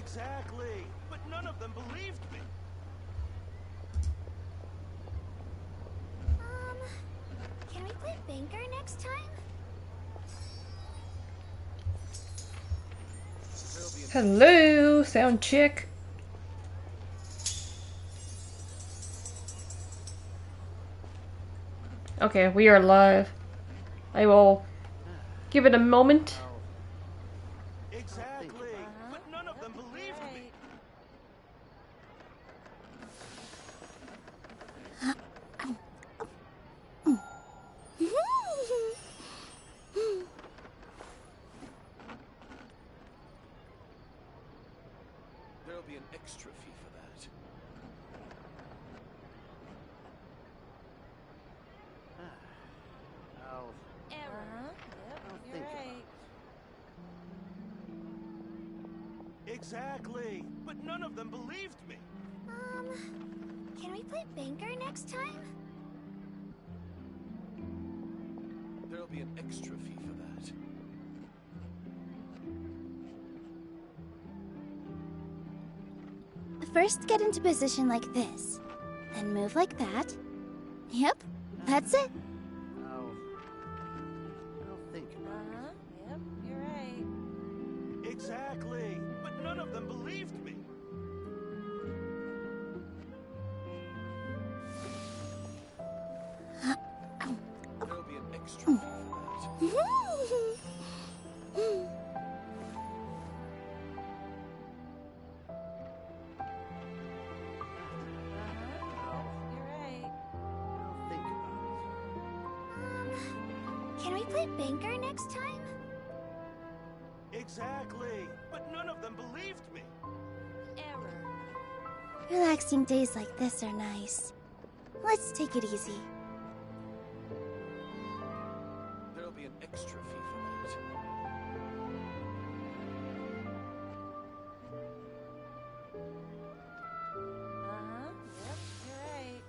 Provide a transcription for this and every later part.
Exactly, but none of them believed me. Can we play banker next time? Hello, sound check. Okay, we are live. I will give it a moment. Exactly, but none of them believed me. There'll be an extra fee for that. Error. Yep, you're right. Exactly, but none of them believed me. Can we play banker next time? There'll be an extra fee for that. First, get into position like this. Then move like that. Yep, that's it. I'll think about Yep, you're right. it. Exactly, but none of them believed me. There'll be an extra fee for that. You're right. I'll think about Can we play banker next time? it. Exactly, but none of them believed me. Error. Relaxing days like this are nice. Let's take it easy. There'll be an extra fee for that. Yep, you're right.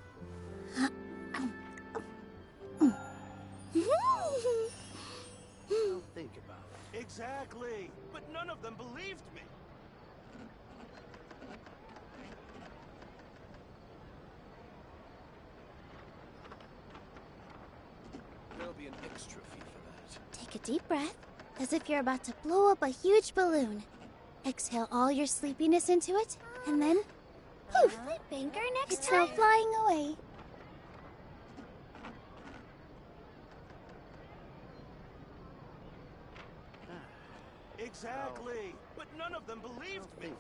I'll think about it. Exactly, but none of them believed me. There'll be an extra fee for that. Take a deep breath, as if you're about to blow up a huge balloon. Exhale all your sleepiness into it, and then poof! Play banker next time. It's now flying away. Exactly, but none of them believed me.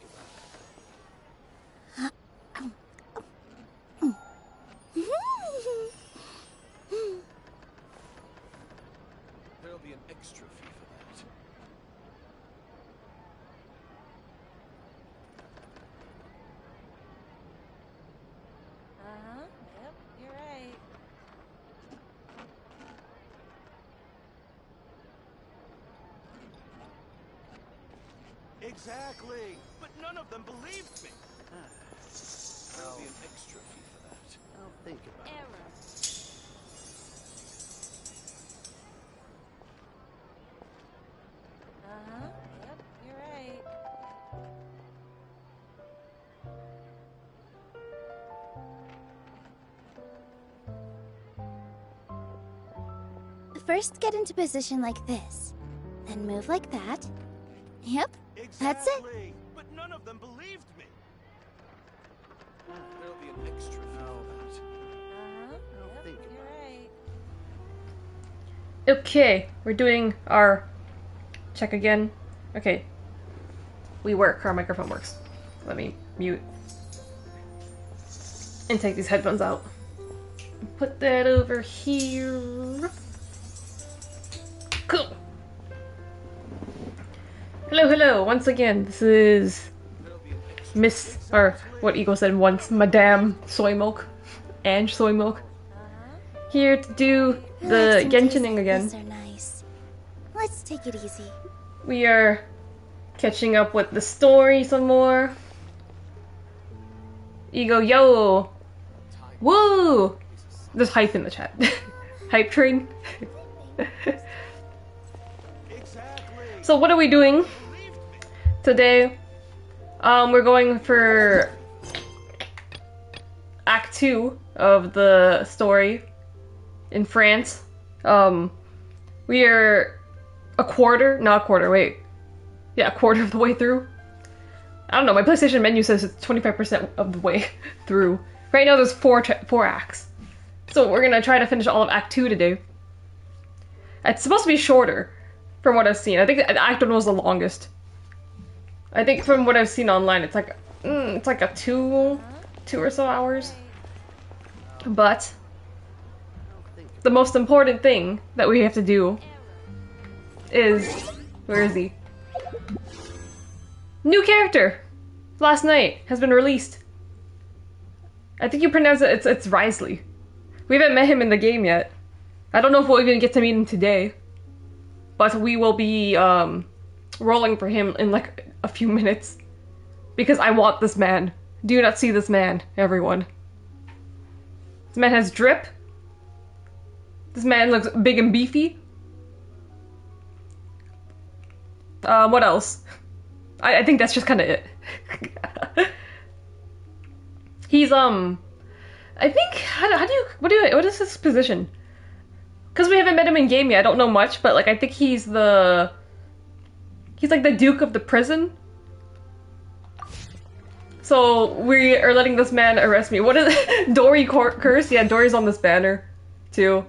There'll be an extra fee for that. Yep, you're right. Exactly, but none of them believed me. There'll be an extra fee for that. I'll think about it. Error. Yep, you're right. First, get into position like this. Then move like that. Yep, that's it. Exactly, but none of them believed me. There'll be an extra fee for that. Yep, think you're about right. Okay, we're doing our check again. Okay. We work, our microphone works. Let me mute. And take these headphones out. Put that over here. Cool. Hello, hello. Once again, this is Miss, or what Eagle said once, Madame Soy Milk. Ange Soy Milk. Here to do the Relaxing days Genshining like again. this are nice. Let's take it easy. We are catching up with the story some more. Ego, yo! Woo! There's hype in the chat. Hype train. So what are we doing today? We're going for Act 2 of the story in France. We are a quarter of the way through. I don't know, my PlayStation menu says it's 25% of the way through. Right now there's four acts. So we're gonna try to finish all of Act 2 today. It's supposed to be shorter, from what I've seen. I think Act 1 was the longest. I think from what I've seen online, it's like a two or so hours. But the most important thing that we have to do is, where is he? New character! Last night has been released. I think you pronounce it, it's Wriothesley. We haven't met him in the game yet. I don't know if we'll even get to meet him today. But we will be rolling for him in like a few minutes. Because I want this man. Do you not see this man, everyone? This man has drip. This man looks big and beefy. What else? I think that's just kind of it. He's I think what is his position? Because we haven't met him in game yet, I don't know much, but like I think he's like the Duke of the prison. So we are letting this man arrest me. What is it? Dory curse? Yeah, Dory's on this banner too.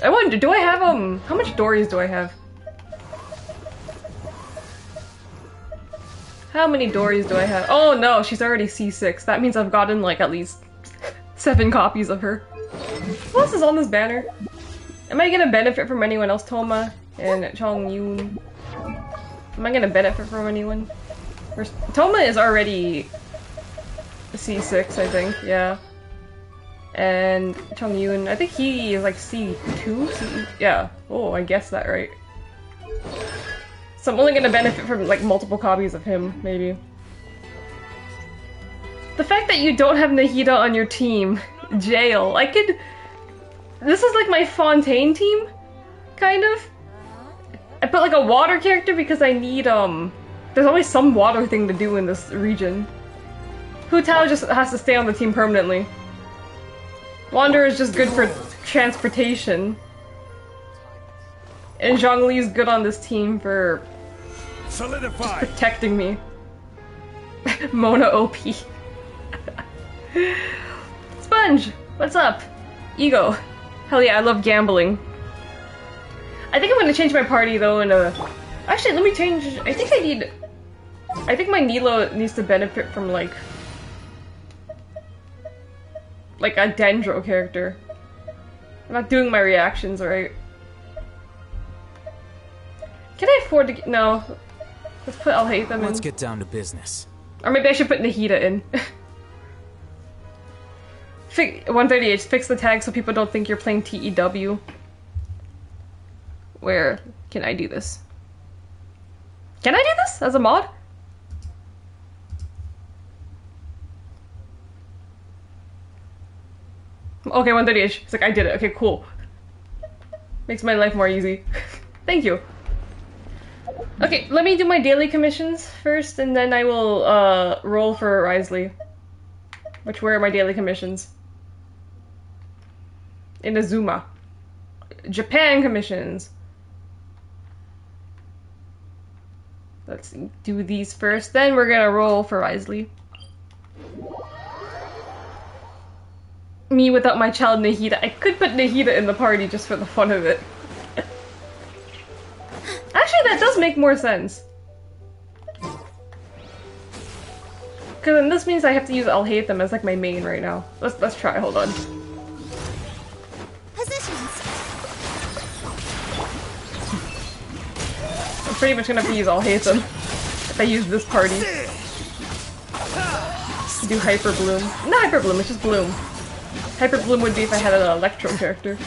I wonder, do I have how much Dories do I have? How many Dories do I have? Oh no, she's already C6. That means I've gotten like at least 7 copies of her. Who else is on this banner? Am I gonna benefit from anyone else? Toma and Chong Yoon. Am I gonna benefit from anyone? Toma is already C6, I think, yeah. And Chong Yoon, I think he is like C2? Yeah. Oh, I guessed that right. So I'm only gonna benefit from like multiple copies of him, maybe. The fact that you don't have Nahida on your team, jail. This is like my Fontaine team, kind of. I put like a water character because I need there's always some water thing to do in this region. Hu Tao just has to stay on the team permanently. Wanderer is just good for transportation. And Zhongli is good on this team for protecting me. Mona OP. Sponge, what's up? Ego. Hell yeah, I love gambling. I think I'm gonna change my party though in a... Actually, let me change... I think my Nilo needs to benefit from like a Dendro character. I'm not doing my reactions right. Can I afford to get... No. Let's put I'll hate them in. Let's get down to business. Or maybe I should put Nahida in. 138, fix the tag so people don't think you're playing TEW. Where can I do this? Can I do this as a mod? Okay, 138. It's like, I did it. Okay, cool. Makes my life more easy. Thank you. Okay, let me do my daily commissions first, and then I will roll for Wriothesley. Which were my daily commissions. Inazuma. Japan commissions. Let's do these first, then we're gonna roll for Wriothesley. Me without my child Nahida. I could put Nahida in the party just for the fun of it. Actually, that does make more sense. Because then this means I have to use I'll hate them as like my main right now. Let's try, hold on. Positions. I'm pretty much gonna have to use I'll hate them if I use this party. Do Hyper Bloom. Not Hyper Bloom, it's just Bloom. Hyper Bloom would be if I had an Electro character.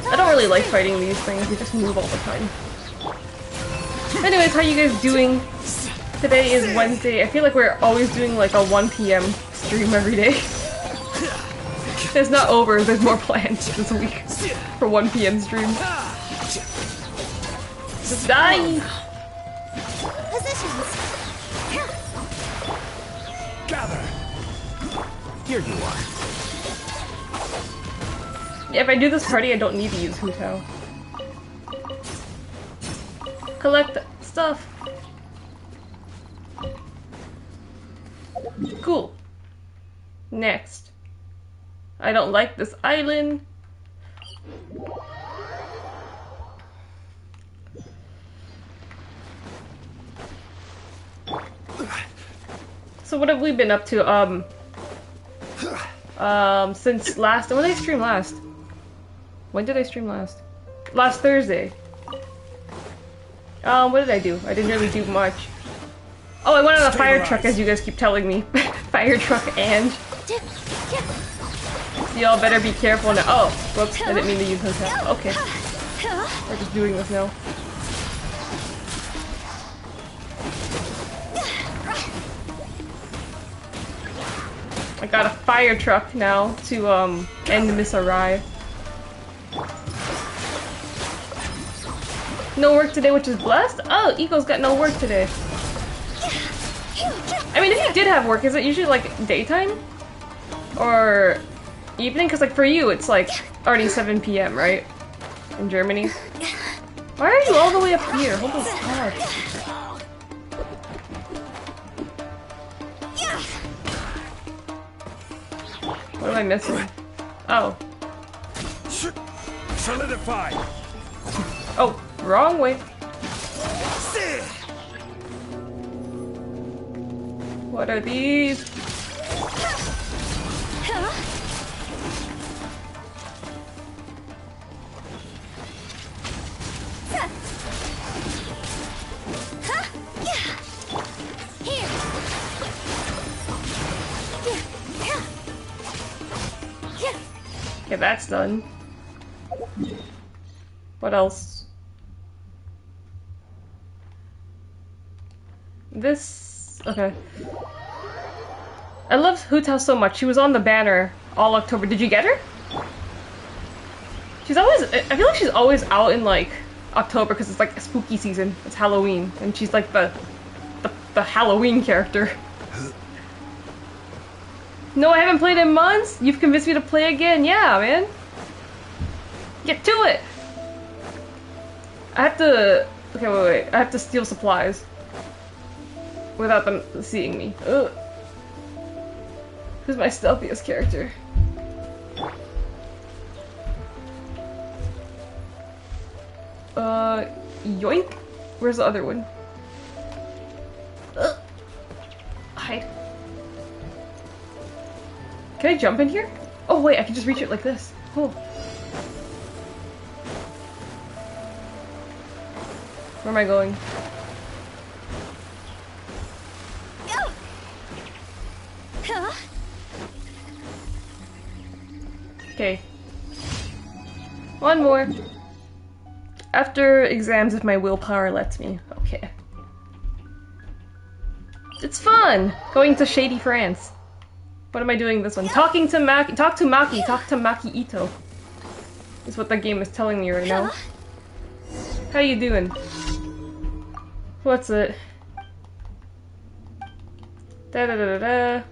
I don't really like fighting these things, we just move all the time. Anyways, how you guys doing? Today is Wednesday. I feel like we're always doing like a 1 PM stream every day. It's not over, there's more planned this week for 1 PM stream. Just die! Positions. Gather. Here you are. Yeah, if I do this party, I don't need to use Hu Tao. Collect stuff. Cool. Next. I don't like this island. So what have we been up to? Since last, when did I stream last? When did I stream last? Last Thursday. What did I do? I didn't really do much. Oh, I went on a fire truck, as you guys keep telling me. Fire truck and... Y'all better be careful now. Oh, whoops, I didn't mean to use hotel. Okay. We're just doing this now. I got a fire truck now to, end Miss Arai. No work today, which is blessed? Oh, Eco's got no work today. I mean, if you did have work, is it usually, like, daytime? Or evening? Because, like, for you, it's, like, already 7 p.m., right? In Germany. Why are you all the way up here? Holy crap. What am I missing? Oh. Solidify. Oh, wrong way. What are these? Okay, that's done. What else? This... okay. I love Hu Tao so much. She was on the banner all October. Did you get her? She's always... I feel like she's always out in, like, October because it's, like, spooky season. It's Halloween. And she's, like, the Halloween character. No, I haven't played in months? You've convinced me to play again. Yeah, man. Get to it! I have to... okay, wait. I have to steal supplies. Without them seeing me. Ugh. Who's my stealthiest character? Yoink? Where's the other one? Ugh. Hide. Can I jump in here? Oh wait, I can just reach it like this. Cool. Where am I going? Okay. One more. After exams, if my willpower lets me. Okay. It's fun! Going to shady France. What am I doing this one? Talking to Maki. Talk to Maki. Talk to Maki Ito. Is what the game is telling me right now. How you doing? What's it? Da da da da da.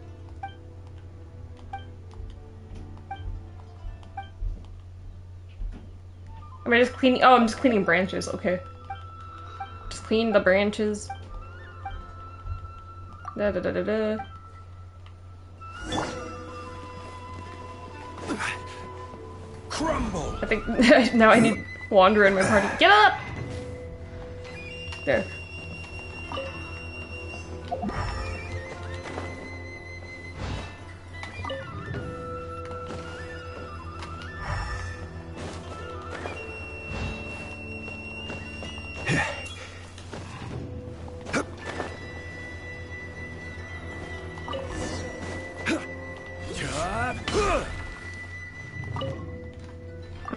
Am I just cleaning? Oh, I'm just cleaning branches. Okay. Just clean the branches. Da da da da da. Crumble. I think now I need Wanderer in my party. Get up! There.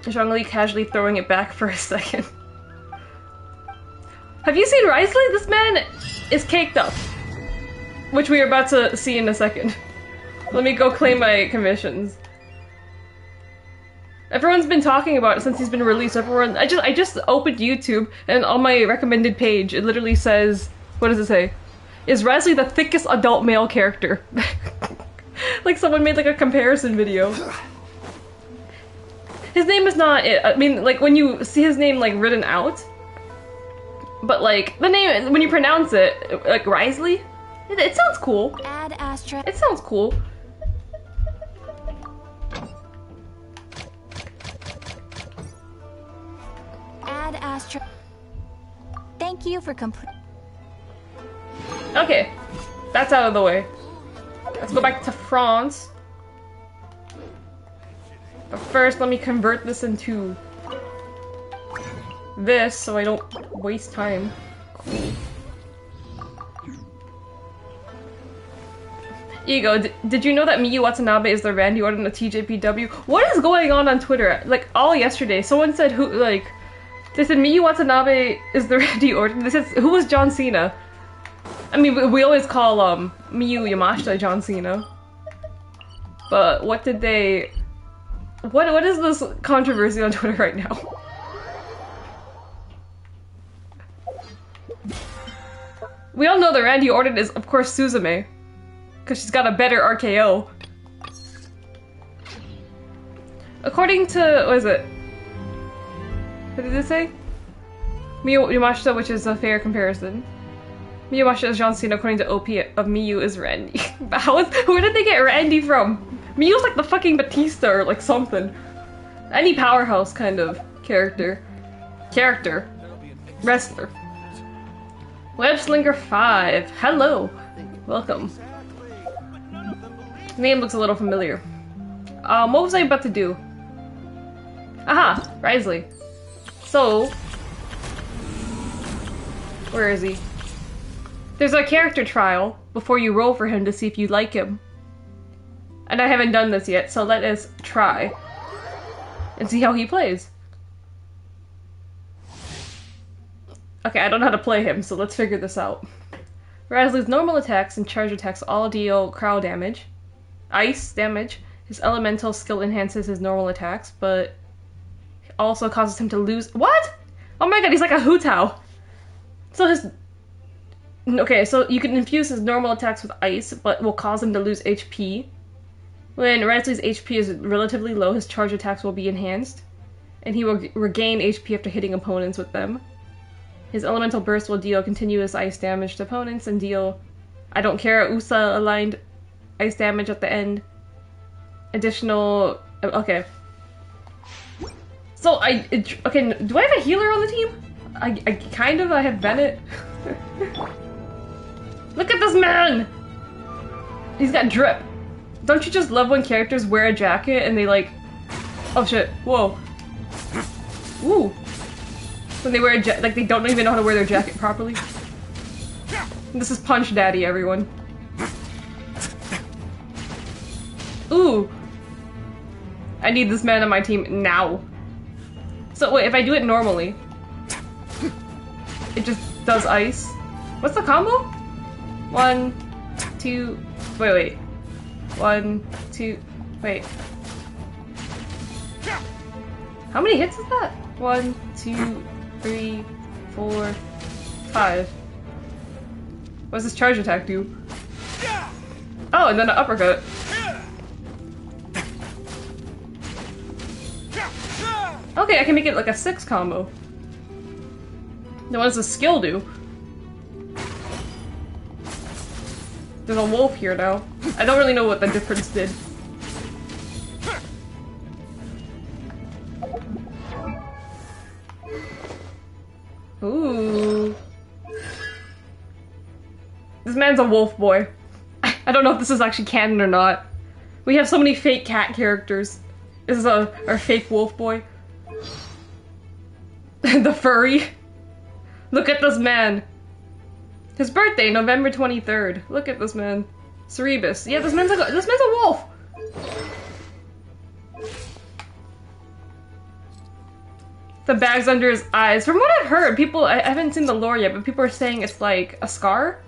Zhongli casually throwing it back for a second. Have you seen Wriothesley? This man is caked up. Which we are about to see in a second. Let me go claim my commissions. Everyone's been talking about it since he's been released. I just opened YouTube and on my recommended page it literally says, what does it say? Is Wriothesley the thickest adult male character? Like someone made like a comparison video. His name is not it. I mean, like when you see his name like written out, but like the name when you pronounce it, like Wriothesley, it sounds cool. Add Astra. It sounds cool. Add Astra. Thank you for Okay, that's out of the way. Let's go back to France. But first, let me convert this into this so I don't waste time. Ego, did you know that Miyu Watanabe is the Randy Orton of TJPW? What is going on Twitter? Like, all yesterday, someone said who, like, they said Miyu Watanabe is the Randy Orton. They said, who was John Cena? I mean, we always call, Miyu Yamashita John Cena. But what did they... What is this controversy on Twitter right now? We all know that Randy Orton is, of course, Suzume. Because she's got a better RKO. According to... what is it? What did it say? Miyu Yamashita, which is a fair comparison. Miyu Yamashita is John Cena, according to OP of Miyu is Randy. Where did they get Randy from? Miyu's like the fucking Batista or like something. Any powerhouse kind of character. Wrestler. Webslinger 5. Hello. Welcome. Name looks a little familiar. What was I about to do? Aha! Wriothesley. So... where is he? There's a character trial before you roll for him to see if you like him. And I haven't done this yet, so let us try. And see how he plays. Okay, I don't know how to play him, so let's figure this out. Wriothesley's normal attacks and charge attacks all deal crowd damage. Ice damage. His elemental skill enhances his normal attacks, but also causes him to lose- what?! Oh my god, he's like a Hu-Tao! So his... okay, so you can infuse his normal attacks with ice, but will cause him to lose HP. When Wriothesley's HP is relatively low, his charge attacks will be enhanced, and he will regain HP after hitting opponents with them. His elemental burst will deal continuous ice damage to opponents and deal I don't care USA aligned ice damage at the end. Additional... okay. So okay, do I have a healer on the team? I have Bennett. Look at this man! He's got drip. Don't you just love when characters wear a jacket and they like... oh shit, whoa. Ooh. When they wear a jacket, like they don't even know how to wear their jacket properly. This is Punch Daddy, everyone. Ooh. I need this man on my team now. So wait, if I do it normally, it just does ice. What's the combo? 1, 2, wait. 1, 2, wait. How many hits is that? 1, 2, 3, 4, 5. What does this charge attack do? Oh, and then an uppercut. Okay, I can make it like a 6 combo. Then what does the skill do? There's a wolf here now. I don't really know what the difference did. Ooh. This man's a wolf boy. I don't know if this is actually canon or not. We have so many fake cat characters. This is our fake wolf boy. The furry. Look at this man. His birthday, November 23rd. Look at this man. Cerebus. Yeah, this man's a wolf! The bags under his eyes. From what I've heard, I haven't seen the lore yet, but people are saying it's like a scar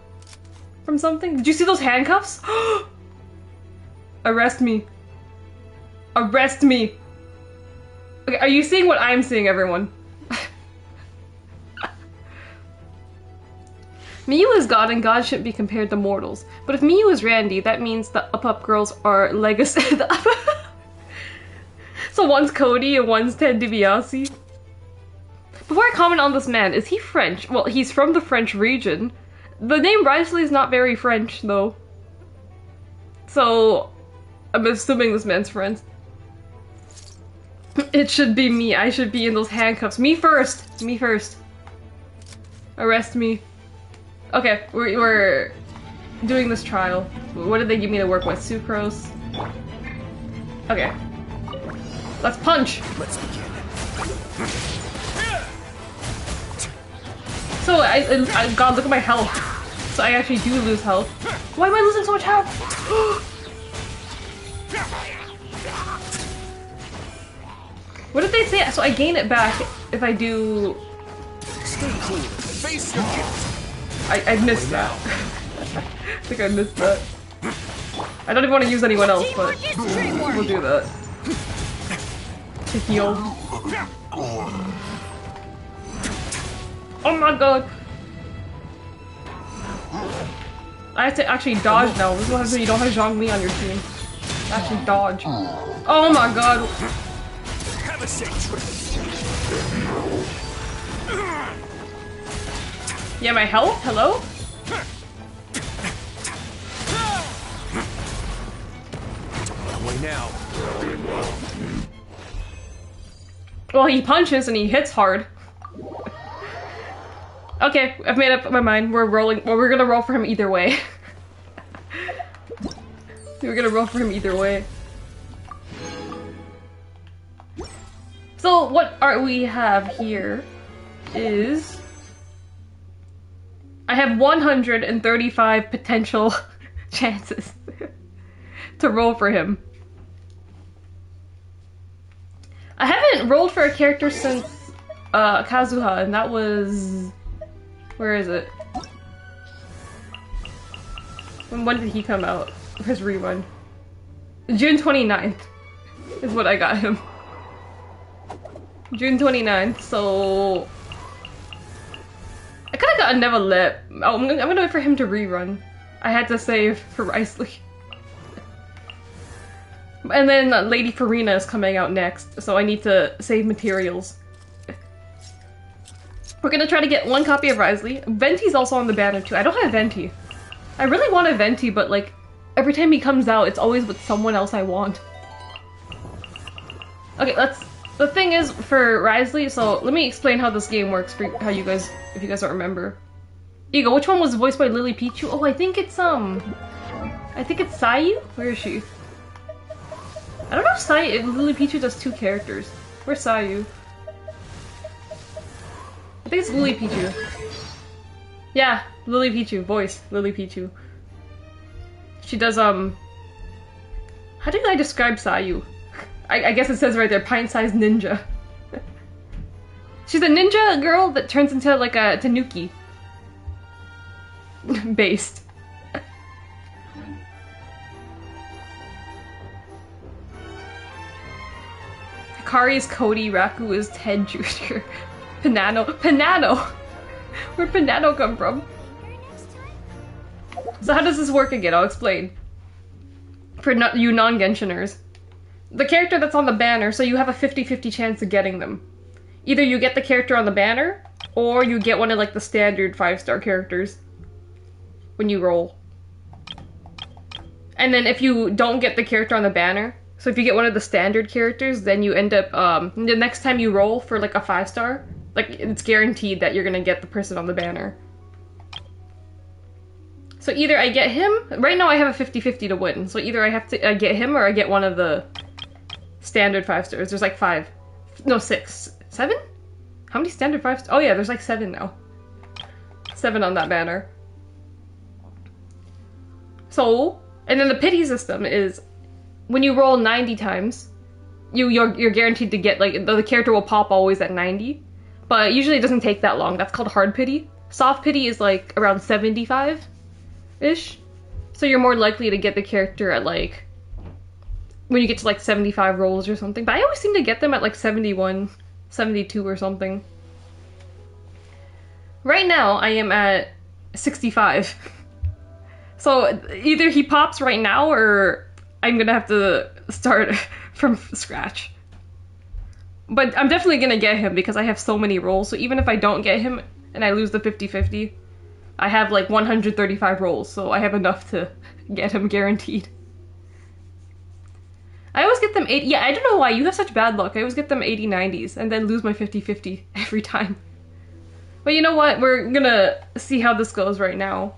from something. Did you see those handcuffs? Arrest me. Arrest me. Okay, are you seeing what I'm seeing, everyone? Miyu is God, and God shouldn't be compared to mortals. But if Miyu is Randy, that means the Up girls are legacy. So one's Cody and one's Ted DiBiase. Before I comment on this man, is he French? Well, he's from the French region. The name Wriothesley is not very French, though. So, I'm assuming this man's French. It should be me. I should be in those handcuffs. Me first! Me first. Arrest me. Okay, we're doing this trial. What did they give me to work with? Sucrose? Okay. Let's punch! Let's begin. So, God, look at my health. So I actually do lose health. Why am I losing so much health? What did they say? So I gain it back if I do... Stay cool. Face your guilt. I missed that. I think I missed that. I don't even want to use anyone else, but we'll do that. To heal. Oh my god! I have to actually dodge now. This is what happens when you don't have Zhongli on your team. Actually dodge. Oh my god! Have a safe trip. Yeah, my health? Hello? Away now. Well, he punches and he hits hard. Okay, I've made up my mind. We're rolling. Well, we're gonna roll for him either way. We're gonna roll for him either way. So, what art we have here is... I have 135 potential chances to roll for him. I haven't rolled for a character since Kazuha, and that was... Where is it? When did he come out? His rerun. June 29th is what I got him. June 29th, so... I kinda got a Never Let. Oh, I'm gonna wait for him to rerun. I had to save for Wriothesley. And then Lady Farina is coming out next, so I need to save materials. We're gonna try to get one copy of Wriothesley. Venti's also on the banner too. I don't have Venti. I really want a Venti, but like, every time he comes out, it's always with someone else I want. Okay, the thing is, for Wriothesley, so let me explain how this game works for how you guys, if you guys don't remember. Ego, which one was voiced by Lily Pichu? Oh, I think it's Sayu? Where is she? I don't know if Lily Pichu does two characters. Where's Sayu? I think it's Lily Pichu. Yeah, Lily Pichu, voice, Lily Pichu. She does, how do I describe Sayu? I guess it says right there, pint-sized ninja. She's a ninja girl that turns into like a tanuki. Based. Hikari is Cody, Raku is Ted Jr. Panano! Where'd Panano come from? So how does this work again? I'll explain. For you non-Genshiners. The character that's on the banner, so you have a 50-50 chance of getting them. Either you get the character on the banner, or you get one of like the standard 5-star characters. When you roll. And then if you don't get the character on the banner, so if you get one of the standard characters, then you end up, the next time you roll for like a 5-star, like it's guaranteed that you're gonna get the person on the banner. So either I get him, right now I have a 50-50 to win, so either I have to get him or I get one of the standard 5-stars. There's like 5. No, 6. 7? How many standard 5-stars? Oh yeah, there's like 7 now. 7 on that banner. So, and then the pity system is, when you roll 90 times, you're guaranteed to get, like, the character will pop always at 90. But usually it doesn't take that long. That's called hard pity. Soft pity is like around 75-ish. So you're more likely to get the character at like when you get to like 75 rolls or something. But I always seem to get them at like 71, 72 or something. Right now, I am at 65. So either he pops right now or I'm gonna have to start from scratch. But I'm definitely gonna get him because I have so many rolls. So even if I don't get him and I lose the 50-50, I have like 135 rolls. So I have enough to get him guaranteed. I always get them 80. Yeah, I don't know why. You have such bad luck. I always get them 80, 90s and then lose my 50-50 every time. But you know what? We're gonna see how this goes right now.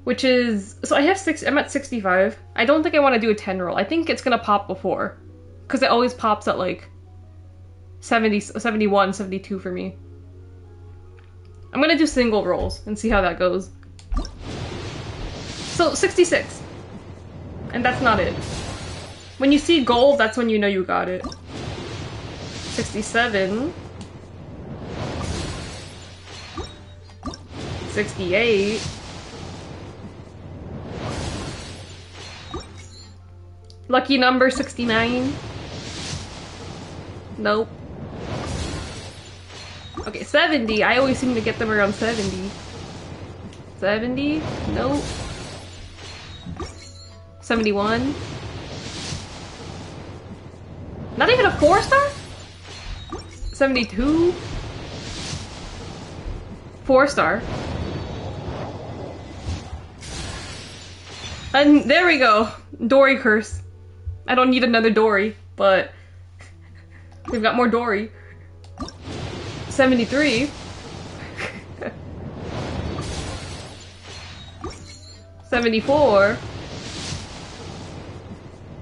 Which is... So I have I'm at 65. I don't think I want to do a 10 roll. I think it's gonna pop before. Because it always pops at like 70, 71, 72 for me. I'm gonna do single rolls and see how that goes. So 66. And that's not it. When you see gold, that's when you know you got it. 67. 68. Lucky number 69. Nope. Okay, 70. I always seem to get them around 70. 70? Nope. 71. Not even a 4-star? 72. 4-star. And there we go. Dory curse. I don't need another Dory, but we've got more Dory. 73. 74.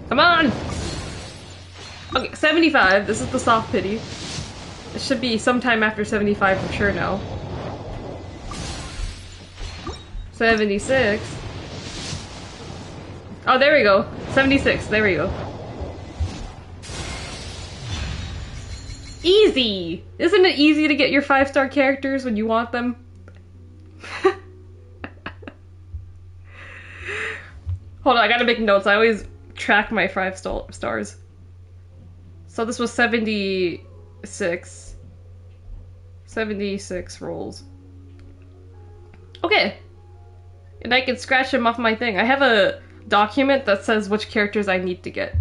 Come on! Okay, 75. This is the soft pity. It should be sometime after 75 for sure now. 76. Oh, there we go. 76. There we go. Easy! Isn't it easy to get your 5-star characters when you want them? Hold on, I gotta make notes. I always track my 5 stars. So this was 76. 76 rolls. Okay. And I can scratch them off my thing. I have a document that says which characters I need to get.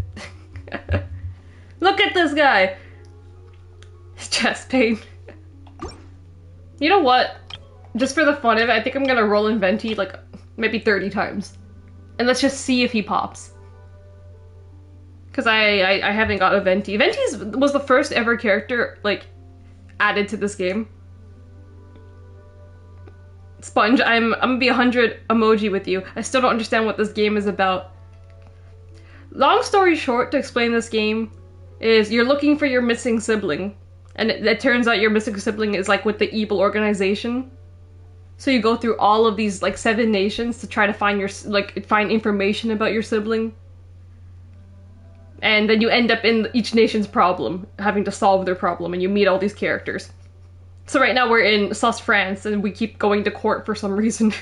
Look at this guy! Chest pain. You know what? Just for the fun of it, I think I'm gonna roll in Venti like maybe 30 times. And let's just see if he pops. Because I haven't got a Venti. Venti was the first ever character, like, added to this game. Sponge, I'm gonna be 100 emoji with you. I still don't understand what this game is about. Long story short, to explain this game, is you're looking for your missing sibling. And it turns out your missing sibling is, like, with the evil organization. So you go through all of these, like, 7 nations to try to find your, like, find information about your sibling. And then you end up in each nation's problem, having to solve their problem, and you meet all these characters. So right now we're in Sus, France, and we keep going to court for some reason.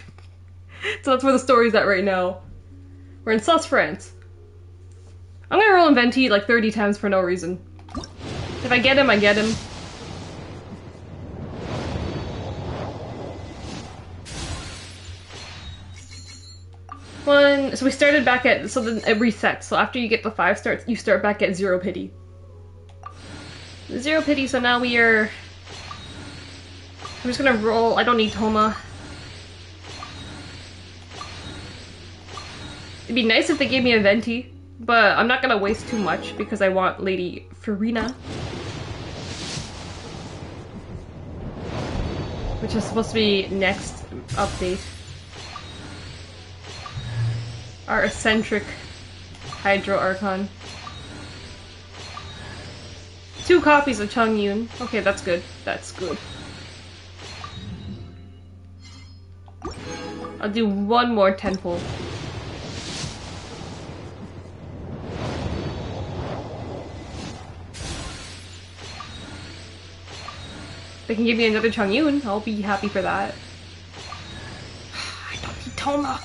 So that's where the story's at right now. We're in Sus, France. I'm gonna roll in Venti like 30 times for no reason. If I get him, I get him. So we started back at, so then it resets. So after you get the 5 stars, you start back at 0 pity. 0 pity, so now we are... I'm just gonna roll, I don't need Toma. It'd be nice if they gave me a Venti, but I'm not gonna waste too much because I want Lady Farina. Which is supposed to be next update. Our eccentric Hydro Archon. 2 copies of Chongyun. Okay, that's good. That's good. I'll do 1 more tenfold. If they can give me another Chongyun, I'll be happy for that. I don't need Toma.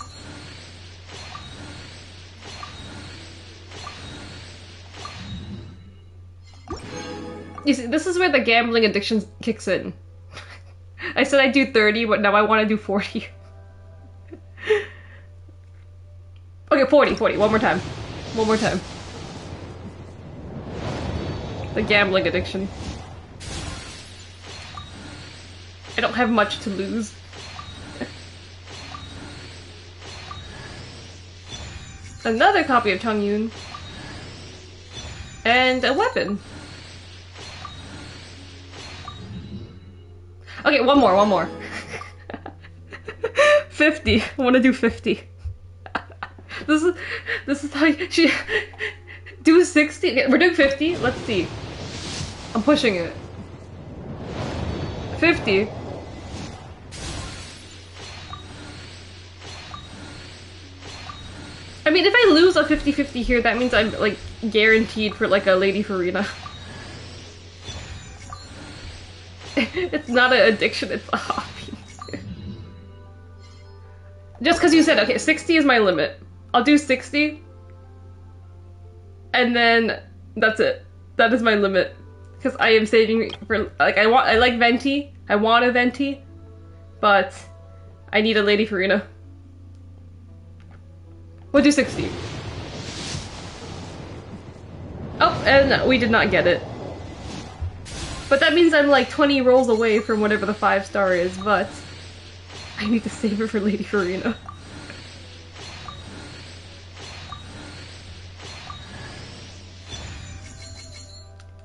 You see, this is where the gambling addiction kicks in. I said I'd do 30, but now I want to do 40. Okay, 40, 40. One more time. One more time. The gambling addiction. I don't have much to lose. Another copy of Chongyun. And a weapon. Okay, one more. 50. I want to do 50. This is how she do 60. Okay, we're doing 50. Let's see. I'm pushing it. 50. I mean, if I lose a 50-50 here, that means I'm, like, guaranteed for, like, a Lady Farina. It's not an addiction, it's a hobby. Just because you said, okay, 60 is my limit. I'll do 60. And then, that's it. That is my limit. Because I am saving for, like, I like Venti. I want a Venti. But, I need a Lady Farina. We'll do 60. Oh, and we did not get it. But that means I'm like 20 rolls away from whatever the 5-star is, but I need to save it for Lady Farina.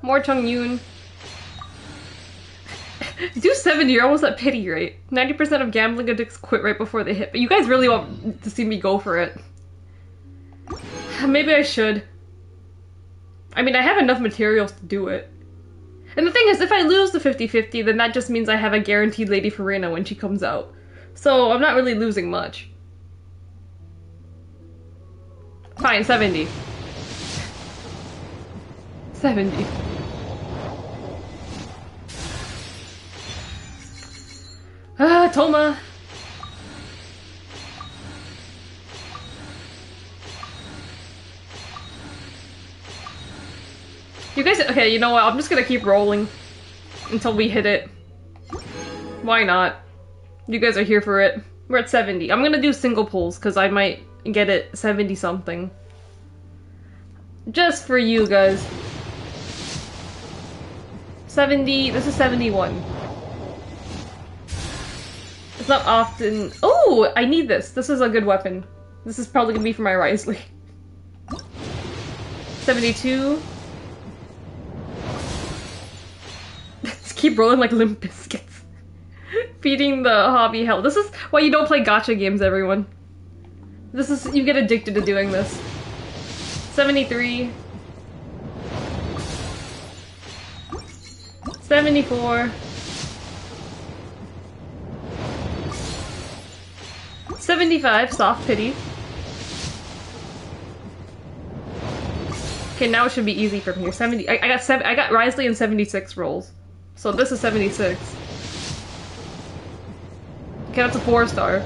More Chongyun. Do 70, you're almost at pity rate. 90% of gambling addicts quit right before they hit, but you guys really want to see me go for it. Maybe I should. I mean, I have enough materials to do it. And the thing is, if I lose the 50-50, then that just means I have a guaranteed Lady Farina when she comes out. So I'm not really losing much. Fine, 70. 70. Ah, Toma! You guys, okay, you know what, I'm just gonna keep rolling until we hit it. Why not? You guys are here for it. We're at 70. I'm gonna do single pulls, because I might get it 70-something. Just for you guys. 70, this is 71. It's not often. Oh, I need this. This is a good weapon. This is probably gonna be for my Wriothesley. 72. Just keep rolling like Limp Biscuits. Feeding the hobby hell. This is why you don't play gacha games, everyone. This is, you get addicted to doing this. 73. 74. 75, soft pity. Okay, now it should be easy from here. 70. I got Wriothesley in 76 rolls. So this is 76. Okay, that's a 4-star.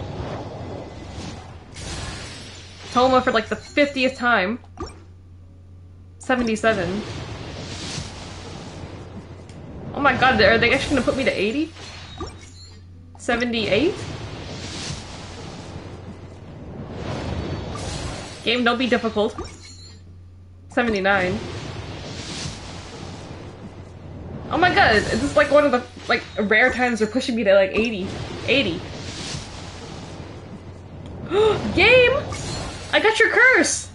Toma for like the 50th time. 77. Oh my god, are they actually gonna put me to 80? 78? Game, don't be difficult. 79. Oh my god, this is like one of the like rare times they're pushing me to like 80. 80. Game! I got your curse!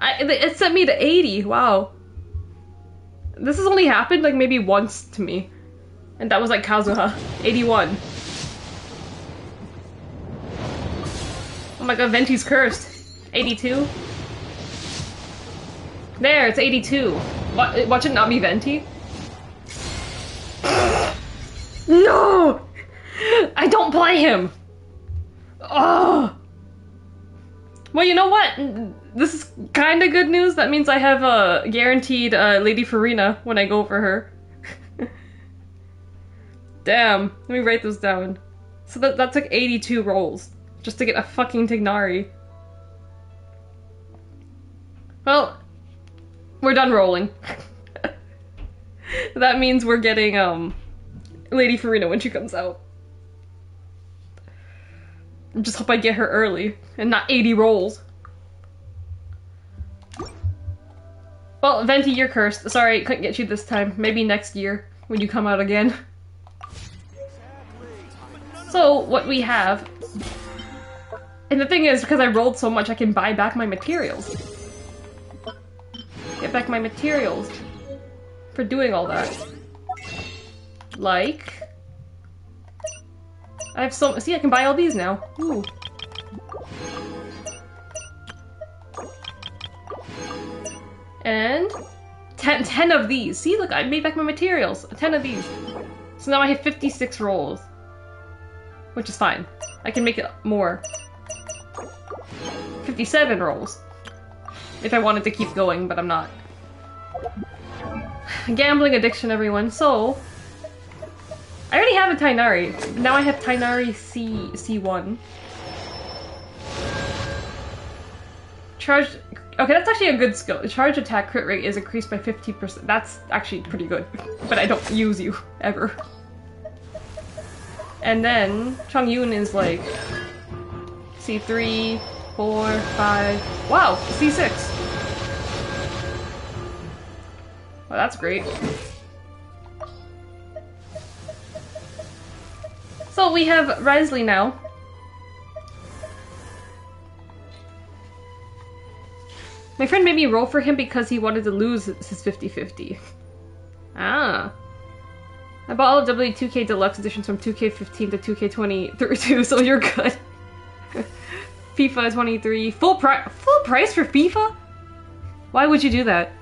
It sent me to 80, wow. This has only happened like maybe once to me. And that was like Kazuha. 81. Oh my god, Venti's cursed. 82. There, it's 82. Watch it not be Venti. No! I don't play him! Oh! Well, you know what? This is kinda good news. That means I have a guaranteed Lady Farina when I go for her. Damn. Let me write this down. So that took 82 rolls. Just to get a fucking Tignari. Well, we're done rolling. That means we're getting, Lady Farina when she comes out. Just hope I get her early, and not 80 rolls. Well, Venti, you're cursed. Sorry, couldn't get you this time. Maybe next year, when you come out again. So, what we have... And the thing is, because I rolled so much, I can buy back my materials. Get back my materials. For doing all that. Like... I have so... See, I can buy all these now. Ooh. And... 10 of these. See, look, I made back my materials. 10 of these. So now I have 56 rolls. Which is fine. I can make it more. 57 rolls. If I wanted to keep going, but I'm not. Gambling addiction, everyone. So... I already have a Tainari. Now I have Tainari C1. Charge... Okay, that's actually a good skill. Charge attack crit rate is increased by 50%. That's actually pretty good. But I don't use you, ever. And then, Chongyun is like... C3, 4, 5... Wow! C6! Well, that's great. So we have Wriothesley now. My friend made me roll for him because he wanted to lose his 50-50. Ah. I bought all of W2K Deluxe editions from 2K15 to 2K22, so you're good. FIFA 23. Full price for FIFA? Why would you do that?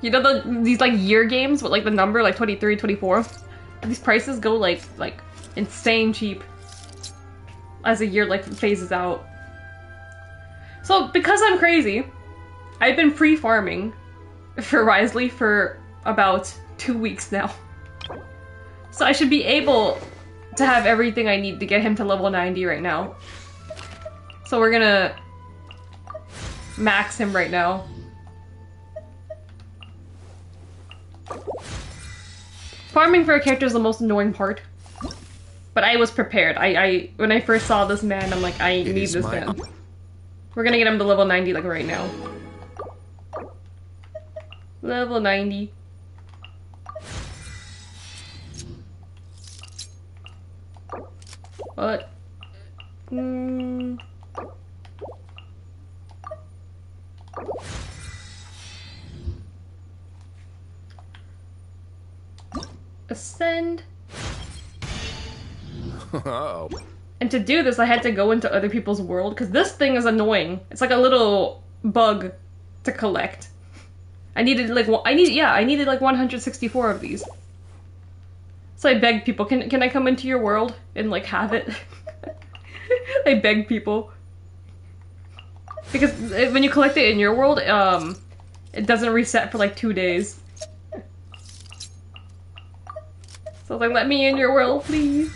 You know these like year games with like the number like 23, 24? These prices go like insane cheap as the year like phases out. So because I'm crazy, I've been pre-farming for Wriothesley for about 2 weeks now. So I should be able to have everything I need to get him to level 90 right now. So we're gonna max him right now. Farming for a character is the most annoying part. But I was prepared. When I first saw this man, I'm like, I need this man. We're gonna get him to level 90 like right now. Level 90. What? Ascend. Oh. And to do this, I had to go into other people's world, because this thing is annoying. It's like a little bug to collect. I needed like 164 of these. So I begged people, can I come into your world and like have it? I begged people. Because when you collect it in your world, it doesn't reset for like 2 days. So I was like, let me in your world, please.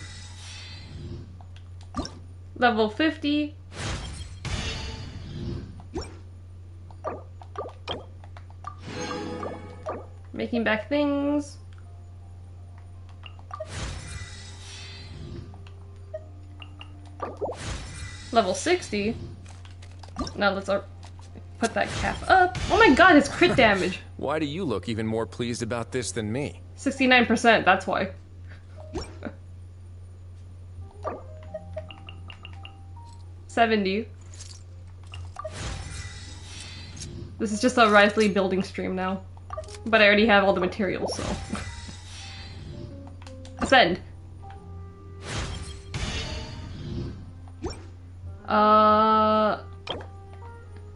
Level 50. Making back things. Level 60. Now let's put that cap up. Oh my god, it's crit damage. Why do you look even more pleased about this than me? 69%, that's why. 70. This is just a Wriothesley building stream now. But I already have all the materials, so. Ascend.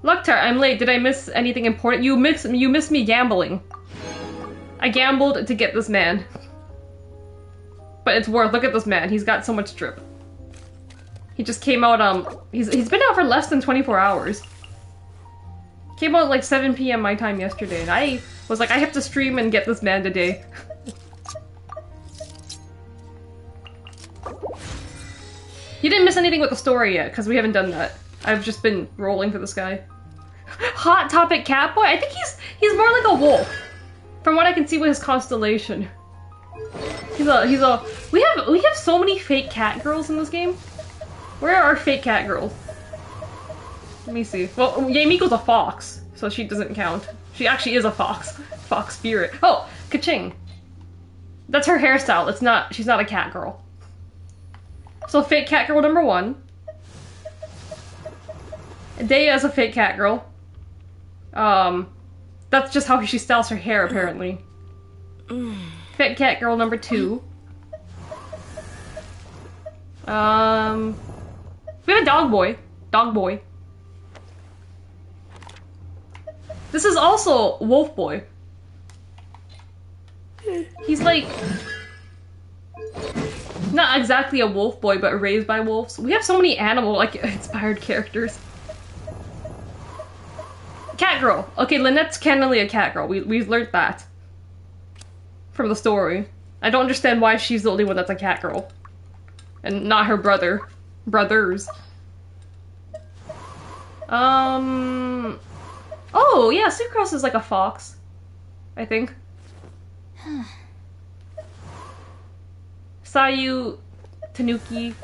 Luctar, I'm late. Did I miss anything important? You missed me gambling. I gambled to get this man. But it's worth. Look at this man. He's got so much drip. He just came out, he's been out for less than 24 hours. Came out at like 7 PM my time yesterday, and I was like, I have to stream and get this man today. You didn't miss anything with the story yet, because we haven't done that. I've just been rolling for this guy. Hot Topic Catboy? I think he's more like a wolf. From what I can see with his constellation. We have so many fake cat girls in this game. Where are our fake cat girls? Let me see. Well, Yaemiko's a fox, so she doesn't count. She actually is a fox. Fox spirit. Oh, ka-ching. That's her hairstyle. She's not a cat girl. So fake cat girl number 1. Daya is a fake cat girl. That's just how she styles her hair, apparently. Fake cat girl number 2. We have a dog boy. Dog boy. This is also wolf boy. He's like... not exactly a wolf boy, but raised by wolves. We have so many animal, like, inspired characters. Cat girl. Okay, Lynette's canonically a cat girl. We've learned that. From the story. I don't understand why she's the only one that's a cat girl. And not her brother. Brothers. Oh, yeah, Sucrose is like a fox. I think. Sayu, Tanuki.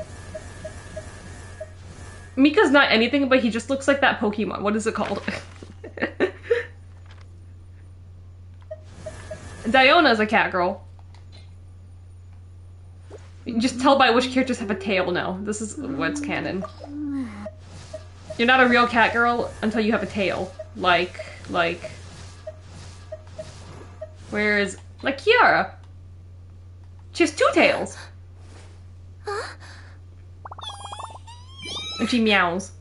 Mika's not anything, but he just looks like that Pokemon. What is it called? Diona is a cat girl. You can just tell by which characters have a tail now. This is what's canon. You're not a real cat girl until you have a tail. Like... Whereas... Like Kiara. She has 2 tails. And she meows.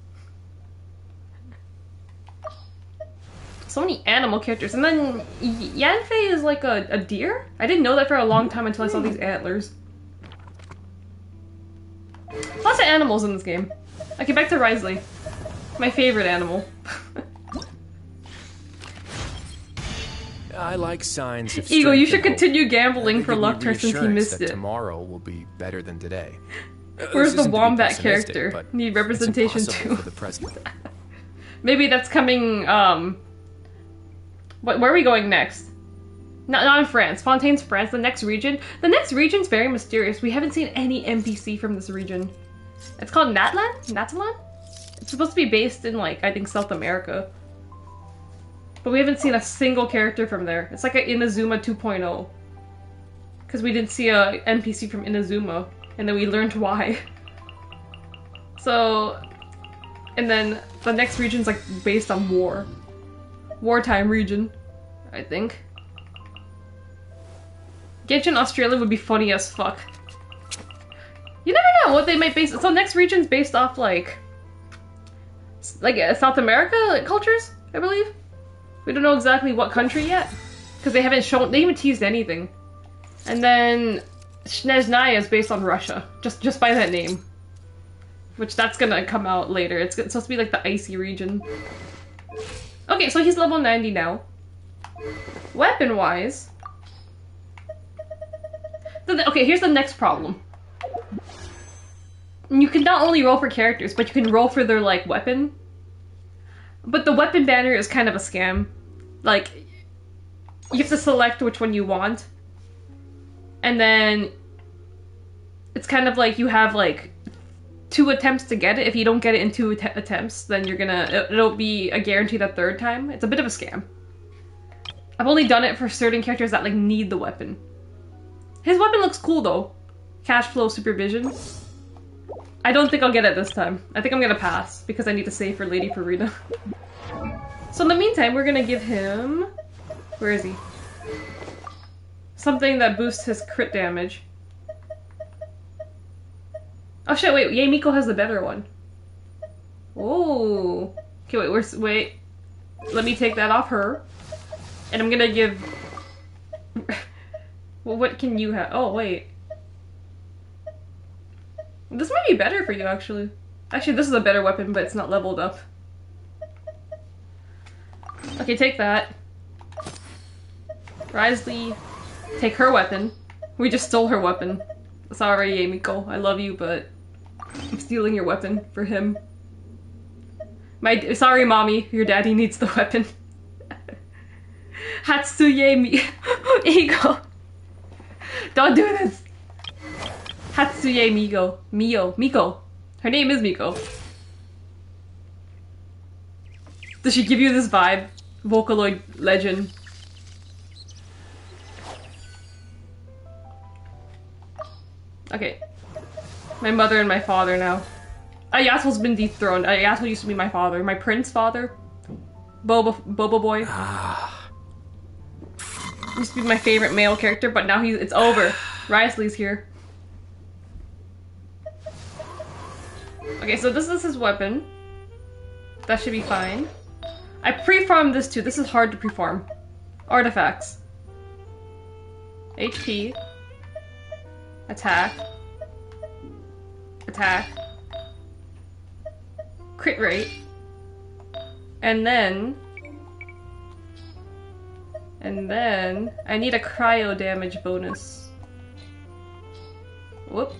So many animal characters. And then Yanfei is like a deer? I didn't know that for a long time until I saw these antlers. Lots of animals in this game. Okay, back to Wriothesley. My favorite animal. I like signs of Eagle, you strength should and hope. continue gambling for They give luck me since he reassurance missed that it. Tomorrow will be better than today. Where's This the isn't to be wombat pessimistic, character? but Need it's representation impossible too. for the present. Maybe that's coming, where are we going next? Not in France. Fontaine's France, the next region. The next region's very mysterious. We haven't seen any NPC from this region. It's called Natlan? Natalan? It's supposed to be based in, like, I think South America. But we haven't seen a single character from there. It's like an Inazuma 2.0. Because we didn't see a NPC from Inazuma. And then we learned why. So... And then the next region's like based on war. Wartime region, I think. Genshin Australia would be funny as fuck. You never know what they might base it. So next region's based off like South America cultures, I believe. We don't know exactly what country yet. Because they haven't teased anything. And then Snezhnaya is based on Russia. Just by that name. Which that's gonna come out later. It's supposed to be like the icy region. Okay, so he's level 90 now. Weapon-wise... Okay, here's the next problem. You can not only roll for characters, but you can roll for their, like, weapon. But the weapon banner is kind of a scam. Like, you have to select which one you want. And then... It's kind of like you have, like... 2 attempts to get it. If you don't get it in 2 attempts, then you're gonna... It'll be a guarantee the 3rd time. It's a bit of a scam. I've only done it for certain characters that, like, need the weapon. His weapon looks cool, though. Cash flow supervision. I don't think I'll get it this time. I think I'm gonna pass, because I need to save for Lady Farina. So in the meantime, we're gonna give him... Where is he? Something that boosts his crit damage. Oh shit, wait, Yaemiko has the better one. Oh. Okay, wait, let me take that off her. And I'm gonna give... Well, what can you have? Oh, wait. This might be better for you, actually. Actually, this is a better weapon, but it's not leveled up. Okay, take that. Wriothesley, take her weapon. We just stole her weapon. Sorry, Yaemiko. I love you, but I'm stealing your weapon for him. Sorry, mommy. Your daddy needs the weapon. Hatsuye Ego. Don't do this. Hatsuye Miko. Her name is Miko. Does she give you this vibe? Vocaloid legend. Okay. My mother and my father now. Yasuo's been dethroned. Yasuo used to be my father. My prince father. Boba boy. Used to be my favorite male character, but now it's over. Wriothesley's here. Okay, so this is his weapon. That should be fine. I pre-farmed this too. This is hard to pre-farm. Artifacts. HP. Attack. Attack. Crit rate. And then I need a cryo damage bonus. Whoop.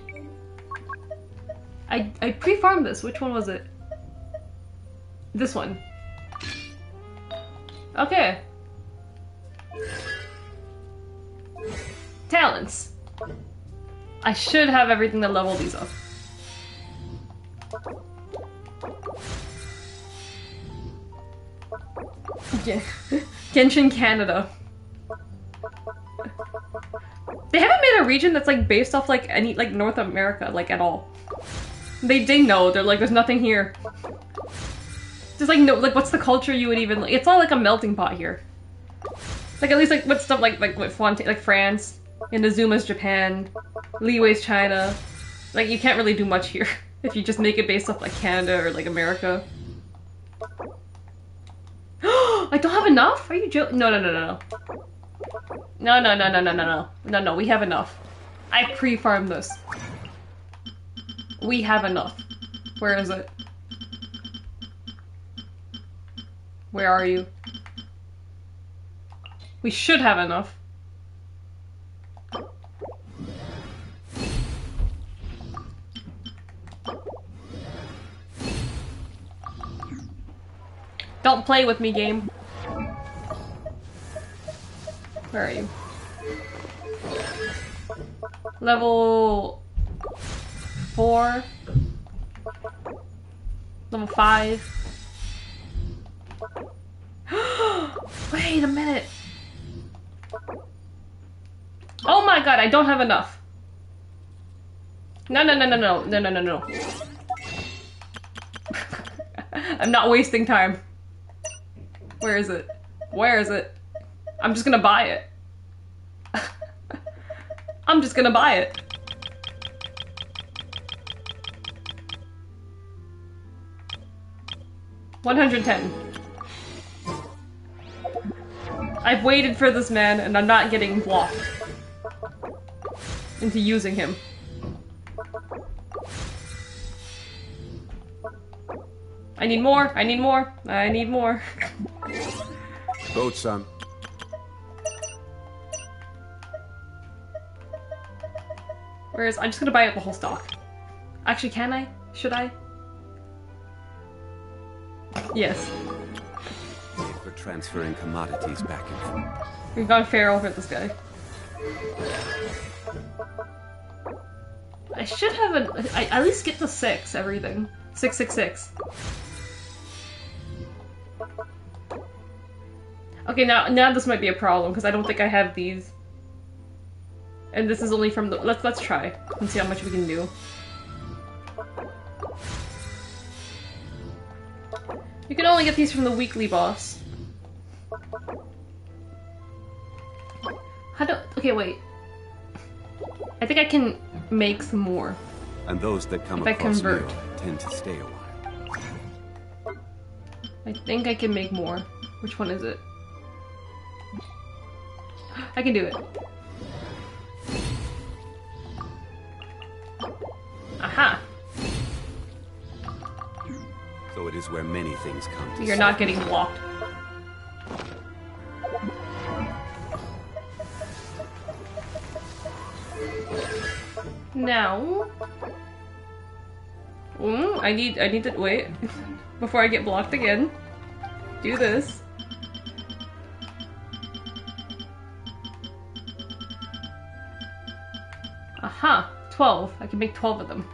I pre-farmed this. Which one was it? This one. Okay. Talents. I should have everything to level these up. Genshin Canada. They haven't made a region that's like based off like any like North America like at all. They know, they're like there's nothing here. Just like no, like what's the culture you would even like, it's all like a melting pot here. Like at least like what stuff like what Fontaine, like France, Inazuma's Japan, Liwei's China. Like you can't really do much here if you just make it based off like Canada or like America. I don't have enough? Are you joking? No. No, we have enough. I pre-farmed this. We have enough. Where is it? Where are you? We should have enough. Don't play with me, game. Where are you? Level 4. Level 5. Wait a minute. Oh my god, I don't have enough. No. I'm not wasting time. Where is it? Where is it? I'm just gonna buy it. I'm just gonna buy it. $110. I've waited for this man and I'm not getting blocked into using him. I need more. I need more. I need more. Boat, son. Whereas I'm just gonna buy up the whole stock. Actually, can I? Should I? Yes. For transferring commodities back and forth. We've gone feral for this guy. I should have I at least get to 6 everything. 666. Okay, now this might be a problem because I don't think I have these. And this is only from the let's try and see how much we can do. You can only get these from the weekly boss. Okay, wait. I think I can make some more. And those that come if I across convert. Mira tend to stay a while. I think I can make more. Which one is it? I can do it. Aha! So it is where many things come to You're not getting blocked. Now... I need to wait before I get blocked again. Do this. Aha! 12. I can make 12 of them.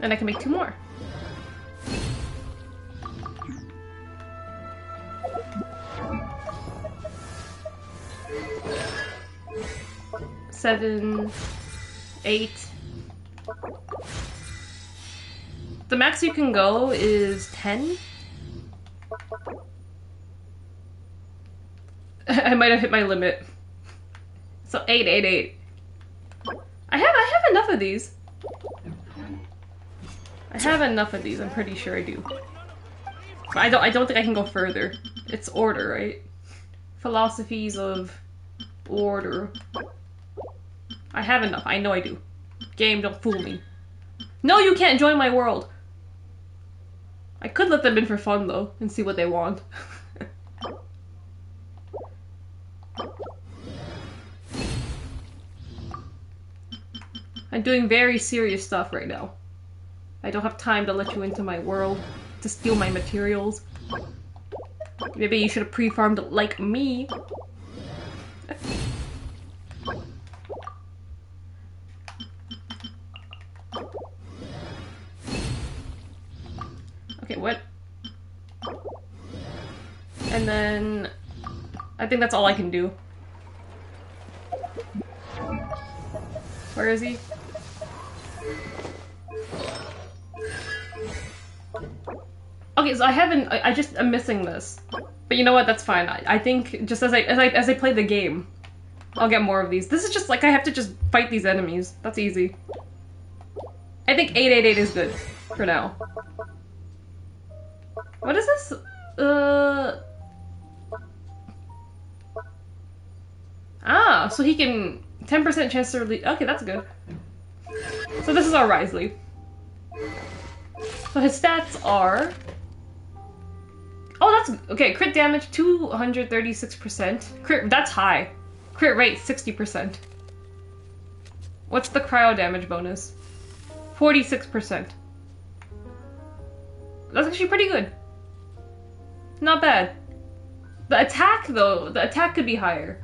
And I can make 2 more. Seven, 8. The max you can go is 10. I might have hit my limit. So 8, 8, 8. I have enough of these. I have enough of these, I'm pretty sure I do. But I don't think I can go further. It's order, right? Philosophies of order. I have enough, I know I do. Game, don't fool me. No, you can't join my world! I could let them in for fun though, and see what they want. I'm doing very serious stuff right now. I don't have time to let you into my world to steal my materials. Maybe you should have pre-farmed like me. Okay, what? And then I think that's all I can do. Where is he? Okay, so I'm missing this. But you know what, that's fine. I think just as I play the game, I'll get more of these. This is just like I have to just fight these enemies. That's easy. I think 888 is good for now. What is this? Ah, so he can 10% chance to release. Okay, that's good. So this is our Wriothesley. So his stats are. Oh, that's okay. Crit damage 236%. Crit, that's high. Crit rate 60%. What's the cryo damage bonus? 46%. That's actually pretty good. Not bad. The attack though, the attack could be higher.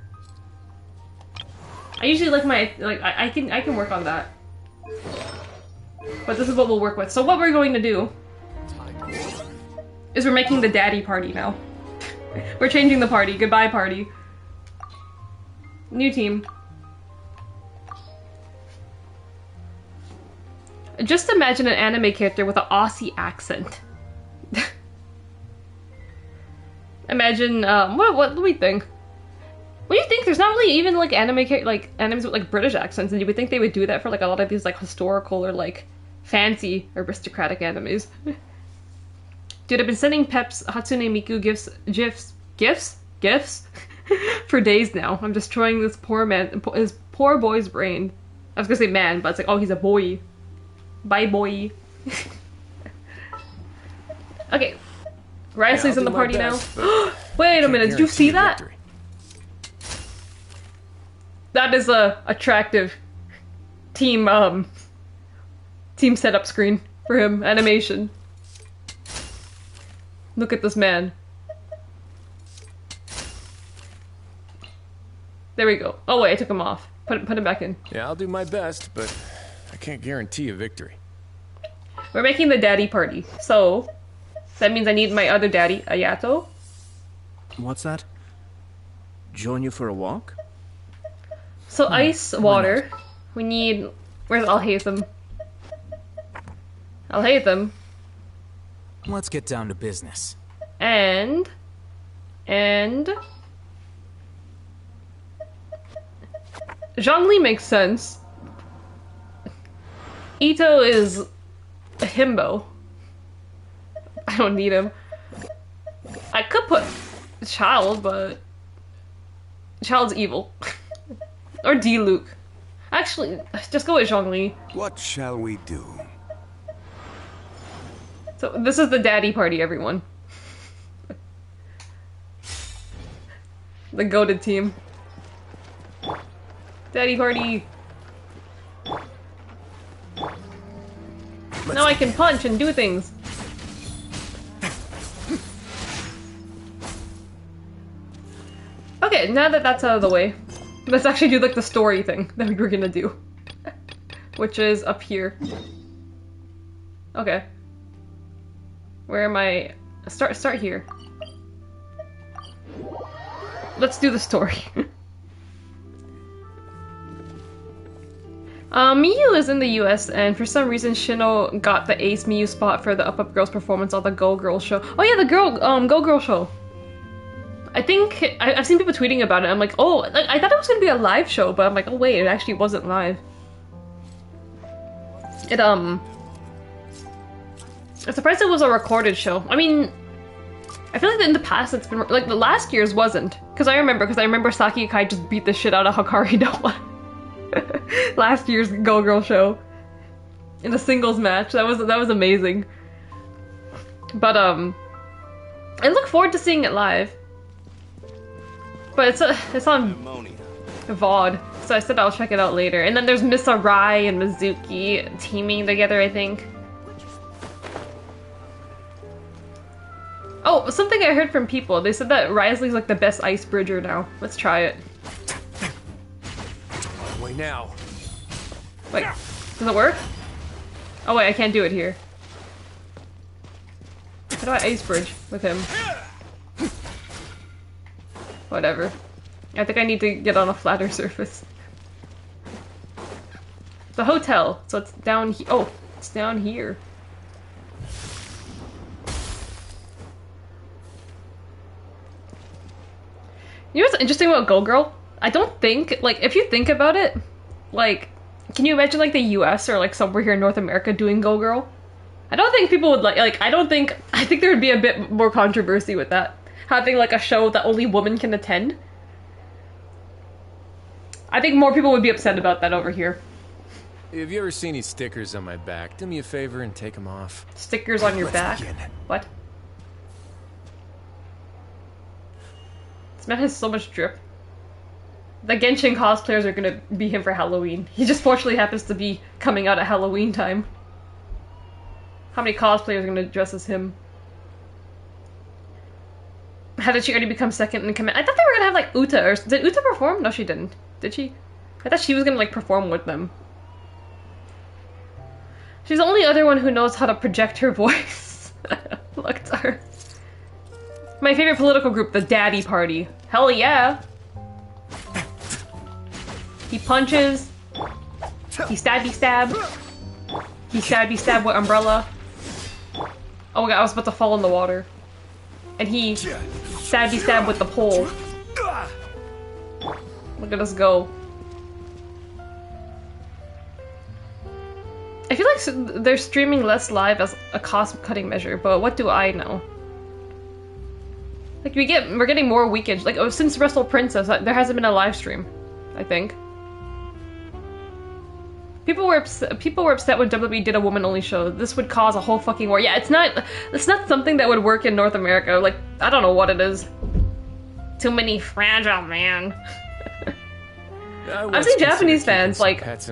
I usually like my I can work on that. But this is what we'll work with. So what we're going to do is we're making the daddy party now. We're changing the party. Goodbye party. New team. Just imagine an anime character with an Aussie accent. Imagine, what do we think? What do you think? There's not really even like animes with like British accents, and you would think they would do that for like a lot of these like historical or like fancy aristocratic animes. Dude, I've been sending Peps Hatsune Miku gifts for days now. I'm destroying this his poor boy's brain. I was gonna say man, but it's like, oh, he's a boy. Bye, boy. Okay, Wriothesley's in the party now. Wait a minute, did you see that? Victory. That is a attractive team setup screen for him. Animation. Look at this man. There we go. Oh wait, I took him off. Put him back in. Yeah, I'll do my best, but I can't guarantee a victory. We're making the daddy party, so that means I need my other daddy, Ayato. What's that? Join you for a walk? So ice, water. We need. Where's Alhaitham? Alhaitham. Let's get down to business. And Zhongli makes sense. Ito is a himbo. I don't need him. I could put Child, but Child's evil. Or D-Luke. Actually, just go with Zhongli. What shall we do? So this is the daddy party, everyone. The goated team. Daddy party. Now I can punch and do things. Okay, now that that's out of the way, Let's actually do like the story thing that we were gonna do. Which is up here. Okay. Where am I? Start here. Let's do the story. Miyu is in the US, and for some reason Shino got the ace Miyu spot for the Up Up Girls performance on the Go Girl show. Oh yeah, the Go Girl show. I think I've seen people tweeting about it. I'm like, oh, like, I thought it was gonna be a live show, but I'm like, oh wait, it actually wasn't live. I'm surprised it was a recorded show. I mean, I feel like in the past it's been like the last year's wasn't, because I remember Saki Akai just beat the shit out of Hikari Noa. Last year's Go Girl show in a singles match. That was amazing. But I look forward to seeing it live. But it's on VOD, so I said I'll check it out later. And then there's Miss Arai and Mizuki teaming together, I think. Oh, something I heard from people. They said that Wriothesley's like the best ice bridger now. Let's try it. Wait now. Wait, does it work? Oh wait, I can't do it here. How do I ice bridge with him? Whatever. I think I need to get on a flatter surface. It's a hotel, so it's down here. Oh, it's down here. You know what's interesting about Go Girl? I don't think, like, if you think about it, like, can you imagine, like, the US or, like, somewhere here in North America doing Go Girl? I don't think people would, I think there would be a bit more controversy with that. Having, like, a show that only women can attend. I think more people would be upset about that over here. Have you ever seen these stickers on my back? Do me a favor and take them off. Stickers on your back? Begin. What? This man has so much drip. The Genshin cosplayers are gonna be him for Halloween. He just fortunately happens to be coming out at Halloween time. How many cosplayers are gonna dress as him? How did she already become second in command? I thought they were gonna have like Uta, or did Uta perform? No, she didn't. Did she? I thought she was gonna like perform with them. She's the only other one who knows how to project her voice. Look at her. My favorite political group, the Daddy Party. Hell yeah! He punches. He stabby stab. He stabby stab with umbrella. Oh my god, I was about to fall in the water. And he stabby stab with the pole. Look at us go. I feel like they're streaming less live as a cost-cutting measure, but what do I know? Like we're getting more weekends. Like since Wrestle Princess, there hasn't been a live stream. I think. People were upset when WWE did a woman-only show. This would cause a whole fucking war. Yeah, it's not something that would work in North America. Like I don't know what it is. Too many fragile man. I've seen Japanese fans like there's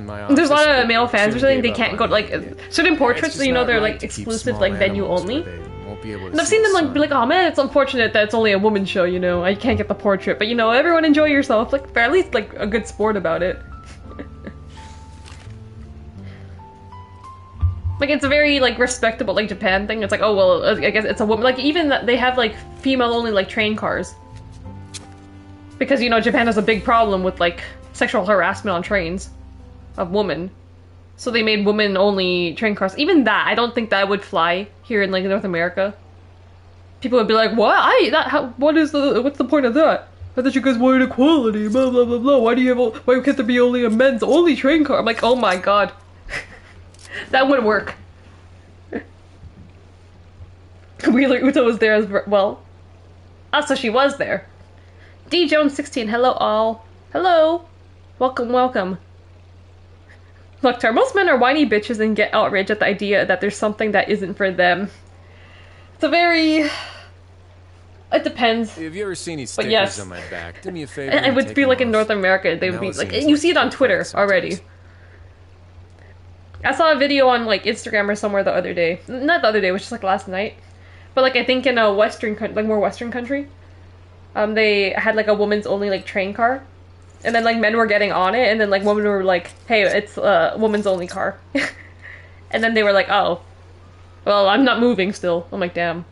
a lot of male fans or something. They can't go to like certain portraits. You know they're like exclusive like venue only. And I've seen them like be like, oh man, it's unfortunate that it's only a woman's show, you know, I can't get the portrait, but you know, everyone enjoy yourself, like, or at least like a good sport about it. Like it's a very like respectable like Japan thing. It's like, oh well, I guess it's a woman. Like even that they have like female only like train cars. Because you know Japan has a big problem with like sexual harassment on trains of women. So they made women-only train cars. Even that, I don't think that would fly here in like North America. People would be like, "What? What's the point of that? I thought you guys wanted equality. Blah blah blah blah. Why can't there be only a men's-only train car?" I'm like, oh my god, that wouldn't work. Wheeler Uta was there as well. Ah, so she was there. D Jones 16. Hello all. Hello. Welcome, welcome. Look, Tar, most men are whiny bitches and get outraged at the idea that there's something that isn't for them. It's a very... It depends. Have you ever seen these stickers on my back? Do me a favor. I would feel like in North America, they would be like... You see it on Twitter already. I saw a video on like Instagram or somewhere the other day. Not the other day, it was just like last night. But like I think in a more Western country, they had like a woman's only like train car. And then like men were getting on it, and then like women were like, "Hey, it's a woman's only car." And then they were like, "Oh, well, I'm not moving still." I'm like, "Damn,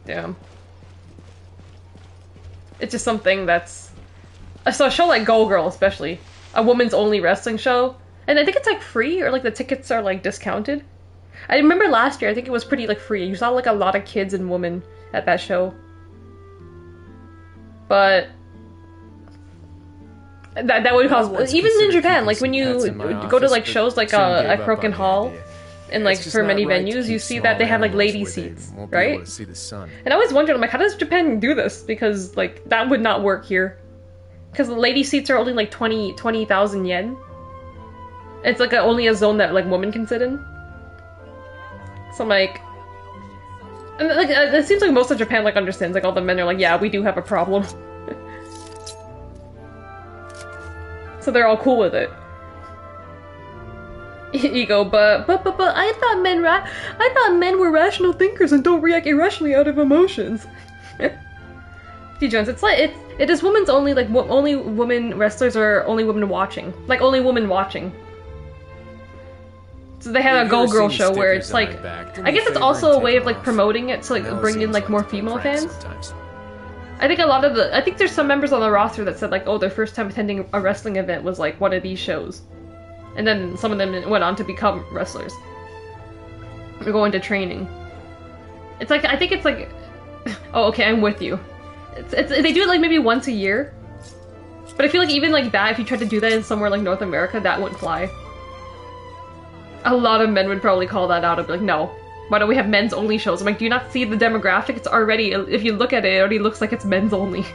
damn." It's just something that's so a show like Go Girl, especially a woman's only wrestling show, and I think it's like free or like the tickets are like discounted. I remember last year, I think it was pretty like free. You saw like a lot of kids and women at that show, but. That would cause even in Japan, like when you go to like shows like at Croken Hall, and like for many venues, you see that they have like lady seats, right? And I always wondered, I'm like, how does Japan do this? Because like that would not work here, because the lady seats are only like 20,000 yen. It's like only a zone that like women can sit in. So I'm like, and like it seems like most of Japan like understands, like all the men are like, yeah, we do have a problem. So they're all cool with it. Ego, but I thought men were rational thinkers and don't react irrationally out of emotions. D. Jones, it's like it is women's only, like only women wrestlers or only women watching, like only women watching. So they had a Go Girl show where it's like, I guess it's also a way of like promoting it to like bring in like more female fans. I think I think there's some members on the roster that said like, oh, their first time attending a wrestling event was like one of these shows. And then some of them went on to become wrestlers. Or go into training. It's like, I think it's like, oh, okay, I'm with you. They do it like maybe once a year. But I feel like even like that, if you tried to do that in somewhere like North America, that wouldn't fly. A lot of men would probably call that out and be like, no. Why don't we have men's only shows? I'm like, do you not see the demographic? It's already, if you look at it, it already looks like it's men's only.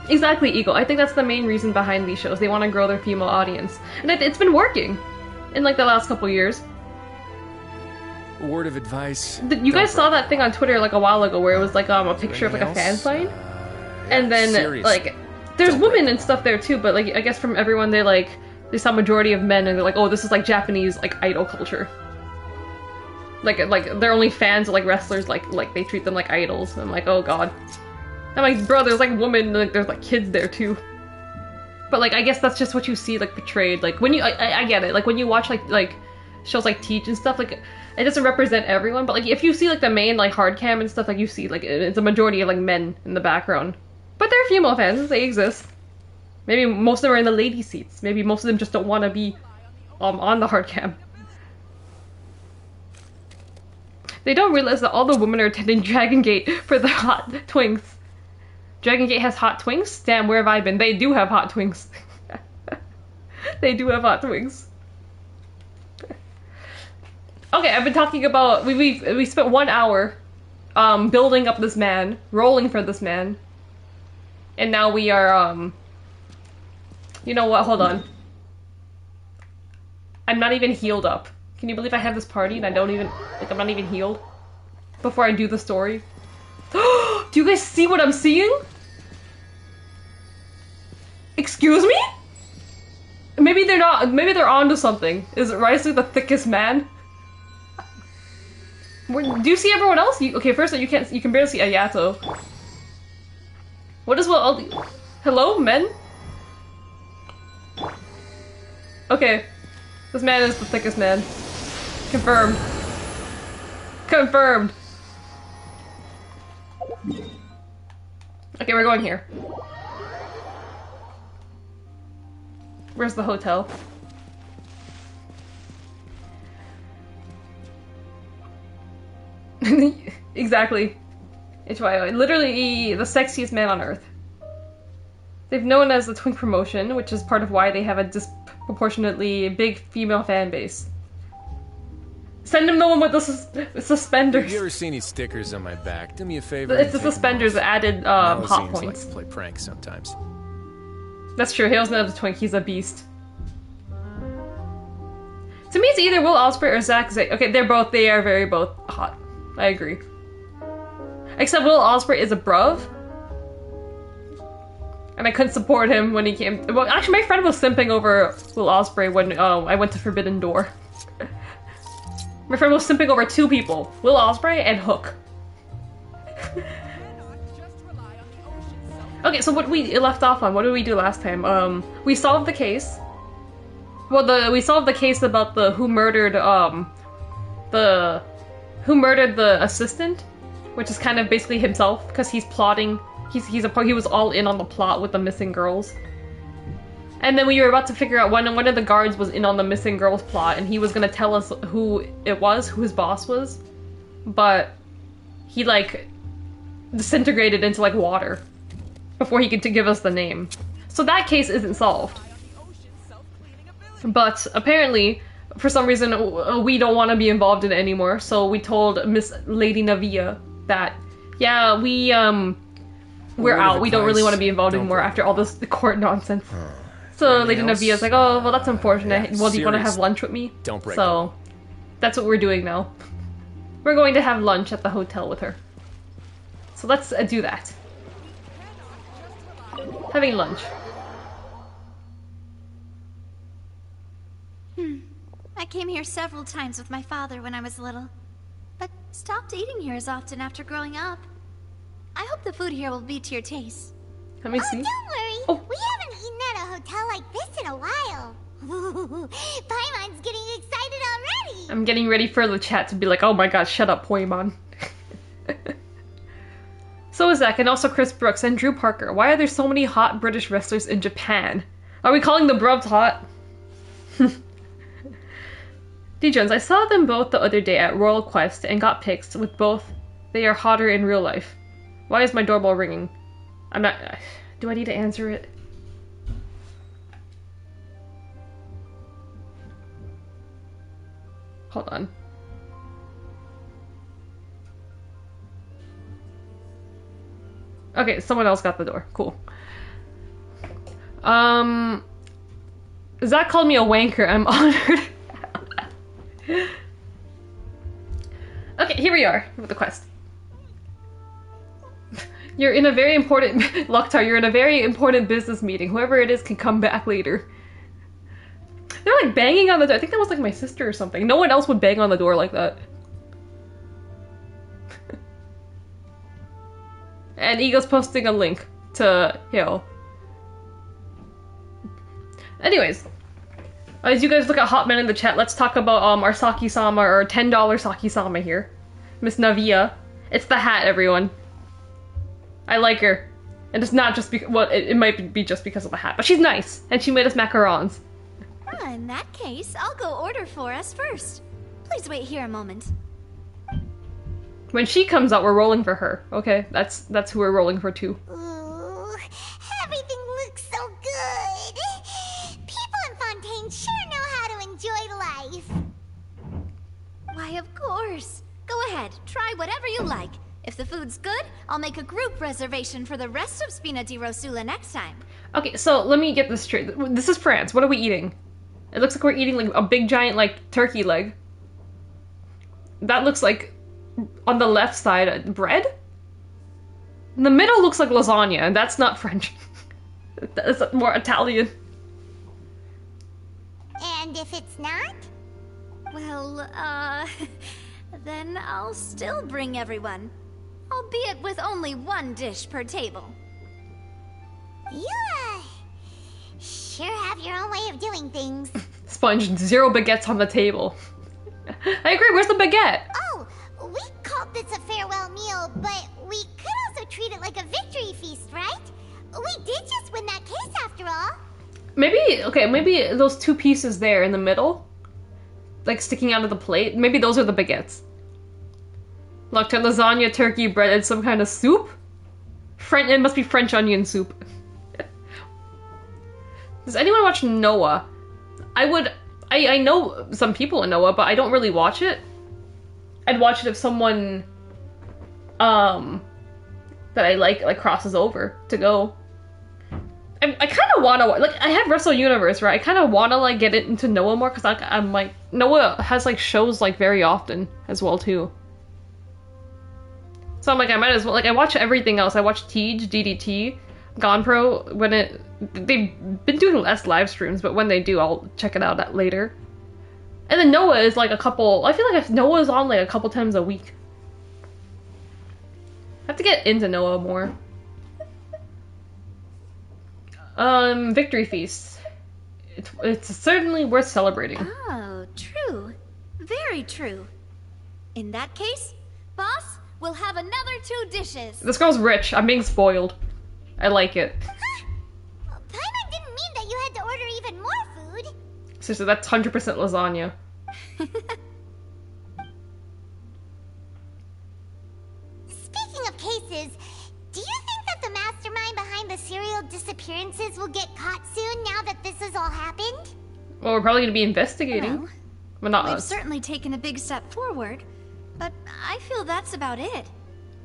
Exactly, Eagle. I think that's the main reason behind these shows. They want to grow their female audience. And it's been working in like the last couple years. A word of advice. You guys saw that thing on Twitter like a while ago where it was like a picture of like a fan sign? And then like, there's women and stuff there too, but like, I guess from everyone they saw majority of men and they're like, oh, this is like Japanese like idol culture. Like they're only fans of like wrestlers, like they treat them like idols. I'm like, oh god. I'm like, bro, there's like women, like there's like kids there too. But like, I guess that's just what you see like portrayed. Like when you, I get it. Like when you watch like shows like Teach and stuff, like it doesn't represent everyone. But like if you see like the main like hard cam and stuff, like you see like it's a majority of like men in the background. But they're female fans. They exist. Maybe most of them are in the lady seats. Maybe most of them just don't want to be on the hard cam. They don't realize that all the women are attending Dragon Gate for the hot twinks. Dragon Gate has hot twinks? Damn, where have I been? They do have hot twinks. They do have hot twinks. Okay, I've been talking about... We spent 1 hour building up this man, rolling for this man. And now we are, you know what? Hold on. I'm not even healed up. Can you believe I have this party and I don't even... Like, I'm not even healed? Before I do the story. Do you guys see what I'm seeing? Excuse me? Maybe they're not... Maybe they're onto something. Is Wriothesley the thickest man? Do you see everyone else? Okay, first you can barely see Ayato. What is what all the... Hello, men? Okay. This man is the thickest man. Confirmed. Confirmed. Okay, we're going here. Where's the hotel? Exactly. HYO. Literally the sexiest man on earth. They've known as the Twink promotion, which is part of why they have a disproportionately big female fan base. Send him the one with the suspenders. Have you ever seen any stickers on my back? Do me a favor. It's the suspenders that added hot points. Like to play pranks sometimes. That's true. He doesn't have the Twink. He's a beast. To me, it's either Will Ospreay or Zack Zay. Okay, they are very both hot. I agree. Except Will Ospreay is a bruv. And I couldn't support him when he came. Well, actually, my friend was simping over Will Ospreay when I went to Forbidden Door. My friend was simping over 2 people. Will Ospreay and Hook. Okay, so what we left off on, what did we do last time? We solved the case. Well, we solved the case about the who murdered the assistant, which is kind of basically himself because he's plotting. He was all in on the plot with the missing girls. And then we were about to figure out one of the guards was in on the missing girls plot, and he was gonna tell us who it was, who his boss was, but he like disintegrated into like water before he could give us the name. So that case isn't solved. But apparently, for some reason, we don't want to be involved in it anymore. So we told Miss Lady Navia that, yeah, we're out. We don't really want to be involved anymore after all this court nonsense. So Lady Navia's like, oh, well, that's unfortunate. Yeah, well, do you want to have lunch with me? Don't break So that's what we're doing now. We're going to have lunch at the hotel with her. So let's do that. Having lunch. I came here several times with my father when I was little, but stopped eating here as often after growing up. I hope the food here will be to your taste. Let me see. Don't worry. Oh. We haven't eaten at a hotel like this in a while. Paimon's getting excited already. I'm getting ready for the chat to be like, oh my god, shut up, Poimon. So is Zach, and also Chris Brooks and Drew Parker. Why are there so many hot British wrestlers in Japan? Are we calling the Brubs hot? D. Jones, I saw them both the other day at Royal Quest and got pics with both. They are hotter in real life. Why is my doorbell ringing? I'm not... Do I need to answer it? Hold on. Okay, someone else got the door. Cool. Zach called me a wanker. I'm honored. Okay, here we are with the quest. You're in a very important... Loktar, you're in a very important business meeting. Whoever it is can come back later. They're like banging on the door. I think that was like my sister or something. No one else would bang on the door like that. And Ego's posting a link to Hill. Anyways, as you guys look at Hot Men in the chat, let's talk about our Saki-sama, or $10 Saki-sama here. Miss Navia. It's the hat, everyone. I like her. And it's not just because, well, it might be just because of the hat, but she's nice, and she made us macarons. In that case, I'll go order for us first. Please wait here a moment. When she comes out, we're rolling for her. Okay, that's who we're rolling for too. Ooh, everything looks so good. People in Fontaine sure know how to enjoy life. Why, of course. Go ahead, try whatever you like. If the food's good, I'll make a group reservation for the rest of Spina di Rosula next time. Okay, so let me get this straight. This is France. What are we eating? It looks like we're eating like a big giant like turkey leg. That looks like on the left side bread. In the middle looks like lasagna, and that's not French. That's more Italian. And if it's not? Well, then I'll still bring everyone. Albeit with only one dish per table. You, sure have your own way of doing things. Sponge, 0 baguettes on the table. I agree, where's the baguette? Oh, we called this a farewell meal, but we could also treat it like a victory feast, right? We did just win that case after all. Maybe those 2 pieces there in the middle, like sticking out of the plate, maybe those are the baguettes. Look, to lasagna, turkey, bread, and some kind of soup? It must be French onion soup. Does anyone watch Noah? I know some people in Noah, but I don't really watch it. I'd watch it if someone, that I like crosses over to go. I kind of want to, like, I have Wrestle Universe, right? I kind of want to, like, get into Noah more, because I'm like, Noah has, like, shows, like, very often as well, too. So I'm like, I might as well, like, I watch everything else. I watch Tej, DDT, GonPro, they've been doing less live streams, but when they do, I'll check it out later. And then Noah is, like, I feel like if Noah's on, like, a couple times a week. I have to get into Noah more. Victory feast. It's certainly worth celebrating. Oh, true. Very true. In that case, boss, we'll have another 2 dishes. This girl's rich. I'm being spoiled. I like it. Paimon didn't mean that you had to order even more food. Seriously, that's 100% lasagna. Speaking of cases, do you think that the mastermind behind the serial disappearances will get caught soon now that this has all happened? Well, we're probably gonna be investigating. Well, But not we've us. certainly taken a big step forward, but I feel that's about it.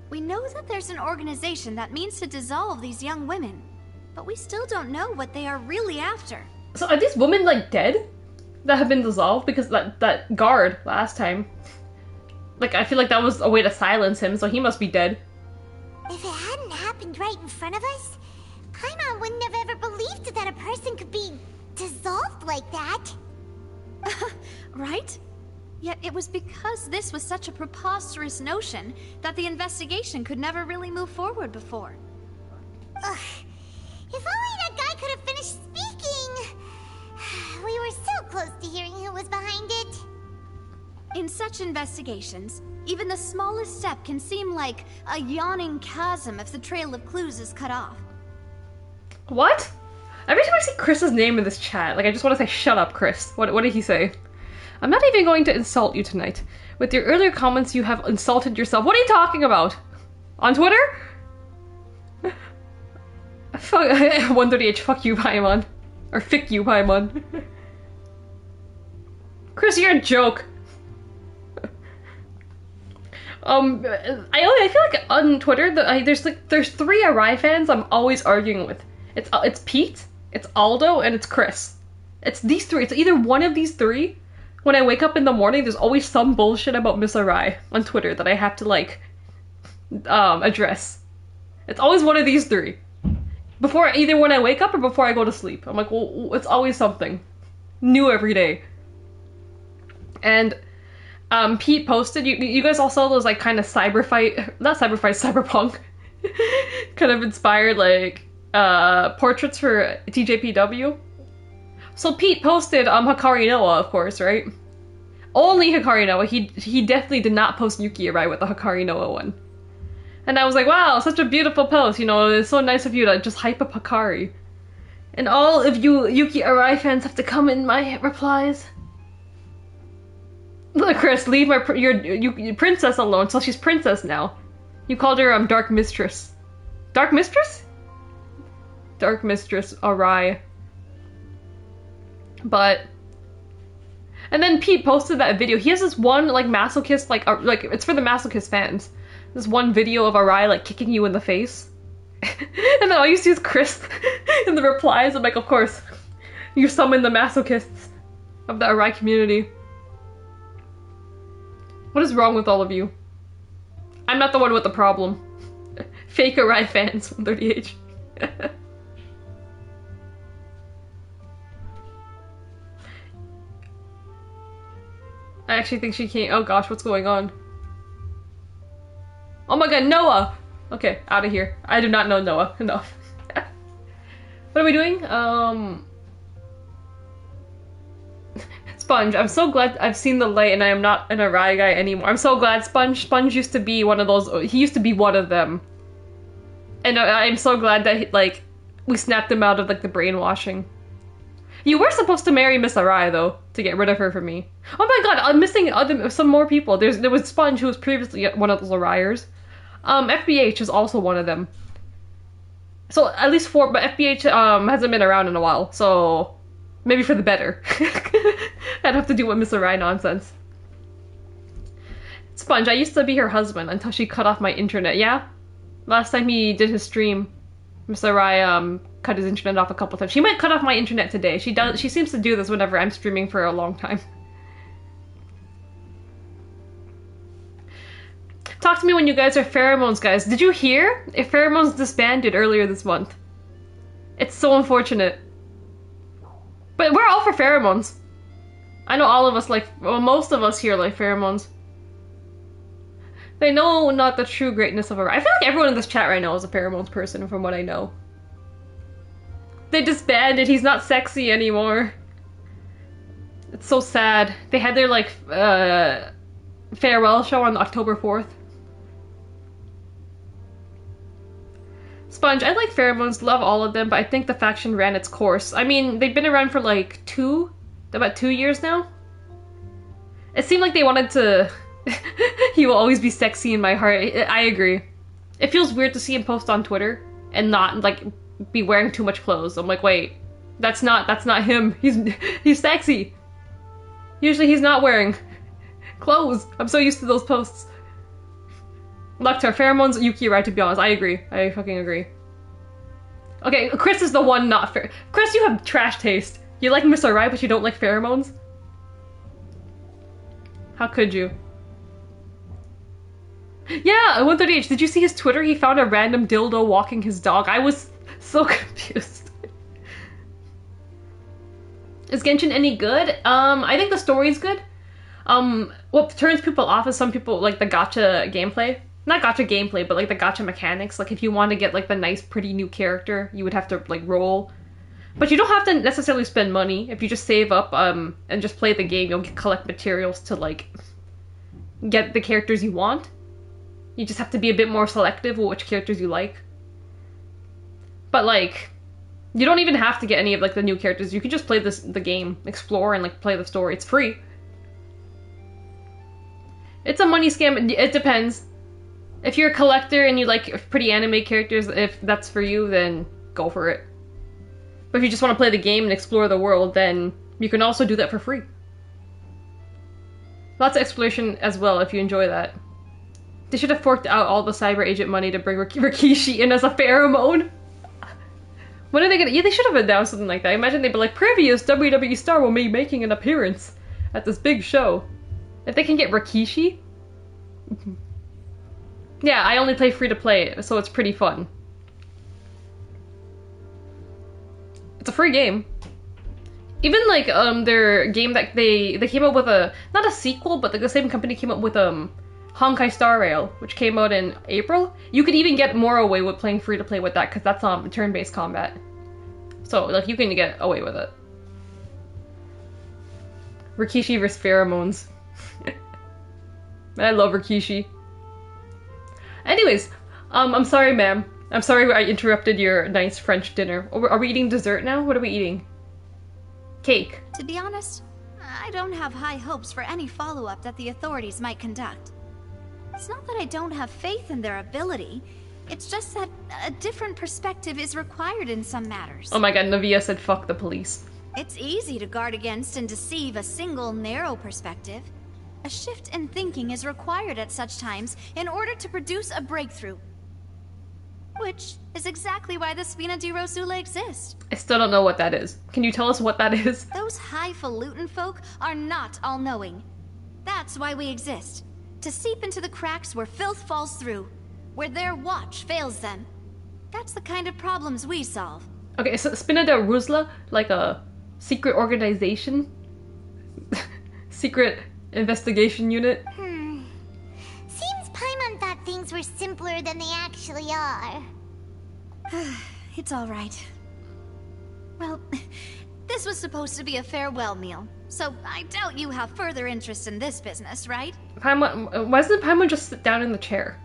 We know that there's an organization that means to dissolve these young women, but we still don't know what they are really after. So are these women, like, dead? That have been dissolved? Because that guard last time... Like, I feel like that was a way to silence him, so he must be dead. If it hadn't happened right in front of us, Paimon wouldn't have ever believed that a person could be dissolved like that. Right? Yet it was because this was such a preposterous notion that the investigation could never really move forward before. Ugh. If only that guy could have finished speaking! We were so close to hearing who was behind it. In such investigations, even the smallest step can seem like a yawning chasm if the trail of clues is cut off. What? Every time I see Chris's name in this chat, like, I just want to say, shut up, Chris. What did he say? I'm not even going to insult you tonight. With your earlier comments, you have insulted yourself. What are you talking about? On Twitter? Fuck, 138, fuck you, Paimon. Or fick you, Paimon. Chris, you're a joke. I feel like on Twitter, there's 3 Arai fans I'm always arguing with. It's Pete, it's Aldo, and it's Chris. It's these 3. It's either one of these 3. When I wake up in the morning, there's always some bullshit about Miss Arai on Twitter that I have to, like, address. It's always one of these 3. Either when I wake up or before I go to sleep. I'm like, well, it's always something new every day. And Pete posted, you guys all saw those, like, kind of cyberpunk kind of inspired, like, portraits for TJPW. So Pete posted Hikari Noa, of course, right? Only Hikari Noa. He definitely did not post Yuki Arai with the Hikari Noa one. And I was like, wow, such a beautiful post, you know, it's so nice of you to just hype up Hikari. And all of you Yuki Arai fans have to come in my replies. Look, Chris, leave your princess alone, so she's princess now. You called her Dark Mistress. Dark Mistress? Dark Mistress Arai. But... And then Pete posted that video. He has this one, like, masochist, like it's for the masochist fans. This one video of Arai, like, kicking you in the face. And then all you see is Chris in the replies. I'm like, of course. You summon the masochists of the Arai community. What is wrong with all of you? I'm not the one with the problem. Fake Arai fans, 138. I actually think she can't. Oh gosh, what's going on? Oh my god, Noah! Okay, out of here. I do not know Noah. Enough. What are we doing? Sponge, I'm so glad I've seen the light and I am not an Arai guy anymore. I'm so glad Sponge used to be one of those. He used to be one of them. And I'm so glad that, like, we snapped him out of, like, the brainwashing. You were supposed to marry Miss Arai, though, to get rid of her from me. Oh my god, I'm missing some more people. There was Sponge, who was previously one of those Araiers. FBH is also one of them. So, at least 4, but FBH hasn't been around in a while, so maybe for the better. I'd have to do with Miss Arai nonsense. Sponge, I used to be her husband until she cut off my internet, yeah? Last time he did his stream, Miss Arai cut his internet off a couple times. She might cut off my internet today. She seems to do this whenever I'm streaming for a long time. Talk to me when you guys are Pheromones, guys. Did you hear? If Pheromones disbanded earlier this month. It's so unfortunate. But we're all for Pheromones. I know all of us like, well, most of us here like Pheromones. They know not the true greatness of Arai. I feel like everyone in this chat right now is a Pheromones person from what I know. They disbanded. He's not sexy anymore. It's so sad. They had their, like, farewell show on October 4th. Sponge, I like pheromones, love all of them, but I think the faction ran its course. I mean, they've been around for like about 2 years now? It seemed like they wanted to... He will always be sexy in my heart. I agree. It feels weird to see him post on Twitter and not, like, be wearing too much clothes. I'm like, wait, that's not him. He's sexy. Usually he's not wearing clothes. I'm so used to those posts. Lecter, pheromones, Yuki, right, to be honest. I agree. I fucking agree. Okay, Chris is the one not fair. Chris, you have trash taste. You like Mr. Right, but you don't like pheromones? How could you? Yeah, 138, did you see his Twitter? He found a random dildo walking his dog. I was so confused. Is Genshin any good? I think the story's good. What turns people off is some people like the gacha gameplay. Not gacha gameplay, but like the gacha mechanics. Like if you want to get like the nice, pretty new character, you would have to like roll. But you don't have to necessarily spend money. If you just save up and just play the game, you'll collect materials to like get the characters you want. You just have to be a bit more selective with which characters you like. But like, you don't even have to get any of like the new characters. You can just play the game, explore, and like play the story. It's free. It's a money scam. It depends. If you're a collector and you like pretty anime characters, if that's for you, then go for it. But if you just want to play the game and explore the world, then you can also do that for free. Lots of exploration as well if you enjoy that. They should have forked out all the cyber agent money to bring Rikishi in as a pheromone. When are they gonna... Yeah, they should have announced something like that. Imagine they'd be like, previous WWE star will be making an appearance at this big show. If they can get Rikishi... Yeah, I only play free-to-play, so it's pretty fun. It's a free game. Even, like, their game that they came up with a... Not a sequel, but the same company came up with, Honkai Star Rail, which came out in April. You could even get more away with playing free-to-play with that, because that's, turn-based combat. So, like, you can get away with it. Rikishi vs. Pheromones. I love Rikishi. Anyways, I'm sorry, ma'am. I'm sorry I interrupted your nice French dinner. Are we eating dessert now? What are we eating? Cake. To be honest, I don't have high hopes for any follow-up that the authorities might conduct. It's not that I don't have faith in their ability. It's just that a different perspective is required in some matters. Oh my god, Navia said fuck the police. It's easy to guard against and deceive a single narrow perspective. A shift in thinking is required at such times in order to produce a breakthrough. Which is exactly why the Spina di Rosula exists. I still don't know what that is. Can you tell us what that is? Those highfalutin folk are not all-knowing. That's why we exist. To seep into the cracks where filth falls through. Where their watch fails them. That's the kind of problems we solve. Okay, so Spina di Rosula, like a secret organization? Secret investigation unit? Seems Paimon thought things were simpler than they actually are. It's alright. Well, this was supposed to be a farewell meal, so I doubt you have further interest in this business, right? Paimon, why doesn't Paimon just sit down in the chair?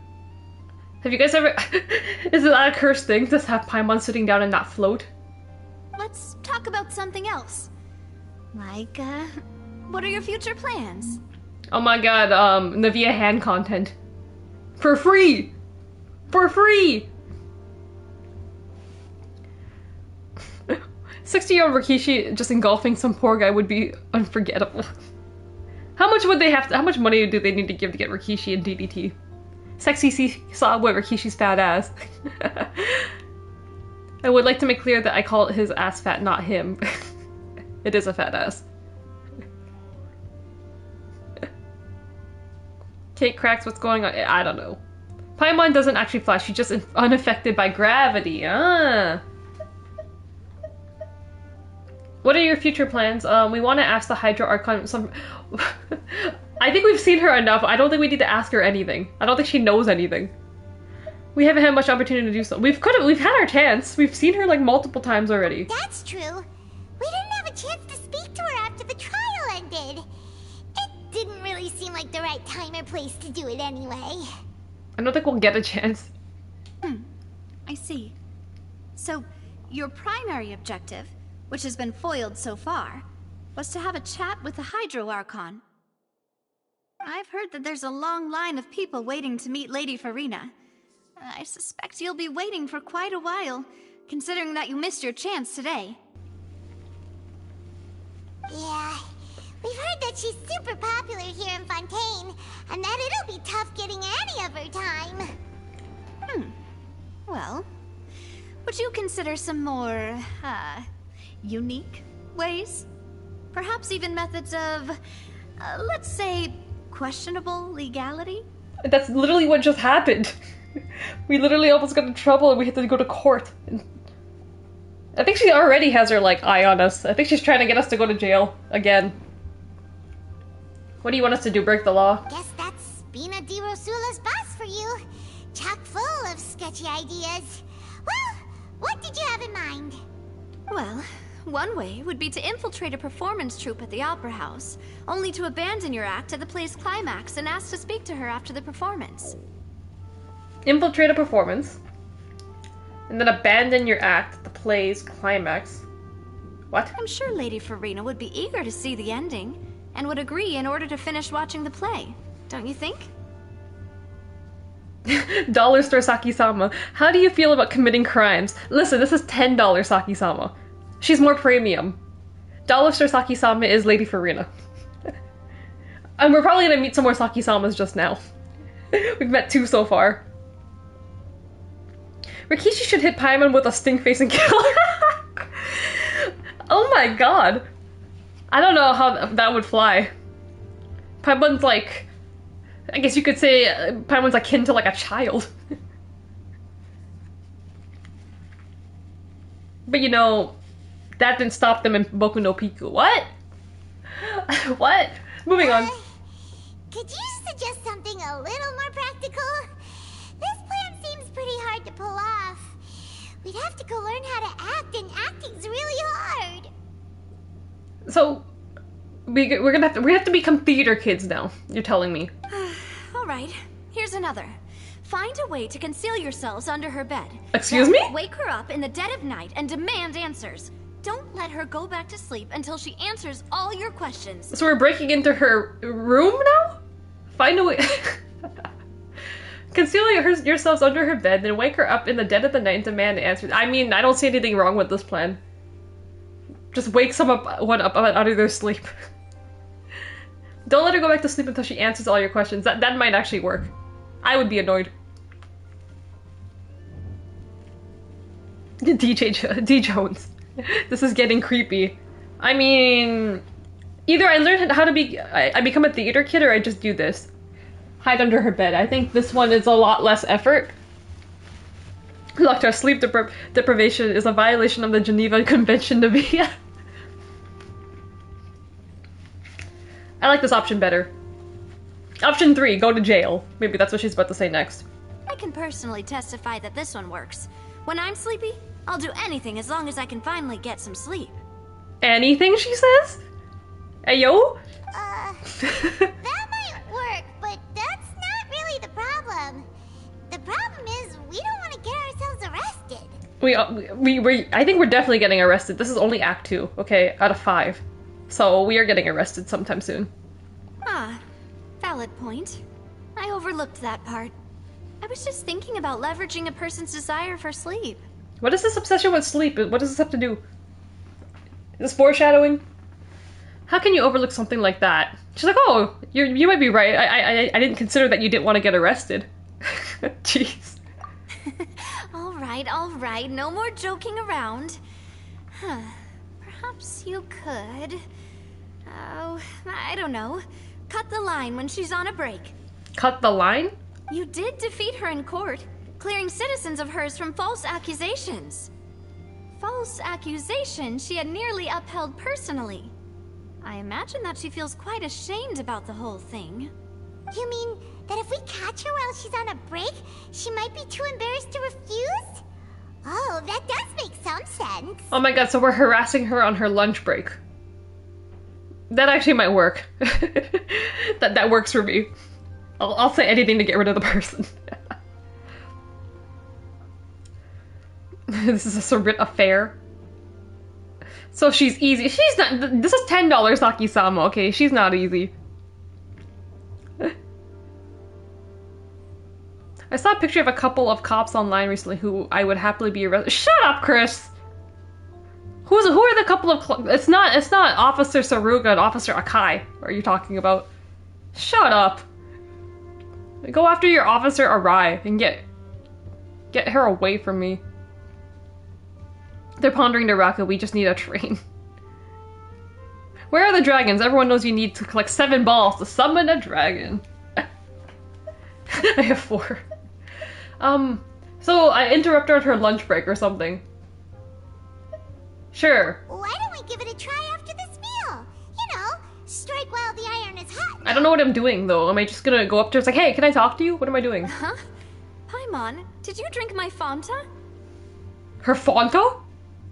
Have you guys ever... Is that a cursed thing to have Paimon sitting down and not float? Let's talk about something else. Like, what are your future plans? Oh my god, Navia hand content. For free! For free! 60-year-old Rikishi just engulfing some poor guy would be unforgettable. How much would they have to, how much money do they need to give to get Rikishi and DDT? Sexy saw what Rikishi's fat ass. I would like to make clear that I call his ass fat, not him. It is a fat ass. Kate cracks, what's going on? I don't know. Paimon doesn't actually fly, she's just unaffected by gravity. What are your future plans? We want to ask the Hydra Archon some... I think we've seen her enough. I don't think we need to ask her anything. I don't think she knows anything. We haven't had much opportunity to do so. We've had our chance. We've seen her like multiple times already. That's true. We didn't have a chance to speak to her after the trial ended. It didn't really seem like the right time or place to do it anyway. I don't think we'll get a chance. I see. So, your primary objective, which has been foiled so far, was to have a chat with the Hydro Archon. I've heard that there's a long line of people waiting to meet Lady Farina. I suspect you'll be waiting for quite a while, considering that you missed your chance today. Yeah, we've heard that she's super popular here in Fontaine, and that it'll be tough getting any of her time. Well, would you consider some more, unique ways? Perhaps even methods of, let's say, questionable legality? That's literally what just happened. We literally almost got in trouble and we had to go to court. I think she already has her, like, eye on us. I think she's trying to get us to go to jail again. What do you want us to do, break the law? Guess that's Spina di Rosula's boss for you. Chock full of sketchy ideas. Well, what did you have in mind? Well, one way would be to infiltrate a performance troupe at the Opera House, only to abandon your act at the play's climax and ask to speak to her after the performance. Infiltrate a performance, and then abandon your act at the play's climax. What? I'm sure Lady Farina would be eager to see the ending, and would agree in order to finish watching the play. Don't you think? Dollar store Saki-sama. How do you feel about committing crimes? Listen, this is $10 Saki-sama. She's more premium. Dollar store Saki-sama is Lady Farina. And we're probably gonna meet some more Saki-samas just now. We've met 2 so far. Rikishi should hit Paimon with a stink face and kill her. Oh my god. I don't know how that would fly. Paimon's like... I guess you could say Paimon's akin to like a child. But you know, that didn't stop them in Boku no Pico. What? What? Moving on. Could you suggest something a little more practical? This plan seems pretty hard to pull off. We'd have to go learn how to act, and acting's really hard. So, we have to become theater kids now. You're telling me. All right, here's another. Find a way to conceal yourselves under her bed. Excuse Then me? Wake her up in the dead of night and demand answers. Don't let her go back to sleep until she answers all your questions. So we're breaking into her room now? Find a way... Conceal yourselves under her bed, then wake her up in the dead of the night and demand answers. I mean, I don't see anything wrong with this plan. Just wake one up out of their sleep. Don't let her go back to sleep until she answers all your questions. That might actually work. I would be annoyed. D. Jones. This is getting creepy. I mean, either I learn how to be, I become a theater kid, or I just do this. Hide under her bed. I think this one is a lot less effort. Locked, our sleep deprivation is a violation of the Geneva Convention to be. I like this option better. Option 3, go to jail. Maybe that's what she's about to say next. I can personally testify that this one works. When I'm sleepy, I'll do anything as long as I can finally get some sleep. Anything, she says? Hey, yo? That might work, but that's not really the problem. The problem is we don't want to get ourselves arrested. I think we're definitely getting arrested. This is only Act 2, okay, out of 5. So we are getting arrested sometime soon. Ah, valid point. I overlooked that part. I was just thinking about leveraging a person's desire for sleep. What is this obsession with sleep? What does this have to do? Is this foreshadowing? How can you overlook something like that? She's like, oh, you might be right. I didn't consider that you didn't want to get arrested. Jeez. All right, no more joking around. Perhaps you could... Oh, I don't know. Cut the line when she's on a break. Cut the line? You did defeat her in court, clearing citizens of hers from false accusations. False accusations she had nearly upheld personally. I imagine that she feels quite ashamed about the whole thing. You mean that if we catch her while she's on a break, she might be too embarrassed to refuse? Oh, that does make some sense. Oh my god, so we're harassing her on her lunch break. That actually might work. that works for me. I'll say anything to get rid of the person. This is a Sarit affair. So she's easy. She's not. This is $10 Saki-sama, okay? She's not easy. I saw a picture of a couple of cops online recently who I would happily be arrested. Shut up, Chris! Who are the couple of... It's not Officer Saruga and Officer Akai are you talking about? Shut up! Go after your Officer Arai and get her away from me. They're pondering to Raka, we just need a train. Where are the dragons? Everyone knows you need to collect 7 balls to summon a dragon. I have 4. So I interrupted her lunch break or something. Sure. Why don't we give it a try after this meal? You know, strike while the iron is hot. I don't know what I'm doing though. Am I just gonna go up to her? It's like, hey, can I talk to you? What am I doing? Huh? Paimon, did you drink my Fanta? Her Fanta?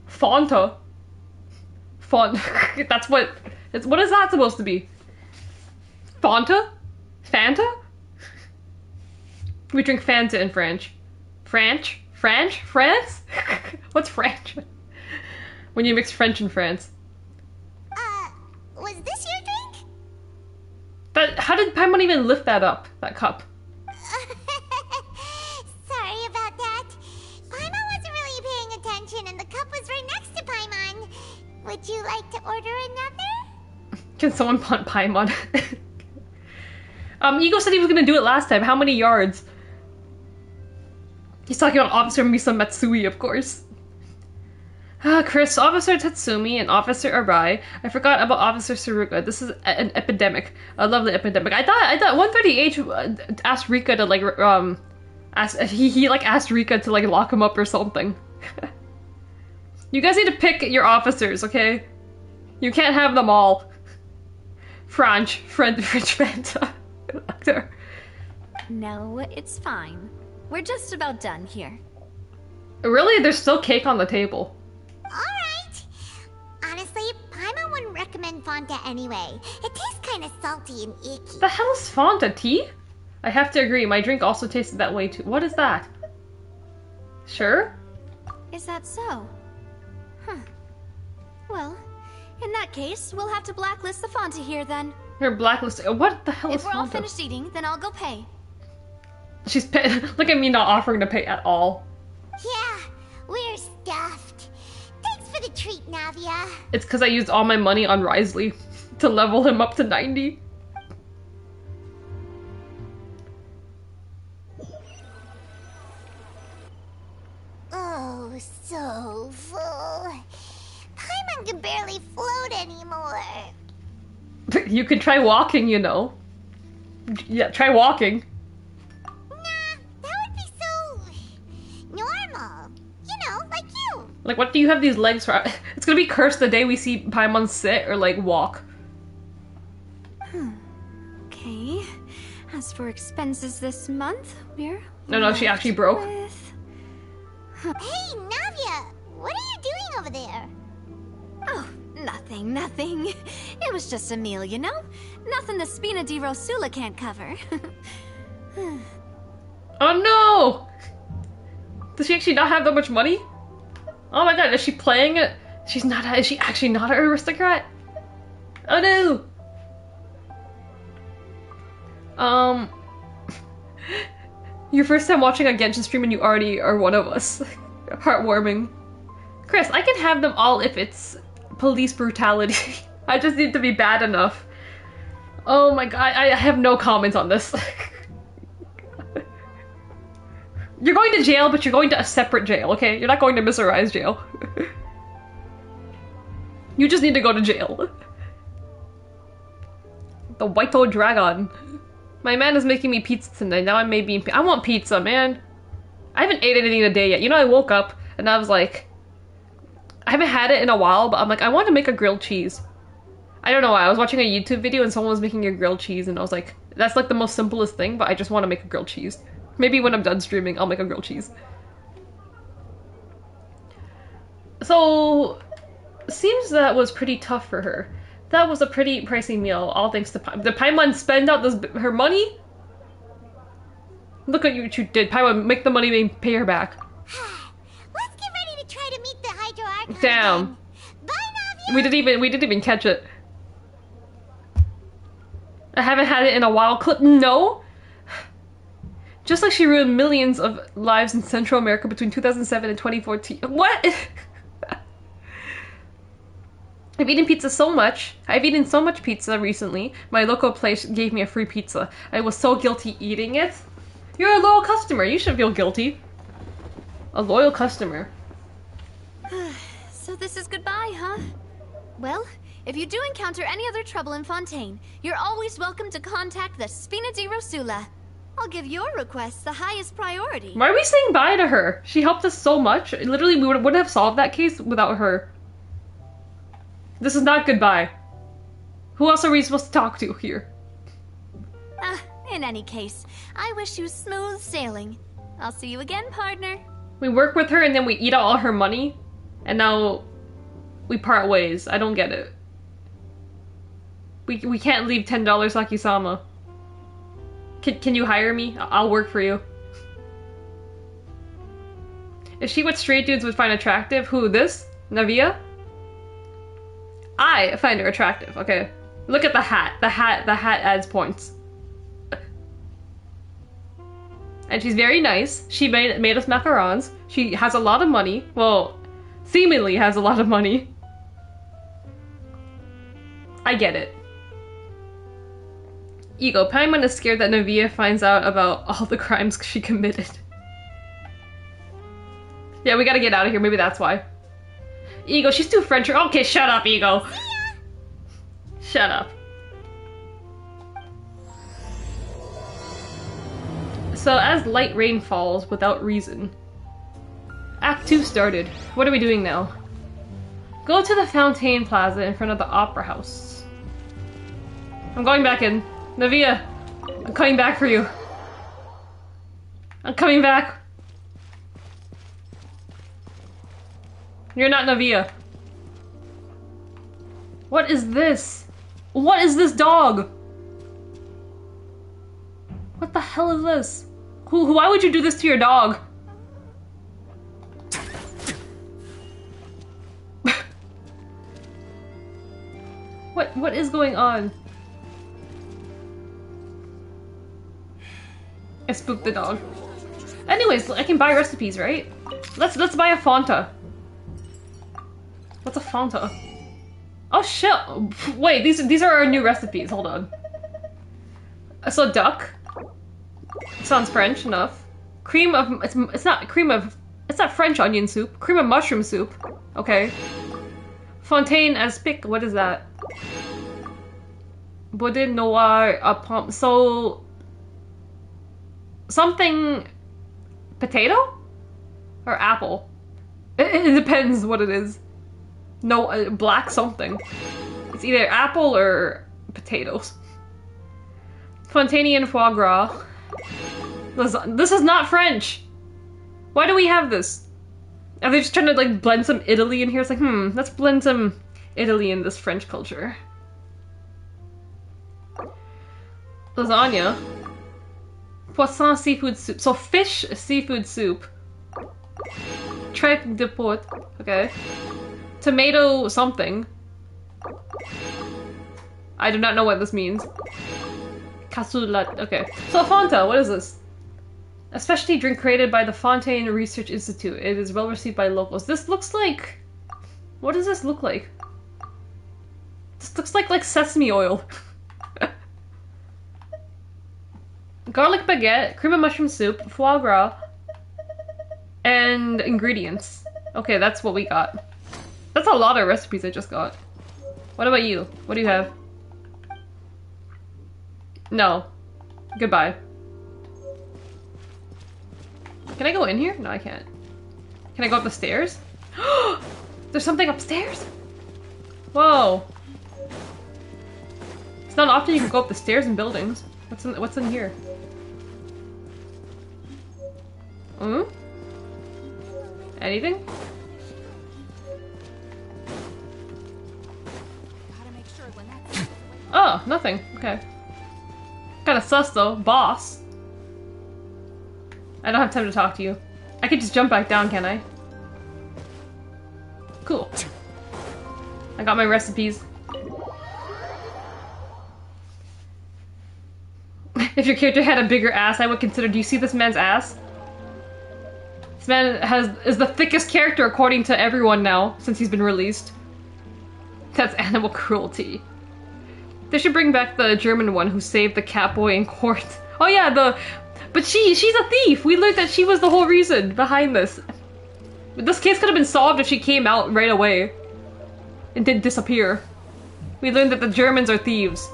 Fanta? That's what... What is that supposed to be? Fanta? Fanta? We drink Fanta in French. French? French? France? What's French? When you mix French and France. Was this your drink? How did Paimon even lift that up? That cup? Sorry about that. Paimon wasn't really paying attention and the cup was right next to Paimon. Would you like to order another? Can someone punt Paimon? Ego said he was gonna do it last time. How many yards? He's talking about Officer Misa Matsui, of course. Chris, Officer Tatsumi and Officer Arai. I forgot about Officer Saruga. This is an epidemic. A lovely epidemic. I thought 130H asked Rika to like he asked Rika to like lock him up or something. You guys need to pick your officers, okay? You can't have them all. French Fanta. No, it's fine. We're just about done here. Really? There's still cake on the table. Alright. Honestly, Paimon wouldn't recommend Fanta anyway. It tastes kind of salty and icky. The hell is Fanta? Tea? I have to agree, my drink also tasted that way too. What is that? Sure? Is that so? Huh. Well, in that case, we'll have to blacklist the Fanta here then. You're blacklisted. What the hell is If we're all Fanta? finished eating, then I'll go pay. She's look at me not offering to pay at all. Yeah, we're stuffed. Thanks for the treat, Navia. It's because I used all my money on Wriothesley to level him up to 90. Oh, so full. Paimon can barely float anymore. You could try walking, you know. Yeah, try walking. Nah, that would be so normal. You know, like you. Like, what do you have these legs for? It's gonna be cursed the day we see Paimon sit or, like, walk. Okay. As for expenses this month, we're... No, she actually broke. Hey, Navia, what are you doing over there? Oh, nothing. It was just a meal, you know? Nothing the Spina di Rosula can't cover. Oh no! Does she actually not have that much money? Oh my god, is she playing it? Is she actually not an aristocrat? Oh no! Your first time watching a Genshin stream and you already are one of us. Heartwarming. Chris, I can have them all if it's police brutality. I just need to be bad enough. Oh my god, I have no comments on this. You're going to jail, but you're going to a separate jail, okay? You're not going to Miss Arai's jail. You just need to go to jail. The White-Toed Dragon. My man is making me pizza tonight. Now I may be I want pizza, man. I haven't ate anything today yet. You know, I woke up and I was like... I haven't had it in a while, but I'm like, I want to make a grilled cheese. I don't know why. I was watching a YouTube video and someone was making a grilled cheese and I was like, That's like the most simplest thing, but I just want to make a grilled cheese. Maybe when I'm done streaming, I'll make a grilled cheese. So, seems that was pretty tough for her. That was a pretty pricey meal, all thanks to Paimon. Did Paimon spend out her money? Look at what you did. Paimon, make the money and pay her back. Let's get ready to try to meet the Hydro Archon. Damn. Again. Bye, Navia. We didn't even catch it. I haven't had it in a while. Clip, no. Just like she ruined millions of lives in Central America between 2007 and 2014. What? I've eaten pizza so much. I've eaten so much pizza recently. My local place gave me a free pizza. I was so guilty eating it. You're a loyal customer. You should feel guilty. A loyal customer. So this is goodbye, huh? Well, if you do encounter any other trouble in Fontaine, you're always welcome to contact the Spina di Rosula. I'll give your requests the highest priority. Why are we saying bye to her? She helped us so much. Literally, we wouldn't have solved that case without her. This is not goodbye. Who else are we supposed to talk to here? In any case, I wish you smooth sailing. I'll see you again, partner. We work with her and then we eat all her money, and now we part ways. I don't get it. We can't leave $10 Saki-sama. Can you hire me? I'll work for you. Is she what straight dudes would find attractive? Who, this? Navia? I find her attractive, okay. Look at the hat. The hat adds points. And she's very nice. She made us macarons. She has a lot of money. Well, seemingly has a lot of money. I get it. Ego. Paimon is scared that Navia finds out about all the crimes she committed. Yeah, we gotta get out of here. Maybe that's why. Ego, she's too French. Okay, shut up, Ego. Shut up. So, as light rain falls without reason. Act 2 started. What are we doing now? Go to the Fontaine Plaza in front of the Opera House. I'm going back in. Navia, I'm coming back for you. I'm coming back. You're not Navia. What is this? What is this dog? What the hell is this? Why would you do this to your dog? What is going on? I spooked the dog. Anyways, I can buy recipes, right? Let's buy a Fanta. What's a Fanta? Oh shit! Wait, these are our new recipes. Hold on. So duck. Sounds French enough. Cream of it's not French onion soup. Cream of mushroom soup. Okay. Fontaine as pick. What is that? Boudin noir a pomp. So something potato or apple. It depends what it is. No, black something. It's either apple or potatoes. Fontaine foie gras. This is not French. Why do we have this? Are they just trying to like blend some Italy in here? It's like, let's blend some Italy in this French culture. Lasagna. Poisson seafood soup. So fish seafood soup. Tripe de pot. Okay. Tomato something. I do not know what this means. Cassoulet. Okay. So Fanta, what is this? A specialty drink created by the Fontaine Research Institute. It is well received by locals. This looks like... What does this look like? This looks like sesame oil. Garlic baguette, cream of mushroom soup, foie gras, and ingredients. Okay, that's what we got. That's a lot of recipes I just got. What about you? What do you have? No. Goodbye. Can I go in here? No, I can't. Can I go up the stairs? There's something upstairs? Whoa. It's not often you can go up the stairs in buildings. What's in here? Hmm? Anything? Oh, nothing. Okay. Kinda sus though. Boss. I don't have time to talk to you. I could just jump back down, can I? Cool. I got my recipes. If your character had a bigger ass, I would consider. Do you see this man's ass? This man is the thickest character according to everyone now since he's been released. That's animal cruelty. They should bring back the German one who saved the Catboy in court. Oh yeah, but she's a thief. We learned that she was the whole reason behind this. This case could have been solved if she came out right away and didn't disappear. We learned that the Germans are thieves.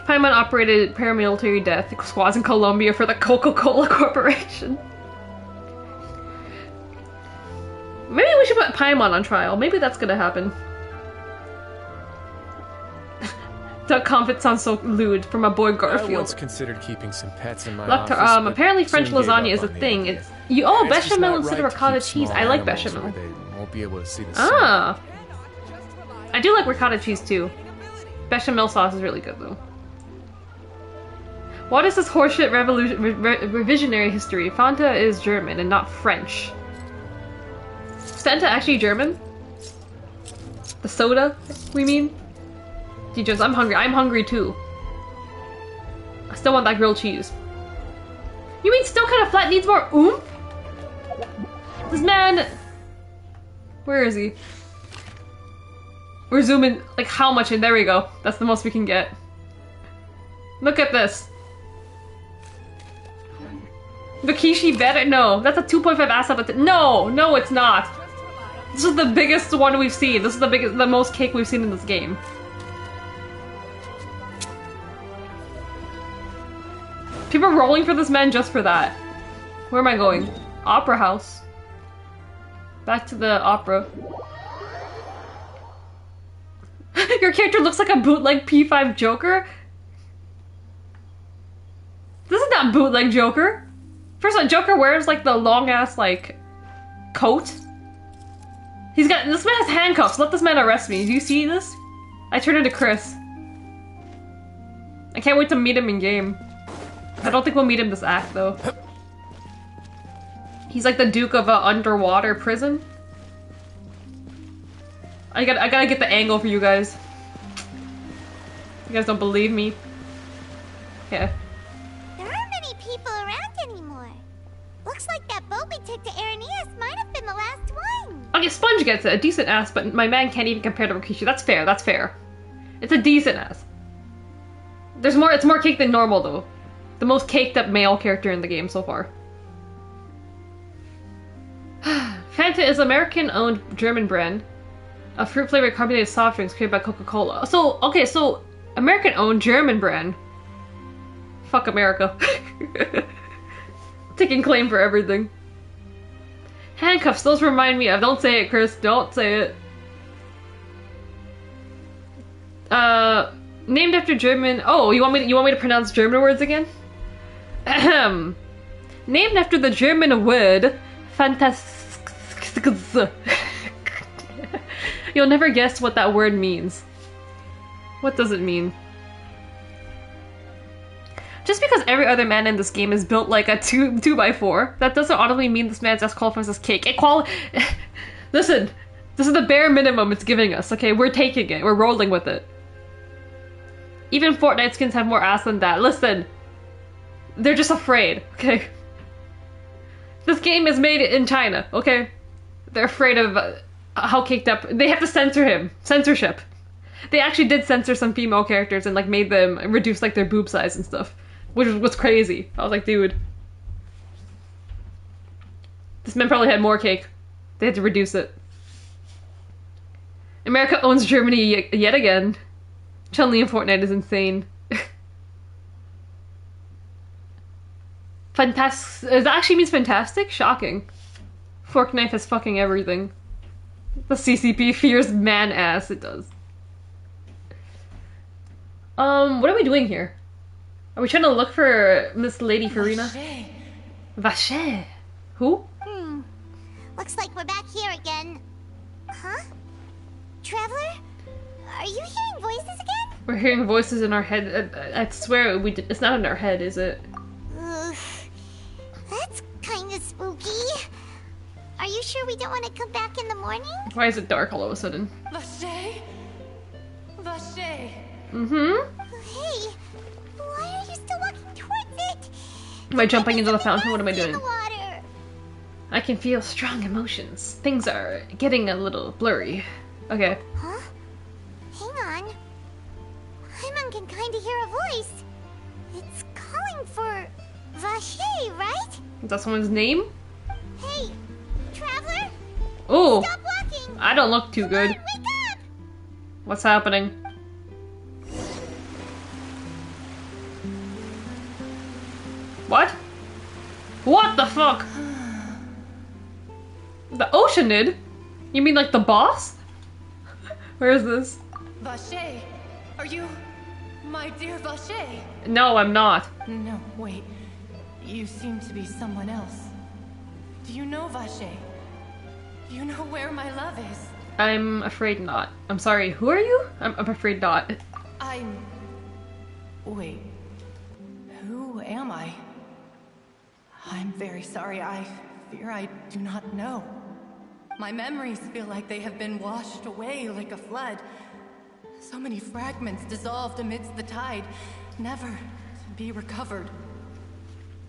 Paimon operated paramilitary death squads in Colombia for the Coca-Cola Corporation. Maybe we should put Paimon on trial. Maybe that's gonna happen. That comment sounds so lewd from my boy Garfield. I once considered keeping some pets in my office, office, apparently French lasagna is a thing. It's bechamel instead of ricotta cheese. I like bechamel. They won't be able to see the Ah, I do like ricotta cheese too. Bechamel sauce is really good though. What is this horseshit revisionary history? Fanta is German and not French. Is Fanta actually German? The soda, we mean? Teachers, I'm hungry. I'm hungry too. I still want that grilled cheese. You mean still kind of flat needs more oomph? This man... Where is he? We're zooming like how much in? There we go. That's the most we can get. Look at this. Vakishi better? No, that's a 2.5 ass up. No, no, it's not. This is the biggest one we've seen. This is the most cake we've seen in this game. People are rolling for this man just for that. Where am I going? Opera house. Back to the opera. Your character looks like a bootleg P5 Joker? This is not bootleg Joker. First of all, Joker wears like the long ass like coat. This man has handcuffs. Let this man arrest me. Do you see this? I turned into Chris. I can't wait to meet him in game. I don't think we'll meet him this act though. He's like the Duke of an underwater prison. I gotta get the angle for you guys. You guys don't believe me. Yeah. There aren't many people around anymore. Looks like that boat we took to Araneas might have been the last one. Okay, Sponge gets it. A decent ass, but my man can't even compare to Rikishi. That's fair, that's fair. It's a decent ass. It's more cake than normal though. The most caked up male character in the game so far. Fanta is American-owned German brand of fruit-flavored carbonated soft drinks created by Coca-Cola. So, okay, so American-owned German brand. Fuck America. Taking claim for everything. Handcuffs, those remind me of. Don't say it, Chris. Don't say it. Named after German. Oh, you want me to pronounce German words again? Ahem. Named after the German word fantastic. You'll never guess what that word means. What does it mean? Just because every other man in this game is built like a 2x4, that doesn't automatically mean this man's ass qualifies as cake. Listen, this is the bare minimum it's giving us, okay? We're taking it. We're rolling with it. Even Fortnite skins have more ass than that. Listen, they're just afraid, okay? This game is made in China, okay? They're afraid of how caked up. They have to censor him. Censorship. They actually did censor some female characters and like made them reduce like their boob size and stuff, which was crazy. I was like, dude, this man probably had more cake. They had to reduce it. America owns Germany yet again. Chun-Li in Fortnite is insane. Fantastic. It actually means fantastic? Shocking. Fork knife is fucking everything. The CCP fears man ass. It does. What are we doing here? Are we trying to look for Miss Lady Farina? Vacher. Vacher? Who? Looks like we're back here again. Huh? Traveler? Are you hearing voices again? We're hearing voices in our head. I swear it's not in our head, is it? Ugh. That's kinda spooky. Are you sure we don't want to come back in the morning? Why is it dark all of a sudden? Vacher? Vacher. Mm-hmm. Hey, why are you still walking towards it? Am I jumping into the fountain? What am I In doing? the water. I can feel strong emotions. Things are getting a little blurry. Okay. Huh? Hang on. Paimon can kinda hear a voice. It's calling for Vacher, right? Is that someone's name? Hey, traveler, Oh, stop walking. I don't look too good. Wake up! What's happening? What? What the fuck? The Oceanid? You mean like the boss? Where is this? Vacher. Are you my dear Vacher? No, I'm not. No, wait. You seem to be someone else. Do you know Vacher? Do you know where my love is? I'm afraid not. I'm sorry, who are you? I'm afraid not. Wait. Who am I? I'm very sorry. I fear I do not know. My memories feel like they have been washed away like a flood. So many fragments dissolved amidst the tide, never to be recovered.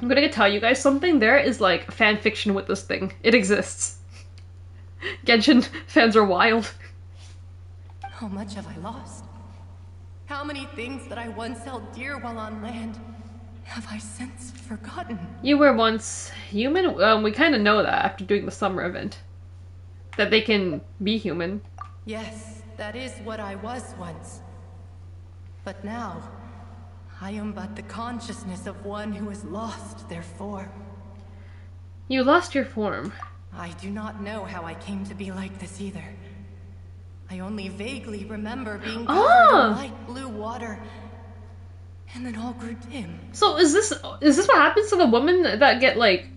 I'm gonna tell you guys something. There is like fan fiction with this thing. It exists. Genshin fans are wild. How much have I lost? How many things that I once held dear while on land have I since forgotten? You were once human? We kind of know that after doing the summer event. That they can be human. Yes, that is what I was once. But now, I am but the consciousness of one who has lost their form. You lost your form. I do not know how I came to be like this either. I only vaguely remember being covered in light blue water, and then all grew dim. So is this what happens to the women that get like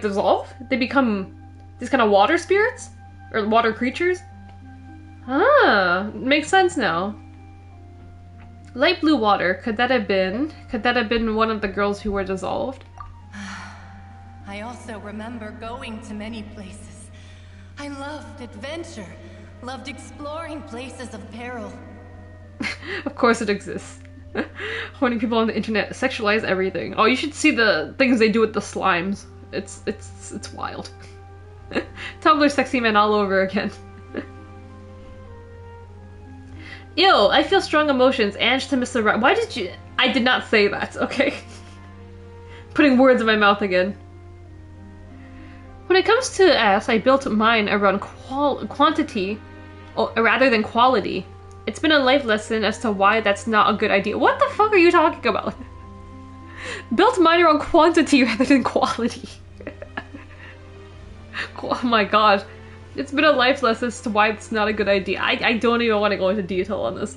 dissolved? They become these kind of water spirits? Or water creatures? Ah, makes sense now. Light blue water, could that have been one of the girls who were dissolved? I also remember going to many places. I loved adventure, loved exploring places of peril. Of course it exists. Horny people on the internet sexualize everything. Oh, you should see the things they do with the slimes. It's wild. Tumblr sexy men all over again. Ew, I feel strong emotions. Ange to Mr. Why did you... I did not say that, okay? Putting words in my mouth again. When it comes to S, I built mine around quantity rather than quality. It's been a life lesson as to why that's not a good idea. What the fuck are you talking about? Built mine around quantity rather than quality. Oh my god. It's been a life lesson as to why it's not a good idea. I don't even want to go into detail on this.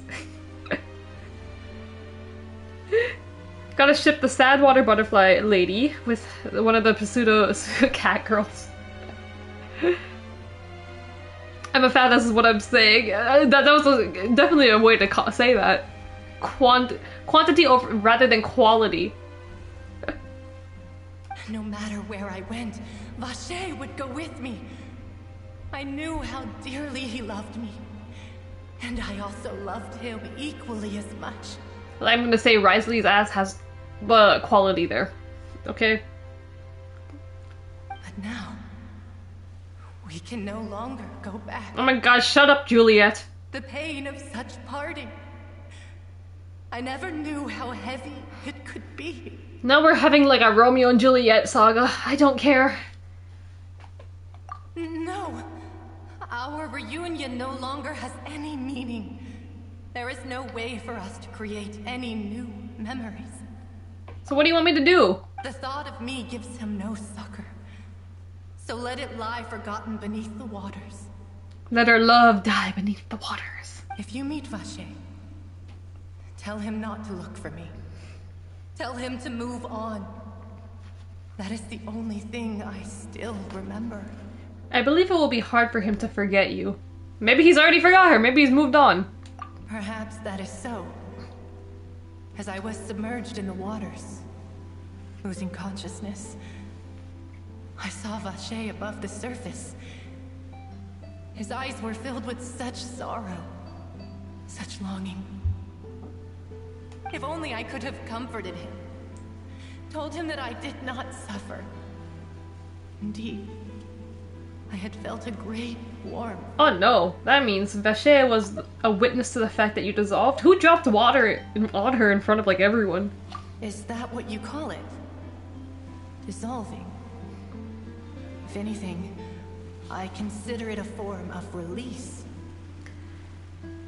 Gotta ship the sad water butterfly lady with one of the pseudo cat girls. I'm a fan, this is what I'm saying. That was definitely a way to say that. Quantity over rather than quality. No matter where I went, Vacher would go with me. I knew how dearly he loved me. And I also loved him equally as much. Well, I'm gonna say Wriothesley's ass has the quality there. Okay? But now, we can no longer go back. Oh my god, shut up, Juliet. The pain of such parting. I never knew how heavy it could be. Now we're having like a Romeo and Juliet saga. I don't care. No. Our reunion no longer has any meaning. There is no way for us to create any new memories. So what do you want me to do? The thought of me gives him no succor. So let it lie forgotten beneath the waters. Let our love die beneath the waters. If you meet Vacher, Tell him not to look for me. Tell him to move on. That is the only thing I still remember. I believe it will be hard for him to forget you. Maybe he's already forgot her. Maybe he's moved on. Perhaps that is so. As I was submerged in the waters, losing consciousness, I saw Vacher above the surface. His eyes were filled with such sorrow, such longing. If only I could have comforted him, told him that I did not suffer. Indeed, I had felt a great warmth. Oh no, that means Vacher was a witness to the fact that you dissolved? Who dropped water on her in front of like everyone? Is that what you call it? Dissolving? If anything, I consider it a form of release.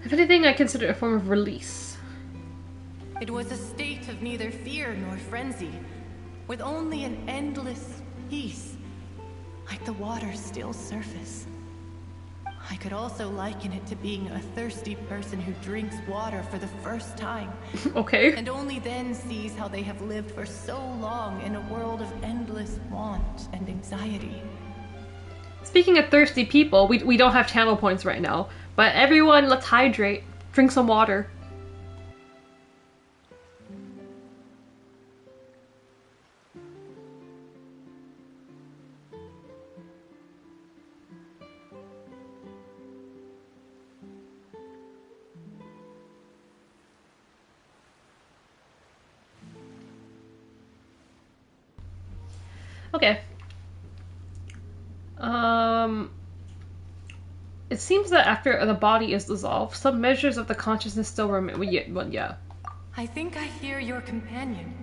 If anything, I consider it a form of release. It was a state of neither fear nor frenzy, with only an endless peace, like the water's still surface. I could also liken it to being a thirsty person who drinks water for the first time. Okay. And only then sees how they have lived for so long in a world of endless want and anxiety. Speaking of thirsty people, we don't have channel points right now, but everyone, let's hydrate. Drink some water. Okay. It seems that after the body is dissolved, some measures of the consciousness still remain. Well, yeah. I think I hear your companion.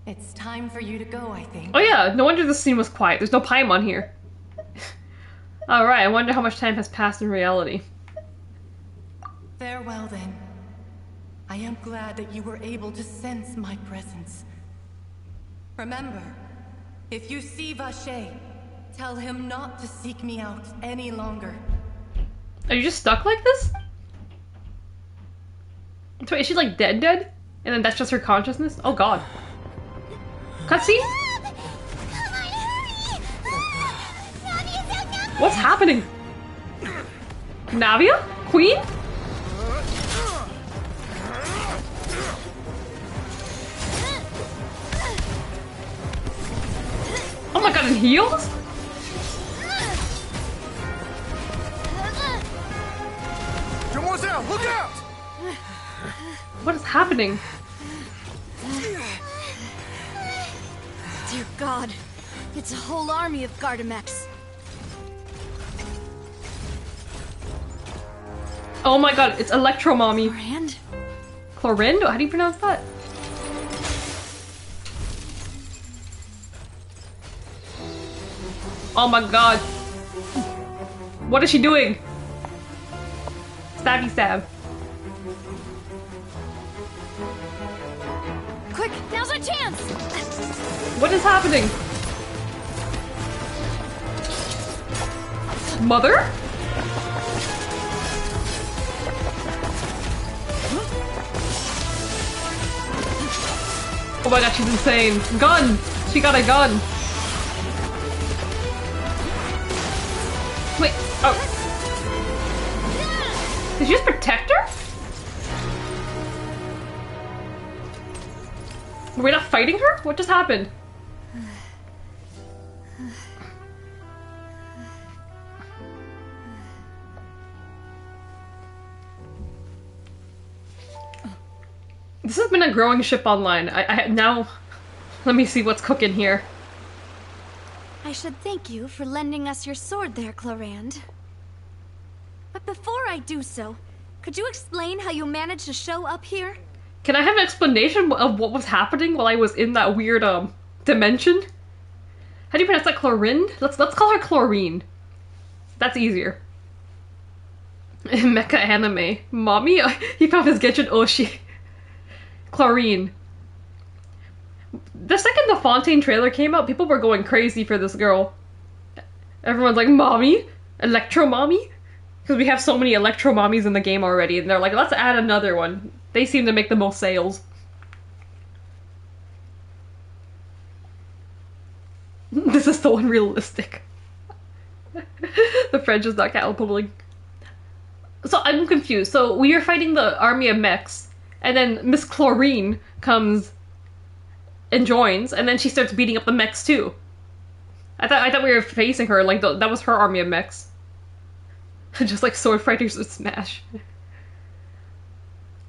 It's time for you to go, I think. Oh yeah, no wonder this scene was quiet. There's no Paimon here. Alright, I wonder how much time has passed in reality. Farewell then. I am glad that you were able to sense my presence. Remember, if you see Vacher, tell him not to seek me out any longer. Are you just stuck like this? So is she like dead? And then that's just her consciousness? Oh god. Cutscene? What's happening? Navia? Queen? Oh my god, in heels? Look out! What is happening? Dear God, it's a whole army of Gardamex. Oh my god, it's Electro Mommy. Chlorand? Chlorinde? How do you pronounce that? Oh my god. What is she doing? Stabby stab. Quick, now's our chance! What is happening? Mother? Oh my god, she's insane. Gun! She got a gun. Wait, oh. Did you just protect her? Were we not fighting her? What just happened? This has been a growing ship online. Now, let me see what's cooking here. I should thank you for lending us your sword there, Chlorand. But before I do so, could you explain how you managed to show up here? Can I have an explanation of what was happening while I was in that weird, dimension? How do you pronounce that? Chlorinde? Let's call her Chlorine. That's easier. Mecha anime. Mommy? He found his Genshin Oshi. Chlorine. The second the Fontaine trailer came out, people were going crazy for this girl. Everyone's like, Mommy? Electro Mommy? Because we have so many Electro Mommies in the game already, and they're like, let's add another one. They seem to make the most sales. This is so unrealistic. The French is not capable. So I'm confused. So we are fighting the army of mechs, and then Miss Chlorine comes and joins, and then she starts beating up the mechs too. I thought we were facing her, like that was her army of mechs. Just like sword fighters would smash.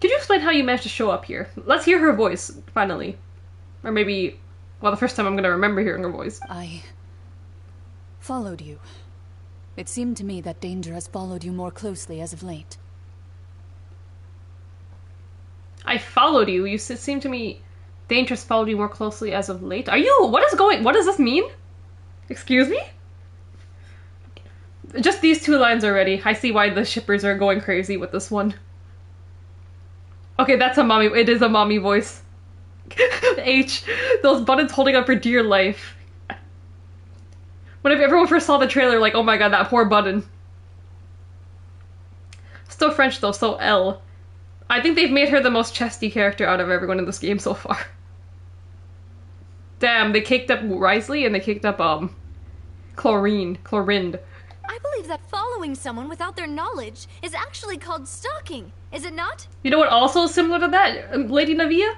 Could you explain how you managed to show up here? Let's hear her voice, finally. Or maybe, well, the first time I'm gonna remember hearing her voice. I followed you. It seemed to me that danger has followed you more closely as of late. I followed you? It seemed to me danger has followed you more closely as of late? What does this mean? Excuse me? Just these two lines already. I see why the shippers are going crazy with this one. Okay, that's a mommy. It is a mommy voice. H. Those buttons holding up for dear life. Whenever everyone first saw the trailer, like, oh my god, that poor button. Still French though, so L. I think they've made her the most chesty character out of everyone in this game so far. Damn, they caked up Wriothesley and they caked up, Chlorinde. I believe that following someone without their knowledge is actually called stalking, is it not? You know what also is similar to that, Lady Navia?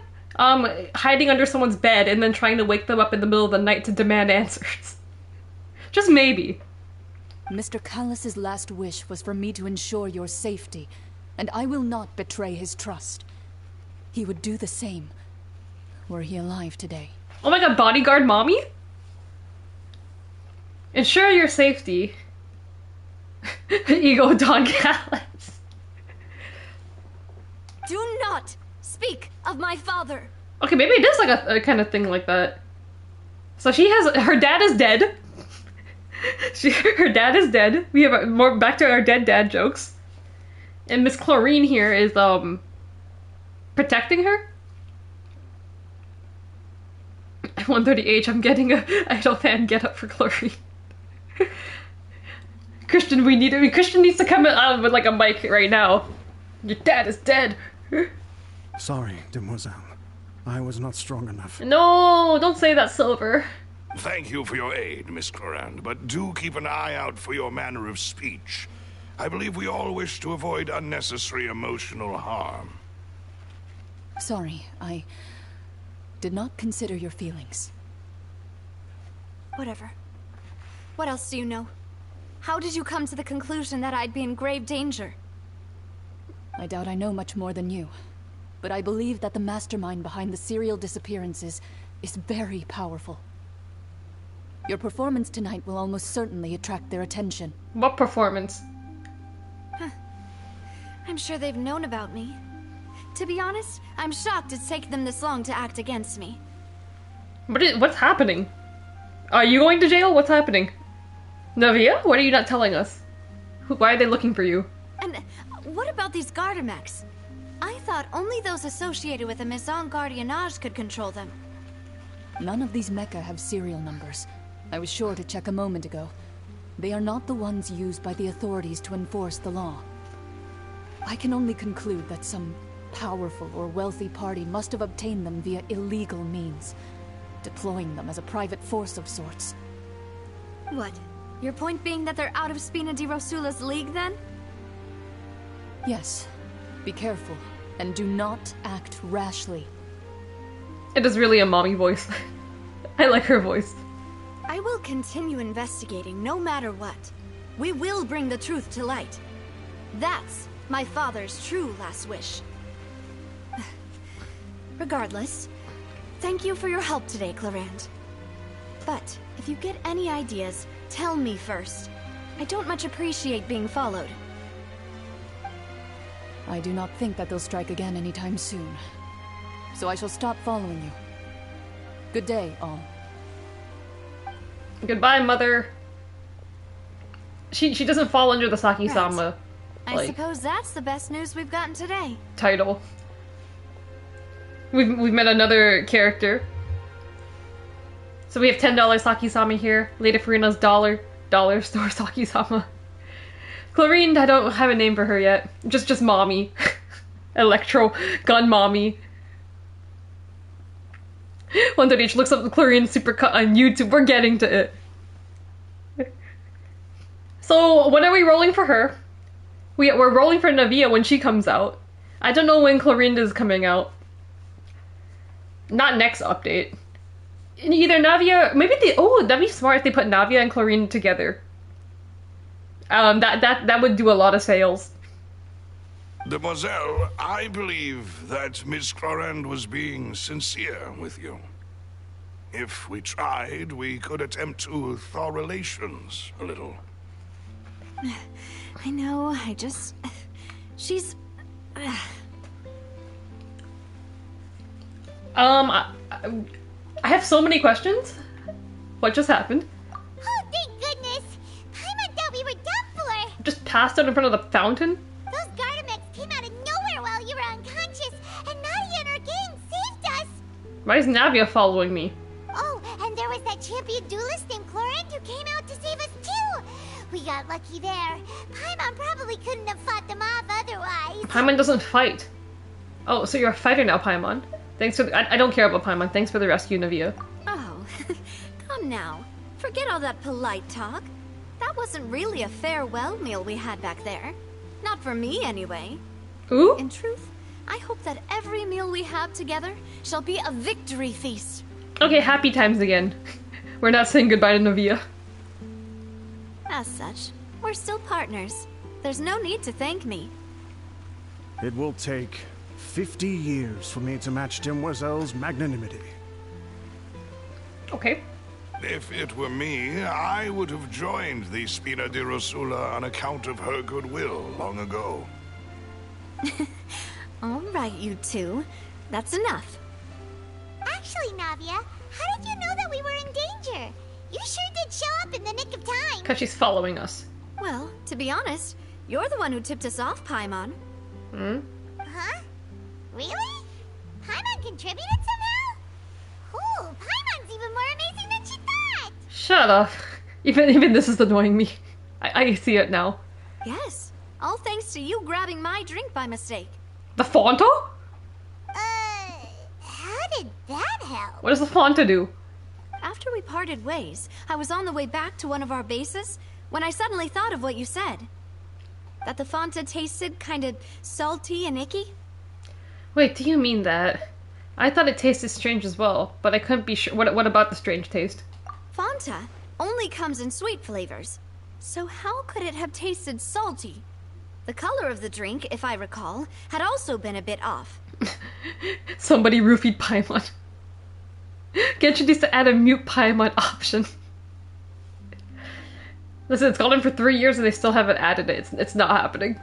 Hiding under someone's bed and then trying to wake them up in the middle of the night to demand answers. Just maybe. Mr. Callus's last wish was for me to ensure your safety, and I will not betray his trust. He would do the same, were he alive today. Oh my god, bodyguard mommy? Ensure your safety. Ego Don Callus. Do not speak of my father. Okay, maybe it is like a kind of thing like that. So her dad is dead. Her dad is dead. We have more back to our dead dad jokes. And Miss Chlorine here is protecting her. At 130H, I'm getting a idol fan get up for Chlorine. Christian needs to come out with like a mic right now. Your dad is dead. Sorry, demoiselle. I was not strong enough. No, don't say that, Silver. Thank you for your aid, Miss Chlorinde, but do keep an eye out for your manner of speech. I believe we all wish to avoid unnecessary emotional harm. Sorry, I did not consider your feelings. Whatever. What else do you know? How did you come to the conclusion that I'd be in grave danger? I doubt I know much more than you, but I believe that the mastermind behind the serial disappearances is very powerful. Your performance tonight will almost certainly attract their attention. What performance? I'm sure they've known about me. To be honest, I'm shocked it's taken them this long to act against me. What's happening? Are you going to jail? What's happening? Navia? What are you not telling us? Why are they looking for you? And what about these Gardamex? I thought only those associated with the Maison Gardiennage could control them. None of these mecha have serial numbers. I was sure to check a moment ago. They are not the ones used by the authorities to enforce the law. I can only conclude that some powerful or wealthy party must have obtained them via illegal means, deploying them as a private force of sorts. What? Your point being that they're out of Spina di Rosula's league, then? Yes. Be careful, and do not act rashly. It is really a mommy voice. I like her voice. I will continue investigating no matter what. We will bring the truth to light. That's my father's true last wish. Regardless, thank you for your help today, Chlorinde. But if you get any ideas, tell me first. I don't much appreciate being followed. I do not think that they'll strike again anytime soon. So I shall stop following you. Good day, all. Goodbye, mother. She doesn't fall under the Saki-sama I suppose that's the best news we've gotten today. Title. We've met another character. So we have $10 Saki-sama here. Lady Farina's dollar store Saki-sama. Chlorinde, I don't have a name for her yet. Just mommy. Electro gun mommy. One that each looks up the Chlorine supercut on YouTube. We're getting to it. So when are we rolling for her? We're rolling for Navia when she comes out. I don't know when Chlorine is coming out. Not next update. Either Navia, maybe that'd be smart if they put Navia and Chlorine together. That would do a lot of sales. Demoiselle, I believe that Miss Clorand was being sincere with you. If we tried, we could attempt to thaw relations a little. I know, she's... I have so many questions. What just happened? Oh, thank goodness! Paimon thought we were done for! Just passed out in front of the fountain? Those Gardamex came out of nowhere while you were unconscious, and Nadia and her gang saved us! Why is Navia following me? Oh, and there was that champion duelist named Clorand who came out to save us too! We got lucky there. Paimon probably couldn't have fought them off otherwise. Paimon doesn't fight. Oh, so you're a fighter now, Paimon. Thanks for I don't care about Paimon. Thanks for the rescue, Navia. Oh, come now. Forget all that polite talk. That wasn't really a farewell meal we had back there. Not for me, anyway. Ooh? In truth, I hope that every meal we have together shall be a victory feast. Okay, happy times again. We're not saying goodbye to Navia. As such, we're still partners. There's no need to thank me. It will take 50 years for me to match Demoiselle's magnanimity. Okay. If it were me, I would have joined the Spina di Rosula on account of her goodwill long ago. All right, you two. That's enough. Actually, Navia, how did you know that we were in danger? You sure did show up in the nick of time. Because she's following us. Well, to be honest, you're the one who tipped us off, Paimon. Hmm? Huh? Really? Paimon contributed somehow? Ooh, Paimon's even more amazing than she thought! Shut up. Even this is annoying me. I see it now. Yes. All thanks to you grabbing my drink by mistake. The Fonta? How did that help? What does the Fonta do? After we parted ways, I was on the way back to one of our bases when I suddenly thought of what you said. That the Fonta tasted kind of salty and icky. Wait, do you mean that? I thought it tasted strange as well, but I couldn't be sure. What about the strange taste? Fonta only comes in sweet flavors. So how could it have tasted salty? The color of the drink, if I recall, had also been a bit off. Somebody roofied Paimon. Genshin needs to add a mute Paimon option. Listen, it's gone on for 3 years and they still haven't added it. It's not happening.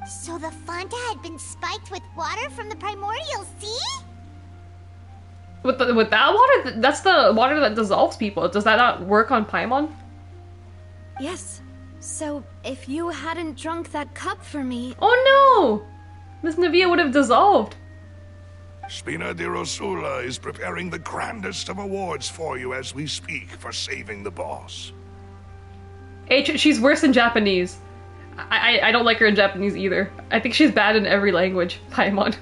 So the Fonta had been spiked with water from the primordial sea? With that water? That's the water that dissolves people. Does that not work on Paimon? Yes. So, if you hadn't drunk that cup for me... Oh no! Miss Navia would have dissolved. Spina di Rosula is preparing the grandest of awards for you as we speak for saving the boss. She's worse in Japanese. I don't like her in Japanese either. I think she's bad in every language, Paimon.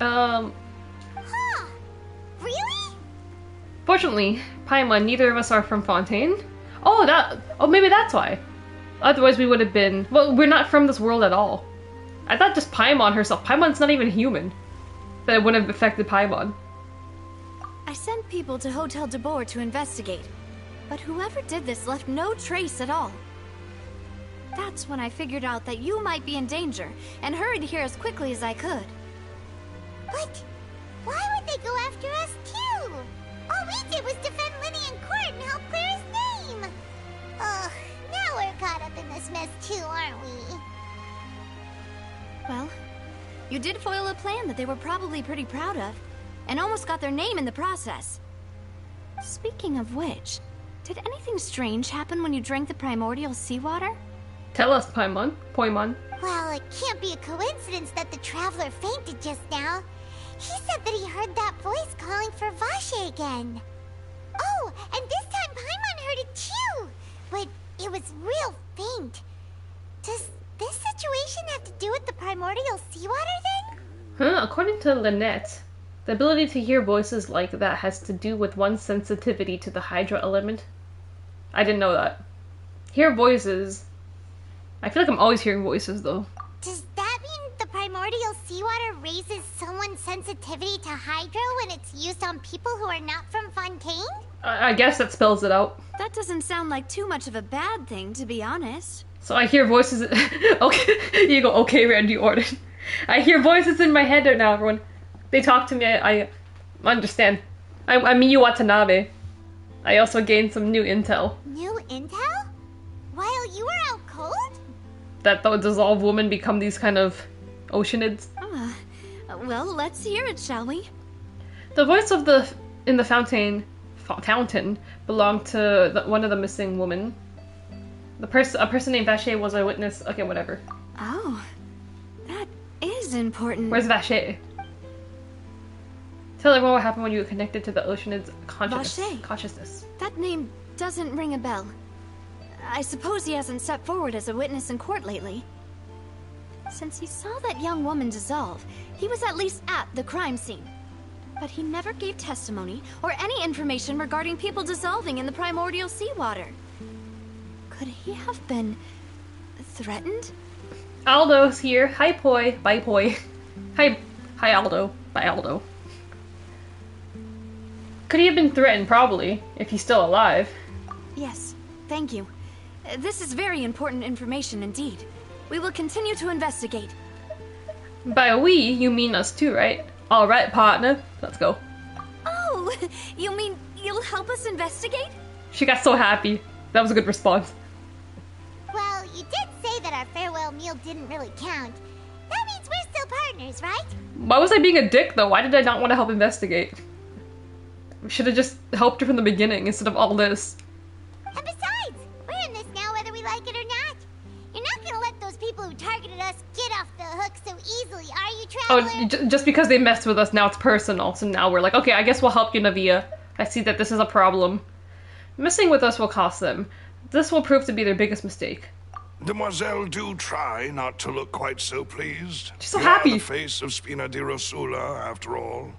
Huh. Really? Fortunately, Paimon, neither of us are from Fontaine. Oh, maybe that's why. Otherwise we would have been... Well, we're not from this world at all. I thought just Paimon herself. Paimon's not even human. That it wouldn't have affected Paimon. I sent people to Hotel de Boer to investigate, but whoever did this left no trace at all. That's when I figured out that you might be in danger, and hurried here as quickly as I could. But why would they go after us too? All we did was defend Linny in court and help clear his name. Ugh, now we're caught up in this mess too, aren't we? Well, you did foil a plan that they were probably pretty proud of, and almost got their name in the process. Speaking of which, did anything strange happen when you drank the primordial seawater? Tell us, Paimon. Well, it can't be a coincidence that the traveler fainted just now. He said that he heard that voice calling for Vache again. Oh, and this time Paimon heard it too, but it was real faint. Does this situation have to do with the primordial seawater thing? According to Lynette, the ability to hear voices like that has to do with one's sensitivity to the Hydra element. I didn't know that. Hear voices. I feel like I'm always hearing voices, though. Does that mean the primordial seawater raises someone's sensitivity to Hydra when it's used on people who are not from Fontaine? I guess that spells it out. That doesn't sound like too much of a bad thing, to be honest. So I hear voices. Okay, you go. Okay, Randy Orton. I hear voices in my head right now. Everyone, they talk to me. I understand. I'm Miyu Watanabe. I also gained some new intel. New intel? While you were out cold? That the dissolved women become these kind of oceanids. Well, let's hear it, shall we? The voice of in the fountain belonged to one of the missing women. A person named Vache was a witness. Okay, whatever. Oh, that is important. Where's Vache? Tell everyone what happened when you were connected to the Oceanid's consciousness. That name doesn't ring a bell. I suppose he hasn't stepped forward as a witness in court lately. Since he saw that young woman dissolve, he was at least at the crime scene. But he never gave testimony or any information regarding people dissolving in the primordial seawater. Could he have been threatened? Aldo's here. Hi, Poi. Bye, Poi. Hi, Aldo. Bye, Aldo. Could he have been threatened? Probably, if he's still alive. Yes, thank you. This is very important information indeed. We will continue to investigate. By we, you mean us too, right? Alright, partner. Let's go. Oh, you mean you'll help us investigate? She got so happy. That was a good response. Well, you did say that our farewell meal didn't really count. That means we're still partners, right? Why was I being a dick, though? Why did I not want to help investigate? We should have just helped her from the beginning instead of all this. And besides, we're in this now whether we like it or not. You're not gonna let those people who targeted us get off the hook so easily, are you, Traveler? Oh, just because they messed with us, now it's personal. So now we're like, okay, I guess we'll help you, Navia. I see that this is a problem. Messing with us will cost them. This will prove to be their biggest mistake. Demoiselle, do try not to look quite so pleased. She's so you happy. Are the face of Spina di Rosula, after all.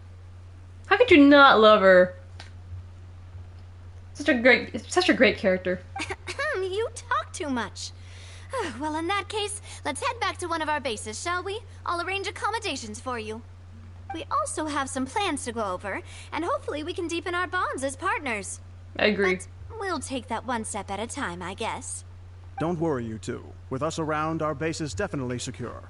How could you not love her? Such a great character. You talk too much. Well, in that case, let's head back to one of our bases, shall we? I'll arrange accommodations for you. We also have some plans to go over, and hopefully we can deepen our bonds as partners. I agree. But we'll take that one step at a time, I guess. Don't worry, you two. With us around, our base is definitely secure.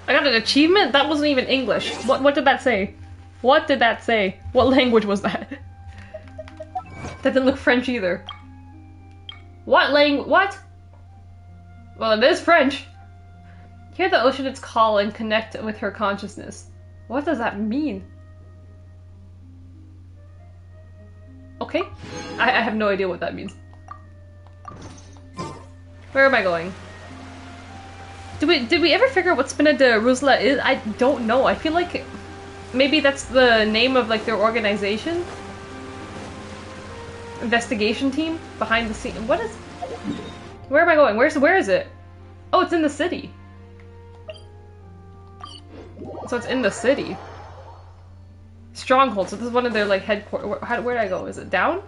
I got an achievement? That wasn't even English. What did that say? What did that say? What language was that? That didn't look French either. What? Well, it is French. Hear the Oceanid's call and connect with her consciousness. What does that mean? Okay. I have no idea what that means. Where am I going? Did we ever figure out what Spina di Rosula is? I don't know. I feel like maybe that's the name of like their organization? Investigation team behind the scene. What is... Where am I going? Where is it? Oh, it's in the city. So it's in the city. Stronghold. So this is one of their like headquarters. Where did I go? Is it down?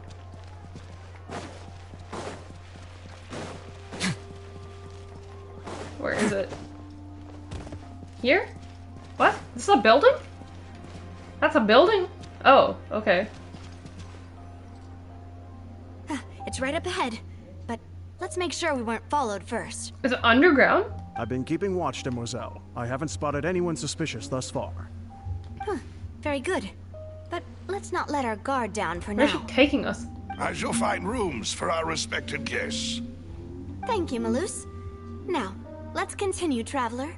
Where is it? Here? What? This is a building? That's a building? Oh, okay. It's right up ahead, but let's make sure we weren't followed first. Is it underground? I've been keeping watch, Demoiselle. I haven't spotted anyone suspicious thus far. Huh, very good. But let's not let our guard down for now. Where's she taking us? I shall find rooms for our respected guests. Thank you, Malus. Now, let's continue, Traveler.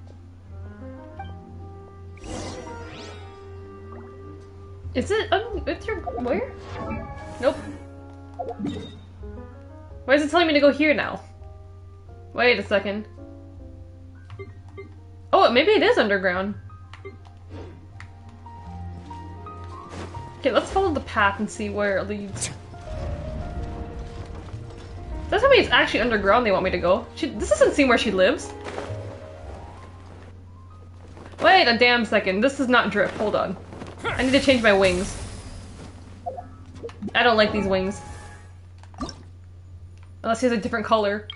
Is it? It's your... Where? Nope. Why is it telling me to go here now? Wait a second. Oh, maybe it is underground. Okay, let's follow the path and see where it leads. Does that mean it's actually underground they want me to go? This doesn't seem where she lives. Wait a damn second. This is not drip. Hold on. I need to change my wings. I don't like these wings. Unless he has a different color.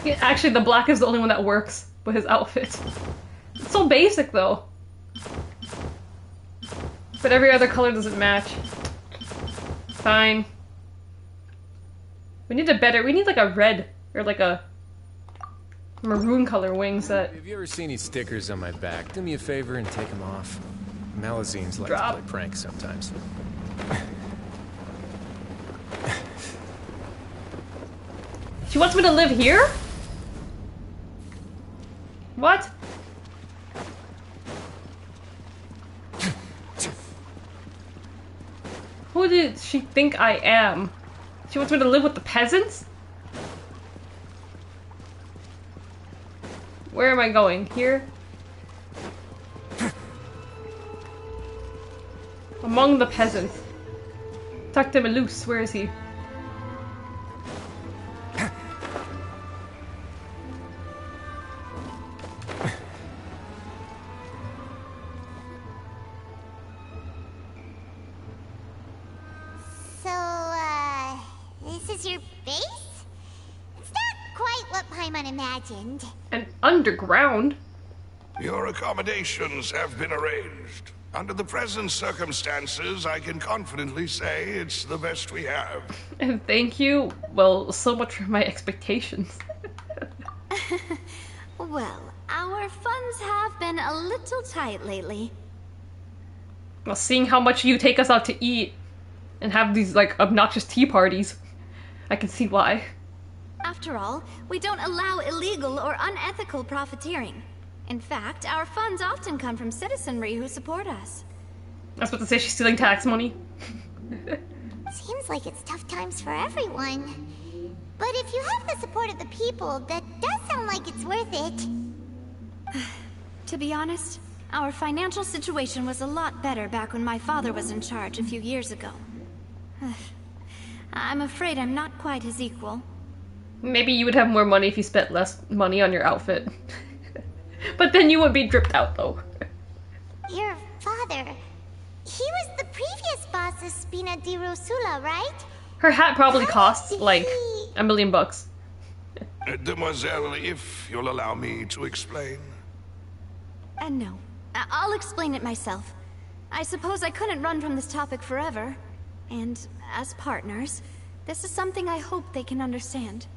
Actually, the black is the only one that works with his outfit. It's so basic, though. But every other color doesn't match. Fine. We need like a red, or like a maroon color wing set. Have you ever seen any stickers on my back? Do me a favor and take them off. Malazines like to play pranks sometimes. She wants me to live here? What? Who did she think I am? She wants me to live with the peasants? Where am I going? Here? Among the peasants. Tucked him loose. Where is he? Imagined. And underground? Your accommodations have been arranged. Under the present circumstances, I can confidently say it's the best we have. And thank you. Well, so much for my expectations. Well, our funds have been a little tight lately. Well, seeing how much you take us out to eat and have these, like, obnoxious tea parties, I can see why. After all, we don't allow illegal or unethical profiteering. In fact, our funds often come from citizenry who support us. I was about to say she's stealing tax money. Seems like it's tough times for everyone. But if you have the support of the people, that does sound like it's worth it. To be honest, our financial situation was a lot better back when my father was in charge a few years ago. I'm afraid I'm not quite his equal. Maybe you would have more money if you spent less money on your outfit. But then you would be dripped out, though. Your father... he was the previous boss of Spina di Rosula, right? Her hat probably costs, like, $1 million. Demoiselle, if you'll allow me to explain. No. I'll explain it myself. I suppose I couldn't run from this topic forever. And, as partners, this is something I hope they can understand.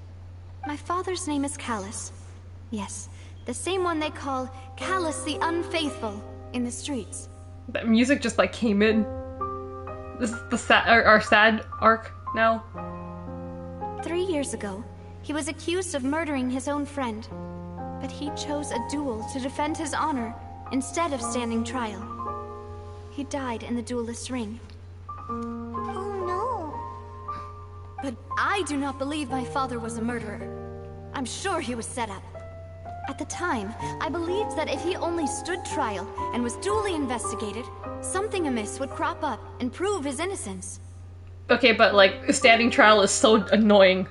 My father's name is Callus. Yes, the same one they call Callus the Unfaithful in the streets. That music just like came in. This is the our sad arc now. 3 years ago, he was accused of murdering his own friend, but he chose a duel to defend his honor instead of standing trial. He died in the duelist's ring. Oh no. But I do not believe my father was a murderer. I'm sure he was set up. At the time, I believed that if he only stood trial and was duly investigated, something amiss would crop up and prove his innocence. Okay, but like, standing trial is so annoying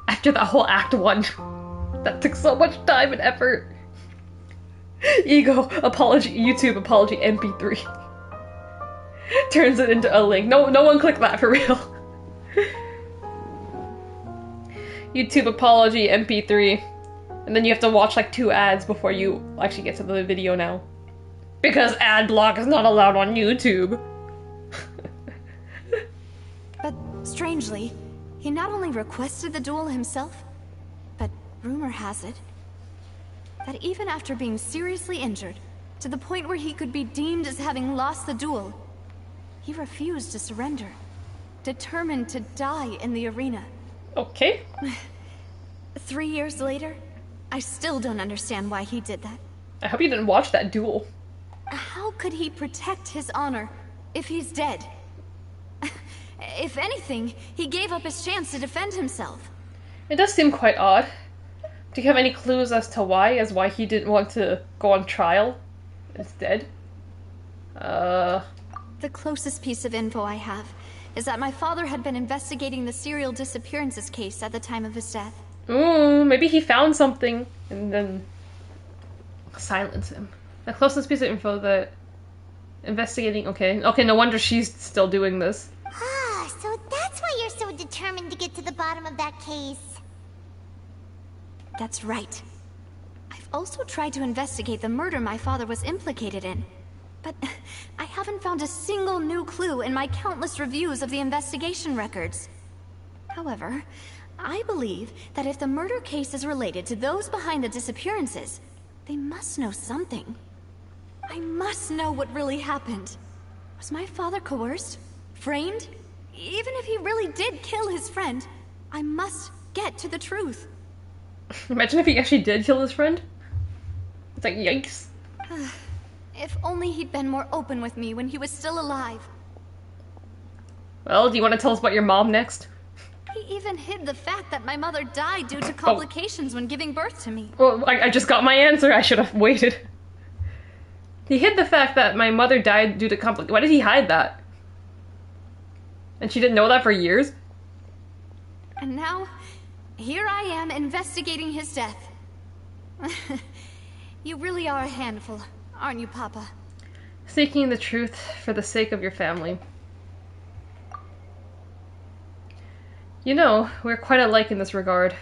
after that whole Act 1. That took so much time and effort. Ego, apology, YouTube apology, MP3. Turns it into a link. No one click that for real. YouTube apology, MP3. And then you have to watch like 2 ads before you actually get to the video now. Because ad block is not allowed on YouTube. But strangely, he not only requested the duel himself, but rumor has it that even after being seriously injured, to the point where he could be deemed as having lost the duel, he refused to surrender, determined to die in the arena. Okay. 3 years later, I still don't understand why he did that. I hope you didn't watch that duel. How could he protect his honor if he's dead? If anything, he gave up his chance to defend himself. It does seem quite odd. Do you have any clues as to why? As why he didn't want to go on trial? It's dead? The closest piece of info I have is that my father had been investigating the serial disappearances case at the time of his death. Ooh, maybe he found something and then silence him. The closest piece of info that investigating. Okay, no wonder she's still doing this. Ah, so that's why you're so determined to get to the bottom of that case. That's right. I've also tried to investigate the murder my father was implicated in, but I haven't found a single new clue in my countless reviews of the investigation records. However, I believe that if the murder case is related to those behind the disappearances, they must know something. I must know what really happened. Was my father coerced? Framed? Even if he really did kill his friend, I must get to the truth. Imagine if he actually did kill his friend. It's like, yikes. If only he'd been more open with me when he was still alive. Well, do you want to tell us about your mom next? He even hid the fact that my mother died due to complications when giving birth to me. Well, I just got my answer. I should have waited. He hid the fact that my mother died due to complications. Why did he hide that? And she didn't know that for years? And now, here I am investigating his death. You really are a handful, aren't you, Papa? Seeking the truth for the sake of your family. You know, we're quite alike in this regard.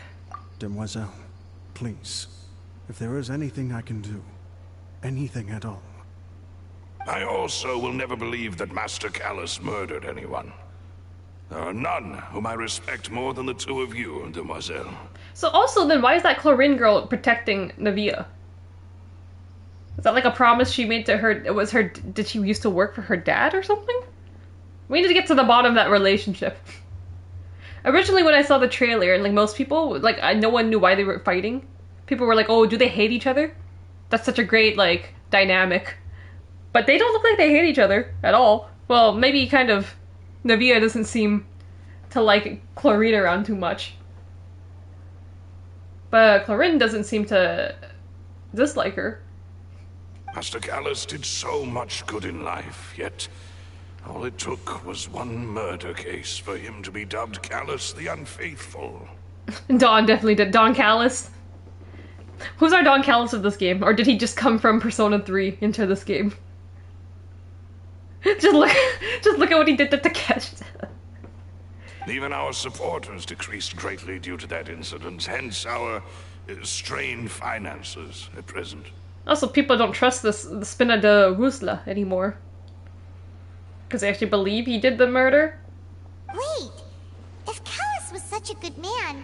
Demoiselle, please, if there is anything I can do, anything at all. I also will never believe that Master Callus murdered anyone. There are none whom I respect more than the two of you, Demoiselle. So also then, why is that Chlorine girl protecting Navia? Is that like a promise she made to her? It was her. Did she used to work for her dad or something? We need to get to the bottom of that relationship. Originally, when I saw the trailer, and like most people, like no one knew why they were fighting. People were like, "Oh, do they hate each other?" That's such a great like dynamic, but they don't look like they hate each other at all. Well, maybe kind of. Navia doesn't seem to like Chlorine around too much, but Chlorine doesn't seem to dislike her. Master Callus did so much good in life, yet all it took was one murder case for him to be dubbed Callus the Unfaithful. Don definitely did. Don Callus. Who's our Don Callus of this game? Or did he just come from Persona 3 into this game? Just look at what he did to Takeshi. Even our supporters decreased greatly due to that incident, hence our strained finances at present. Also, people don't trust the Spina de Rusla anymore. Because they actually believe he did the murder? Wait, if Callus was such a good man,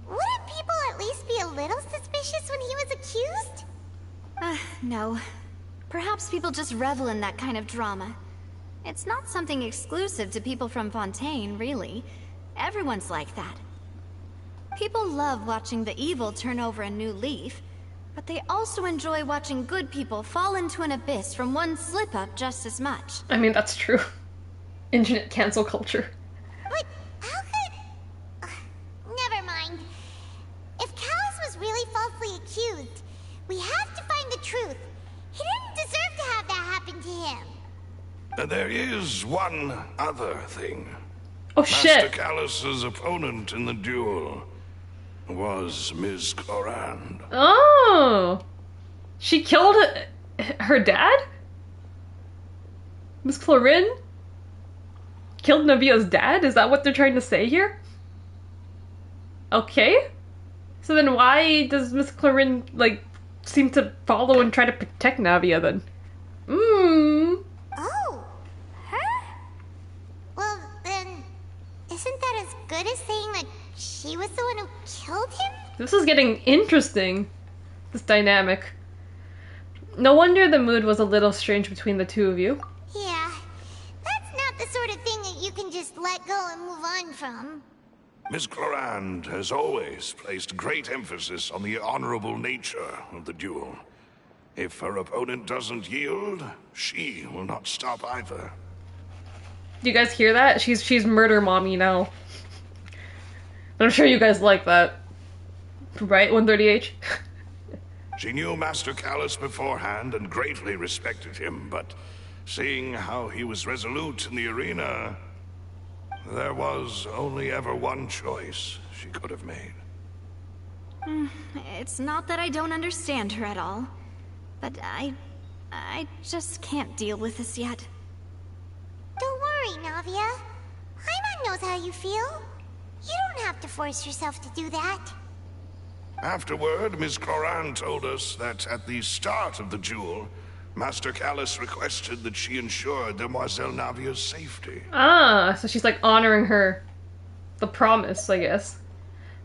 wouldn't people at least be a little suspicious when he was accused? No. Perhaps people just revel in that kind of drama. It's not something exclusive to people from Fontaine, really. Everyone's like that. People love watching the evil turn over a new leaf, but they also enjoy watching good people fall into an abyss from one slip-up just as much. I mean, that's true. Internet cancel culture. But how could... never mind. If Callus was really falsely accused, we have to find the truth. He didn't deserve to have that happen to him. There is one other thing. Oh, shit. Master Callus's opponent in the duel was Ms. Chlorine. Oh! She killed her dad? Miss Chlorine? Killed Navia's dad? Is that what they're trying to say here? Okay. So then why does Miss Chlorine, like, seem to follow and try to protect Navia then? Oh, her? Well, then, isn't that as good as saying that she was the one who killed him? This is getting interesting, this dynamic. No wonder the mood was a little strange between the two of you. Yeah, that's not the sort of thing that you can just let go and move on from. Ms. Chlorine has always placed great emphasis on the honorable nature of the duel. If her opponent doesn't yield, she will not stop either. Do you guys hear that? She's murder mommy now. I'm sure you guys like that. Right, 130H? She knew Master Callus beforehand and greatly respected him, but seeing how he was resolute in the arena, there was only ever one choice she could have made. It's not that I don't understand her at all, but I just can't deal with this yet. Don't worry, Navia. Paimon knows how you feel. You don't have to force yourself to do that. Afterward, Ms. Cloran told us that at the start of the duel, Master Callus requested that she ensure Demoiselle Navia's safety. Ah, so she's like honoring the promise, I guess.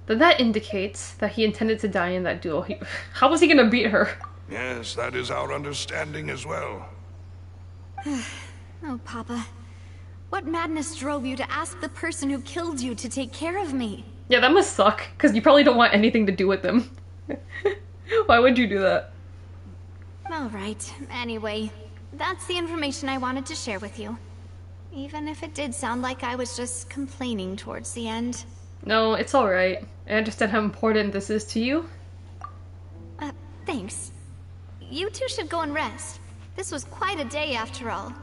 Then that indicates that he intended to die in that duel. How was he gonna beat her? Yes, that is our understanding as well. Oh, Papa. What madness drove you to ask the person who killed you to take care of me? Yeah, that must suck, because you probably don't want anything to do with them. Why would you do that? Alright, anyway, that's the information I wanted to share with you. Even if it did sound like I was just complaining towards the end. No, it's alright. I understand how important this is to you. Thanks. You two should go and rest. This was quite a day after all.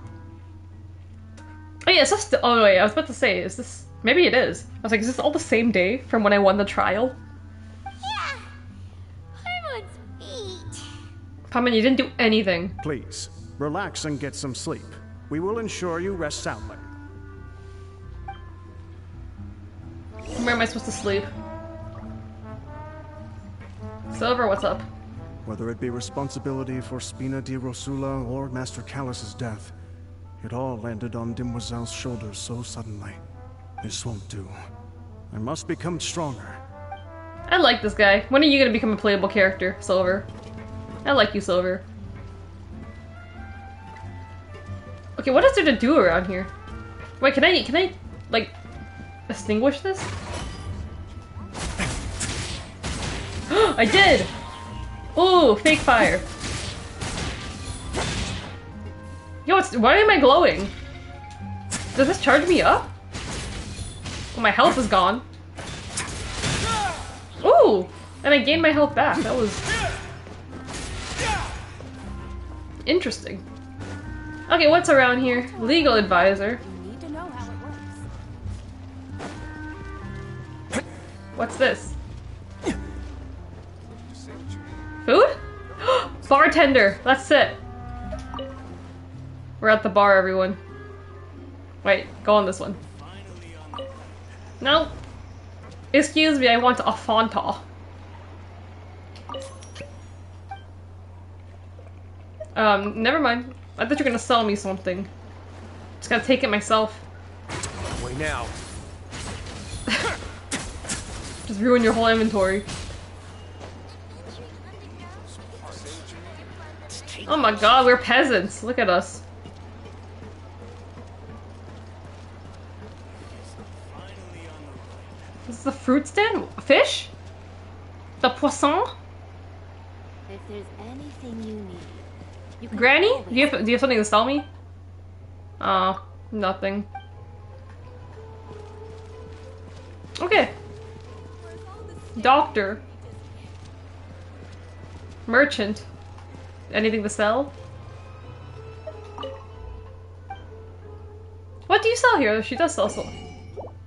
Oh yeah, it's just- oh wait, I was about to say, is this- maybe it is. I was like, is this all the same day from when I won the trial? Yeah. Paimon's beat. Paimon, you didn't do anything. Please, relax and get some sleep. We will ensure you rest soundly. Where am I supposed to sleep? Silver, what's up? Whether it be responsibility for Spina di Rosula or Master Callus's death, it all landed on Demoiselle's shoulders so suddenly. This won't do. I must become stronger. I like this guy. When are you gonna become a playable character, Silver? I like you, Silver. Okay, what is there to do around here? Wait, can I, like, extinguish this? I did! Ooh, fake fire. Yo, why am I glowing? Does this charge me up? Oh, my health is gone. Ooh! And I gained my health back. That was... interesting. Okay, what's around here? Legal advisor. You need to know how it works. What's this? Food? Bartender! That's it. We're at the bar, everyone. Wait, go on this one. No. Excuse me, I want a Fontaine. Never mind. I thought you were gonna sell me something. Just gotta take it myself. Wait now. Just ruin your whole inventory. Oh my god, we're peasants. Look at us. This is a fruit stand? Fish? The poisson? If there's anything you need, you can Granny? always- Do you have something to sell me? Nothing. Okay. Doctor. Merchant. Anything to sell? What do you sell here? She does sell some.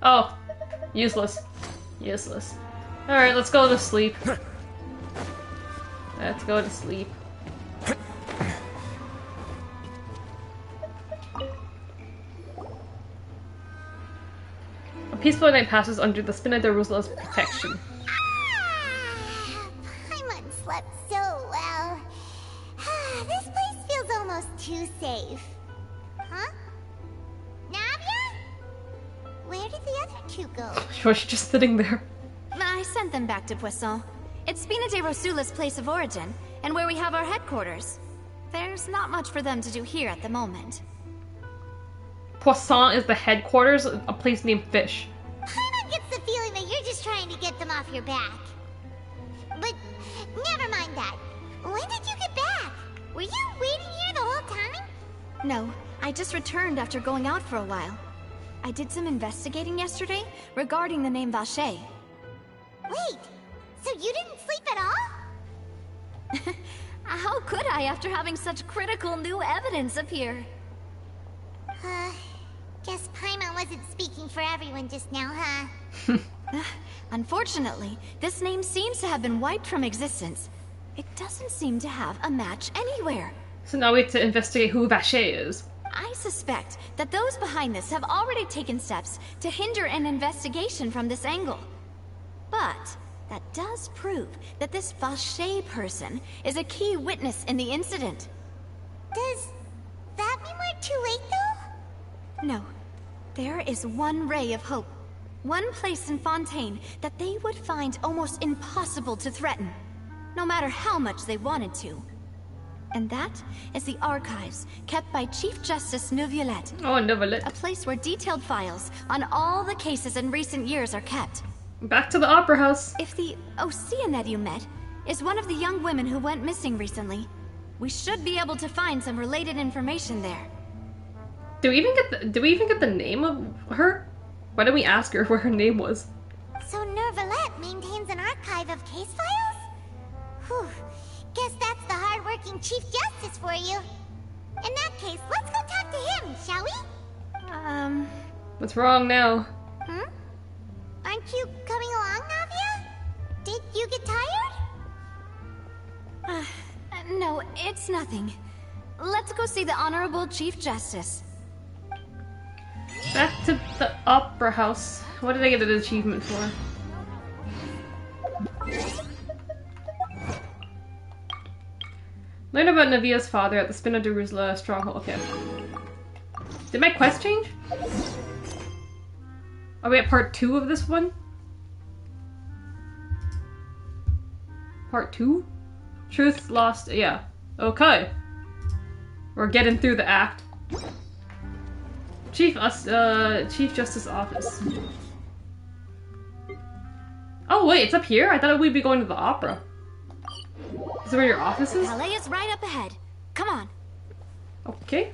Oh. Useless. Useless. Alright, let's go to sleep. Let's go to sleep. A peaceful night passes under the Spina di Rosula's protection. Paimon slept so well. This place feels almost too safe. Huh? Navia? Where did the other two go? Was she just sitting there? I sent them back to Poisson. It's Spina di Rosula's place of origin, and where we have our headquarters. There's not much for them to do here at the moment. Poisson is the headquarters, a place named Fish. Paimon gets the feeling that you're just trying to get them off your back. But never mind that. When did you get back? Were you waiting here the whole time? No, I just returned after going out for a while. I did some investigating yesterday regarding the name Vacher. Wait, so you didn't sleep at all? How could I after having such critical new evidence appear? Guess Paimon wasn't speaking for everyone just now, huh? Unfortunately, this name seems to have been wiped from existence. It doesn't seem to have a match anywhere. So now we have to investigate who Vacher is. I suspect that those behind this have already taken steps to hinder an investigation from this angle. But that does prove that this Vacher person is a key witness in the incident. Does that mean we're too late, though? No. There is one ray of hope. One place in Fontaine that they would find almost impossible to threaten, no matter how much they wanted to. And that is the archives kept by Chief Justice Neuvillette. Oh, Neuvillette. A place where detailed files on all the cases in recent years are kept. Back to the Opera House. If the Ocean that you met is one of the young women who went missing recently, we should be able to find some related information there. Do we even get the name of her? Why didn't we ask her what her name was? So Neuvillette maintains an archive of case files? Whew. Guess that's the hard-working Chief Justice for you. In that case, let's go talk to him, shall we? What's wrong now? Aren't you coming along, Navia? Did you get tired? No, it's nothing. Let's go see the Honorable Chief Justice. Back to the Opera House. What did I get an achievement for? Learn about Navia's father at the Spina de Rusla stronghold. Okay. Did my quest change? Are we at part 2 of this one? Part 2? Truth lost. Yeah. Okay. We're getting through the act. Chief Justice Office. Oh wait, it's up here? I thought we'd be going to the opera. Is that where your office is? Palais is right up ahead. Come on. Okay.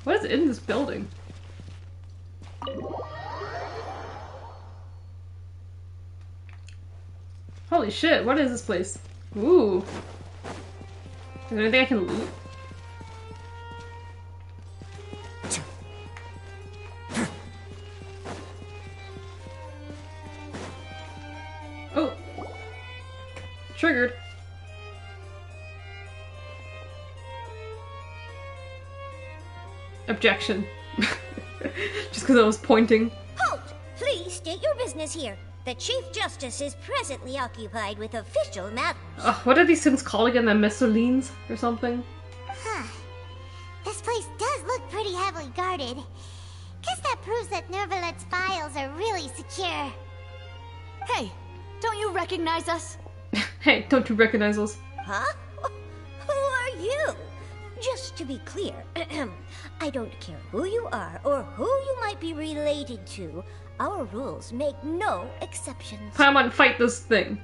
What is in this building? Holy shit, what is this place? Ooh. Is there anything I can loot? Oh. Triggered. Objection. Just because I was pointing. Halt! Please state your business here. The Chief Justice is presently occupied with official matters. What are these things called again? The Messalines or something? Huh. This place does look pretty heavily guarded. Guess that proves that Neuvillette's files are really secure. Hey, don't you recognize us? Hey, don't you recognize us? Huh? Who are you? Just to be clear, I don't care who you are or who you might be related to. Our rules make no exceptions. Paimon, fight this thing.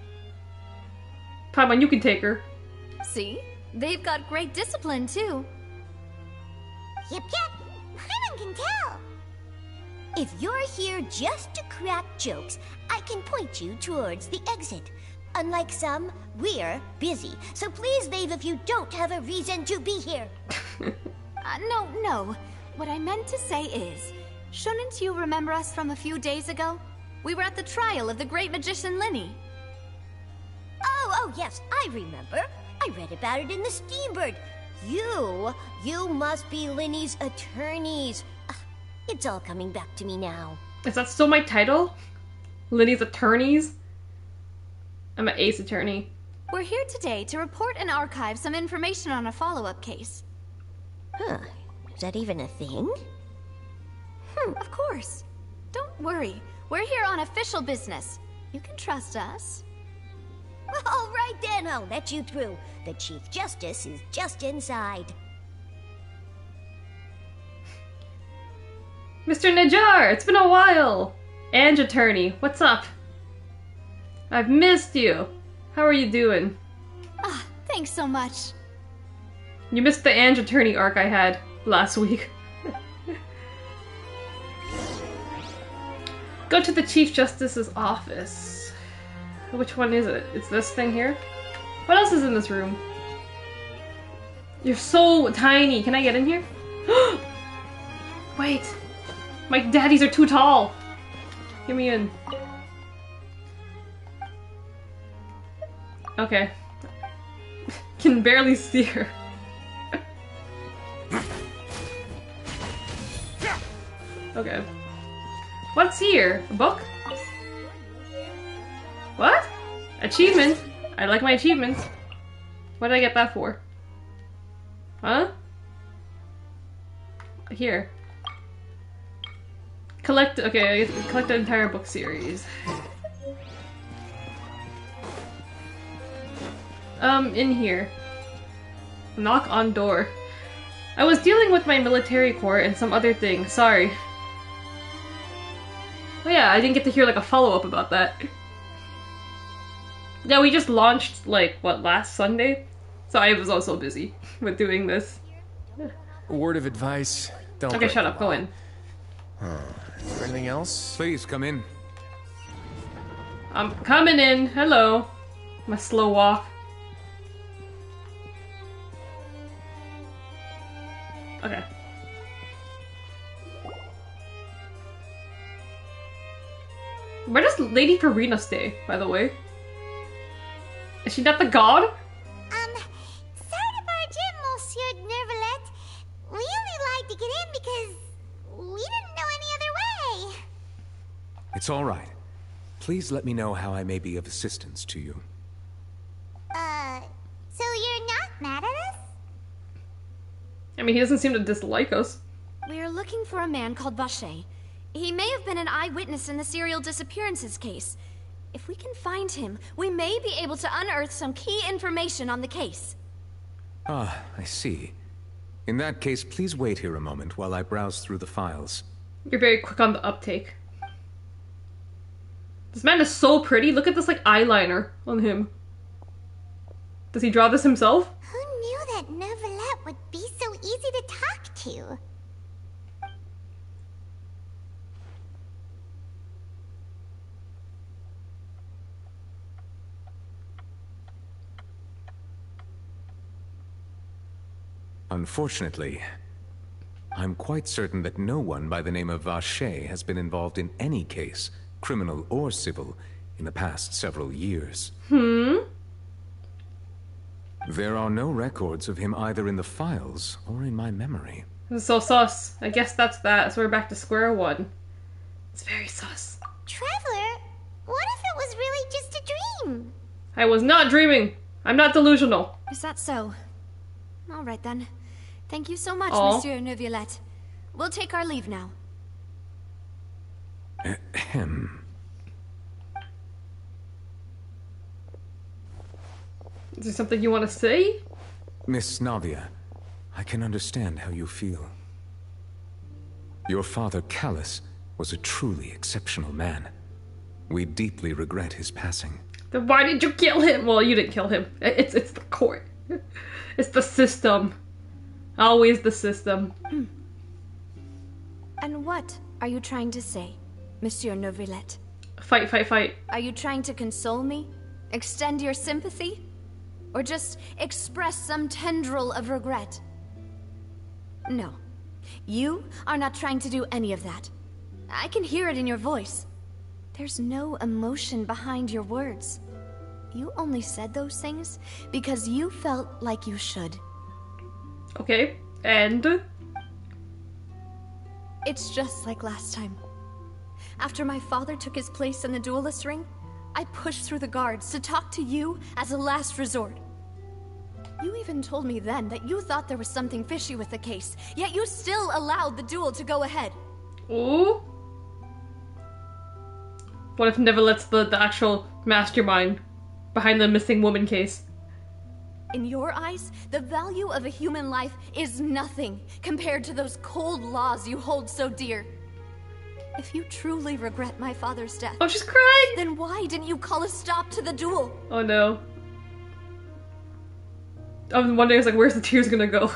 Paimon, you can take her. See? They've got great discipline, too. Yep. Paimon can tell. If you're here just to crack jokes, I can point you towards the exit. Unlike some, we're busy, so please leave if you don't have a reason to be here. No. What I meant to say is, shouldn't you remember us from a few days ago? We were at the trial of the great magician Linny. Oh, yes, I remember. I read about it in the Steambird. You must be Linny's attorneys. It's all coming back to me now. Is that still my title? Linny's attorneys? I'm an ace attorney. We're here today to report and archive some information on a follow-up case. Huh. Is that even a thing? Of course. Don't worry. We're here on official business. You can trust us. All right then, I'll let you through. The Chief Justice is just inside. Mr. Najjar, it's been a while! Ange attorney, what's up? I've missed you. How are you doing? Thanks so much. You missed the Ange attorney arc I had last week. Go to the Chief Justice's office. Which one is it? It's this thing here? What else is in this room? You're so tiny. Can I get in here? Wait. My daddies are too tall. Get me in. Okay. Can barely see her. Okay. What's here? A book? What? Achievement? I like my achievements. What did I get that for? Huh? Here. Collect. Okay, I get to collect the entire book series. In here. Knock on door. I was dealing with my military corps and some other thing. Sorry. Oh yeah, I didn't get to hear like a follow-up about that. Yeah, we just launched like, what, last Sunday? So I was also busy with doing this. A word of advice, don't Okay, shut up, go in. Is there anything else? Please, come in. I'm coming in. Hello. My slow walk. Okay. Where does Lady Farina stay, by the way? Is she not the god? Sorry to barge in, Monsieur Nervalet. We only lied to get in because we didn't know any other way. It's all right. Please let me know how I may be of assistance to you. So you're not mad at us? I mean, he doesn't seem to dislike us. We're looking for a man called Vacher. He may have been an eyewitness in the serial disappearances case. If we can find him, we may be able to unearth some key information on the case. Ah, I see. In that case, please wait here a moment while I browse through the files. You're very quick on the uptake. This man is so pretty. Look at this, like, eyeliner on him. Does he draw this himself? Who knew that Nervalet would be so easy to talk to? Unfortunately, I'm quite certain that no one by the name of Vacher has been involved in any case, criminal or civil, in the past several years. There are no records of him either in the files or in my memory. This is so sus. I guess that's that, so we're back to square one. It's very sus. Traveler, what if it was really just a dream? I was not dreaming. I'm not delusional. Is that so? All right then. Thank you so much, Aw. Monsieur Neuvillette. We'll take our leave now. Ahem. Is there something you want to say? Miss Navia, I can understand how you feel. Your father, Callus, was a truly exceptional man. We deeply regret his passing. Then why did you kill him? Well, you didn't kill him. It's the court. It's the system. Always the system. And what are you trying to say, Monsieur Neuvillette? Fight, fight, fight. Are you trying to console me? Extend your sympathy? Or just express some tendril of regret? No. You are not trying to do any of that. I can hear it in your voice. There's no emotion behind your words. You only said those things because you felt like you should. Okay, and? It's just like last time. After my father took his place in the duelist ring, I pushed through the guards to talk to you as a last resort. You even told me then that you thought there was something fishy with the case, yet you still allowed the duel to go ahead. Ooh? What if Neuvillette's the actual mastermind behind the missing woman case? In your eyes, the value of a human life is nothing compared to those cold laws you hold so dear. If you truly regret my father's death... Oh, she's crying! Then why didn't you call a stop to the duel? Oh no. I'm wondering, like, where's the tears gonna go?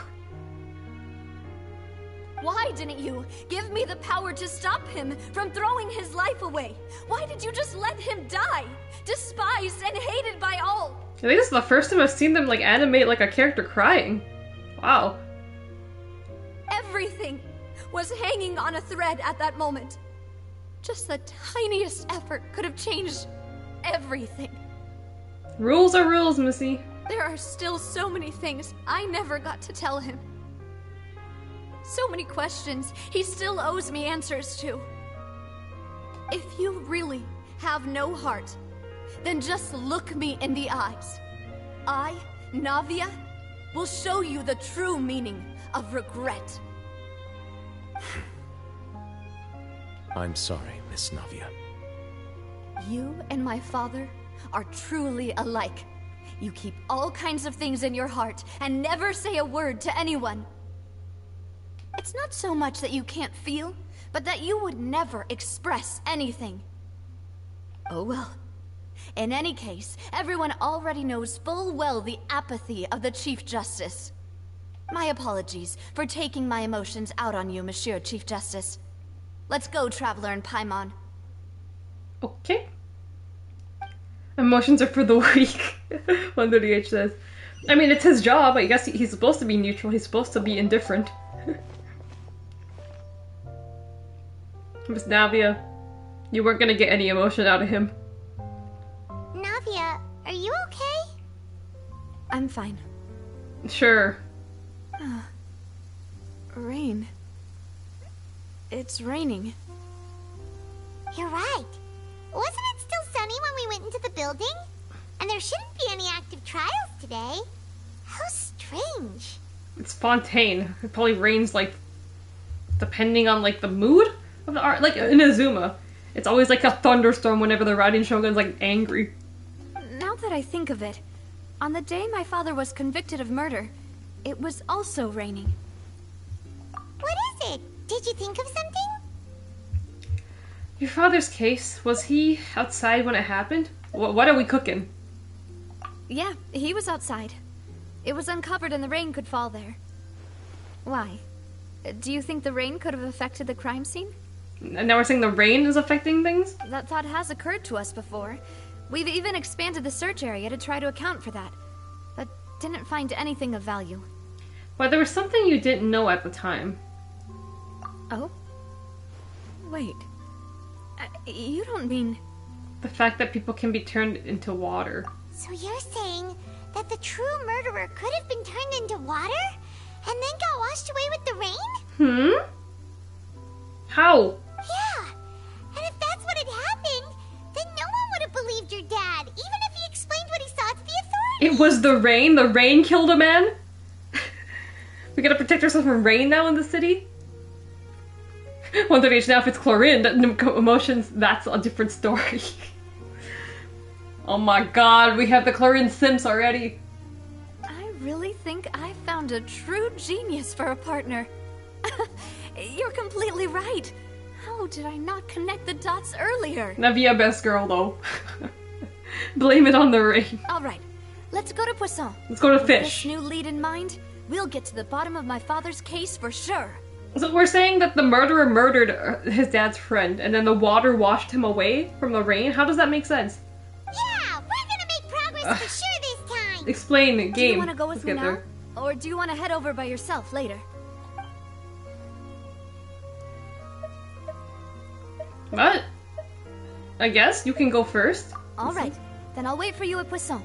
Why didn't you give me the power to stop him from throwing his life away? Why did you just let him die? Despised and hated by all. I think this is the first time I've seen them like animate like a character crying. Wow. Everything was hanging on a thread at that moment. Just the tiniest effort could have changed everything. Rules are rules, Missy. There are still so many things I never got to tell him. So many questions he still owes me answers to. If you really have no heart, then just look me in the eyes. I, Navia, will show you the true meaning of regret. I'm sorry, Miss Navia. You and my father are truly alike. You keep all kinds of things in your heart and never say a word to anyone. It's not so much that you can't feel, but that you would never express anything. Oh well. In any case, everyone already knows full well the apathy of the Chief Justice. My apologies for taking my emotions out on you, Monsieur Chief Justice. Let's go, Traveler and Paimon. Okay. Emotions are for the weak, 138 says. I mean, it's his job. I guess he's supposed to be neutral. He's supposed to be indifferent. Miss Navia, you weren't gonna get any emotion out of him. Navia, are you okay? I'm fine. Sure. Rain. It's raining. You're right. Wasn't it still sunny when we went into the building? And there shouldn't be any active trials today. How strange. It's Fontaine. It probably rains, like, depending on, like, the mood of the art. Like, in Azuma, it's always, like, a thunderstorm whenever the riding shogun's, like, angry. Now that I think of it, on the day my father was convicted of murder, it was also raining. What is it? Did you think of something? Your father's case, was he outside when it happened? What are we cooking? Yeah, he was outside. It was uncovered and the rain could fall there. Why? Do you think the rain could have affected the crime scene? And now we're saying the rain is affecting things? That thought has occurred to us before. We've even expanded the search area to try to account for that, but didn't find anything of value. Well, there was something you didn't know at the time. Oh? Wait. You don't mean... The fact that people can be turned into water. So you're saying that the true murderer could have been turned into water? And then got washed away with the rain? How? Yeah. And if that's what had happened, then no one would have believed your dad, even if he explained what he saw to the authorities. It was the rain? The rain killed a man? We gotta protect ourselves from rain now in the city? 138 now, if it's chlorine, emotions, that's a different story. Oh my god, we have the chlorine sims already. I really think I found a true genius for a partner. You're completely right. How did I not connect the dots earlier? Navia best girl though. Blame it on the rain. Alright, let's go to Poisson. Let's go to With fish. this new lead in mind, we'll get to the bottom of my father's case for sure. So we're saying that the murderer murdered his dad's friend, and then the water washed him away from the rain? How does that make sense? Yeah, we're gonna make progress for sure this time. Explain the game. Do you want to go with Let's me get now? there. Or do you want to head over by yourself later? What? I guess you can go first. Alright, then I'll wait for you at Poisson.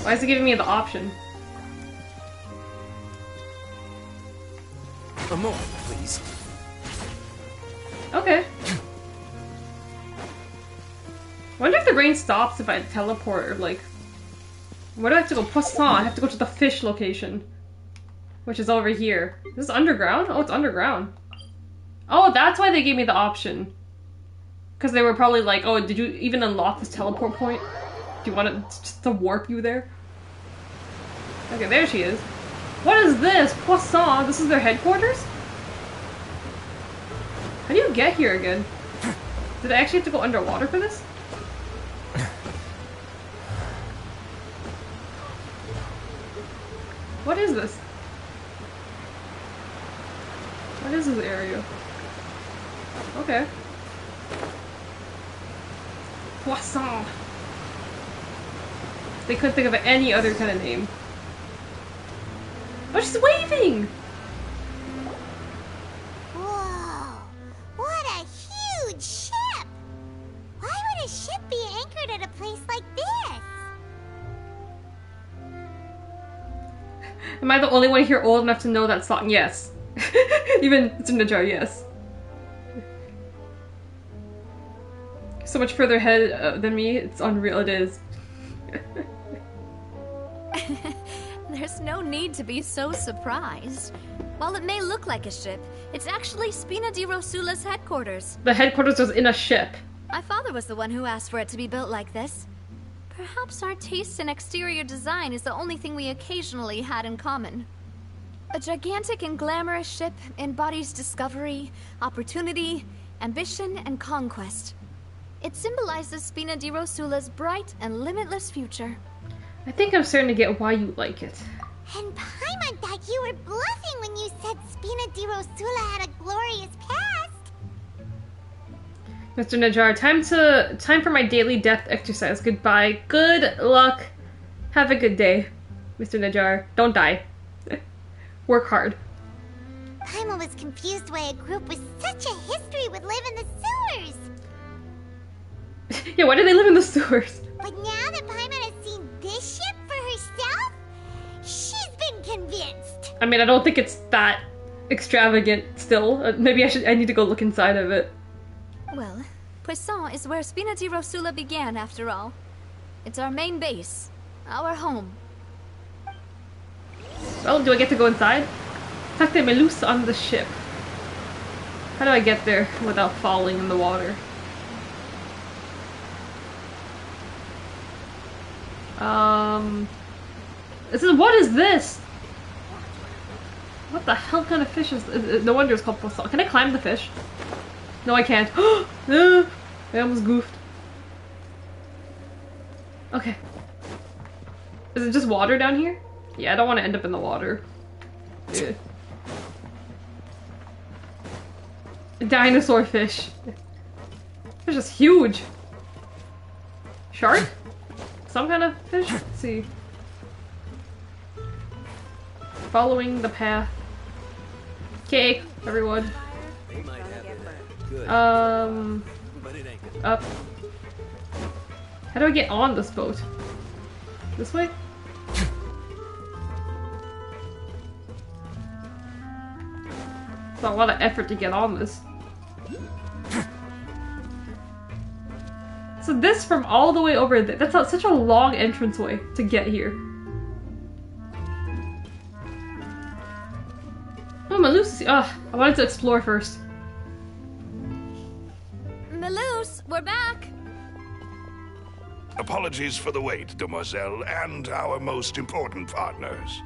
Why is it giving me the option? A moment, please. Okay. Wonder if the rain stops if I teleport or like... Where do I have to go? Poisson. I have to go to the fish location. Which is over here. This is underground? Oh, it's underground. Oh, that's why they gave me the option. Because they were probably like, oh, did you even unlock this teleport point? Do you want it just to warp you there? Okay, there she is. What is this? Poisson? This is their headquarters? How do you get here again? Did I actually have to go underwater for this? What is this? What is this area? Okay. Poisson. They couldn't think of any other kind of name. Oh, she's waving! Whoa! What a huge ship! Why would a ship be anchored at a place like this? Am I the only one here old enough to know that song? Yes. Even Zinajar, yes. So much further ahead than me, it's unreal, it is. There's no need to be so surprised. While it may look like a ship, it's actually Spina di Rosula's headquarters. The headquarters was in a ship. My father was the one who asked for it to be built like this. Perhaps our taste in exterior design is the only thing we occasionally had in common. A gigantic and glamorous ship embodies discovery, opportunity, ambition, and conquest. It symbolizes Spina di Rosula's bright and limitless future. I think I'm starting to get why you like it. And Paimon thought you were bluffing when you said Spina di Rosula had a glorious past. Mr. Najjar, time for my daily death exercise. Goodbye. Good luck. Have a good day, Mr. Najjar. Don't die. Work hard. Paimon was confused why a group with such a history would live in the sewers. Yeah, why do they live in the sewers? But now that Paimon has seen this ship for herself, she's been convinced. I mean, I don't think it's that extravagant still. Maybe I need to go look inside of it. Well, Poisson is where Spina di Rosula began, after all. It's our main base, our home. Well, do I get to go inside? Takte Melus on the ship. How do I get there without falling in the water? What is this? What the hell kind of fish is no wonder it's called Poisson. Can I climb the fish? No, I can't. I almost goofed. Okay. Is it just water down here? Yeah, I don't want to end up in the water. Yeah. Dinosaur fish. Fish is huge. Shark? Some kind of fish? Let's see. Following the path. Cake, everyone. Up. How do I get on this boat? This way? It's a lot of effort to get on this. So this from all the way over there, that's such a long entranceway to get here. Oh, Melus! Ugh, I wanted to explore first. Melus, we're back! Apologies for the wait, demoiselle, and our most important partners.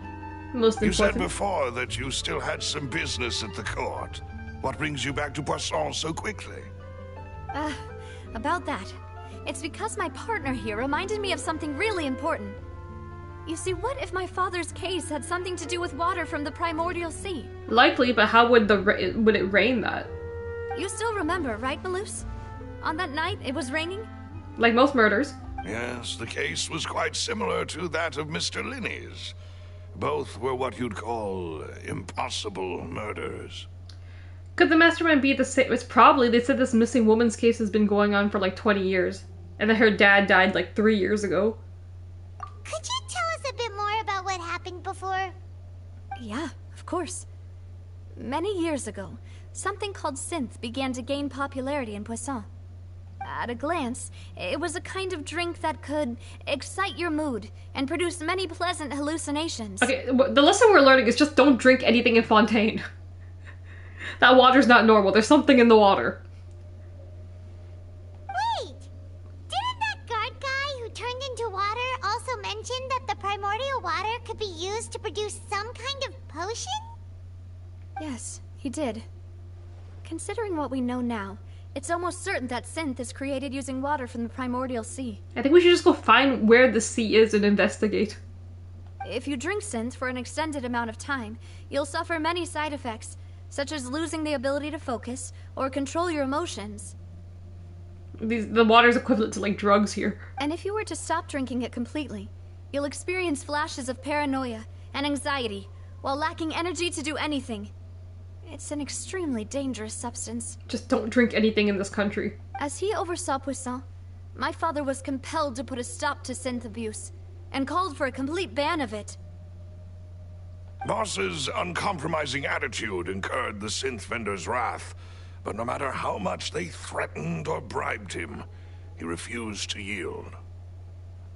Most important. You said before that you still had some business at the court. What brings you back to Poisson so quickly? About that. It's because my partner here reminded me of something really important. You see, what if my father's case had something to do with water from the primordial sea? Likely, but how would it rain that? You still remember, right, Melus? On that night, it was raining? Like most murders. Yes, the case was quite similar to that of Mr. Linney's. Both were what you'd call impossible murders. Could the mastermind be the same? It's probably. They said this missing woman's case has been going on for like 20 years. And that her dad died like 3 years ago. Could you tell us a bit more about what happened before? Yeah, of course. Many years ago, something called synth began to gain popularity in Poisson. At a glance, it was a kind of drink that could excite your mood and produce many pleasant hallucinations. Okay, the lesson we're learning is just don't drink anything in Fontaine. That water's not normal. There's something in the water. Wait! Didn't that guard guy who turned into water also mention that the primordial water could be used to produce some kind of potion? Yes, he did. Considering what we know now, it's almost certain that synth is created using water from the primordial sea. I think we should just go find where the sea is and investigate. If you drink synth for an extended amount of time, you'll suffer many side effects, such as losing the ability to focus or control your emotions. The water's equivalent to like drugs here. And if you were to stop drinking it completely, you'll experience flashes of paranoia and anxiety while lacking energy to do anything. It's an extremely dangerous substance. Just don't drink anything in this country. As he oversaw Poisson, my father was compelled to put a stop to synth abuse and called for a complete ban of it. Boss's uncompromising attitude incurred the synth vendor's wrath, but no matter how much they threatened or bribed him, he refused to yield.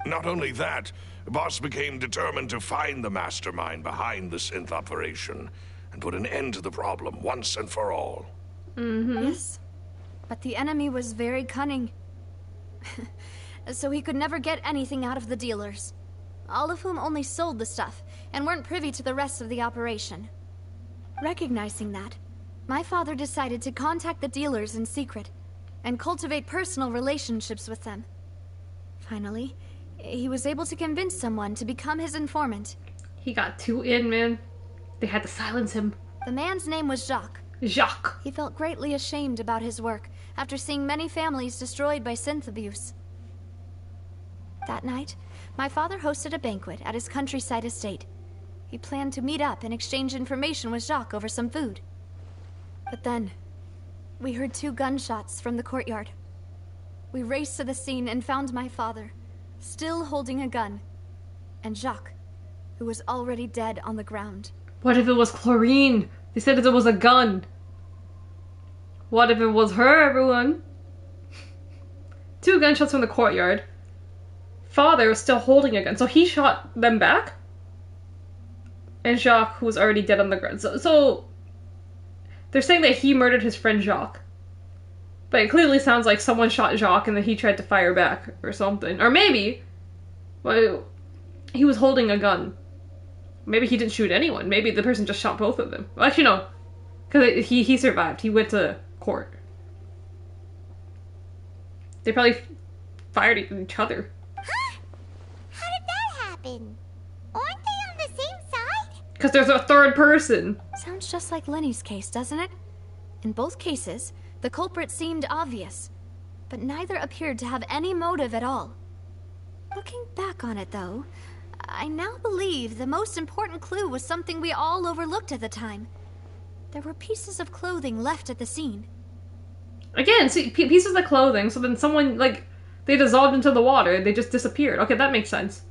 Not only that, Boss became determined to find the mastermind behind the synth operation and put an end to the problem once and for all. Yes, but the enemy was very cunning. So he could never get anything out of the dealers, all of whom only sold the stuff and weren't privy to the rest of the operation. Recognizing that, my father decided to contact the dealers in secret and cultivate personal relationships with them. Finally, he was able to convince someone to become his informant. He got too in, man. They had to silence him. The man's name was Jacques. Jacques. He felt greatly ashamed about his work after seeing many families destroyed by synth abuse. That night, my father hosted a banquet at his countryside estate. He planned to meet up and exchange information with Jacques over some food. But then, we heard 2 gunshots from the courtyard. We raced to the scene and found my father, still holding a gun, and Jacques, who was already dead on the ground. What if it was chlorine? They said that it was a gun. What if it was her, everyone? 2 gunshots from the courtyard. Father was still holding a gun, so he shot them back? And Jacques, who was already dead on the ground. So they're saying that he murdered his friend Jacques. But it clearly sounds like someone shot Jacques and then he tried to fire back or something. Or maybe, well, he was holding a gun. Maybe he didn't shoot anyone. Maybe the person just shot both of them. Well, actually, no. Because he survived. He went to court. They probably fired at each other. Huh? How did that happen? Aren't they on the same side? Because there's a third person. Sounds just like Lenny's case, doesn't it? In both cases, the culprit seemed obvious, but neither appeared to have any motive at all. Looking back on it, though, I now believe the most important clue was something we all overlooked at the time. There were pieces of clothing left at the scene. Again, see, pieces of clothing, so then someone, like, they dissolved into the water, they just disappeared. Okay, that makes sense.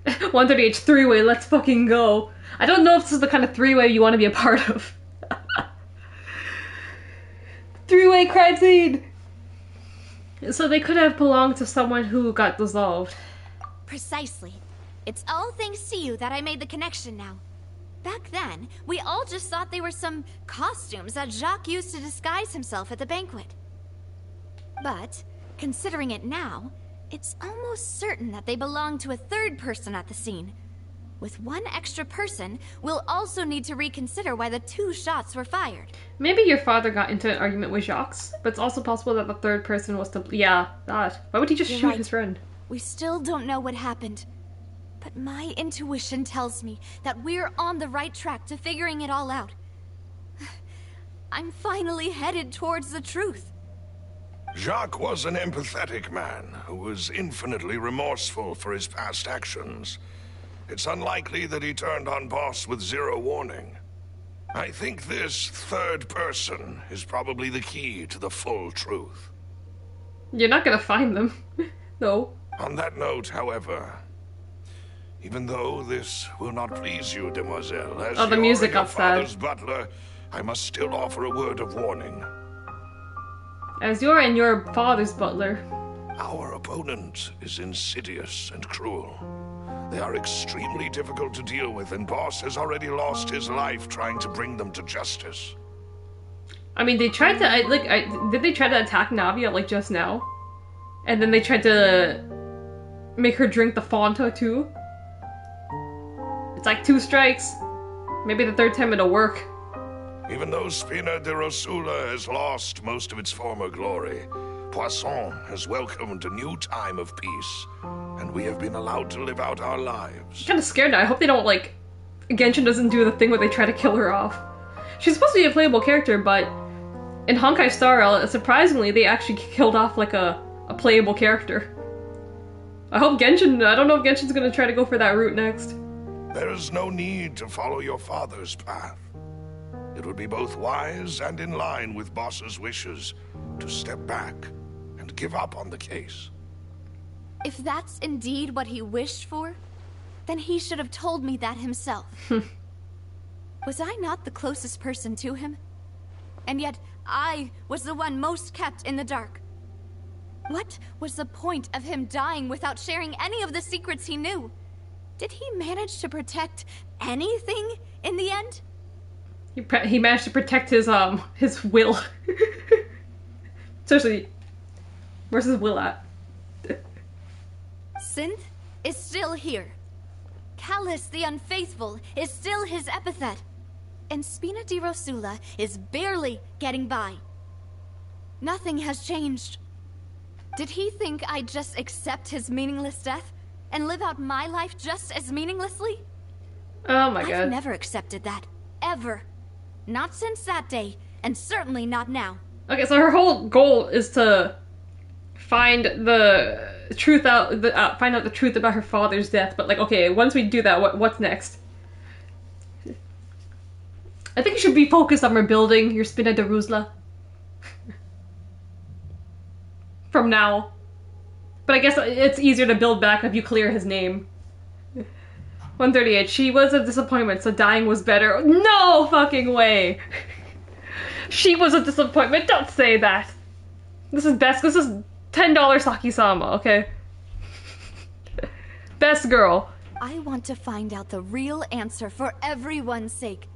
138 3-way, let's fucking go. I don't know if this is the kind of 3-way you want to be a part of. 3-way crime scene! So they could have belonged to someone who got dissolved. Precisely. It's all thanks to you that I made the connection now. Back then, we all just thought they were some costumes that Jacques used to disguise himself at the banquet. But, considering it now, it's almost certain that they belong to a third person at the scene. With one extra person, we'll also need to reconsider why the 2 shots were fired. Maybe your father got into an argument with Jacques, but it's also possible that the third person was to... Yeah, that. Why would he just shoot his friend? We still don't know what happened. But my intuition tells me that we're on the right track to figuring it all out. I'm finally headed towards the truth. Jacques was an empathetic man who was infinitely remorseful for his past actions. It's unlikely that he turned on Boss with 0 warning. I think this third person is probably the key to the full truth. You're not gonna find them. No. On that note, however, even though this will not please you, demoiselle, as the music your got sad. father's butler, I must still offer a word of warning. As you're and your father's butler. Our opponent is insidious and cruel. They are extremely difficult to deal with, and Boss has already lost his life trying to bring them to justice. I mean, they tried to, did they try to attack Navia, like, just now? And then they tried to make her drink the Fanta, too? It's like 2 strikes. Maybe the 3rd time it'll work. Even though Spina de Rosula has lost most of its former glory, Poisson has welcomed a new time of peace, and we have been allowed to live out our lives. I'm kinda scared now. I hope they don't, like... Genshin doesn't do the thing where they try to kill her off. She's supposed to be a playable character, but... in Honkai Star Rail, surprisingly, they actually killed off, like, a playable character. I hope Genshin... I don't know if Genshin's gonna try to go for that route next. There is no need to follow your father's path. It would be both wise and in line with Boss's wishes to step back and give up on the case. If that's indeed what he wished for, then he should have told me that himself. Was I not the closest person to him? And yet, I was the one most kept in the dark. What was the point of him dying without sharing any of the secrets he knew? Did he manage to protect anything in the end? He managed to protect his will. Seriously, where's his will at? Synth is still here. Callus the Unfaithful is still his epithet. And Spina di Rosula is barely getting by. Nothing has changed. Did he think I'd just accept his meaningless death and live out my life just as meaninglessly? Oh my god. I've never accepted that. Ever. Not since that day, and certainly not now. Okay, so her whole goal is to find the truth out, find out the truth about her father's death. But like, okay, once we do that, what's next? I think you should be focused on rebuilding your Spina di Rosula. From now. But I guess it's easier to build back if you clear his name. 138. She was a disappointment, so dying was better. No fucking way! She was a disappointment. Don't say that. This is best. This is $10 Saki-sama, okay? Best girl. I want to find out the real answer for everyone's sake.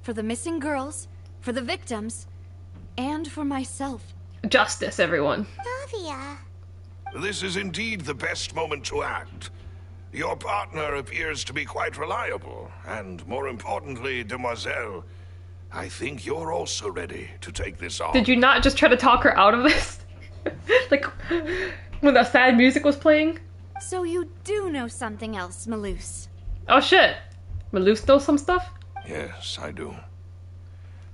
For the missing girls, for the victims, and for myself. Justice, everyone. Navia. This is indeed the best moment to act. Your partner appears to be quite reliable, and more importantly, Demoiselle, I think you're also ready to take this on. Did you not just try to talk her out of this? Like, when the sad music was playing? So you do know something else, Malus. Oh shit. Malus knows some stuff? Yes, I do.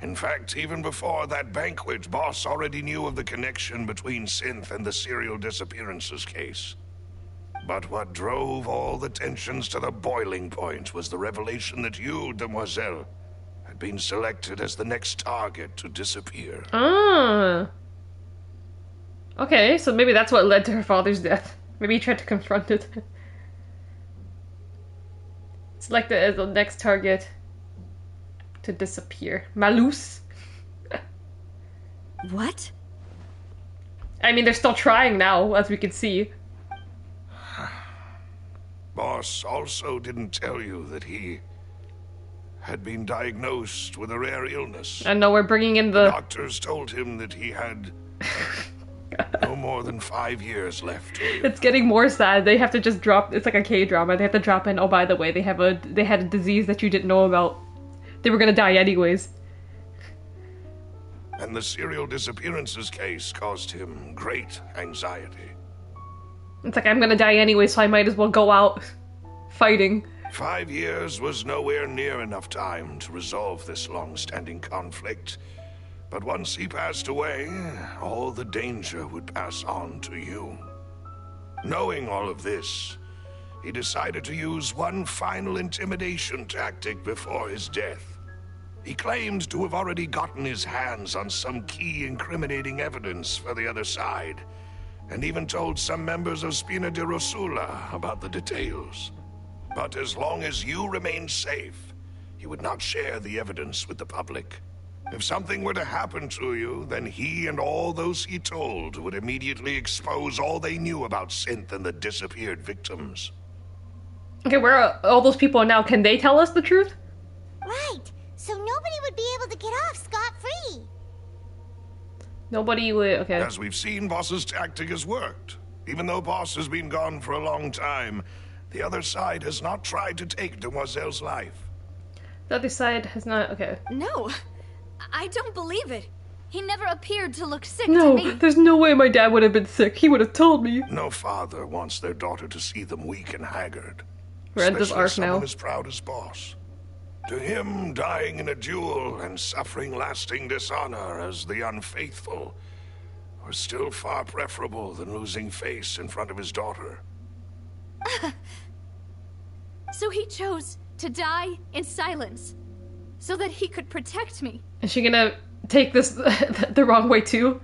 In fact, even before that banquet, Boss already knew of the connection between Synth and the serial disappearances case. But what drove all the tensions to the boiling point was the revelation that you, Demoiselle, had been selected as the next target to disappear. Ah. Okay, so maybe that's what led to her father's death. Maybe he tried to confront it. Selected as the next target to disappear. Malus? What? I mean, they're still trying now, as we can see. Boss also didn't tell you that he had been diagnosed with a rare illness. I know we're bringing in the... Doctors told him that he had no more than 5 years left to live. It's getting more sad. They have to just drop... It's like a K-drama. They have to drop in, oh, by the way, they had a disease that you didn't know about. They were gonna die anyways. And the serial disappearances case caused him great anxiety. It's like, I'm gonna die anyway, so I might as well go out fighting. 5 years was nowhere near enough time to resolve this long-standing conflict. But once he passed away, all the danger would pass on to you. Knowing all of this, he decided to use one final intimidation tactic before his death. He claimed to have already gotten his hands on some key incriminating evidence for the other side, and even told some members of Spina di Rosula about the details. But as long as you remained safe, he would not share the evidence with the public. If something were to happen to you, then he and all those he told would immediately expose all they knew about Synth and the disappeared victims. Okay, where are all those people now? Can they tell us the truth? Right. So nobody would be able to get off scot-free. Nobody would, okay. As we've seen, Boss's tactic has worked. Even though Boss has been gone for a long time, the other side has not tried to take Demoiselle's life. The other side has not, okay. No, I don't believe it. He never appeared to look sick No, to me. there's no way my dad would have been sick. He would have told me. No father wants their daughter to see them weak and haggard. We're at this arc someone now. as proud as Boss. To him, dying in a duel and suffering lasting dishonor as the unfaithful was still far preferable than losing face in front of his daughter. So he chose to die in silence, so that he could protect me. Is she gonna take this the wrong way too?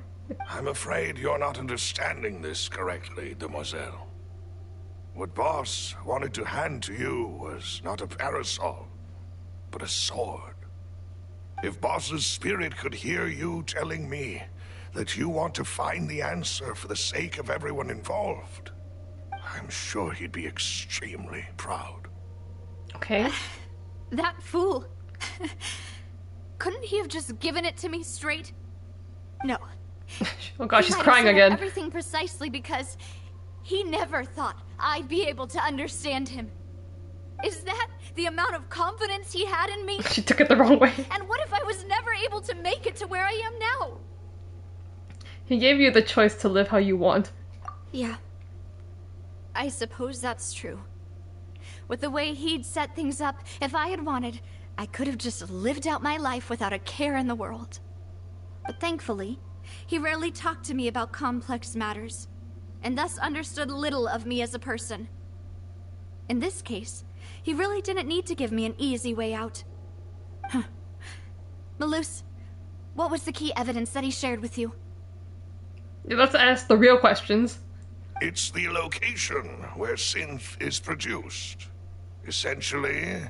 I'm afraid you're not understanding this correctly, demoiselle. What Boss wanted to hand to you was not a parasol, but a sword. If Boss's spirit could hear you telling me that you want to find the answer for the sake of everyone involved, I'm sure he'd be extremely proud. Okay. That fool. Couldn't he have just given it to me straight? No. Oh gosh, she's He might have crying set up again. Everything precisely because he never thought I'd be able to understand him. Is that the amount of confidence he had in me? She took it the wrong way. And what if I was never able to make it to where I am now? He gave you the choice to live how you want. Yeah. I suppose that's true. With the way he'd set things up, if I had wanted, I could have just lived out my life without a care in the world. But thankfully, he rarely talked to me about complex matters, and thus understood little of me as a person. In this case, he really didn't need to give me an easy way out. Huh. Malus, what was the key evidence that he shared with you? Let's ask the real questions. It's the location where synth is produced. Essentially,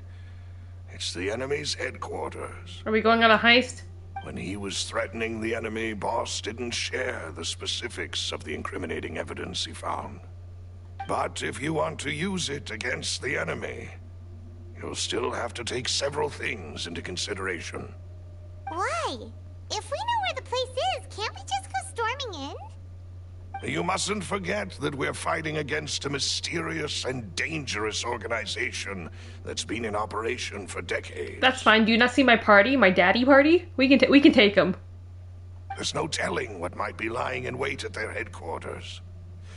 it's the enemy's headquarters. Are we going on a heist? When he was threatening the enemy, Boss didn't share the specifics of the incriminating evidence he found. But if you want to use it against the enemy, you'll still have to take several things into consideration. Why? If we know where the place is, can't we just go storming in? You mustn't forget that we're fighting against a mysterious and dangerous organization that's been in operation for decades. That's fine. Do you not see my party? My daddy party? We can take him. There's no telling what might be lying in wait at their headquarters.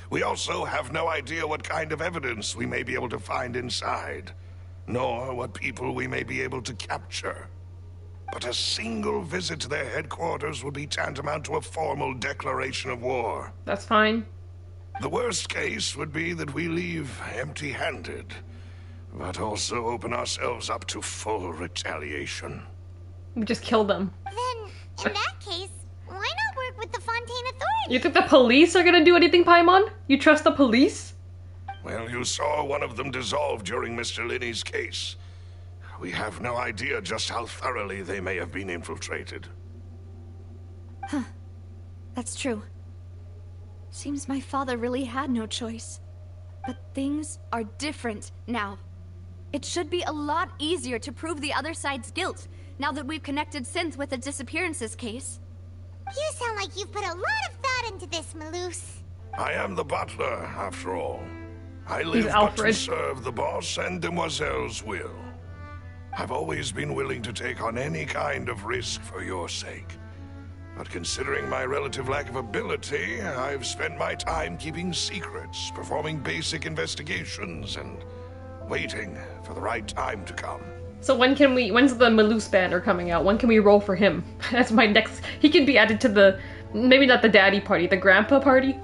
We also have no idea what kind of evidence we may be able to find inside, nor what people we may be able to capture. But a single visit to their headquarters would be tantamount to a formal declaration of war. That's fine. The worst case would be that we leave empty-handed, but also open ourselves up to full retaliation. We just kill them. Then, in that case, why not work with the Fontaine authorities? You think the police are gonna do anything, Paimon? You trust the police? Well, you saw one of them dissolve during Mr. Linney's case. We have no idea just how thoroughly they may have been infiltrated. Huh. That's true. Seems my father really had no choice. But things are different now. It should be a lot easier to prove the other side's guilt, now that we've connected Synth with the disappearances case. You sound like you've put a lot of thought into this, Malus. I am the butler, after all. I live but to serve the boss and Demoiselle's will. I've always been willing to take on any kind of risk for your sake. But considering my relative lack of ability, I've spent my time keeping secrets, performing basic investigations, and waiting for the right time to come. So when's the Malus banner coming out? When can we roll for him? That's my next... He can be added to the... Maybe not the daddy party, the grandpa party?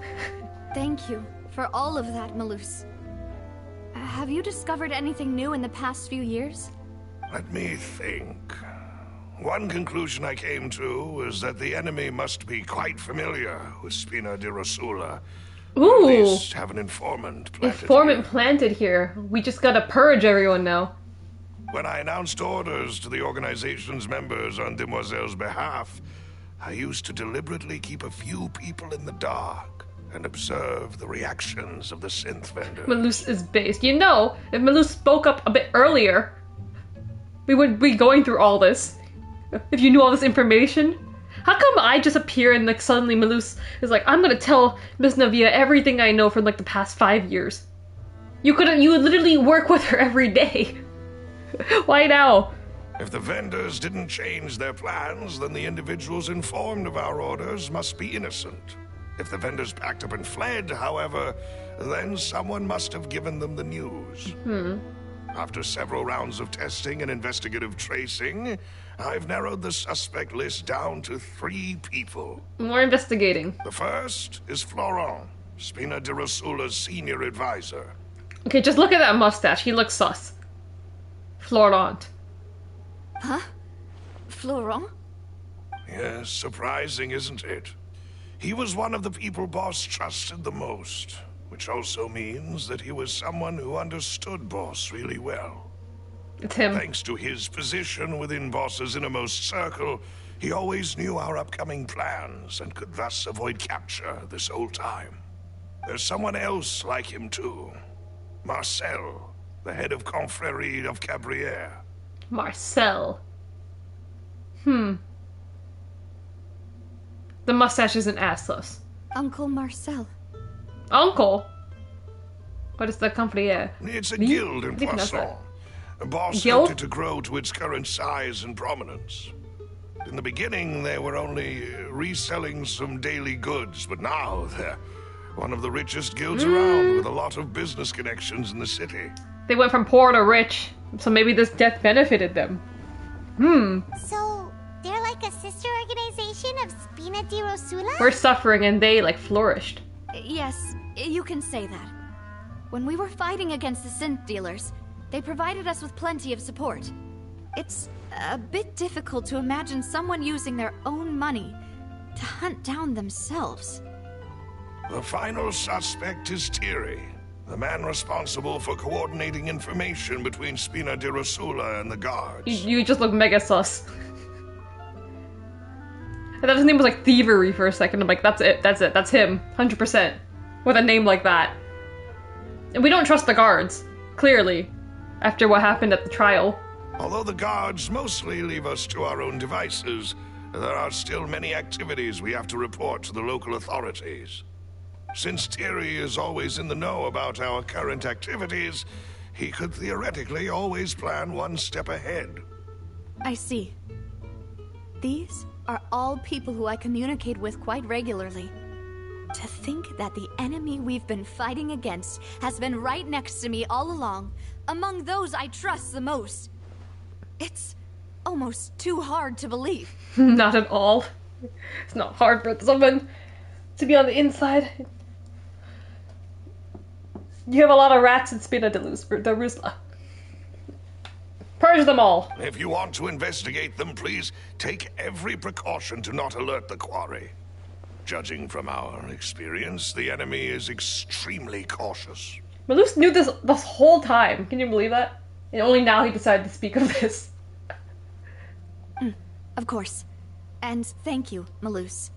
Thank you for all of that, Malus. Have you discovered anything new in the past few years? Let me think. One conclusion I came to was that the enemy must be quite familiar with Spina di Rosula. Ooh! Or at least have an informant planted here. We just gotta purge everyone now. When I announced orders to the organization's members on Demoiselle's behalf, I used to deliberately keep a few people in the dark and observe the reactions of the synth vendors. Malus is based. You know, if Malus spoke up a bit earlier, we wouldn't be going through all this. If you knew all this information. How come I just appear and like suddenly Malus is like, I'm gonna tell Miss Navia everything I know for like the past 5 years? You would literally work with her every day. Why now? If the vendors didn't change their plans, then the individuals informed of our orders must be innocent. If the vendors packed up and fled, however, then someone must have given them the news. After several rounds of testing and investigative tracing, I've narrowed the suspect list down to 3 people. More investigating. The first is Florent, Spina di Rosula's senior advisor. Okay, just look at that mustache. He looks sus. Florent. Huh? Florent? Yes, surprising, isn't it? He was one of the people Boss trusted the most, which also means that he was someone who understood Boss really well. It's him. Thanks to his position within Boss's innermost circle, he always knew our upcoming plans and could thus avoid capture this whole time. There's someone else like him too. Marcel, the head of Confrérie of Cabrières. Marcel. The mustache isn't as sus. Uncle Marcel. Uncle? What is the Confrérie? It's a guild in Poisson. Boss helped it to grow to its current size and prominence. In the beginning, they were only reselling some daily goods, but now they're one of the richest guilds around, with a lot of business connections in the city. They went from poor to rich, so maybe this death benefited them. So, they're like a sister organization of Spina di Rosula? We're suffering and they, like, flourished. Yes, you can say that. When we were fighting against the synth dealers, they provided us with plenty of support. It's a bit difficult to imagine someone using their own money to hunt down themselves. The final suspect is Thierry, the man responsible for coordinating information between Spina di Rosula and the guards. You just look mega sus. I thought his name was like Thievery for a second. I'm like, that's it, that's him, 100%. With a name like that. And we don't trust the guards, clearly, after what happened at the trial. Although the guards mostly leave us to our own devices, there are still many activities we have to report to the local authorities. Since Thierry is always in the know about our current activities, he could theoretically always plan one step ahead. I see. These are all people who I communicate with quite regularly. To think that the enemy we've been fighting against has been right next to me all along, among those I trust the most. It's almost too hard to believe. Not at all. It's not hard for someone to be on the inside. You have a lot of rats in Spina di Rosula. Purge them all. If you want to investigate them, please take every precaution to not alert the quarry. Judging from our experience, the enemy is extremely cautious. Malus knew this whole time. Can you believe that? And only now he decided to speak of this. Of course. And thank you, Malus.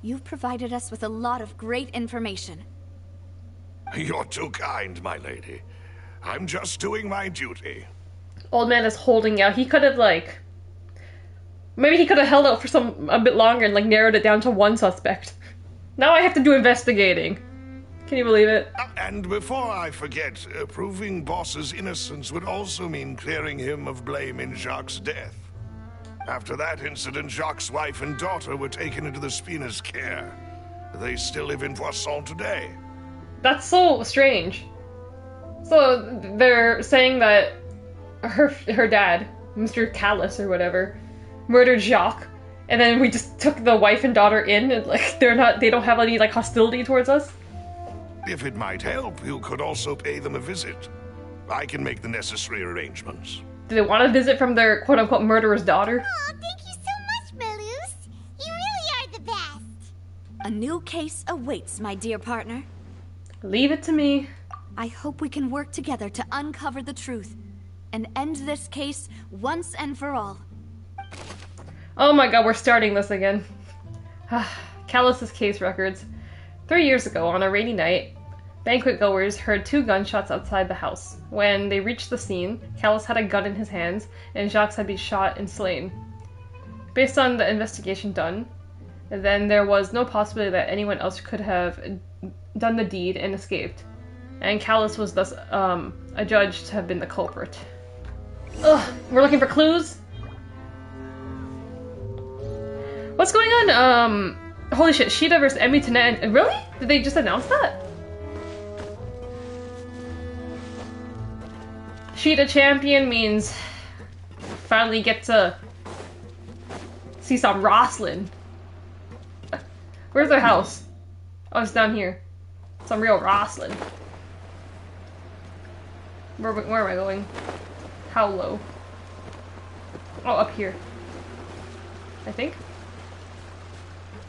You've provided us with a lot of great information. You're too kind, my lady. I'm just doing my duty. Old man is holding out. He could have, like... Maybe he could have held out for a bit longer and, like, narrowed it down to one suspect. Now I have to do investigating. Can you believe it? And before I forget, proving Boss's innocence would also mean clearing him of blame in Jacques' death. After that incident, Jacques' wife and daughter were taken into the Spina's care. They still live in Poisson today. That's so strange. So they're saying that her dad, Mr. Callus or whatever, murdered Jacques, and then we just took the wife and daughter in, and like they don't have any like hostility towards us. If it might help, you could also pay them a visit. I can make the necessary arrangements. Do they want a visit from their quote-unquote murderer's daughter? Oh, thank you so much, Malus. You really are the best. A new case awaits, my dear partner. Leave it to me. I hope we can work together to uncover the truth and end this case once and for all. Oh my god, we're starting this again. Callus's case records. 3 years ago, on a rainy night, banquet goers heard 2 gunshots outside the house. When they reached the scene, Callus had a gun in his hands, and Jacques had been shot and slain. Based on the investigation done, then there was no possibility that anyone else could have done the deed and escaped. And Callus was thus adjudged to have been the culprit. Ugh, we're looking for clues? What's going on? Holy shit, Sheeta versus Emmy Tenet. Really? Did they just announce that? Sheeta champion means finally get to see some wrestling. Where's their house? Oh, it's down here. Some real wrestling. Where am I going? How low? Oh, up here. I think.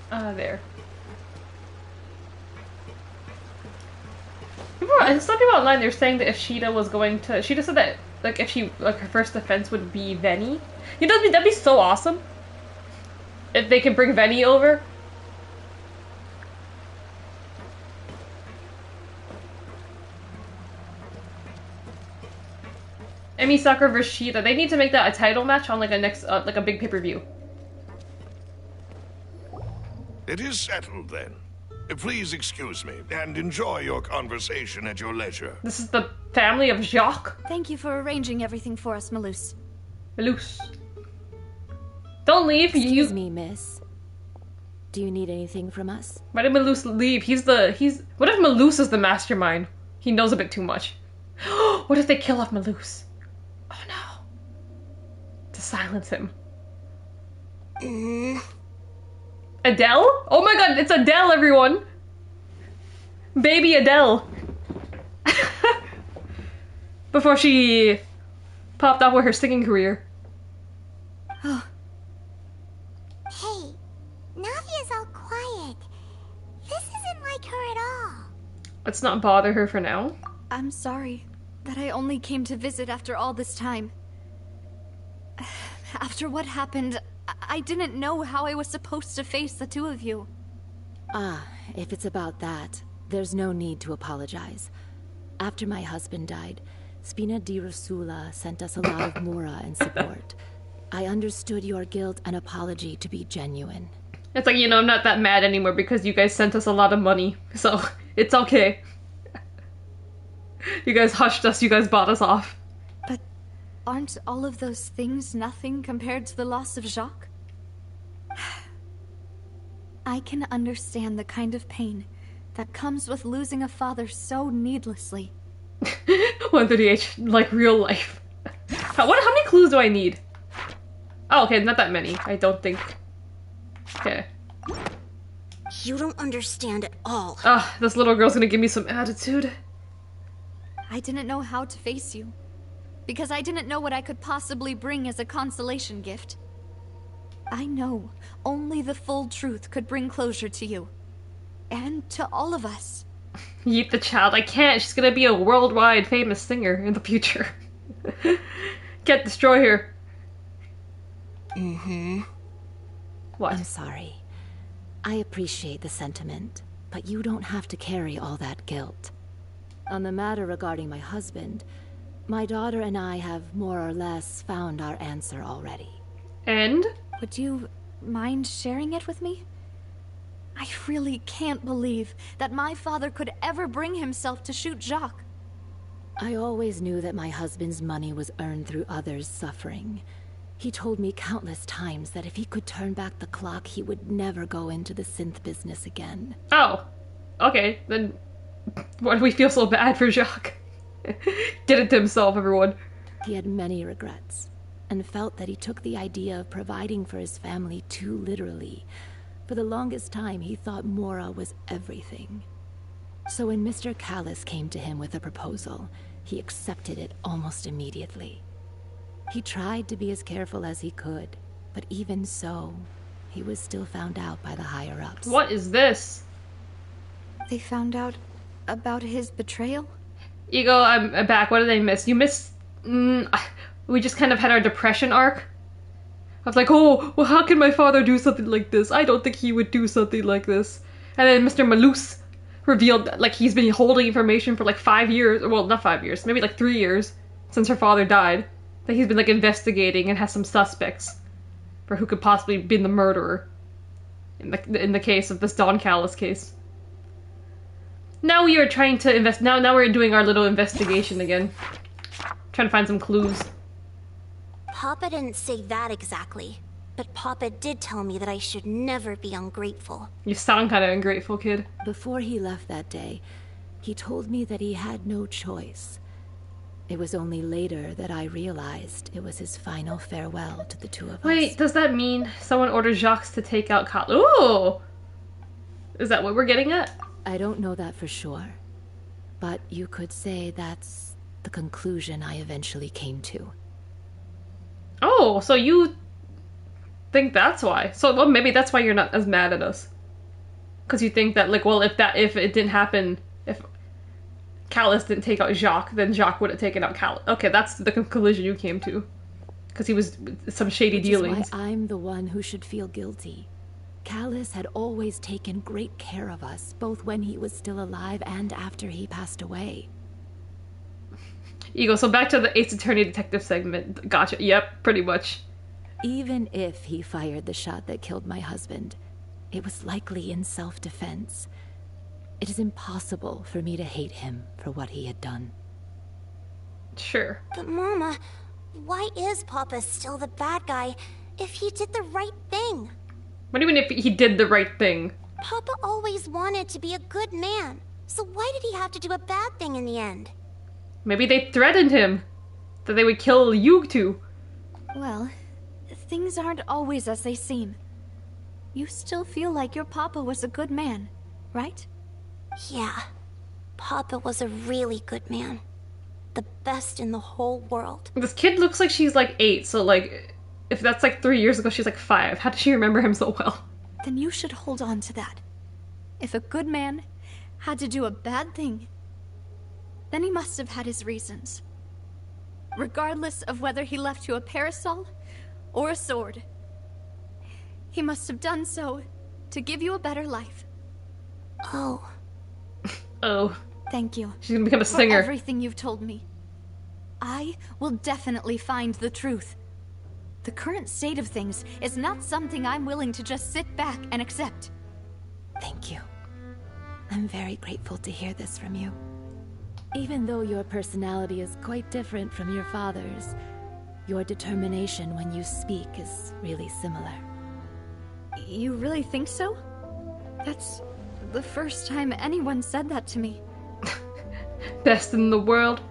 There. Some people online, they're saying that if Sheeta was going to... Sheeta said that, like, if she... Like, her first defense would be Venny. You know, that'd be so awesome. If they could bring Venny over. Emi Sakura vs. Sheeta. They need to make that a title match on, like, a next... like, a big pay-per-view. It is settled, then. Please excuse me, and enjoy your conversation at your leisure. This is the family of Jacques. Thank you for arranging everything for us, Malus. Malus. Don't leave. Excuse me, miss. Do you need anything from us? Why did Malus leave? What if Malus is the mastermind? He knows a bit too much. What if they kill off Malus? Oh no. To silence him. Adele? Oh my god, it's Adele, everyone! Baby Adele. Before she popped off with her singing career. Hey, Navia's all quiet. This isn't like her at all. Let's not bother her for now. I'm sorry that I only came to visit after all this time. After what happened, I didn't know how I was supposed to face the two of you. Ah, if it's about that, there's no need to apologize. After my husband died, Spina di Rosula sent us a lot of mora and support. I understood your guilt and apology to be genuine. It's like, you know, I'm not that mad anymore because you guys sent us a lot of money, so it's okay. You guys hushed us, you guys bought us off. But aren't all of those things nothing compared to the loss of Jacques? I can understand the kind of pain that comes with losing a father so needlessly. 138, like real life. How many clues do I need? Oh, okay, not that many, I don't think. Okay. You don't understand at all. Ah, this little girl's gonna give me some attitude. I didn't know how to face you, because I didn't know what I could possibly bring as a consolation gift. I know only the full truth could bring closure to you, and to all of us. Yeet the child, I can't. She's gonna be a worldwide famous singer in the future. Can't destroy her. What? I'm sorry. I appreciate the sentiment, but you don't have to carry all that guilt. On the matter regarding my husband, my daughter and I have more or less found our answer already. And? Would you mind sharing it with me? I really can't believe that my father could ever bring himself to shoot Jacques. I always knew that my husband's money was earned through others' suffering. He told me countless times that if he could turn back the clock, he would never go into the synth business again. Oh. Okay, then why do we feel so bad for Jacques? Did it to himself, everyone. He had many regrets, and felt that he took the idea of providing for his family too literally. For the longest time, he thought Mora was everything. So when Mr. Callis came to him with a proposal, he accepted it almost immediately. He tried to be as careful as he could, but even so, he was still found out by the higher-ups. What is this? They found out about his betrayal? Ego, I'm back. What did I miss? You missed... we just kind of had our depression arc. I was like, oh, well, how can my father do something like this? I don't think he would do something like this. And then Mr. Malus revealed that, like, he's been holding information for like 5 years. Well, not 5 years. Maybe like 3 years since her father died. That he's been, like, investigating and has some suspects for who could possibly be the murderer in the case of this Don Callis case. Now we are trying to now we're doing our little investigation again. Trying to find some clues. Papa didn't say that exactly, but Papa did tell me that I should never be ungrateful. You sound kind of ungrateful, kid. Before he left that day, he told me that he had no choice. It was only later that I realized it was his final farewell to the two of us. Wait, does that mean someone ordered Jacques to take out Ooh! Is that what we're getting at? I don't know that for sure, but you could say that's the conclusion I eventually came to. Oh, so you think that's why? So well, maybe that's why you're not as mad at us. Because you think that, like, well, if it didn't happen, if Callus didn't take out Jacques, then Jacques would have taken out Callus. Okay, that's the conclusion you came to. Because he was some shady dealings. Which is why I'm the one who should feel guilty. Callus had always taken great care of us, both when he was still alive and after he passed away. Ego, so back to the Ace Attorney Detective segment. Gotcha. Yep, pretty much. Even if he fired the shot that killed my husband, it was likely in self-defense. It is impossible for me to hate him for what he had done. Sure. But Mama, why is Papa still the bad guy if he did the right thing? What do you mean if he did the right thing? Papa always wanted to be a good man, so why did he have to do a bad thing in the end? Maybe they threatened him that they would kill you two. Well, things aren't always as they seem. You still feel like your papa was a good man, right? Yeah. Papa was a really good man. The best in the whole world. This kid looks like she's like 8, so like, if that's like 3 years ago, she's like 5. How does she remember him so well? Then you should hold on to that. If a good man had to do a bad thing, then he must have had his reasons. Regardless of whether he left you a parasol or a sword. He must have done so to give you a better life. Oh. Oh. Thank you. She's gonna become a singer. For everything you've told me. I will definitely find the truth. The current state of things is not something I'm willing to just sit back and accept. Thank you. I'm very grateful to hear this from you. Even though your personality is quite different from your father's, your determination when you speak is really similar. You really think so? That's the first time anyone said that to me. Best in the world.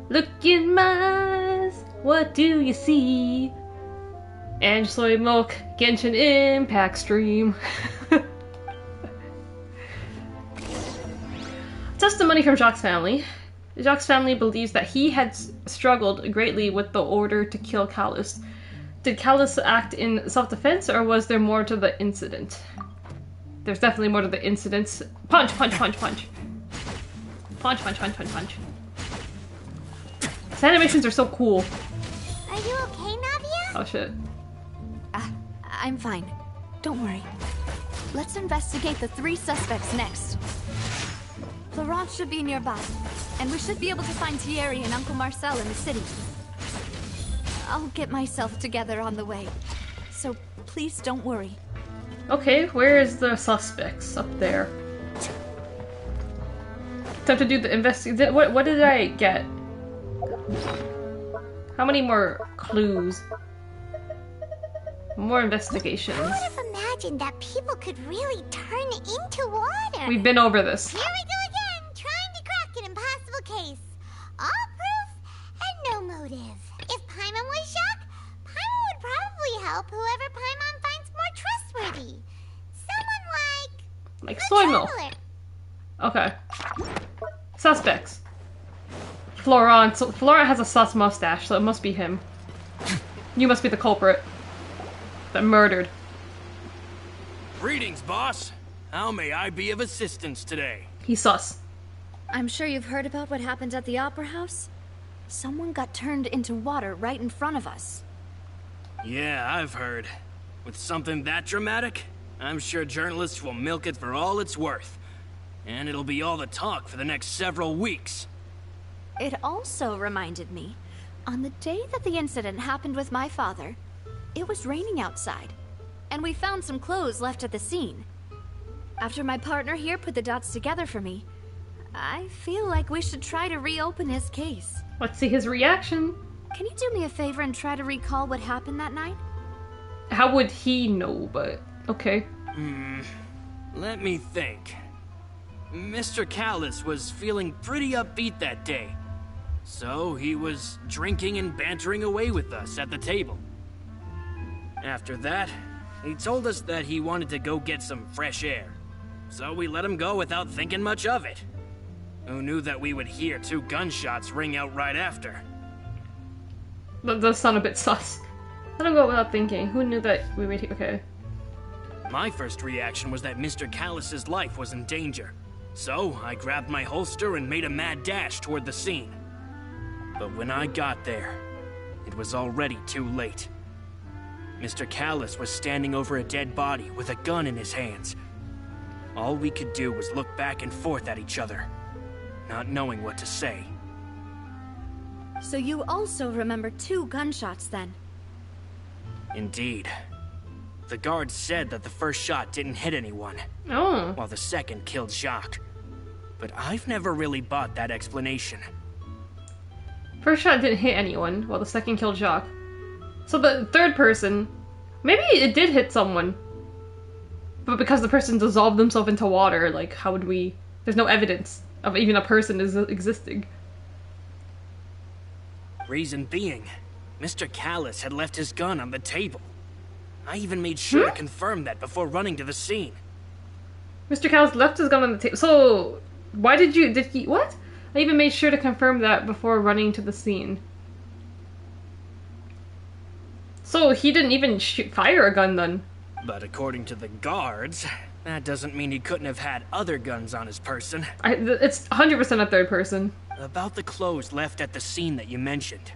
Look in my eyes, what do you see? And soy milk, Genshin Impact Stream. Testimony from Jacques' family. Jacques' family believes that he had struggled greatly with the order to kill Callus. Did Callus act in self-defense, or was there more to the incident? There's definitely more to the incident. Punch, punch, punch, punch. Punch, punch, punch, punch, punch. His animations are so cool. Are you okay, Navia? Oh shit. I'm fine. Don't worry. Let's investigate the 3 suspects next. Florent should be nearby, and we should be able to find Thierry and Uncle Marcel in the city. I'll get myself together on the way, so please don't worry. Okay, where is the suspects? Up there. Time to do the investigation. What did I get? How many more clues? More investigations. Who would have imagined that people could really turn into water? We've been over this. Here we go again, trying to crack an impossible case. All proof and no motive. If Paimon was Jacques, Paimon would probably help whoever Paimon finds more trustworthy. Someone like soy milk. Okay. Suspects. Florent. So Florent has a sus mustache, so it must be him. You must be the culprit that murdered. Greetings, boss. How may I be of assistance today? He's sus. I'm sure you've heard about what happened at the Opera House. Someone got turned into water right in front of us. Yeah, I've heard. With something that dramatic, I'm sure journalists will milk it for all it's worth. And it'll be all the talk for the next several weeks. It also reminded me, on the day that the incident happened with my father, it was raining outside, and we found some clothes left at the scene. After my partner here put the dots together for me, I feel like we should try to reopen his case. Let's see his reaction. Can you do me a favor and try to recall what happened that night? How would he know, but okay. Let me think. Mr. Callus was feeling pretty upbeat that day. So he was drinking and bantering away with us at the table. After that, he told us that he wanted to go get some fresh air. So we let him go without thinking much of it. Who knew that we would hear 2 gunshots ring out right after? That does sound a bit sus. I don't go without thinking. Who knew that we would hear? Okay. My first reaction was that Mr. Callus's life was in danger. So, I grabbed my holster and made a mad dash toward the scene. But when I got there, it was already too late. Mr. Callus was standing over a dead body with a gun in his hands. All we could do was look back and forth at each other, not knowing what to say. So you also remember 2 gunshots then? Indeed. The guards said that the first shot didn't hit anyone, while the second killed Jacques. But I've never really bought that explanation. First shot didn't hit anyone, while the second killed Jacques. So the third person, maybe it did hit someone. But because the person dissolved themselves into water, like, how would we... There's no evidence of even a person existing. Reason being, Mr. Callus had left his gun on the table. I even made sure to confirm that before running to the scene. Mr. Callus left his gun on the table. So, why did he, what? I even made sure to confirm that before running to the scene. So, he didn't even fire a gun then? But according to the guards, that doesn't mean he couldn't have had other guns on his person. It's 100% a third person. About the clothes left at the scene that you mentioned.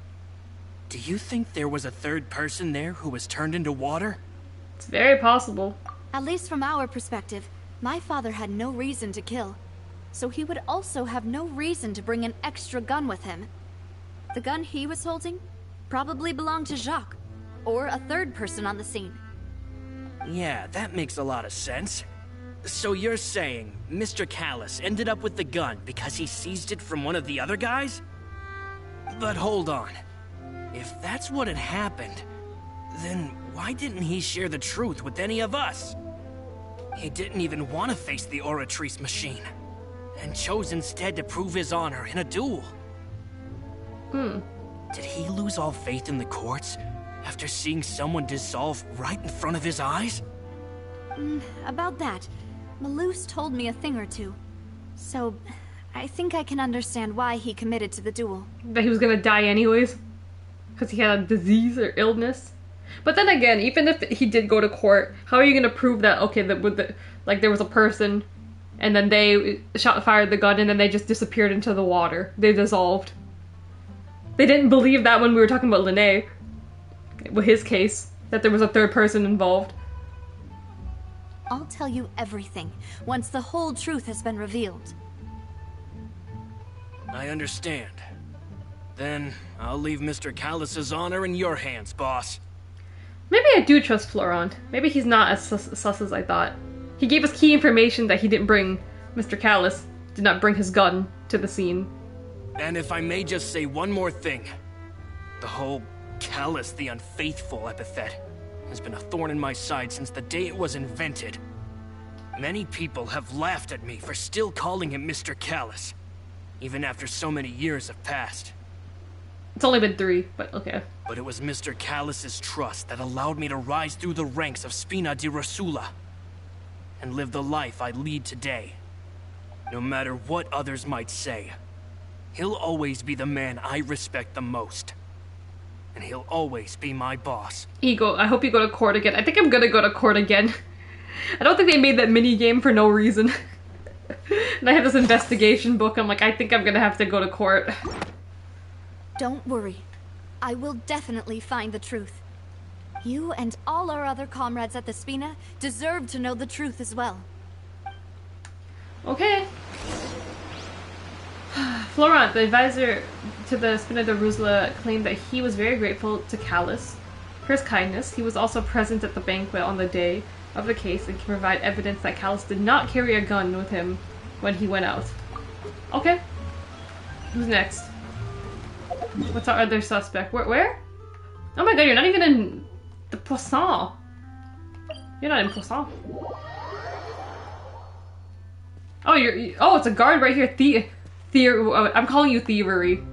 Do you think there was a third person there who was turned into water? It's very possible. At least from our perspective, my father had no reason to kill. So he would also have no reason to bring an extra gun with him. The gun he was holding probably belonged to Jacques, or a third person on the scene. Yeah, that makes a lot of sense. So you're saying Mr. Callus ended up with the gun because he seized it from one of the other guys? But hold on. If that's what had happened, then why didn't he share the truth with any of us? He didn't even want to face the Oratrice machine, and chose instead to prove his honor in a duel. Did he lose all faith in the courts after seeing someone dissolve right in front of his eyes? About that, Malus told me a thing or two. So, I think I can understand why he committed to the duel. That he was gonna die anyways? Because he had a disease or illness? But then again, even if he did go to court, how are you gonna prove that, okay, that like there was a person, and then they fired the gun, and then they just disappeared into the water. They dissolved. They didn't believe that when we were talking about Linné, with his case, that there was a third person involved. I'll tell you everything, once the whole truth has been revealed. I understand. Then, I'll leave Mr. Callus's honor in your hands, boss. Maybe I do trust Florent. Maybe he's not as sus as I thought. He gave us key information that he didn't bring. Mr. Callus did not bring his gun to the scene. And if I may just say one more thing. The whole Callus the Unfaithful epithet has been a thorn in my side since the day it was invented. Many people have laughed at me for still calling him Mr. Callus, even after so many years have passed. It's only been 3, but okay. But it was Mr. Callus's trust that allowed me to rise through the ranks of Spina di Rosula and live the life I lead today. No matter what others might say, he'll always be the man I respect the most. And he'll always be my boss. Ego, I hope you go to court again. I think I'm gonna go to court again. I don't think they made that mini game for no reason. And I have this investigation book. I'm like, I think I'm gonna have to go to court. Don't worry. I will definitely find the truth. You and all our other comrades at the Spina deserve to know the truth as well. Okay. Florent, the advisor to the Spina de Rosula, claimed that he was very grateful to Callus for his kindness. He was also present at the banquet on the day of the case and can provide evidence that Callus did not carry a gun with him when he went out. Okay. Who's next? What's our other suspect? Where? Oh my god, you're not even in the Poisson. You're not in Poisson. Oh, oh, it's a guard right here. I'm calling you thievery.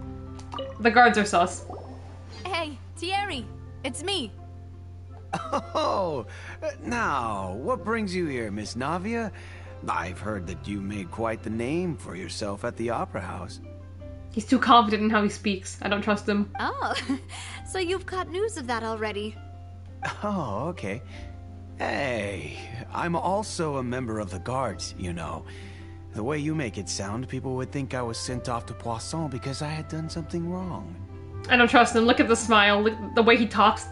The guards are sus. Hey, Thierry, it's me. Oh, now, what brings you here, Miss Navia? I've heard that you made quite the name for yourself at the Opera House. He's too confident in how he speaks. I don't trust him. Oh, so you've got news of that already. Oh, okay. Hey, I'm also a member of the Guards, you know. The way you make it sound, people would think I was sent off to Poisson because I had done something wrong. I don't trust him. Look at the smile. Look at the way he talks.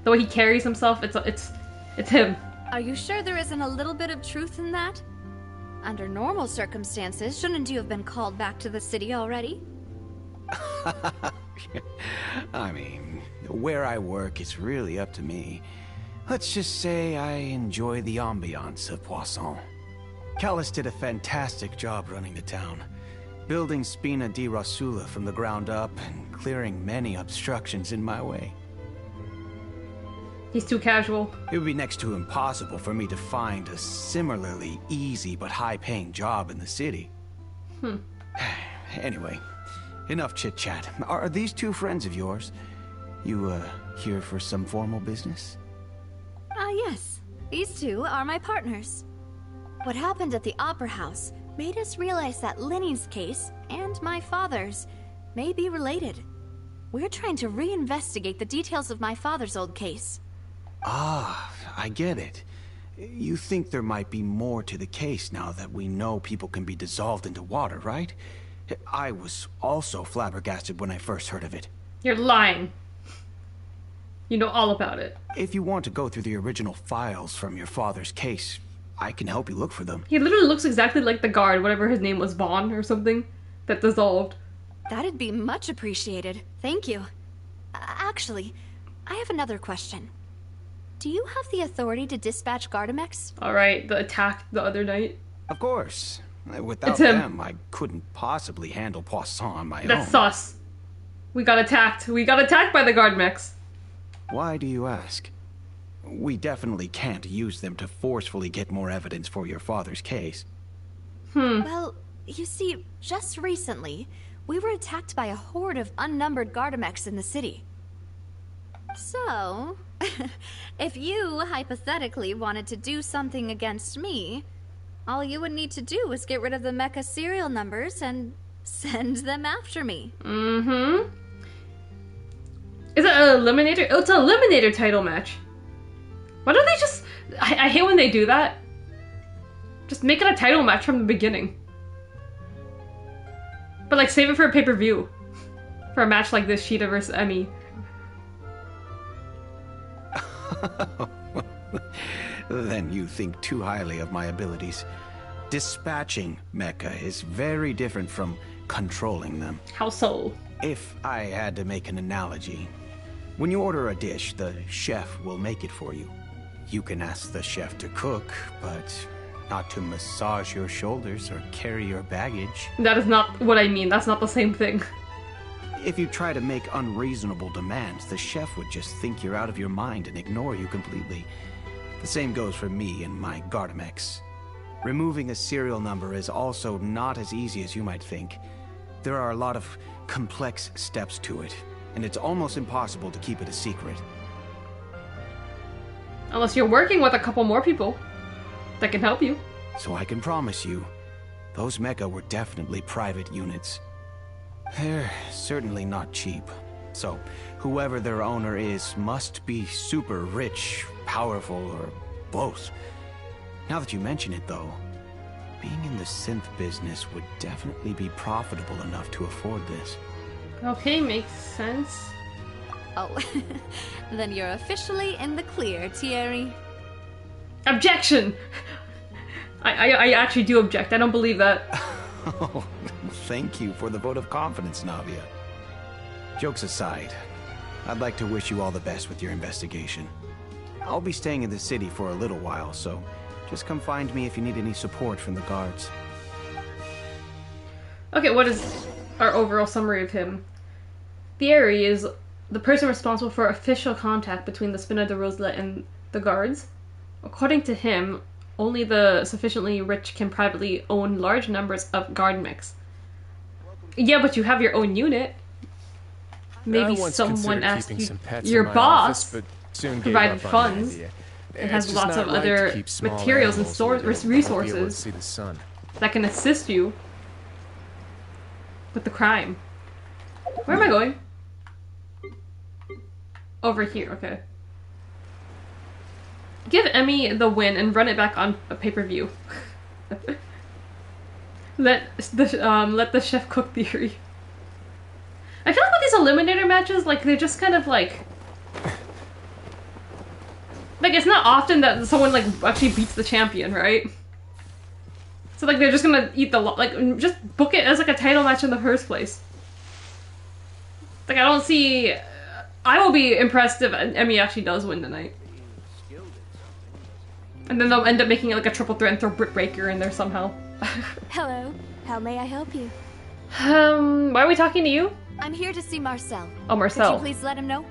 The way he carries himself. It's him. Are you sure there isn't a little bit of truth in that? Under normal circumstances, shouldn't you have been called back to the city already? I mean, where I work is really up to me. Let's just say I enjoy the ambiance of Poisson. Callus did a fantastic job running the town, building Spina di Rosula from the ground up and clearing many obstructions in my way. He's too casual. It would be next to impossible for me to find a similarly easy but high-paying job in the city. Anyway, enough chit-chat. Are these two friends of yours? You, here for some formal business? Yes. These two are my partners. What happened at the Opera House made us realize that Lenny's case and my father's may be related. We're trying to reinvestigate the details of my father's old case. Ah, I get it. You think there might be more to the case now that we know people can be dissolved into water, right? I was also flabbergasted when I first heard of it. You're lying. You know all about it. If you want to go through the original files from your father's case, I can help you look for them. He literally looks exactly like the guard, whatever his name was, Vaughn or something, that dissolved. That'd be much appreciated. Thank you. Actually, I have another question. Do you have the authority to dispatch Gardamex? Alright, the attack the other night. Of course. Without them, I couldn't possibly handle Poisson on my own. That's sus. We got attacked. We got attacked by the Gardamex. Why do you ask? We definitely can't use them to forcefully get more evidence for your father's case. Well, you see, just recently, we were attacked by a horde of unnumbered Gardamex in the city. So, if you hypothetically wanted to do something against me, all you would need to do is get rid of the mecha serial numbers and send them after me. Is it an eliminator? Oh, it's an eliminator title match. Why don't they just... I hate when they do that. Just make it a title match from the beginning. But like, save it for a pay-per-view. For a match like this, Sheeta versus Emmy. Then you think too highly of my abilities. Dispatching mecha is very different from controlling them. How so? If I had to make an analogy, when you order a dish, the chef will make it for you. You can ask the chef to cook, but not to massage your shoulders or carry your baggage. That is not what I mean. That's not the same thing. If you try to make unreasonable demands, the chef would just think you're out of your mind and ignore you completely. The same goes for me and my Gardamex. Removing a serial number is also not as easy as you might think. There are a lot of complex steps to it, and it's almost impossible to keep it a secret. Unless you're working with a couple more people that can help you. So I can promise you, those mecha were definitely private units. They're certainly not cheap. So, whoever their owner is must be super rich, powerful, or both. Now that you mention it, though, being in the synth business would definitely be profitable enough to afford this. Okay, makes sense. Oh, then you're officially in the clear, Thierry. Objection! I actually do object. I don't believe that. Oh, thank you for the vote of confidence, Navia. Jokes aside, I'd like to wish you all the best with your investigation. I'll be staying in the city for a little while, so just come find me if you need any support from the guards. Okay, what is our overall summary of him? Thierry is the person responsible for official contact between the Spina di Rosula and the guards. According to him, only the sufficiently rich can privately own large numbers of Gardamex. Yeah, but you have your own unit. Maybe someone asked you, your boss office, but soon provided gave up on funds. the idea. It has lots of other materials and resources See the sun. that can assist you with the crime. Where am I going? Over here, okay. Give Emmy the win and run it back on a pay-per-view. let the chef cook theory. I feel like with these eliminator matches, like they're just kind of like it's not often that someone like actually beats the champion, right? So like they're just gonna eat the like just book it as like a title match in the first place. Like I don't see. I will be impressed if Emmy actually does win tonight. And then they'll end up making it like a triple threat and throw Britt Breaker in there somehow. Hello. How may I help you? Why are we talking to you? I'm here to see Marcel. Oh, Marcel. Could you please let him know?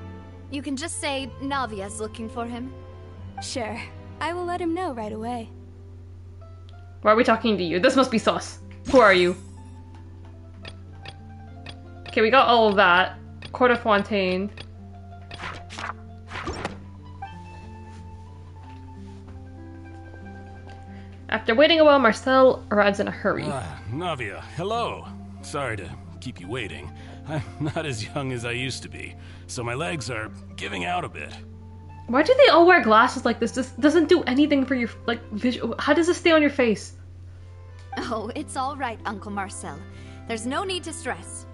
You can just say Navia's looking for him. Sure. I will let him know right away. Why are we talking to you? This must be sus. Who are you? Okay, we got all of that. Court of Fontaine. After waiting a while, Marcel arrives in a hurry. Navia, hello. Sorry to keep you waiting. I'm not as young as I used to be, so my legs are giving out a bit. Why do they all wear glasses like this? This doesn't do anything for your, like, visual. How does this stay on your face? Oh, it's all right, Uncle Marcel. There's no need to stress.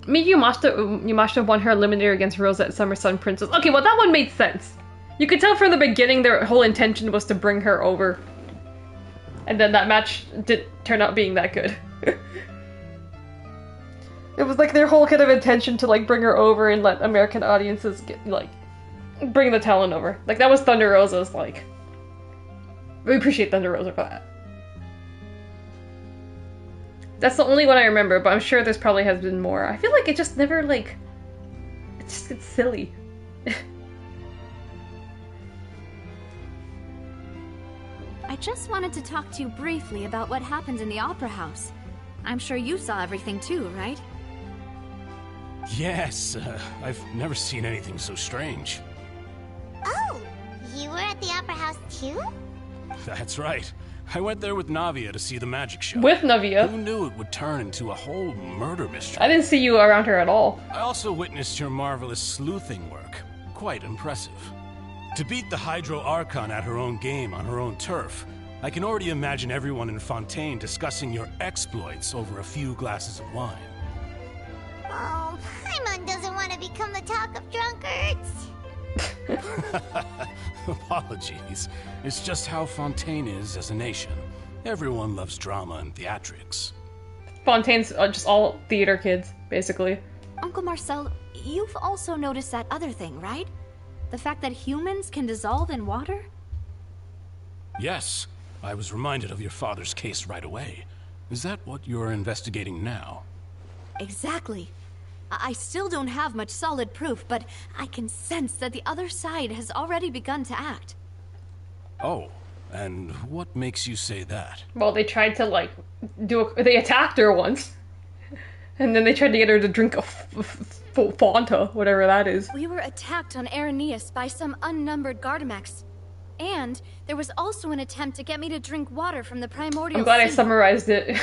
Maybe Yamashita won her eliminator against Rosa at Summer Sun Princess. Okay, well that one made sense. You could tell from the beginning their whole intention was to bring her over. And then that match didn't turn out being that good. It was like their whole kind of intention to like bring her over and let American audiences get like bring the talent over. Like that was Thunder Rosa's like. We appreciate Thunder Rosa for that. That's the only one I remember, but I'm sure there's probably has been more. I feel like it just never like it's silly. I just wanted to talk to you briefly about what happened in the Opera House. I'm sure you saw everything too, right? Yes, I've never seen anything so strange. Oh, you were at the Opera House too? That's right. I went there with Navia to see the magic show. With Navia? Who knew it would turn into a whole murder mystery? I didn't see you around her at all. I also witnessed your marvelous sleuthing work. Quite impressive. To beat the Hydro Archon at her own game on her own turf, I can already imagine everyone in Fontaine discussing your exploits over a few glasses of wine. Oh, Paimon doesn't want to become the talk of drunkards. Apologies. It's just how Fontaine is as a nation. Everyone loves drama and theatrics. Fontaine's just all theater kids, basically. Uncle Marcel, you've also noticed that other thing, right? The fact that humans can dissolve in water? Yes. I was reminded of your father's case right away. Is that what you're investigating now? Exactly. I still don't have much solid proof, but I can sense that the other side has already begun to act. Oh, and what makes you say that? Well, they tried to, like, they attacked her once. And then they tried to get her to drink a Fanta, whatever that is. We were attacked on Araneus by some unnumbered Gardamex. And there was also an attempt to get me to drink water from the primordial I'm glad sea. I summarized it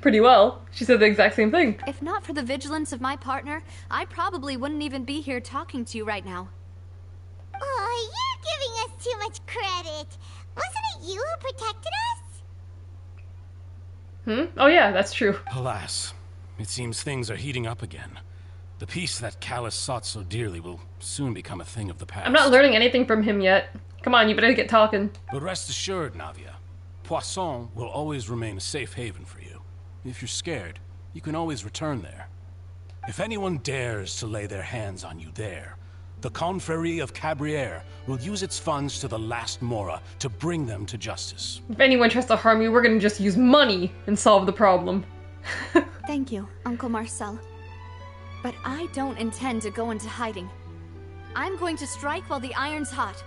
pretty well. She said the exact same thing. If not for the vigilance of my partner, I probably wouldn't even be here talking to you right now. Oh, you're giving us too much credit. Wasn't it you who protected us? Oh yeah, that's true. Alas, it seems things are heating up again. The peace that Callus sought so dearly will soon become a thing of the past. I'm not learning anything from him yet. Come on, you better get talking. But rest assured, Navia, Poisson will always remain a safe haven for you. If you're scared, you can always return there. If anyone dares to lay their hands on you there, the Confrérie of Cabrières will use its funds to the last Mora to bring them to justice. If anyone tries to harm you, we're gonna just use money and solve the problem. Thank you, Uncle Marcel. But I don't intend to go into hiding. I'm going to strike while the iron's hot.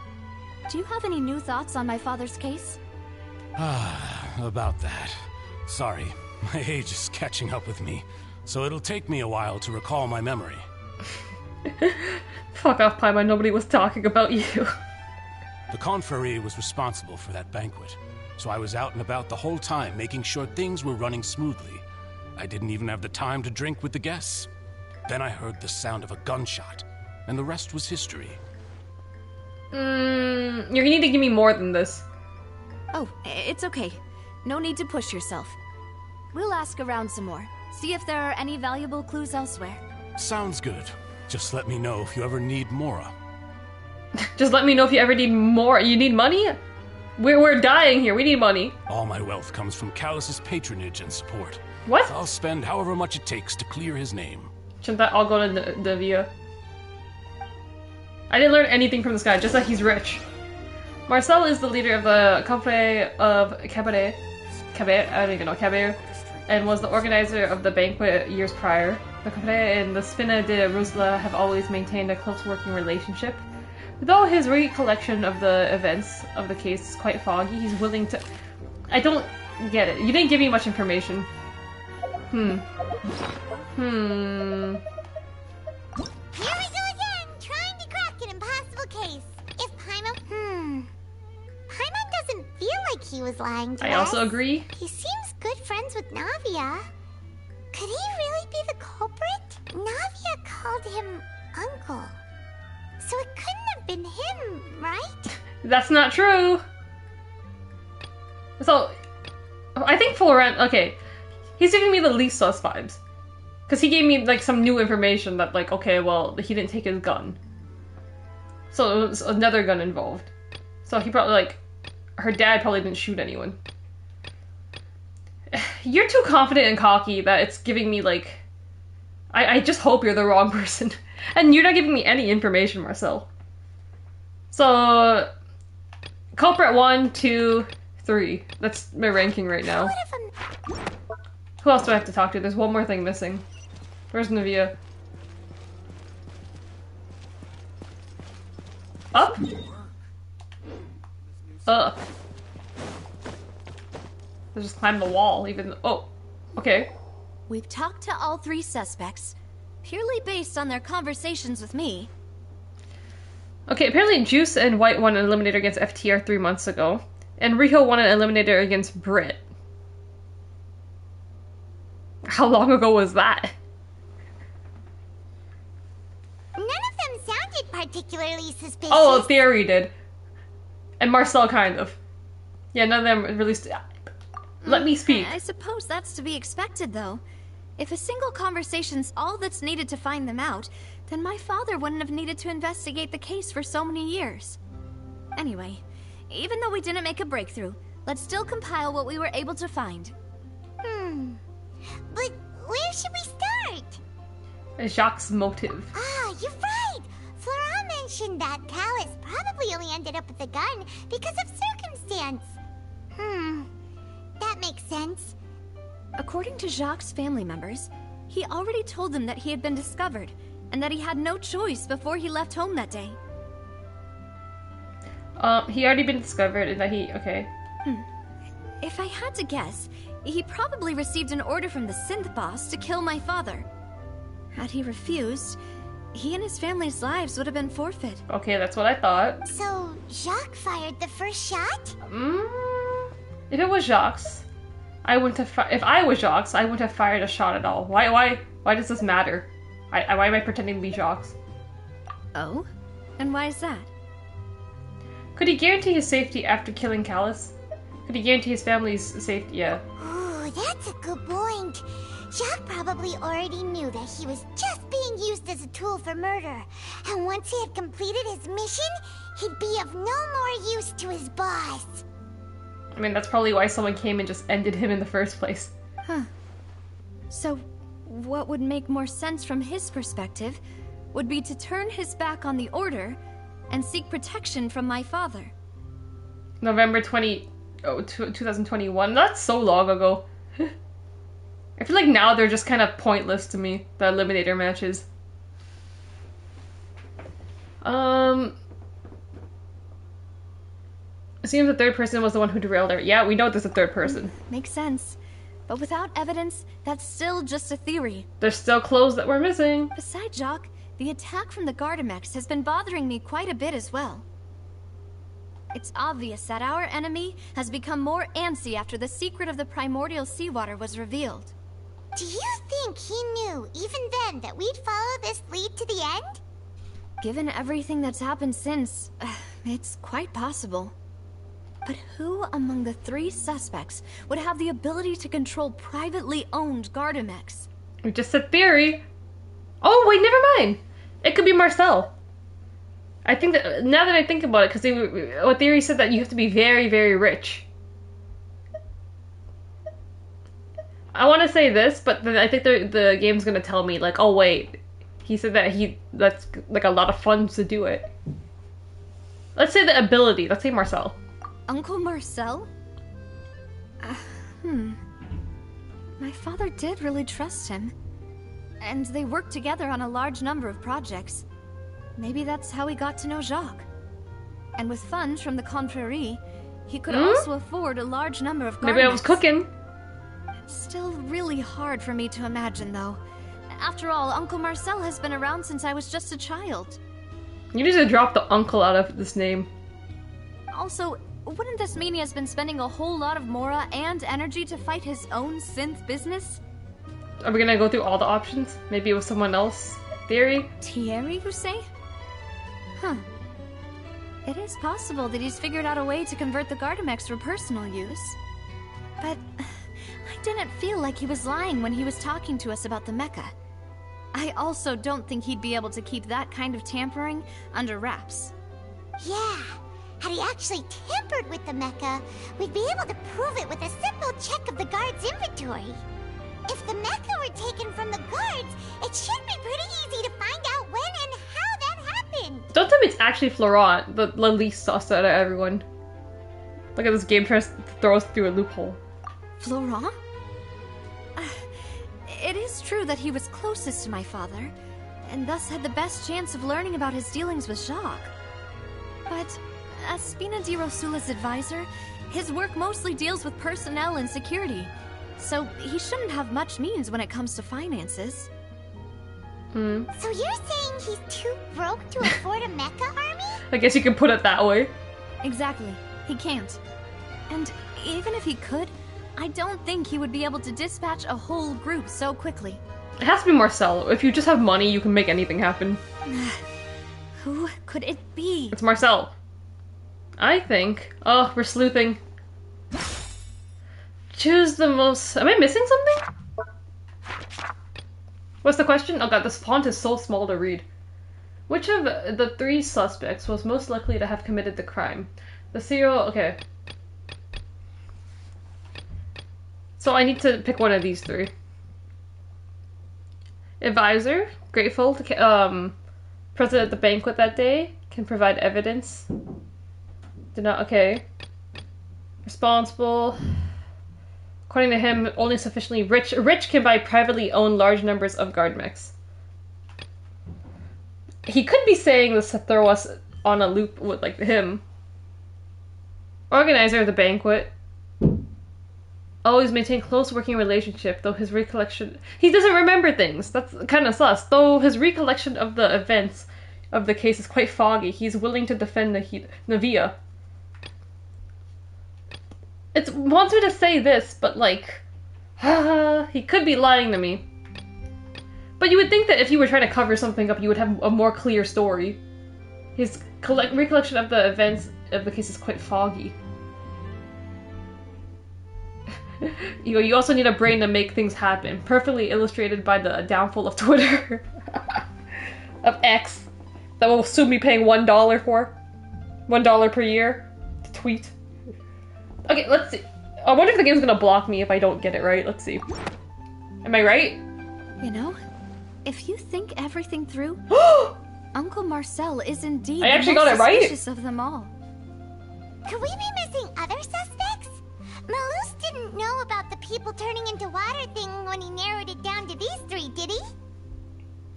Do you have any new thoughts on my father's case? About that. Sorry, my age is catching up with me, so it'll take me a while to recall my memory. Fuck off, Paimon. Nobody was talking about you. The Confrérie was responsible for that banquet, so I was out and about the whole time making sure things were running smoothly. I didn't even have the time to drink with the guests. Then I heard the sound of a gunshot, and the rest was history. You're gonna need to give me more than this. Oh, it's okay. No need to push yourself. We'll ask around some more. See if there are any valuable clues elsewhere. Sounds good. Just let me know if you ever need Mora. Just let me know if you ever need more. You need money? We're dying here. We need money. All my wealth comes from Callus's patronage and support. What? I'll spend however much it takes to clear his name. Shouldn't that all go to Navia? I didn't learn anything from this guy, just that he's rich. Marcel is the leader of the Confrérie of Cabaret, I don't even know, Cabaret, and was the organizer of the banquet years prior. The Confrérie and the Spina de Rosula have always maintained a close working relationship. Though his recollection of the events of the case is quite foggy, he's willing to... I don't get it. You didn't give me much information. Here we go again, trying to crack an impossible case. If Paimon... Paimon doesn't feel like he was lying to us. I also agree. He seems good friends with Navia. Could he really be the culprit? Navia called him Uncle. So it couldn't have been him, right? That's not true. So, I think Florent... Okay, he's giving me the least sus vibes. Because he gave me, like, some new information that, like, okay, well, he didn't take his gun. So it was another gun involved. So he probably, like... Her dad probably didn't shoot anyone. You're too confident and cocky that it's giving me, like... I just hope you're the wrong person. And you're not giving me any information, Marcel. So... Culprit 1, 2, 3. That's my ranking right now. Who else do I have to talk to? There's one more thing missing. Where's Navia? Up? Let's just climb the wall, even though... Oh, okay. We've talked to all three suspects, purely based on their conversations with me. Okay, apparently Juice and White won an eliminator against FTR 3 months ago, and Riho won an eliminator against Brit. How long ago was that? None of them sounded particularly suspicious. Oh, Theory did. And Marcel, kind of. Yeah, none of them released... Let me speak. I suppose that's to be expected, though. If a single conversation's all that's needed to find them out, then my father wouldn't have needed to investigate the case for so many years. Anyway, even though we didn't make a breakthrough, let's still compile what we were able to find. But where should we start? Jacques' motive. Ah, you're right! Flora mentioned that Callus probably only ended up with the gun because of circumstance. That makes sense. According to Jacques' family members, he already told them that he had been discovered, and that he had no choice before he left home that day. He already been discovered and that he... Okay. If I had to guess, he probably received an order from the synth boss to kill my father. Had he refused, he and his family's lives would have been forfeit. Okay, that's what I thought. So, Jacques fired the first shot? If it was Jacques, I wouldn't have... If I was Jacques, I wouldn't have fired a shot at all. Why does this matter? Why am I pretending to be Jacques? Oh? And why is that? Could he guarantee his safety after killing Callus? Could he guarantee his family's safety? Yeah. Ooh, that's a good point. Jacques probably already knew that he was just being used as a tool for murder. And once he had completed his mission, he'd be of no more use to his boss. I mean, that's probably why someone came and just ended him in the first place. So, what would make more sense from his perspective would be to turn his back on the Order and seek protection from my father. November 2021. That's so long ago. I feel like now they're just kind of pointless to me, the Eliminator matches. It seems the third person was the one who derailed her. Yeah, we know there's a third person. Makes sense. But without evidence, that's still just a theory. There's still clothes that we're missing. Besides Jacques, the attack from the Gardamex has been bothering me quite a bit as well. It's obvious that our enemy has become more antsy after the secret of the primordial seawater was revealed. Do you think he knew, even then, that we'd follow this lead to the end? Given everything that's happened since, it's quite possible. But who among the 3 suspects would have the ability to control privately owned Gardamex? We just said theory. Oh, wait, never mind. It could be Marcel. I think that, now that I think about it, because what theory said that you have to be very, very rich. I want to say this, but then I think the game's going to tell me, like, oh, wait. He said that that's, like, a lot of funds to do it. Let's say the ability. Let's say Marcel. Uncle Marcel? My father did really trust him. And they worked together on a large number of projects. Maybe that's how he got to know Jacques. And with funds from the Confrérie, he could also afford a large number of garments. Maybe I was cooking. It's still really hard for me to imagine, though. After all, Uncle Marcel has been around since I was just a child. You need to drop the uncle out of this name. Also, wouldn't this mean he has been spending a whole lot of mora and energy to fight his own synth business? Are we gonna go through all the options? Maybe it was someone else? Theory? Thierry, you say? Huh. It is possible that he's figured out a way to convert the Gardamex for personal use. But I didn't feel like he was lying when he was talking to us about the mecha. I also don't think he'd be able to keep that kind of tampering under wraps. Yeah. Had he actually tampered with the mecha, we'd be able to prove it with a simple check of the guard's inventory. If the mecha were taken from the guards, it should be pretty easy to find out when and how that happened. Don't tell me it's actually Florent, the least sus out of everyone. Look at this game trying to throw us through a loophole. Florent? It is true that he was closest to my father, and thus had the best chance of learning about his dealings with Jacques. But as Spina di Rosula's advisor, his work mostly deals with personnel and security, so he shouldn't have much means when it comes to finances. So you're saying he's too broke to afford a mecha army? I guess you can put it that way. Exactly. He can't. And even if he could, I don't think he would be able to dispatch a whole group so quickly. It has to be Marcel. If you just have money, you can make anything happen. Who could it be? It's Marcel. I think. Oh, we're sleuthing. Choose the most... Am I missing something? What's the question? Oh god, this font is so small to read. Which of the 3 suspects was most likely to have committed the crime? The serial... Okay. So I need to pick one of these 3. Advisor, grateful to present at the banquet that day, can provide evidence. Did not, okay. Responsible. According to him, only sufficiently rich. Rich can buy privately owned large numbers of Gardamex. He could be saying this to throw us on a loop with, like, him. Organizer of the banquet. Always maintain close working relationship, though his recollection... He doesn't remember things. That's kind of sus. Though his recollection of the events of the case is quite foggy, he's willing to defend Navia. It wants me to say this, but like... he could be lying to me. But you would think that if you were trying to cover something up, you would have a more clear story. His recollection of the events of the case is quite foggy. You also need a brain to make things happen. Perfectly illustrated by the downfall of Twitter. Of X. That will soon be paying $1 for. $1 per year to tweet. Okay, let's see. I wonder if the game's gonna block me if I don't get it right. Let's see. Am I right? You know, if you think everything through, Uncle Marcel is indeed I actually the most got it right? suspicious of them all. Could we be missing other suspects? Malus didn't know about the people turning into water thing when he narrowed it down to these 3, did he?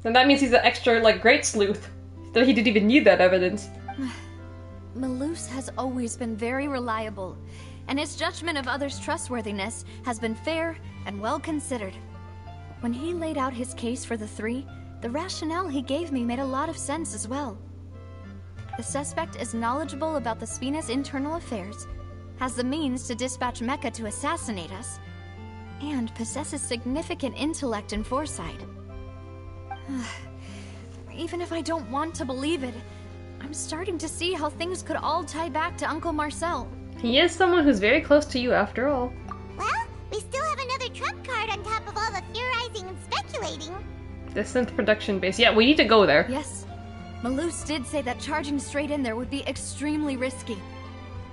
Then that means he's an extra, like, great sleuth. That he didn't even need that evidence. Malus has always been very reliable, and his judgment of others' trustworthiness has been fair and well considered. When he laid out his case for the 3, The rationale he gave me made a lot of sense as well. The suspect is knowledgeable about the Spina's internal affairs, has the means to dispatch Mecha to assassinate us, and possesses significant intellect and foresight. Even if I don't want to believe it, I'm starting to see how things could all tie back to Uncle Marcel. He is someone who's very close to you after all. Well, we still have another trump card on top of all the theorizing and speculating. The synth production base. Yeah, we need to go there. Yes. Malus did say that charging straight in there would be extremely risky.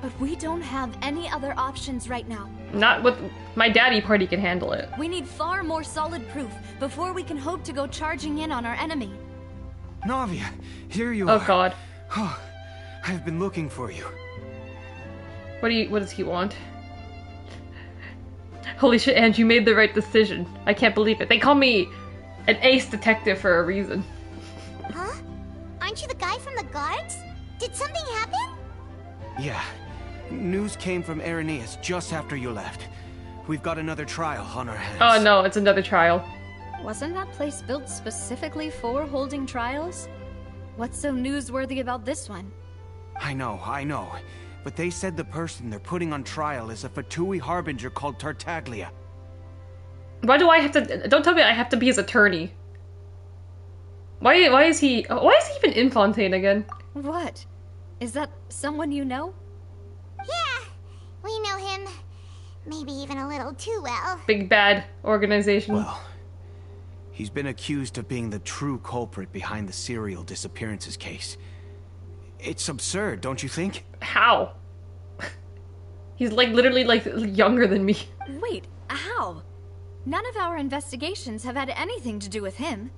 But we don't have any other options right now. Not with my daddy party can handle it. We need far more solid proof before we can hope to go charging in on our enemy. Navia, here you are. Oh god. Oh, I've been looking for you. What does he want? Holy shit, Ange, you made the right decision. I can't believe it. They call me an ace detective for a reason. Huh? Aren't you the guy from the guards? Did something happen? Yeah. News came from Irenaeus just after you left. We've got another trial on our hands. Oh no, it's another trial. Wasn't that place built specifically for holding trials? What's so newsworthy about this one? I know. But they said the person they're putting on trial is a Fatui harbinger called Tartaglia. Why do I have to... Don't tell me I have to be his attorney. Why is he even in Fontaine again? What? Is that someone you know? Yeah, we know him. Maybe even a little too well. Big bad organization. Well, he's been accused of being the true culprit behind the serial disappearances case. It's absurd, don't you think? How? He's literally younger than me. Wait, how? None of our investigations have had anything to do with him.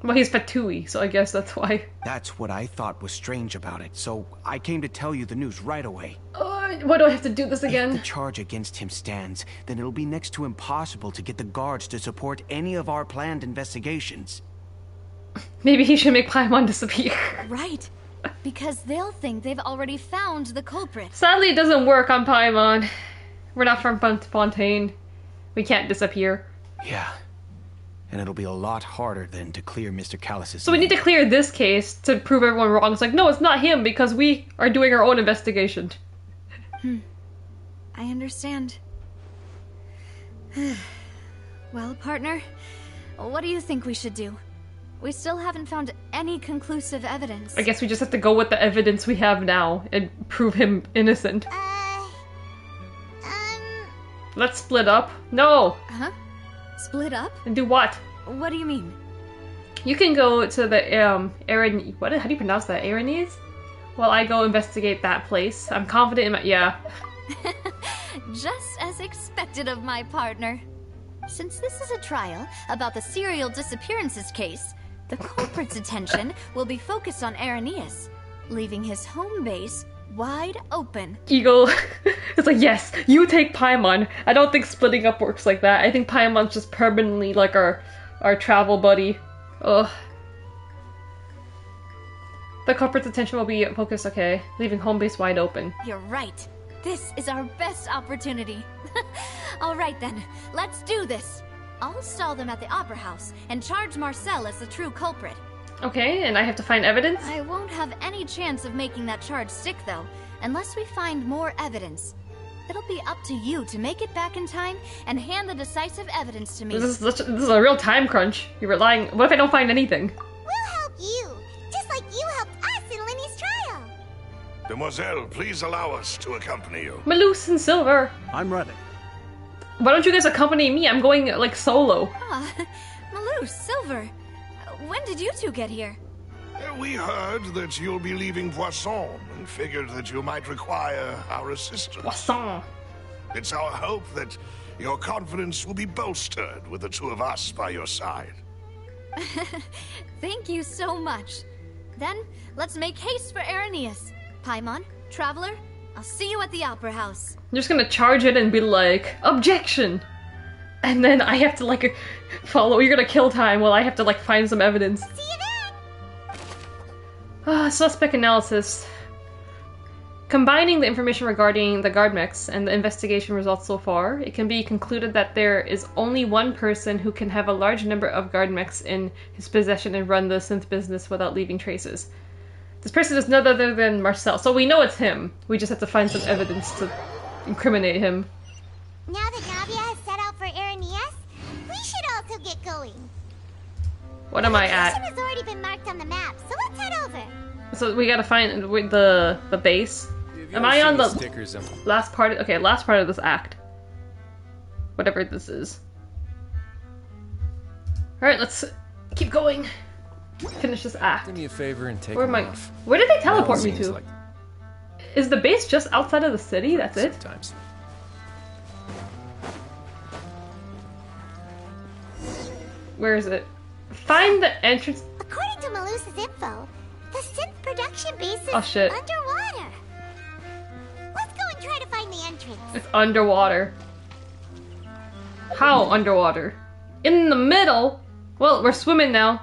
Well, he's Fatui, so I guess that's why. That's what I thought was strange about it, so I came to tell you the news right away. Why do I have to do this again? If the charge against him stands, then it'll be next to impossible to get the guards to support any of our planned investigations. Maybe he should make Paimon disappear. Right. Because they'll think they've already found the culprit. Sadly, it doesn't work on Paimon. We're not from Fontaine. We can't disappear. Yeah. And it'll be a lot harder then to clear Mr. Callus's So we need to clear this case to prove everyone wrong. It's like, no, it's not him because we are doing our own investigation. I understand. Well, partner, what do you think we should do? We still haven't found any conclusive evidence. I guess we just have to go with the evidence we have now and prove him innocent. Let's split up. No! Huh? Split up? And do what? What do you mean? You can go to the, how do you pronounce that? Irenaeus? While I go investigate that place. I'm confident in my, yeah. Just as expected of my partner. Since this is a trial about the serial disappearances case, the culprit's attention will be focused on Irenaeus, leaving his home base wide open. Eagle. It's like, yes, you take Paimon. I don't think splitting up works like that. I think Paimon's just permanently like our travel buddy. Ugh. The culprit's attention will be focused, okay. Leaving home base wide open. You're right. This is our best opportunity. Alright then, let's do this. I'll stall them at the Opera House and charge Marcel as the true culprit. Okay, and I have to find evidence? I won't have any chance of making that charge stick, though, unless we find more evidence. It'll be up to you to make it back in time and hand the decisive evidence to me. This is a real time crunch. You're relying. What if I don't find anything? We'll help you, just like you helped us in Lenny's trial. Demoiselle, please allow us to accompany you. Malus and Silver. I'm ready. Why don't you guys accompany me? I'm going, like, solo. Ah, Malus, Silver. When did you two get here? We heard that you'll be leaving Poisson and figured that you might require our assistance. Poisson. It's our hope that your confidence will be bolstered with the two of us by your side. Thank you so much. Then, let's make haste for Irenaeus. Paimon, Traveler, I'll see you at the Opera House. I'm just gonna charge it and be like, objection! And then I have to, like, follow. You're gonna kill time while I have to, like, find some evidence. See you then! Suspect analysis. Combining the information regarding the guard mechs and the investigation results so far, it can be concluded that there is only one person who can have a large number of guard mechs in his possession and run the synth business without leaving traces. This person is none other than Marcel, so we know it's him. We just have to find some evidence to incriminate him. Now that Navia has set out for Aranias, we should also get going. What am I at? The location has already been marked on the map, so let's head over. So we gotta find the base. Am I on the last part? Okay, last part of this act. Whatever this is. Alright, let's keep going. Finish this act. Do me a favor and take Where am I? Where did they teleport me to? Is the base just outside of the city? That's it? Sometimes. Where is it? Find the entrance. According to Malusa's info, the synth production base is underwater. Let's go and try to find the entrance. It's underwater. How underwater? In the middle? Well, we're swimming now.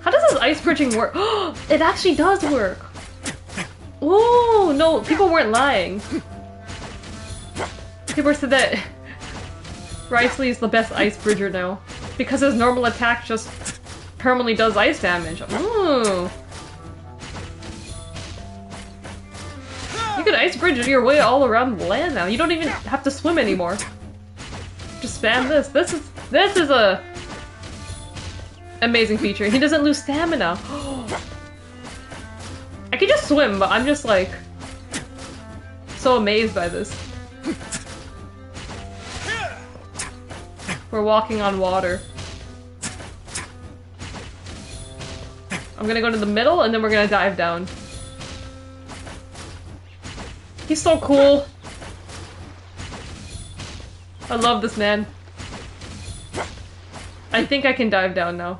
How does this ice bridging work? It actually does work. Oh no, people weren't lying. People said that Wriothesley is the best ice bridger now because his normal attack just permanently does ice damage. Ooh. You can ice bridge your way all around the land now. You don't even have to swim anymore. Just spam this. This is a amazing feature. He doesn't lose stamina. I could just swim, but I'm just like so amazed by this. We're walking on water. I'm gonna go to the middle and then we're gonna dive down. He's so cool. I love this man. I think I can dive down now.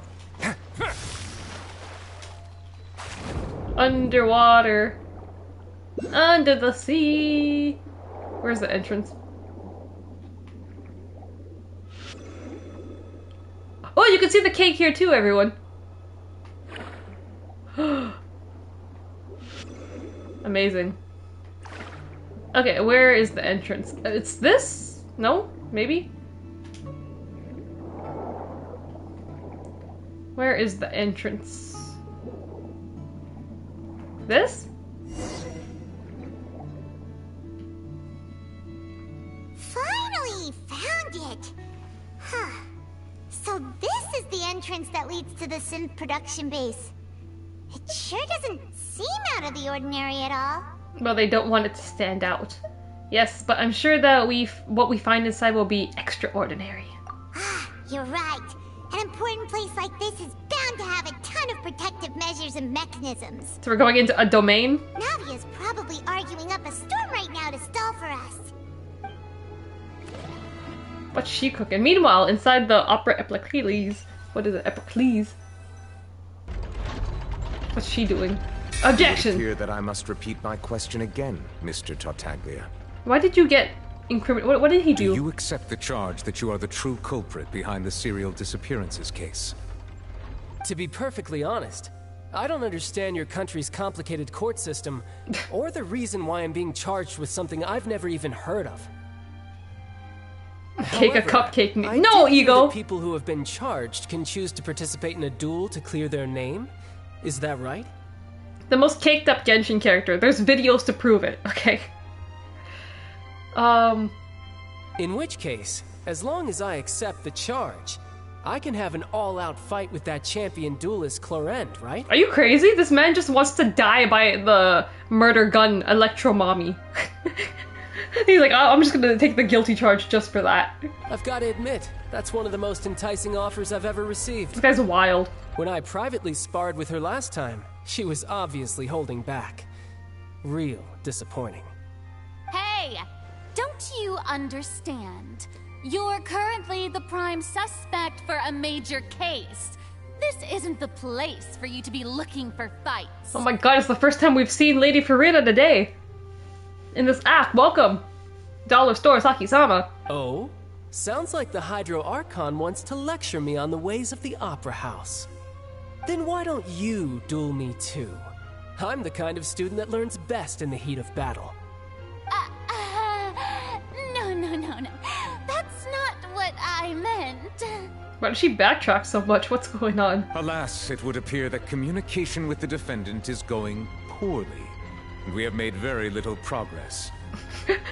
Underwater. Under the sea. Where's the entrance? Oh, you can see the cake here too, everyone. Amazing. Okay, where is the entrance? It's this? No? Maybe? Where is the entrance? This? Finally found it! Huh. So this is the entrance that leads to the synth production base. It sure doesn't seem out of the ordinary at all. Well, they don't want it to stand out. Yes, but I'm sure that what we find inside will be extraordinary. Ah, you're right. An important place like this is bound to have a ton of protective measures and mechanisms. So we're going into a domain? Navia's probably arguing up a storm right now to stall for us. What's she cooking? Meanwhile, inside the Opera Epicles, what is it? Epicles? What's she doing? Objection! I fear that I must repeat my question again, Mr. Tartaglia. Why did you get incriminated? What did he do? Do you accept the charge that you are the true culprit behind the serial disappearances case? To be perfectly honest, I don't understand your country's complicated court system, or the reason why I'm being charged with something I've never even heard of. Cake However, a cupcake. I No, do hear Ego! that people who have been charged can choose to participate in a duel to clear their name. Is that right? The most caked up Genshin character. There's videos to prove it, okay? In which case, as long as I accept the charge, I can have an all-out fight with that champion duelist Clorend, right? Are you crazy? This man just wants to die by the murder gun Electro Mommy. He's like, oh, I'm just gonna take the guilty charge just for that. I've got to admit, that's one of the most enticing offers I've ever received. This guy's wild. When I privately sparred with her last time, she was obviously holding back. Real disappointing. Hey! Don't you understand? You're currently the prime suspect for a major case. This isn't the place for you to be looking for fights. Oh my god, it's the first time we've seen Lady Farida today. In this act, welcome! Dollar Store Saki-sama. Oh? Sounds like the Hydro Archon wants to lecture me on the ways of the Opera House. Then why don't you duel me too? I'm the kind of student that learns best in the heat of battle. No. That's not what I meant. Why does she backtrack so much? What's going on? Alas, it would appear that communication with the defendant is going poorly, and we have made very little progress.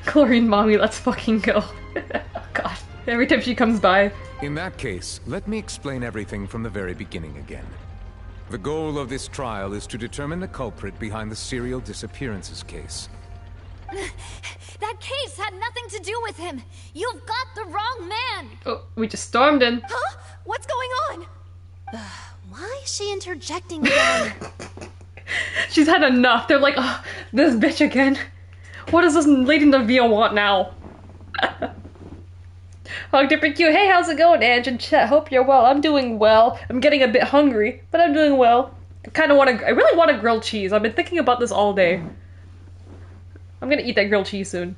Chlorine mommy, let's fucking go. God, every time she comes by. In that case, let me explain everything from the very beginning again. The goal of this trial is to determine the culprit behind the serial disappearances case. That case had nothing to do with him. You've got the wrong man. Oh, we just stormed in. Huh? What's going on? Why is she interjecting again? She's had enough. They're like, oh, this bitch again. What does this Lady Navia want now? Hog Dipper Q, hey, how's it going, Ange and chat? Hope you're well. I'm doing well. I'm getting a bit hungry, but I'm doing well. I really want a grilled cheese. I've been thinking about this all day. I'm gonna eat that grilled cheese soon.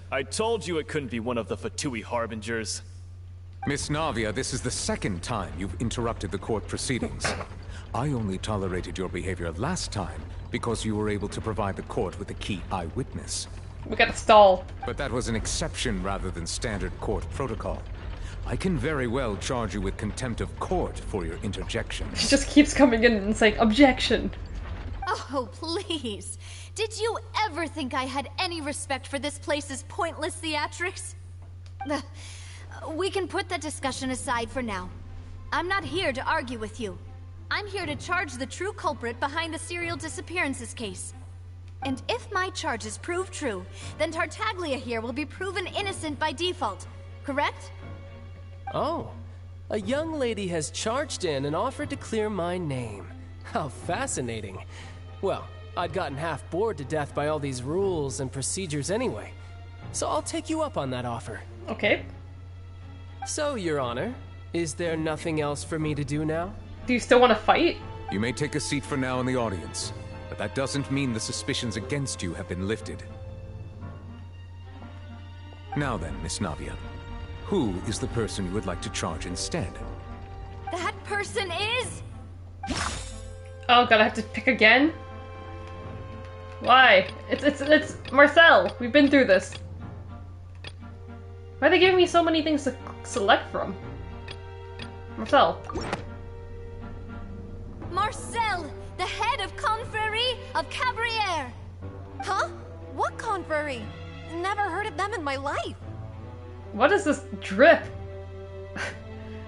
I told you it couldn't be one of the Fatui harbingers. Miss Navia, this is the second time you've interrupted the court proceedings. I only tolerated your behavior last time because you were able to provide the court with a key eyewitness. We gotta stall. But that was an exception rather than standard court protocol. I can very well charge you with contempt of court for your interjection. She just keeps coming in and saying, objection. Oh, please. Did you ever think I had any respect for this place's pointless theatrics? We can put that discussion aside for now. I'm not here to argue with you. I'm here to charge the true culprit behind the serial disappearances case. And if my charges prove true, then Tartaglia here will be proven innocent by default, correct? Oh, a young lady has charged in and offered to clear my name. How fascinating. Well, I'd gotten half bored to death by all these rules and procedures anyway, so I'll take you up on that offer. Okay. So, Your Honor, is there nothing else for me to do now? Do you still want to fight? You may take a seat for now in the audience, but that doesn't mean the suspicions against you have been lifted. Now then, Miss Navia, who is the person you would like to charge instead? That person is... Oh god, I have to pick again? Why? It's Marcel. We've been through this. Why are they giving me so many things to select from? Marcel. Marcel, the head of Confrérie of Cabrières. Huh? What confrérie? Never heard of them in my life. What is this drip?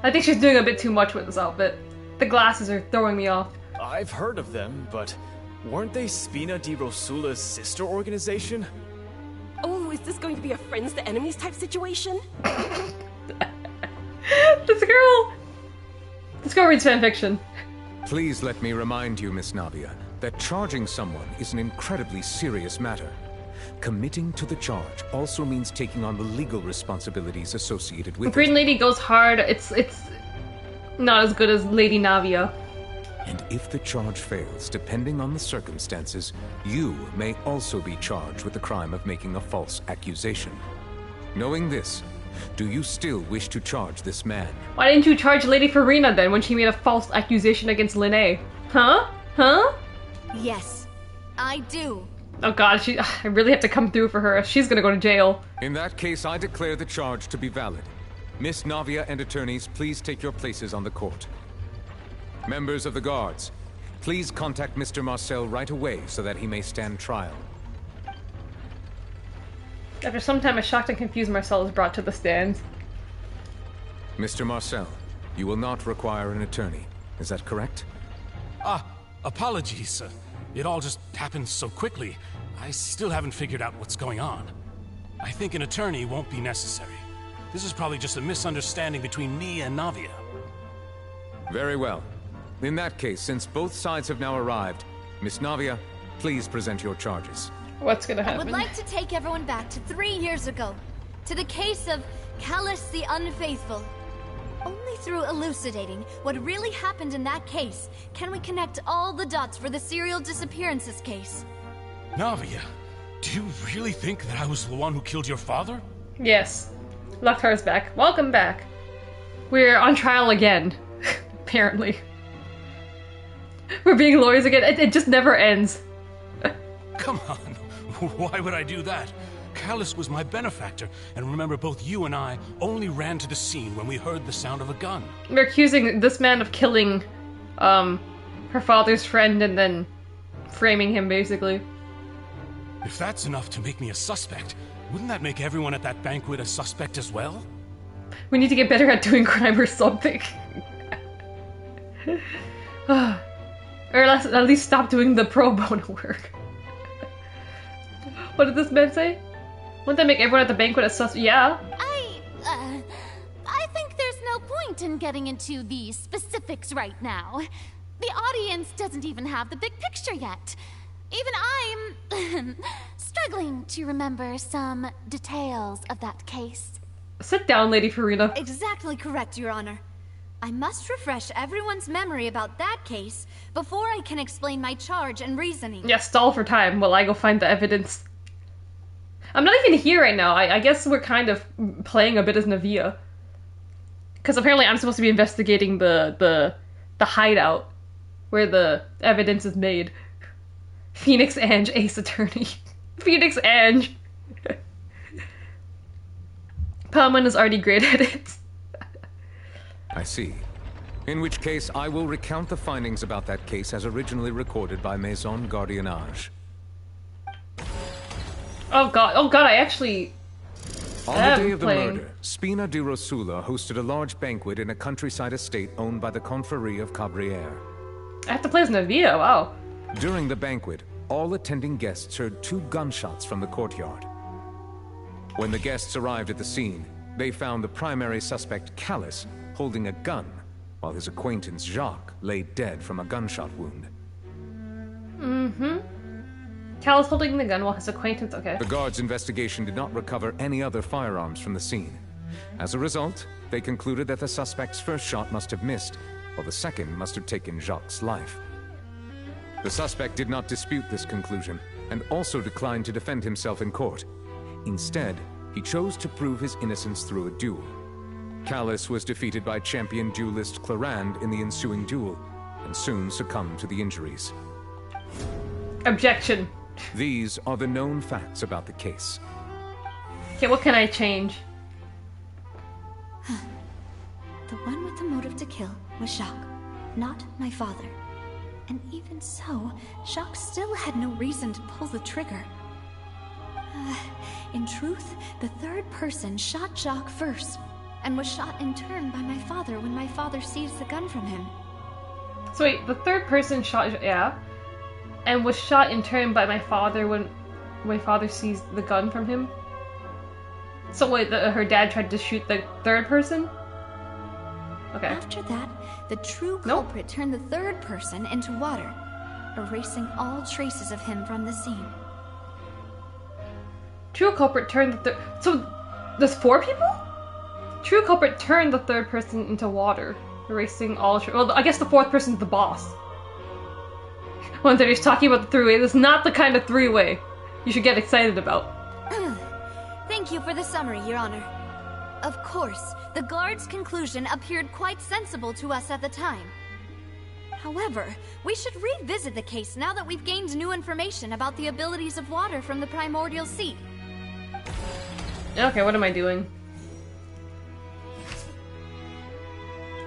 I think she's doing a bit too much with this outfit. The glasses are throwing me off. I've heard of them, but weren't they Spina di Rosula's sister organization? Oh, is this going to be a friends to enemies type situation? This girl reads fanfiction. Please let me remind you, Miss Navia, that charging someone is an incredibly serious matter. Committing to the charge also means taking on the legal responsibilities associated with Green it. Lady goes hard. It's not as good as Lady Navia. And if the charge fails, depending on the circumstances, you may also be charged with the crime of making a false accusation. Knowing this, do you still wish to charge this man? Why didn't you charge Lady Farina then when she made a false accusation against Linné? Huh? Huh? Yes, I do. Oh god, I really have to come through for her. She's gonna go to jail. In that case, I declare the charge to be valid. Miss Navia and attorneys, please take your places on the court. Members of the guards, please contact Mr. Marcel right away so that he may stand trial. After some time, a shocked and confused Marcel is brought to the stands. Mr. Marcel, you will not require an attorney. Is that correct? Apologies. It all just happened so quickly. I still haven't figured out what's going on. I think an attorney won't be necessary. This is probably just a misunderstanding between me and Navia. Very well. In that case, since both sides have now arrived, Miss Navia, please present your charges. What's gonna happen? I would like to take everyone back to 3 years ago, to the case of Callus the Unfaithful. Only through elucidating what really happened in that case can we connect all the dots for the serial disappearances case. Navia, do you really think that I was the one who killed your father? Yes. Lockhart back. Welcome back. We're on trial again, apparently. We're being lawyers again. It just never ends. Come on. Why would I do that? Callus was my benefactor, and remember, both you and I only ran to the scene when we heard the sound of a gun. We're accusing this man of killing her father's friend and then framing him, basically. If that's enough to make me a suspect, wouldn't that make everyone at that banquet a suspect as well? We need to get better at doing crime or something. Or at least stop doing the pro bono work. What did this man say? Wouldn't that make everyone at the banquet a suspect? Yeah. I think there's no point in getting into the specifics right now. The audience doesn't even have the big picture yet. Even I'm struggling to remember some details of that case. Sit down, Lady Farina. Exactly correct, Your Honor. I must refresh everyone's memory about that case before I can explain my charge and reasoning. Yeah, stall for time while I go find the evidence. I'm not even here right now. I guess we're kind of playing a bit as Navia. Because apparently I'm supposed to be investigating the hideout where the evidence is made. Phoenix Ange, Ace Attorney. Phoenix Ange. Palman is already great at it. I see. In which case, I will recount the findings about that case as originally recorded by Maison Gardiennage. Oh god, I actually... On the day of the murder, Spina di Rosula hosted a large banquet in a countryside estate owned by the Confrérie of Cabrières. I have to play as Navia, wow. During the banquet, all attending guests heard 2 gunshots from the courtyard. When the guests arrived at the scene, they found the primary suspect, Callus, holding a gun, while his acquaintance, Jacques, lay dead from a gunshot wound. Mm-hmm. Callus holding the gun while his acquaintance, okay. The guards' investigation did not recover any other firearms from the scene. As a result, they concluded that the suspect's first shot must have missed, while the second must have taken Jacques' life. The suspect did not dispute this conclusion, and also declined to defend himself in court. Instead, he chose to prove his innocence through a duel. Callus was defeated by champion duelist Clarand in the ensuing duel, and soon succumbed to the injuries. Objection. These are the known facts about the case. Okay, what can I change? The one with the motive to kill was Jacques, not my father. And even so, Jacques still had no reason to pull the trigger. In truth, the third person shot Jacques first, and was shot in turn by my father when my father seized the gun from him. So wait, the third person shot, yeah, and was shot in turn by my father when my father seized the gun from him? So wait, her dad tried to shoot the third person? Okay. After that, the true culprit turned the third person into water, erasing all traces of him from the scene. True culprit turned the third... So, there's 4 people? True culprit turned the third person into water, erasing all... Well, I guess the 4th person's the boss. When they're just talking about the 3-way, this is not the kind of 3-way you should get excited about. Thank you for the summary, Your Honor. Of course, the guard's conclusion appeared quite sensible to us at the time. However, we should revisit the case now that we've gained new information about the abilities of water from the primordial sea. Okay, what am I doing?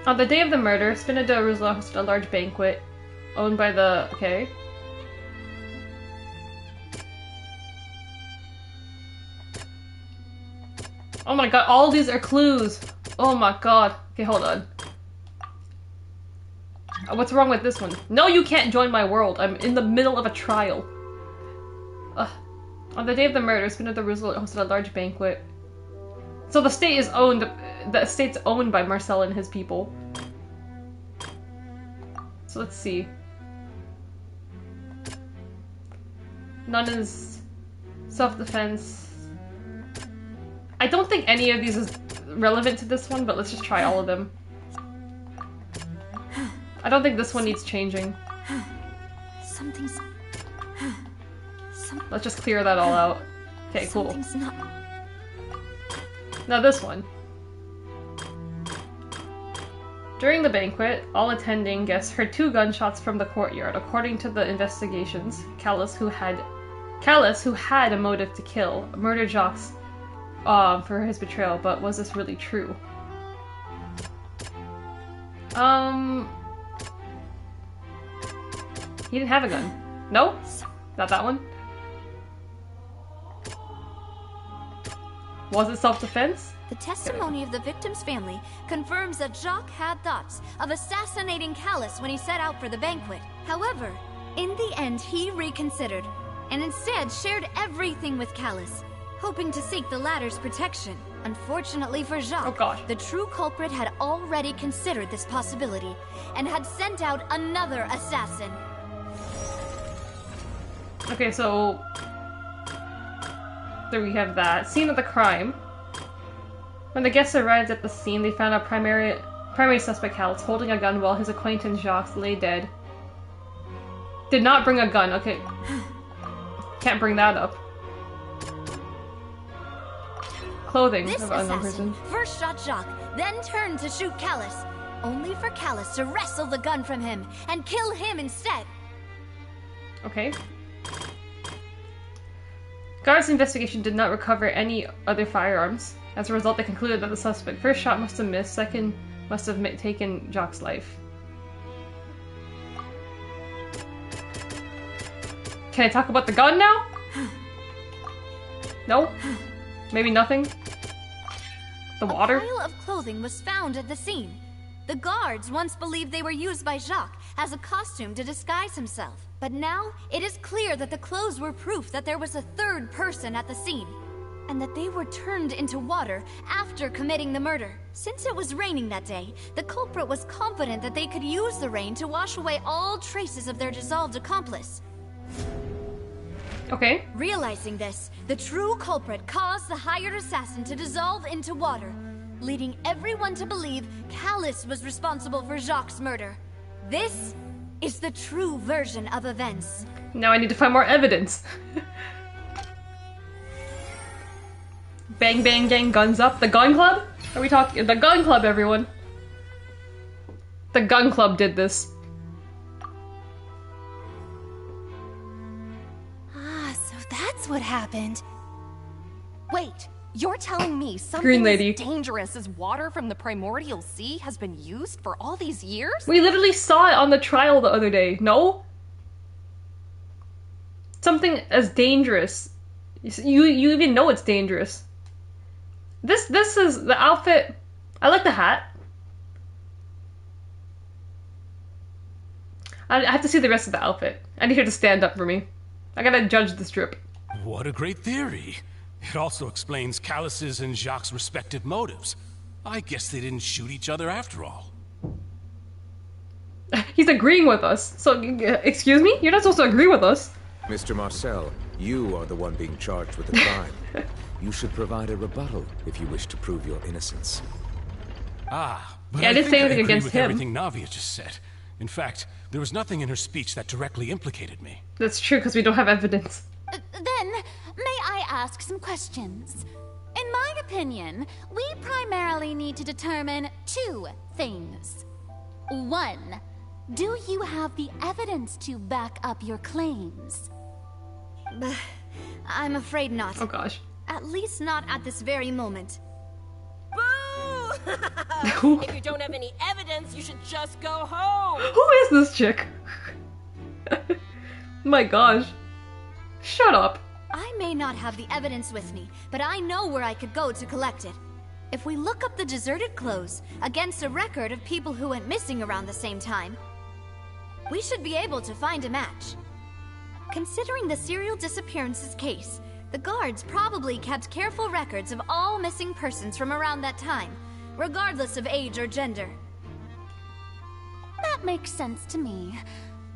On the day of the murder, Spina di Rosula hosted a large banquet owned by the... Okay. Oh my god, all these are clues! Oh my god. Okay, hold on. What's wrong with this one? No, you can't join my world. I'm in the middle of a trial. On the day of the murder, Spina di Rosula hosted a large banquet. So the state is owned... The estate's owned by Marcel and his people. So let's see. None is self-defense. I don't think any of these is relevant to this one, but let's just try all of them. I don't think this one needs changing. Something's... Let's just clear that all out. Okay, cool. Something's not... Now this one. During the banquet, all attending guests heard 2 gunshots from the courtyard. According to the investigations, Callus, who had a motive to kill, murdered Jacques for his betrayal. But was this really true? He didn't have a gun. No? Not that one? Was it self-defense? The testimony of the victim's family confirms that Jacques had thoughts of assassinating Callus when he set out for the banquet. However, in the end he reconsidered, and instead shared everything with Callus, hoping to seek the latter's protection. Unfortunately for Jacques, the true culprit had already considered this possibility, and had sent out another assassin. Okay, so there we have that. Scene of the crime. When the guests arrived at the scene, they found a primary suspect, Callus, holding a gun while his acquaintance Jacques lay dead. Did not bring a gun. Okay. Can't bring that up. Clothing This of an unknown assassin person. first shot Jacques, then turned to shoot Callus, only for Callus to wrestle the gun from him and kill him instead. Okay. Guards' investigation did not recover any other firearms. As a result, they concluded that the suspect first shot must have missed, second must have taken Jacques' life. Can I talk about the gun now? No? Maybe nothing? The water? A pile of clothing was found at the scene. The guards once believed they were used by Jacques as a costume to disguise himself. But now, it is clear that the clothes were proof that there was a third person at the scene, and that they were turned into water after committing the murder. Since it was raining that day, the culprit was confident that they could use the rain to wash away all traces of their dissolved accomplice. Okay. Realizing this, the true culprit caused the hired assassin to dissolve into water, leading everyone to believe Callus was responsible for Jacques' murder. This is the true version of events. Now I need to find more evidence. Bang, bang, gang, guns up. The gun club? Are we talking? The gun club, everyone. The gun club did this. So that's what happened. Wait, you're telling me something Green lady. as dangerous as water from the primordial sea has been used for all these years? We literally saw it on the trial the other day. No? Something as dangerous. You even know it's dangerous. This is the outfit. I like the hat. I have to see the rest of the outfit. I need her to stand up for me. I gotta judge this drip. What a great theory. It also explains Callus's and Jacques' respective motives. I guess they didn't shoot each other after all. He's agreeing with us. So, excuse me? You're not supposed to agree with us. Mr. Marcel, you are the one being charged with the crime. You should provide a rebuttal if you wish to prove your innocence. But Yeah, I didn't say anything agree against with him. everything Navia just said. In fact, there was nothing in her speech that directly implicated me. That's true, because we don't have evidence. Then, may I ask some questions? In my opinion, we primarily need to determine 2 things. 1, do you have the evidence to back up your claims? I'm afraid not. Oh gosh. At least not at this very moment. If you don't have any evidence, you should just go home. Who is this chick? My gosh. Shut up. I may not have the evidence with me, but I know where I could go to collect it. If we look up the deserted clothes against a record of people who went missing around the same time, we should be able to find a match. Considering the serial disappearances case, the guards probably kept careful records of all missing persons from around that time, regardless of age or gender. That makes sense to me.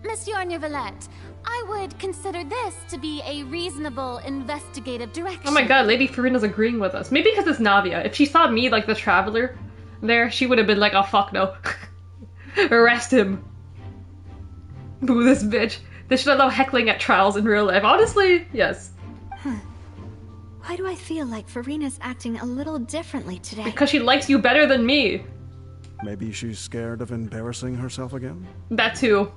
Monsieur Neuvillette, I would consider this to be a reasonable investigative direction. Oh my god, Lady Farina's agreeing with us. Maybe because it's Navia. If she saw me, like the traveler, there, she would have been like, oh fuck no. Arrest him. Boo this bitch. They should allow heckling at trials in real life. Honestly, yes. Why do I feel like Farina's acting a little differently today? Because she likes you better than me. Maybe she's scared of embarrassing herself again? That too.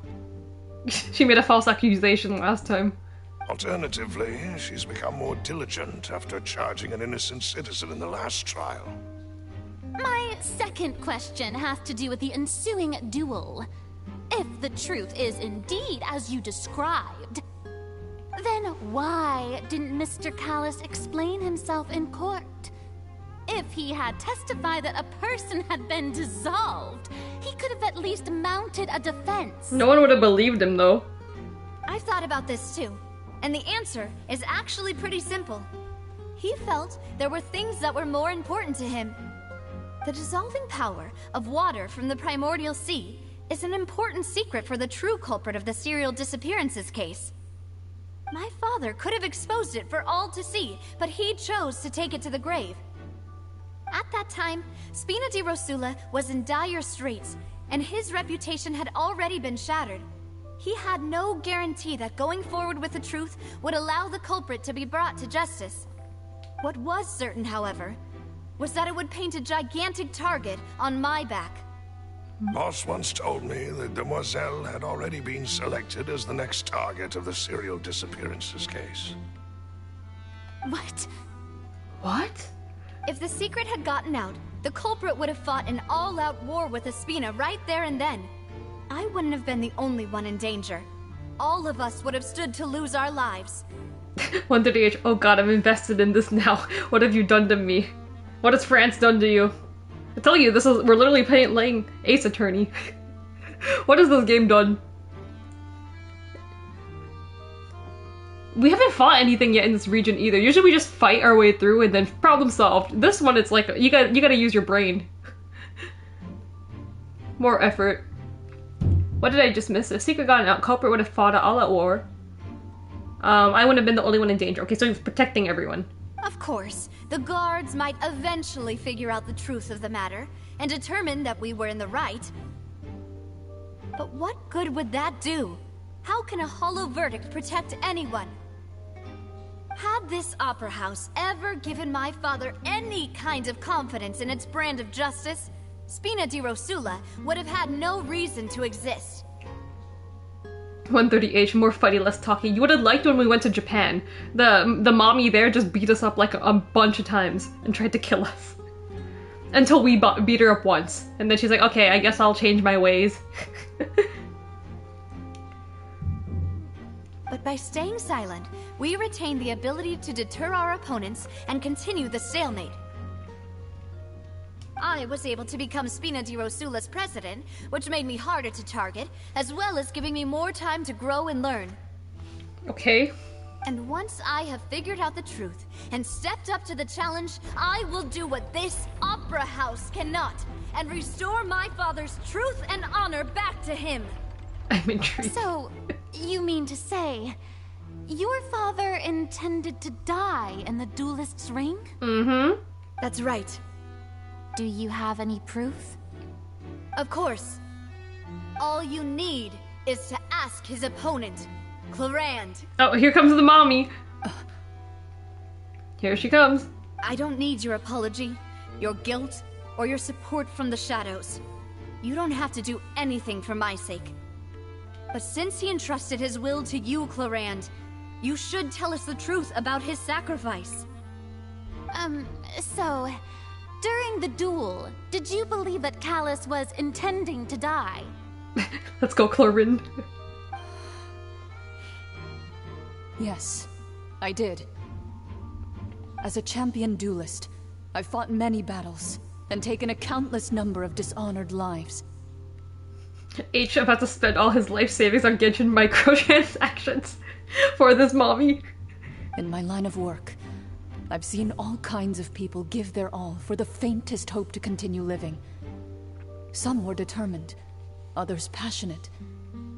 She made a false accusation last time. Alternatively, she's become more diligent after charging an innocent citizen in the last trial. My second question has to do with the ensuing duel. If the truth is indeed as you described, then why didn't Mr. Callis explain himself in court? If he had testified that a person had been dissolved, he could have at least mounted a defense. No one would have believed him, though. I've thought about this too, and the answer is actually pretty simple. He felt there were things that were more important to him. The dissolving power of water from the primordial sea is an important secret for the true culprit of the serial disappearances case. My father could have exposed it for all to see, but he chose to take it to the grave. At that time, Spina di Rosula was in dire straits, and his reputation had already been shattered. He had no guarantee that going forward with the truth would allow the culprit to be brought to justice. What was certain, however, was that it would paint a gigantic target on my back. Boss once told me that Demoiselle had already been selected as the next target of the serial disappearances case. What? What? If the secret had gotten out, the culprit would have fought an all-out war with Espina right there and then. I wouldn't have been the only one in danger. All of us would have stood to lose our lives. 138, oh god, I'm invested in this now. What have you done to me? What has France done to you? I tell you, we're literally playing Ace Attorney. What has this game done? We haven't fought anything yet in this region either. Usually we just fight our way through and then problem solved. This one, it's like, you gotta use your brain. More effort. What did I just miss? If secret gotten out, culprit would have fought all at war. I wouldn't have been the only one in danger. Okay, so he was protecting everyone. Of course, the guards might eventually figure out the truth of the matter and determine that we were in the right. But what good would that do? How can a hollow verdict protect anyone? Had this opera house ever given my father any kind of confidence in its brand of justice, Spina di Rosula would have had no reason to exist. 130H, more fighty, less talking. You would have liked when we went to Japan. The mommy there just beat us up like a bunch of times and tried to kill us. Until we beat her up once. And then she's like, okay, I guess I'll change my ways. But by staying silent, we retain the ability to deter our opponents and continue the stalemate. I was able to become Spina di Rosula's president, which made me harder to target, as well as giving me more time to grow and learn. Okay. And once I have figured out the truth and stepped up to the challenge, I will do what this opera house cannot, and restore my father's truth and honor back to him. I'm intrigued. So, you mean to say, your father intended to die in the duelist's ring? Mm-hmm. That's right. Do you have any proof? Of course. All you need is to ask his opponent, Clorand. Oh, here comes the mommy. Here she comes. I don't need your apology, your guilt, or your support from the shadows. You don't have to do anything for my sake. But since he entrusted his will to you, Clorand, you should tell us the truth about his sacrifice. So, during the duel, did you believe that Callis was intending to die? Let's go, Clorand. Yes, I did. As a champion duelist, I've fought many battles and taken a countless number of dishonored lives. H about to spend all his life savings on Genshin microtransactions for this mommy. In my line of work, I've seen all kinds of people give their all for the faintest hope to continue living. Some were determined, others passionate,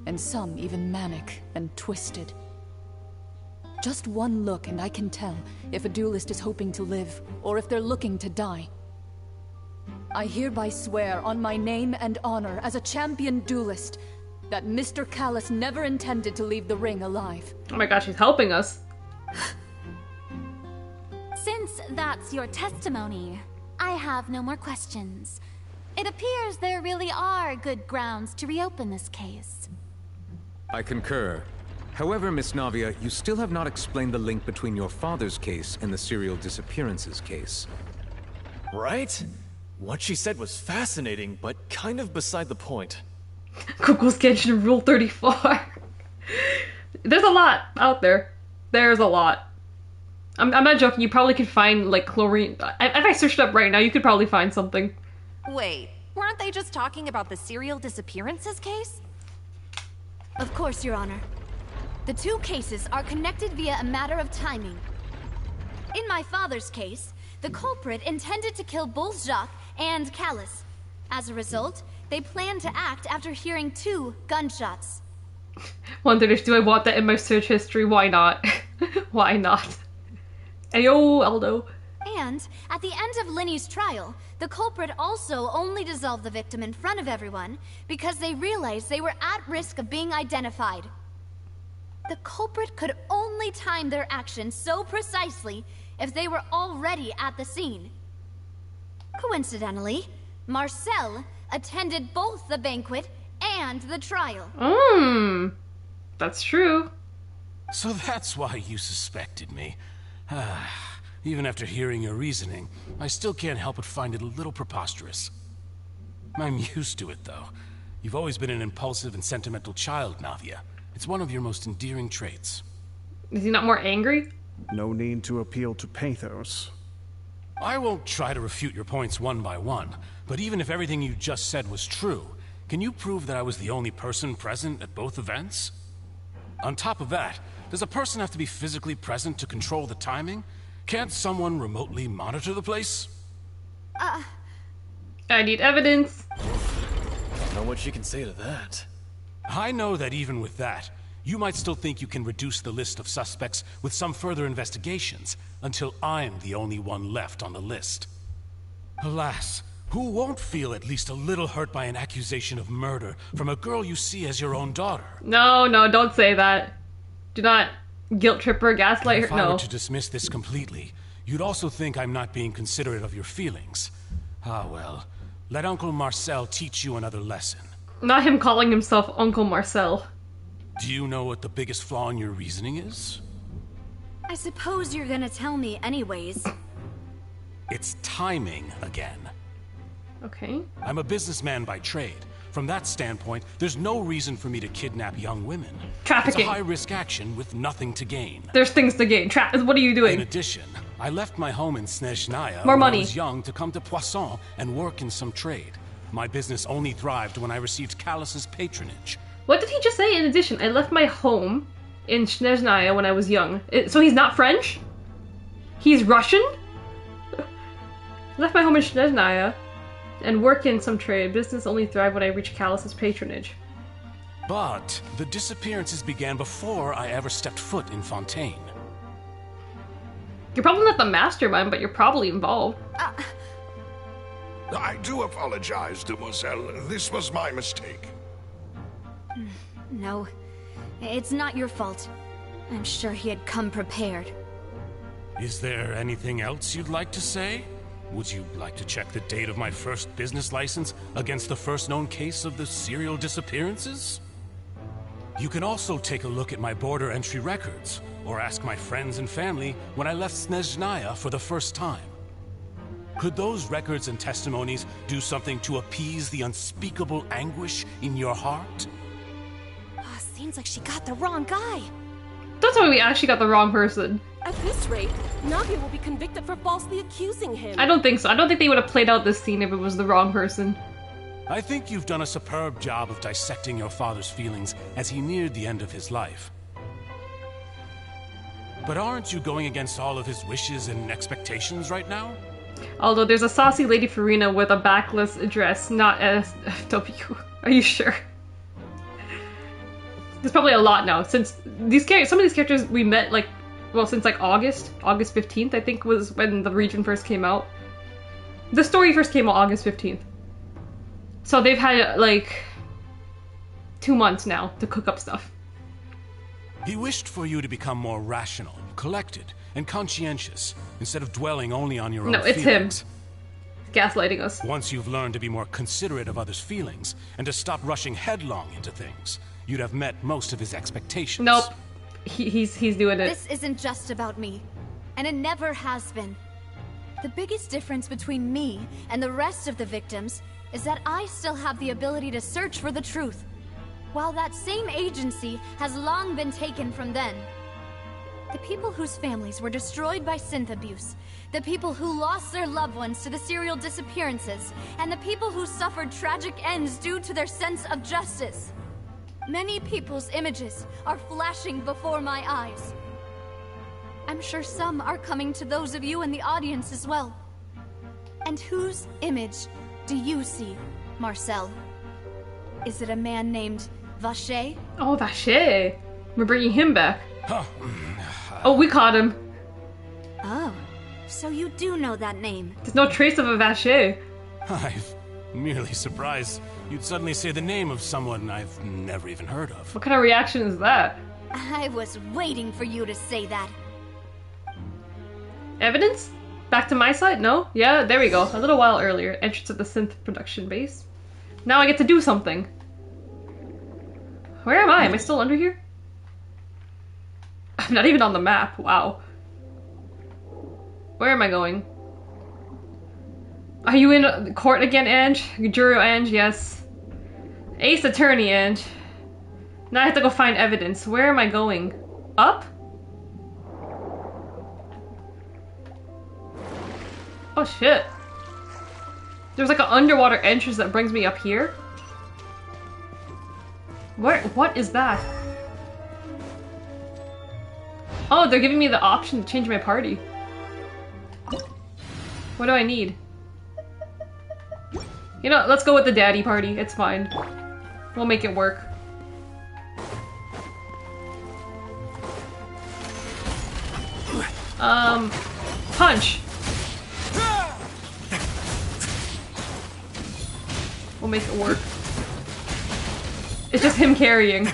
and some even manic and twisted. Just one look and I can tell if a duelist is hoping to live or if they're looking to die. I hereby swear on my name and honor as a champion duelist that Mr. Callis never intended to leave the ring alive. Oh my gosh, she's helping us. Since that's your testimony, I have no more questions. It appears there really are good grounds to reopen this case. I concur. However, Miss Navia, you still have not explained the link between your father's case and the serial disappearances case. Right? What she said was fascinating, but kind of beside the point. Google's Genshin Rule 34. There's a lot out there. There's a lot. I'm not joking, you probably could find, like, chlorine. If I searched it up right now, you could probably find something. Wait, weren't they just talking about the serial disappearances case? Of course, Your Honor. The two cases are connected via a matter of timing. In my father's case, the culprit intended to kill both Jacques and Callus. As a result, they planned to act after hearing 2 gunshots. Wondered if do I want that in my search history? Why not? Why not? Ayo, Aldo. And at the end of Linny's trial, the culprit also only dissolved the victim in front of everyone because they realized they were at risk of being identified. The culprit could only time their actions so precisely if they were already at the scene. Coincidentally, Marcel attended both the banquet and the trial. That's true. So that's why you suspected me. Even after hearing your reasoning, I still can't help but find it a little preposterous. I'm used to it, though. You've always been an impulsive and sentimental child, Navia. It's one of your most endearing traits. Is he not more angry? No need to appeal to pathos. I won't try to refute your points one by one, but even if everything you just said was true, can you prove that I was the only person present at both events? On top of that, does a person have to be physically present to control the timing? Can't someone remotely monitor the place? I need evidence. Don't know what she can say to that. I know that even with that, you might still think you can reduce the list of suspects with some further investigations, until I'm the only one left on the list. Alas, who won't feel at least a little hurt by an accusation of murder from a girl you see as your own daughter? No, don't say that. Do not guilt trip her, gaslight her. If I were to dismiss this completely, you'd also think I'm not being considerate of your feelings. Ah well, let Uncle Marcel teach you another lesson. Not him calling himself Uncle Marcel. Do you know what the biggest flaw in your reasoning is? I suppose you're gonna tell me anyways. It's timing again. Okay. I'm a businessman by trade. From that standpoint, there's no reason for me to kidnap young women. Trafficking. It's a high-risk action with nothing to gain. There's things to gain. What are you doing? In addition, I left my home in Snezhnaya More when money. I was young to come to Poisson and work in some trade. My business only thrived when I received Callus's patronage. What did he just say? In addition, I left my home in Snezhnaya when I was young. So he's not French? He's Russian? Left my home in Snezhnaya and work in some trade. Business only thrived when I reached Callus's patronage. But the disappearances began before I ever stepped foot in Fontaine. You're probably not the mastermind, but you're probably involved. I do apologize, Demoiselle. This was my mistake. No, it's not your fault. I'm sure he had come prepared. Is there anything else you'd like to say? Would you like to check the date of my first business license against the first known case of the serial disappearances? You can also take a look at my border entry records, or ask my friends and family when I left Snezhnaya for the first time. Could those records and testimonies do something to appease the unspeakable anguish in your heart? Seems like she got the wrong guy. That's why we actually got the wrong person. At this rate, Navia will be convicted for falsely accusing him. I don't think so. I don't think they would have played out this scene if it was the wrong person. I think you've done a superb job of dissecting your father's feelings as he neared the end of his life. But aren't you going against all of his wishes and expectations right now? Although there's a saucy Lady Farina with a backless address, not SFW. Are you sure? There's probably a lot now, since some of these characters we met, like, well, since like August 15th, I think was when the region first came out. The story first came out August 15th. So they've had, like, 2 months now to cook up stuff. He wished for you to become more rational, collected, and conscientious, instead of dwelling only on your own feelings. No, it's him. gaslighting us. Once you've learned to be more considerate of others' feelings and to stop rushing headlong into things, you'd have met most of his expectations. Nope. He's doing it. This isn't just about me, and it never has been. The biggest difference between me and the rest of the victims is that I still have the ability to search for the truth, while that same agency has long been taken from them. The people whose families were destroyed by synth abuse, the people who lost their loved ones to the serial disappearances, and the people who suffered tragic ends due to their sense of justice. Many people's images are flashing before my eyes. I'm sure some are coming to those of you in the audience as well. And whose image do you see, Marcel? Is it a man named Vacher? Oh, Vacher. We're bringing him back. Oh, we caught him. Oh, so you do know that name. There's no trace of a Vacher. I'm merely surprised you'd suddenly say the name of someone I've never even heard of. What kind of reaction is that? I was waiting for you to say that. Evidence? Back to my side? No? Yeah, there we go. A little while earlier. Entrance of the synth production base. Now I get to do something. Where am I? Am I still under here? I'm not even on the map. Wow. Where am I going? Are you in court again, Ange? Juro Ange, yes. Ace Attorney, Ange. Now I have to go find evidence. Where am I going? Up? Oh shit. There's like an underwater entrance that brings me up here. What is that? Oh, they're giving me the option to change my party. What do I need? You know, let's go with the daddy party. It's fine. We'll make it work. Punch. We'll make it work. It's just him carrying.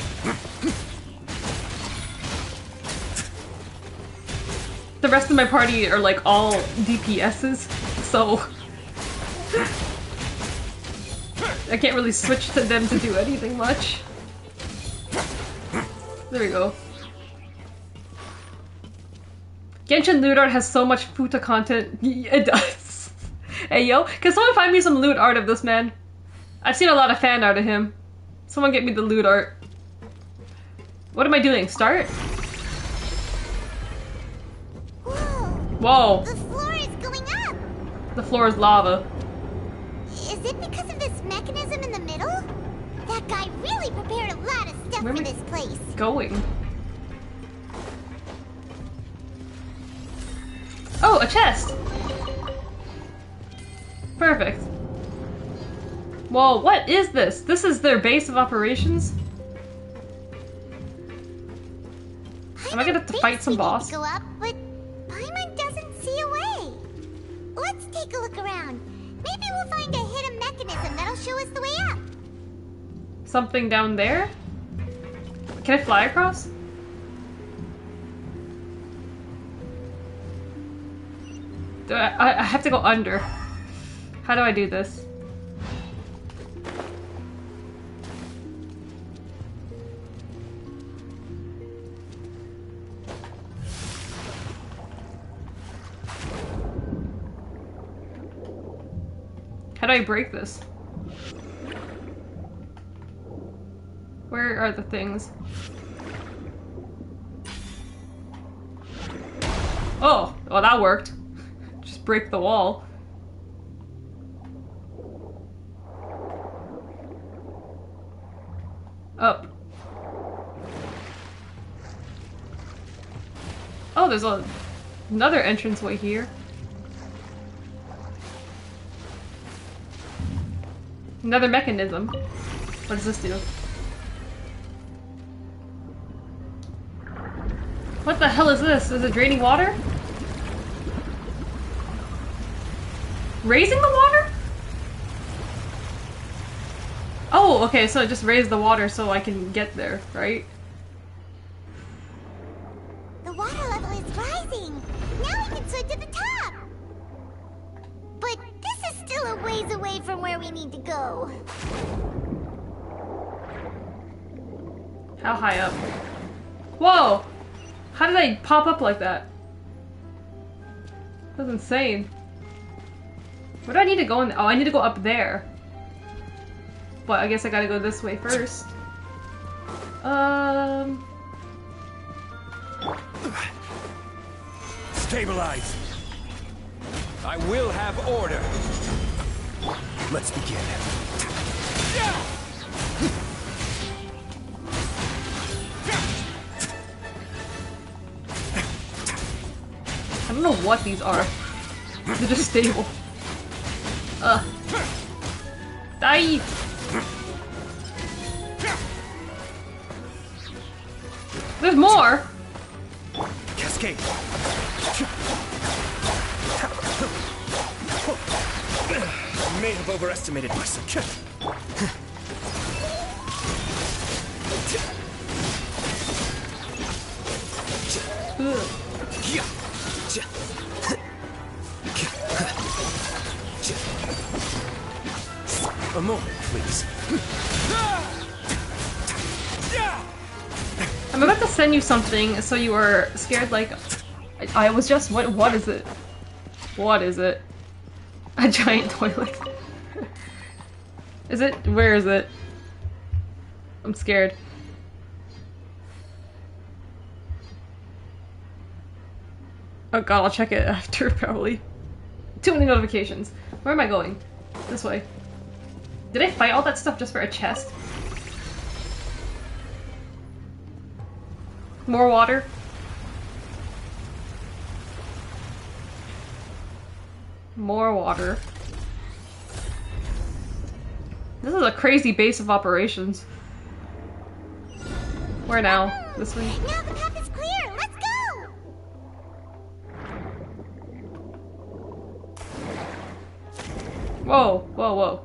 The rest of my party are like all DPSs, so I can't really switch to them to do anything much. There we go. Genshin loot art has so much Futa content. It does. Hey yo, can someone find me some loot art of this man? I've seen a lot of fan art of him. Someone get me the loot art. What am I doing? Start? Whoa. The floor is going up. The floor is lava. Is it because of this mechanism in the middle? That guy really prepared a lot of stuff for this place. Going. Oh, a chest. Perfect. Whoa, what is this? This is their base of operations? Am I gonna have to fight some boss? Go up, but Paimon doesn't see a way. Let's take a look around. Maybe we'll find a hidden mechanism that'll show us the way up. Something down there? Can I fly across? I have to go under. How do I do this? How do I break this? Where are the things? Oh, well that worked. Just break the wall. Up. Oh, there's another entranceway here. Another mechanism. What does this do? What the hell is this? Is it draining water? Raising the water? Oh, okay, so it just raised the water so I can get there, right? The water level is rising. Now we can swim to the top. But this is still a ways away from where we need to go. How high up? Whoa! How did I pop up like that? That was insane. Where do I need to go in? Oh, I need to go up there. But I guess I gotta go this way first. Stabilize. I will have order. Let's begin. I don't know what these are. They're just stable. Die! There's more! Cascade. May have overestimated myself. A moment, please. I'm about to send you something so you are scared like I was just what is it? What is it? A giant toilet. Is it? Where is it? I'm scared. Oh god, I'll check it after probably. Too many notifications. Where am I going? This way. Did I fight all that stuff just for a chest? More water? More water. This is a crazy base of operations. Where now? This way? Now the path is clear! Let's go! Whoa, whoa, whoa.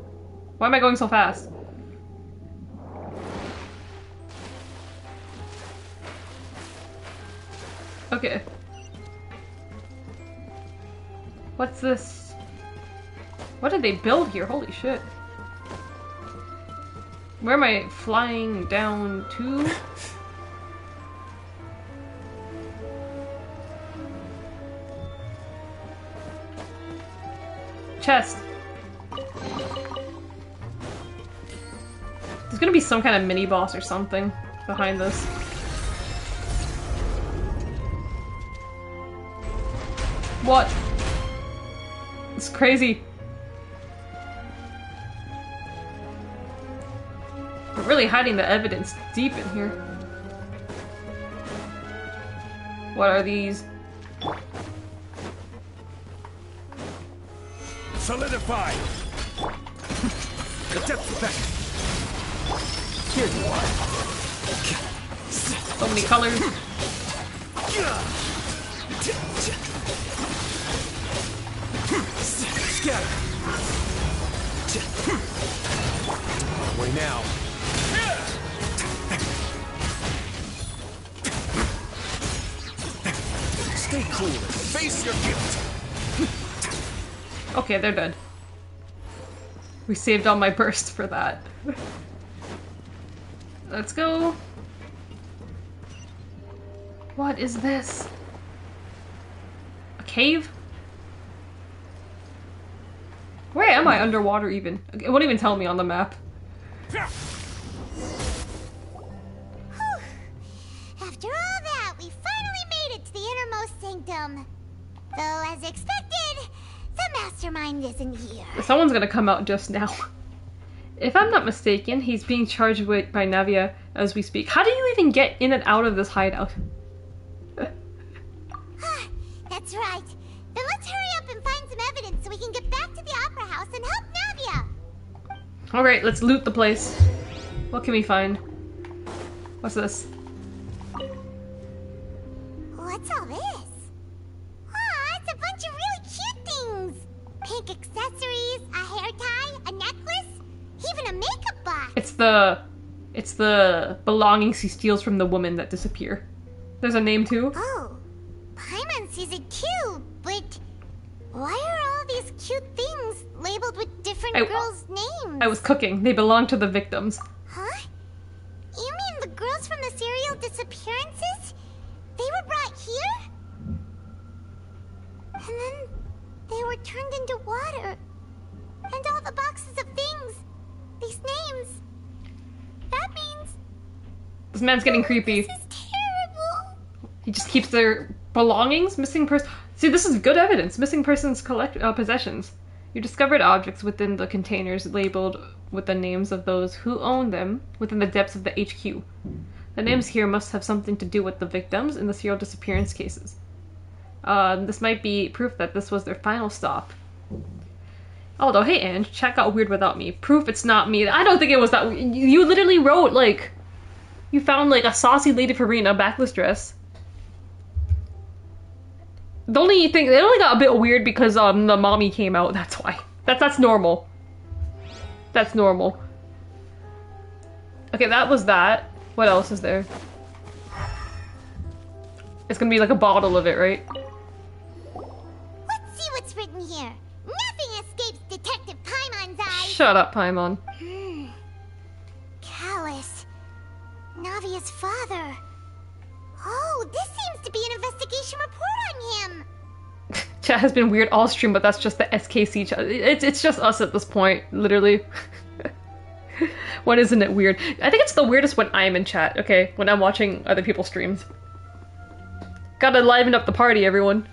Why am I going so fast? Okay. What's this? What did they build here? Holy shit. Where am I flying down to? Chest. There's gonna be some kind of mini boss or something behind this. What? It's crazy. We're really hiding the evidence deep in here. What are these? Solidify! The depth effect! Here you are. So many colors. Scatter! Way now. Stay cool and face your guilt! Okay, they're dead. We saved all my burst for that. Let's go. What is this? A cave? Where am I underwater even? It won't even tell me on the map. Whew. After all that, we finally made it to the innermost sanctum. Though, as expected, the mastermind isn't here. Someone's gonna come out just now. If I'm not mistaken, he's being charged with by Navia as we speak. How do you even get in and out of this hideout? That's right. Then let's hurry up and find some evidence so we can get back to the Opera House and help Navia. Alright, let's loot the place. What can we find? What's this? What's all this? Aw, it's a bunch of really cute things. Pink accessories, a hair tie, a necklace, even a makeup box. It's the belongings he steals from the woman that disappear. There's a name too? Oh, Paimon sees it too, but Why are all these cute things labeled with different girls' names? I was cooking. They belong to the victims. Huh? You mean the girls from the serial disappearances? They were brought here? And then they were turned into water. And all the boxes of things. These names. That means... This man's getting creepy. This is terrible. He just keeps their belongings, missing person. See, this is good evidence. Missing persons' possessions. You discovered objects within the containers labeled with the names of those who own them within the depths of the HQ. The names here must have something to do with the victims in the serial disappearance cases. This might be proof that this was their final stop. Although, hey Ange, chat got weird without me. Proof it's not me. I don't think it was that weird. You literally wrote, like, you found, like, a saucy Lady Farina backless dress. The only thing, it only got a bit weird because the mommy came out, that's why. That's normal. That's normal. Okay, that was that. What else is there? It's gonna be like a bottle of it, right? Let's see what's written here. Nothing escapes Detective Paimon's eyes. Shut up, Paimon. Callus. Navia's father. Oh, this seems to be an investigation report on him. Chat has been weird all stream, but that's just the SKC chat. It's just us at this point, literally. What isn't it weird? I think it's the weirdest when I'm in chat, okay? When I'm watching other people's streams. Gotta liven up the party, everyone.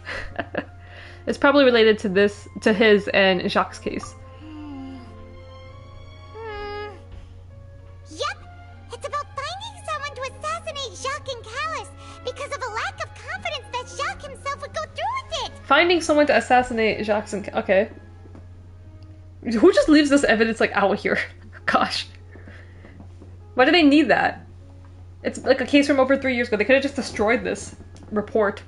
It's probably related to this, to his and Jacques' case. Yep, it's about finding someone to assassinate Jacques and Callus because of a lack of confidence that Jacques himself would go through with it. Finding someone to assassinate Jacques and... Okay. Who just leaves this evidence, like, out here? Gosh. Why do they need that? It's like a case from over 3 years ago. They could have just destroyed this report.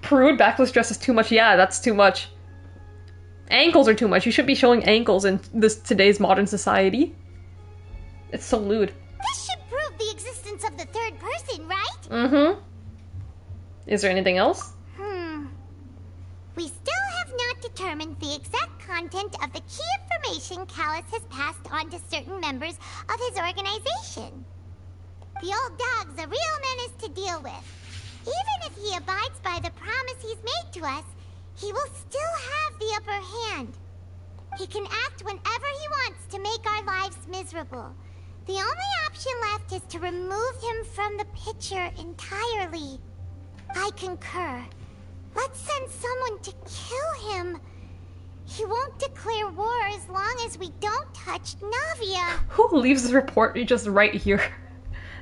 Prude, backless dress is too much. Yeah, that's too much. Ankles are too much. You should be showing ankles in this today's modern society. It's so lewd. This should prove the existence of the third person, right? Mm-hmm. Is there anything else? We still have not determined the exact content of the key information Callus has passed on to certain members of his organization. The old dog's a real menace to deal with. Even if he abides by the promise he's made to us, he will still have the upper hand. He can act whenever he wants to make our lives miserable. The only option left is to remove him from the picture entirely. I concur. Let's send someone to kill him. He won't declare war as long as we don't touch Navia. Who leaves this report just right here?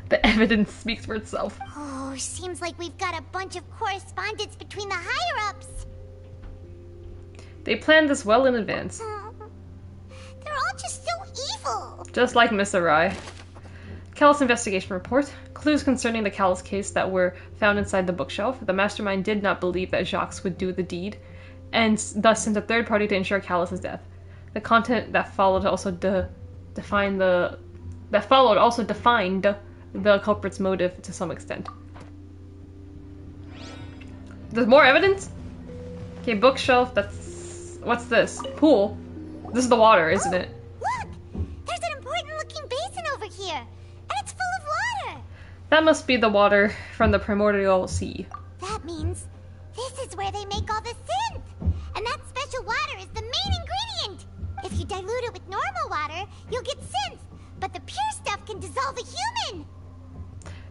The evidence speaks for itself. Oh, seems like we've got a bunch of correspondence between the higher-ups. They planned this well in advance. They're all just so evil. Just like Miss Arai. Callus investigation report. Clues concerning the Callus case that were found inside the bookshelf. The mastermind did not believe that Jacques would do the deed, and thus sent a third party to ensure Callus's death. The content that followed also defined the culprit's motive to some extent. There's more evidence? Okay, bookshelf, that's... What's this? Pool. This is the water, isn't it? Look! There's an important-looking basin over here, and it's full of water! That must be the water from the primordial sea. That means this is where they make all the synth! And that special water is the main ingredient! If you dilute it with normal water, you'll get synth, but the pure stuff can dissolve a human!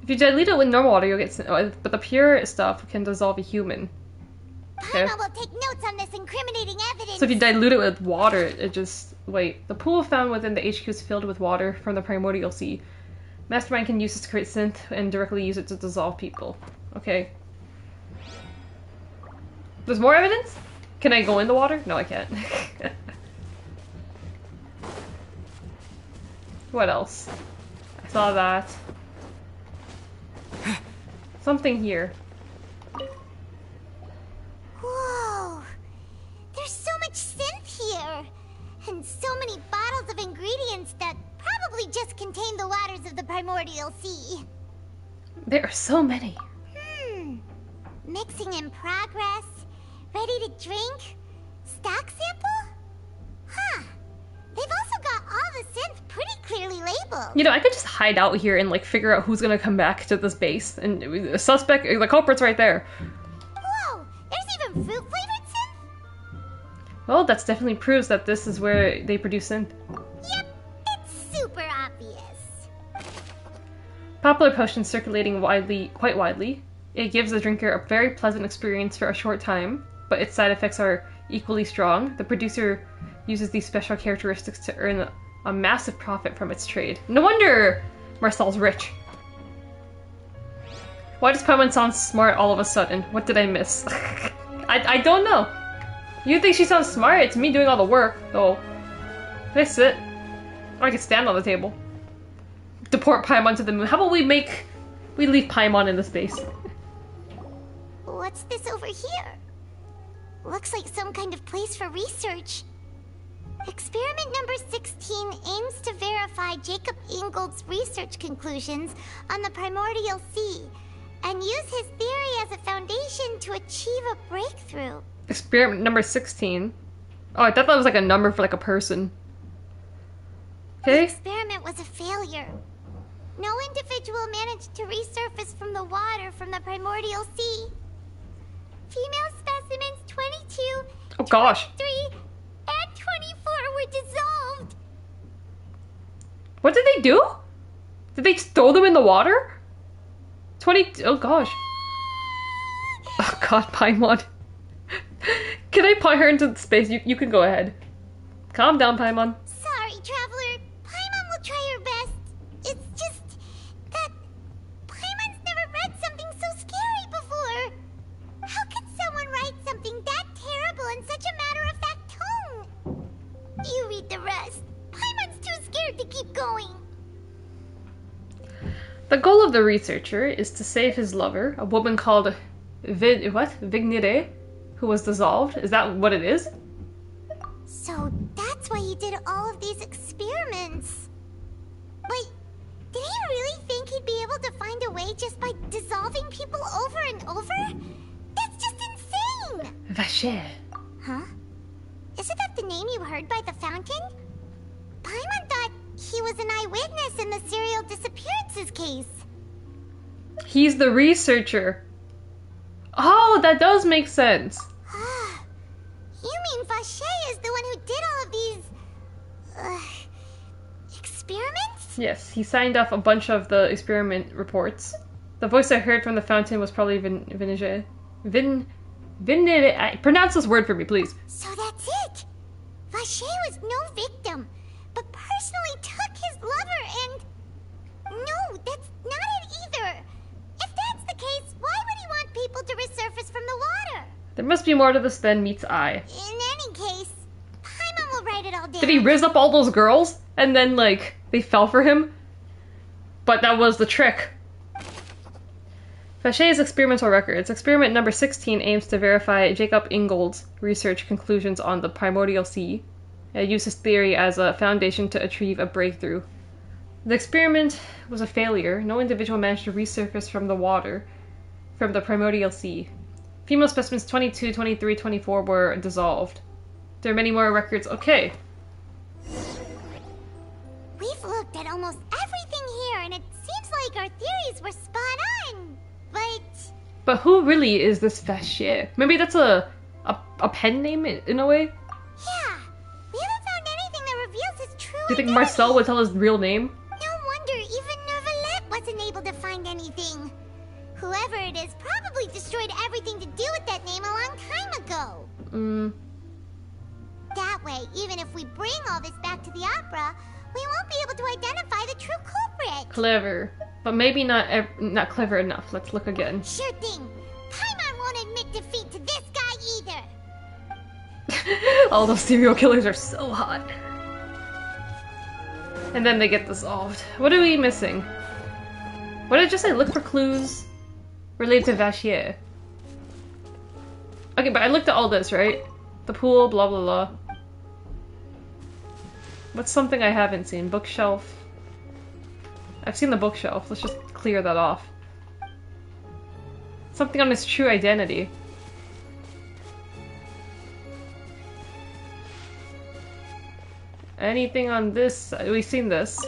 If you dilute it with normal water, you'll get... But the pure stuff can dissolve a human. Okay. Paimon will take notes on this incriminating evidence! So if you dilute it with water, it just... Wait. The pool found within the HQ is filled with water from the primordial sea. Mastermind can use this to create synth and directly use it to dissolve people. Okay. There's more evidence? Can I go in the water? No, I can't. What else? I saw that. Something here. Whoa! There's so much synth here! And so many bottles of ingredients that probably just contain the waters of the primordial sea. There are so many. Mixing in progress, Ready to drink? Stock sample? Huh. They've also got all the synth pretty clearly labeled. You know, I could just hide out here and like figure out who's gonna come back to this base. And the suspect, the culprit's right there. Whoa, there's even fruit-flavored synth? Well, that definitely proves that this is where they produce synth. Yep, it's super obvious. Popular potion circulating quite widely. It gives the drinker a very pleasant experience for a short time, but its side effects are equally strong. The producer uses these special characteristics to earn a massive profit from its trade. No wonder Marcel's rich. Why does Paimon sound smart all of a sudden? What did I miss? I don't know. You think she sounds smart? It's me doing all the work, though. Can I sit? Or I can stand on the table. Deport Paimon to the moon. How about we leave Paimon in the space? What's this over here? Looks like some kind of place for research. Experiment number 16 aims to verify Jacob Ingold's research conclusions on the primordial sea and use his theory as a foundation to achieve a breakthrough. Experiment number 16? Oh, I thought that was like a number for like a person. Okay. The experiment was a failure. No individual managed to resurface from the water from the primordial sea. Female specimens 22, oh gosh. 23, and 24 were dissolved. What did they do? Did they just throw them in the water? 20. Oh gosh. Oh god, Paimon. Can I point her into space? You can go ahead. Calm down, Paimon. Sorry, Traveler. Paimon will try her best. It's just that Paimon's never read something so scary before. How could someone write something that terrible in such a matter-of-fact tone? You read the rest. Paimon's too scared to keep going. The goal of the researcher is to save his lover, a woman called Vignire, who was dissolved. Is that what it is? So that's why he did all of these experiments. Wait, did he really think he'd be able to find a way just by dissolving people over and over? That's just insane! Vacher. Huh? Isn't that the name you heard by the fountain? Paimon thought he was an eyewitness in the serial disappearances case. He's the researcher. Oh, that does make sense. You mean Vacher is the one who did all of these... experiments? Yes, he signed off a bunch of the experiment reports. The voice I heard from the fountain was probably Vignire. Pronounce this word for me, please. So that's it! Vacher was no victim, but personally took his lover and... No, that's not it either! If that's the case, why would he want people to resurface from the water? There must be more to this than meets eye. In any case, Paimon will write it all down. Did he riz up all those girls? And then, like, they fell for him? But that was the trick. Vacher's experimental records. Experiment number 16 aims to verify Jacob Ingold's research conclusions on the primordial sea. It uses theory as a foundation to achieve a breakthrough. The experiment was a failure. No individual managed to resurface from the water from the primordial sea. Female specimens 22, 23, 24 were dissolved. There are many more records. Okay. We've looked at almost everything here, and it seems like our theories were spot on. But who really is this Vacher? Maybe that's a pen name in a way? Yeah. We haven't found anything that reveals his true Do you think identity. Marcel would tell his real name? No wonder even Neuvillette wasn't able to find anything. Whoever it is probably destroyed everything to do with that name a long time ago. That way, even if we bring all this back to the opera, we won't be able to identify the true culprit. Clever. But maybe not clever enough. Let's look again. Sure thing. Paimon won't admit defeat to this guy either. All those serial killers are so hot. And then they get dissolved. What are we missing? What did I just say? Look for clues related to Vacher. Okay, but I looked at all this, right? The pool, blah blah blah. What's something I haven't seen? Bookshelf. I've seen the bookshelf. Let's just clear that off. Something on his true identity. Anything on this? We've seen this.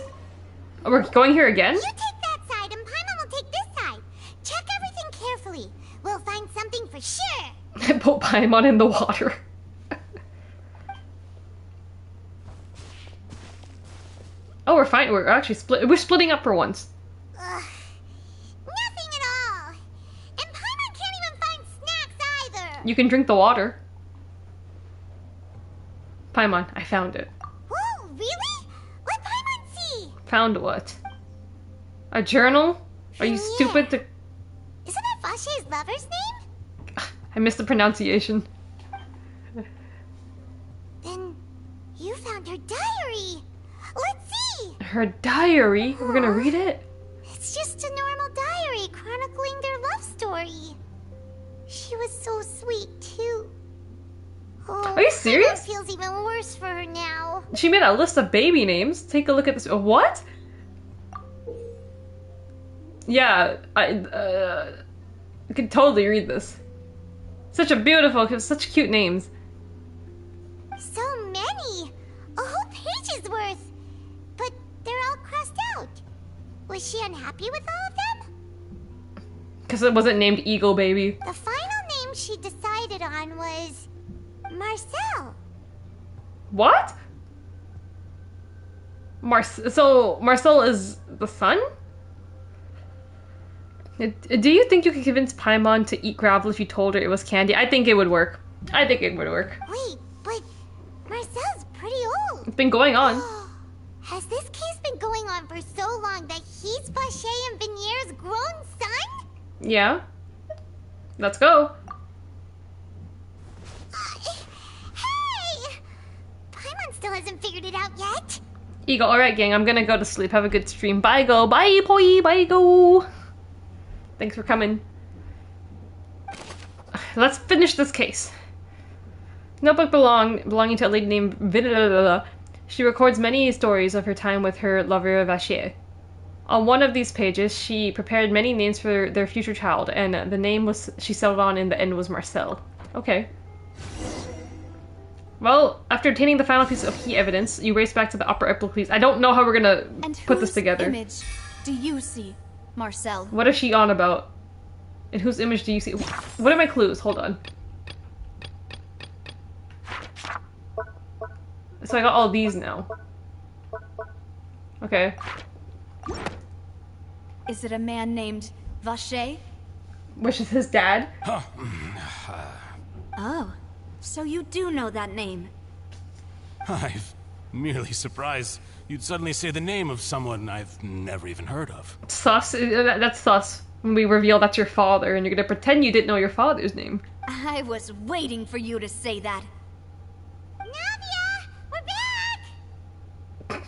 Oh, we're going here again? You take that side and Paimon will take this side. Check everything carefully. We'll find something for sure. I put Paimon in the water. Oh, we're fine. We're actually we're splitting up for once. Ugh. Nothing at all. And Paimon can't even find snacks either. You can drink the water. Paimon, I found it. Whoa, really? Let Paimon see. Found what? A journal? Are you stupid to... Isn't that Vache's lover's name? I missed the pronunciation. Then you found her diary. Let's see. Her diary? We're gonna read it? It's just a normal diary chronicling their love story. She was so sweet, too. Oh, are you serious? It feels even worse for her now. She made a list of baby names. Take a look at this. What? Yeah, I could totally read this. Such a beautiful, such cute names. So many! A whole page's worth! But they're all crossed out. Was she unhappy with all of them? Because it wasn't named Eagle Baby. The final name she decided on was... Marcel. What? So Marcel is the son? Do you think you could convince Paimon to eat gravel if you told her it was candy? I think it would work. I think it would work. Wait, but Marcel's pretty old. It's been going on. Has this case been going on for so long that he's Vache and Vinier's grown son? Yeah. Let's go. Hey! Paimon still hasn't figured it out yet. Eagle, alright gang, I'm gonna go to sleep. Have a good stream. Bye go. Bye poi. Bye go. Thanks for coming. Let's finish this case. Notebook belonging to a lady named Vidalala. She records many stories of her time with her lover Vache. On one of these pages, she prepared many names for their future child, and the name she settled on in the end was Marcel. Okay. Well, after obtaining the final piece of key evidence, you race back to the upper Epicles. I don't know how we're gonna put this together. And whose image do you see, Marcel? What is she on about? And whose image do you see? What are my clues? Hold on. So I got all these now. Okay. Is it a man named Vache? Which is his dad? Oh, so you do know that name. I'm merely surprised you'd suddenly say the name of someone I've never even heard of. Sus. That's sus. When we reveal that's your father and you're gonna pretend you didn't know your father's name. I was waiting for you to say that. Navia! We're back!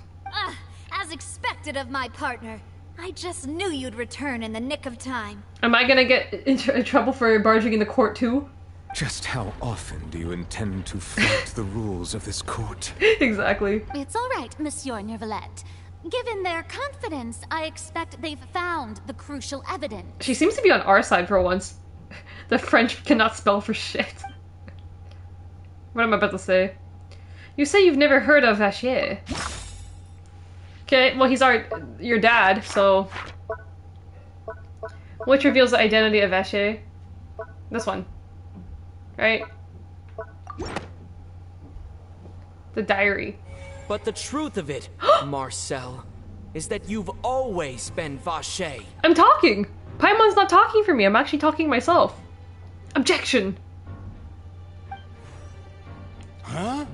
As expected of my partner. I just knew you'd return in the nick of time. Am I gonna get in trouble for barging in the court too? Just how often do you intend to flout the rules of this court? Exactly. It's all right, Monsieur Nervalette. Given their confidence, I expect they've found the crucial evidence. She seems to be on our side for once. The French cannot spell for shit. What am I about to say? You say you've never heard of Vache. Okay, well he's your dad, so... Which reveals the identity of Vache? This one. Right? The diary. But the truth of it, Marcel, is that you've always been Vache. I'm talking! Paimon's not talking for me, I'm actually talking myself. Objection! Huh?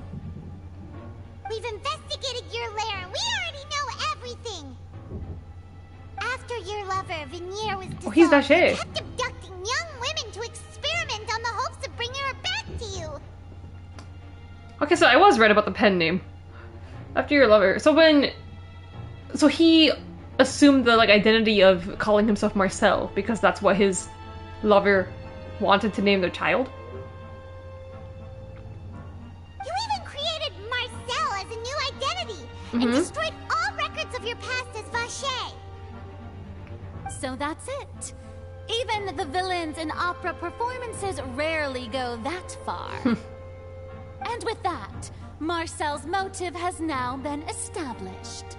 We've investigated your lair. We already know everything. After your lover, Vinier, was dissolved, he's Vache. you kept abducting young women to experiment on the hopes of bringing her back to you. Okay, so I was right about the pen name. After your lover. So he assumed the identity of calling himself Marcel because that's what his lover wanted to name their child. You even created Marcel as a new identity and destroyed all records of your past as Vache. So that's it. Even the villains in opera performances rarely go that far. And with that, Marcel's motive has now been established.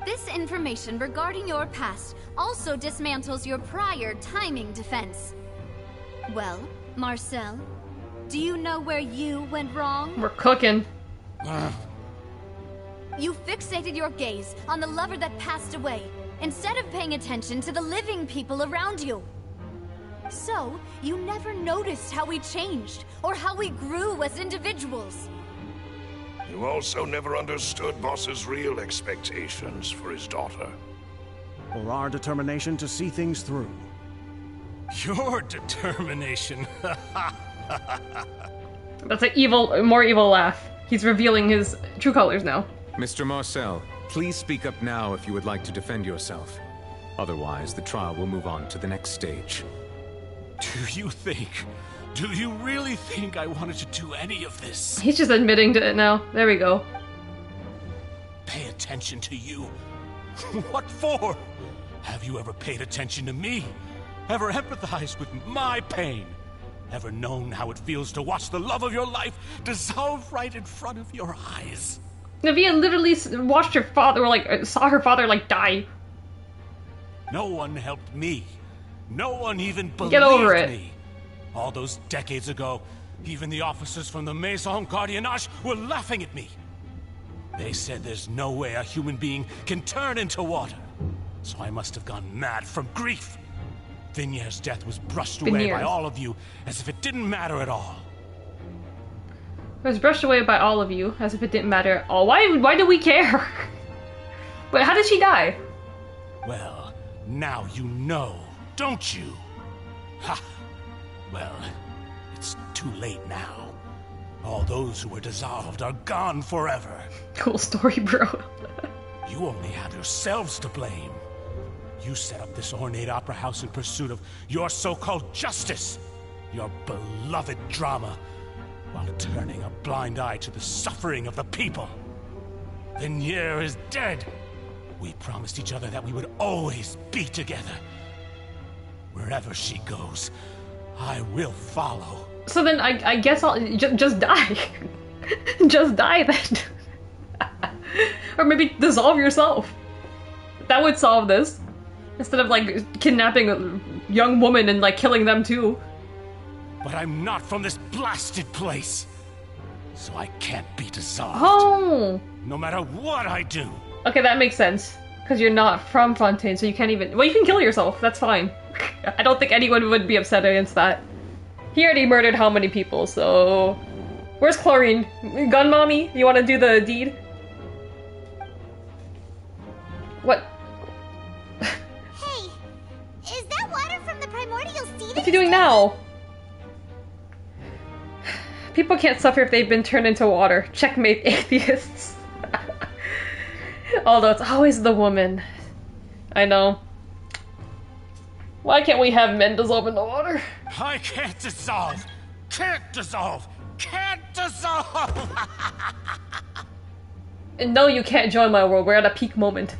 This information regarding your past also dismantles your prior timing defense. Well, Marcel, do you know where you went wrong? We're cooking. You fixated your gaze on the lover that passed away, instead of paying attention to the living people around you. So, you never noticed how we changed, or how we grew as individuals. You also never understood Boss's real expectations for his daughter. Or our determination to see things through. Your determination. That's an evil, more evil laugh. He's revealing his true colors now. Mr. Marcel, please speak up now if you would like to defend yourself. Otherwise, the trial will move on to the next stage. Do you really think I wanted to do any of this? He's just admitting to it now. There we go. Pay attention to you? What for? Have you ever paid attention to me? Ever empathized with my pain? Ever known how it feels to watch the love of your life dissolve right in front of your eyes? Navia literally watched her father, or like, saw her father, like, die. No one helped me. No one even believed Get over it. me. All those decades ago, even the officers from the Maison Gardiennage were laughing at me. They said there's no way a human being can turn into water. So I must have gone mad from grief. Vignier's death was brushed away by all of you as if it didn't matter at all. It was brushed away by all of you as if it didn't matter at all. Why do we care? Wait, how did she die? Well, now you know, don't you? Ha! Well, it's too late now. All those who were dissolved are gone forever. Cool story, bro. You only have yourselves to blame. You set up this ornate opera house in pursuit of your so-called justice, your beloved drama, while turning a blind eye to the suffering of the people. Vignier is dead. We promised each other that we would always be together. Wherever she goes, I will follow. So then I guess I'll just die. Just die then. Or maybe dissolve yourself. That would solve this. Instead of like kidnapping a young woman and like killing them too. But I'm not from this blasted place. So I can't be dissolved. Oh! No matter what I do. Okay, that makes sense. Because you're not from Fontaine, so you can't even... Well, you can kill yourself. That's fine. I don't think anyone would be upset against that. He already murdered how many people, so... Where's Chlorine? Gun mommy? You want to do the deed? What? Hey, is that water from the primordial sea? What's he doing now? People can't suffer if they've been turned into water. Checkmate, atheists. Although it's always the woman. I know. Why can't we have men dissolve in the water? I can't dissolve! Can't dissolve! Can't dissolve! And no, you can't join my world. We're at a peak moment.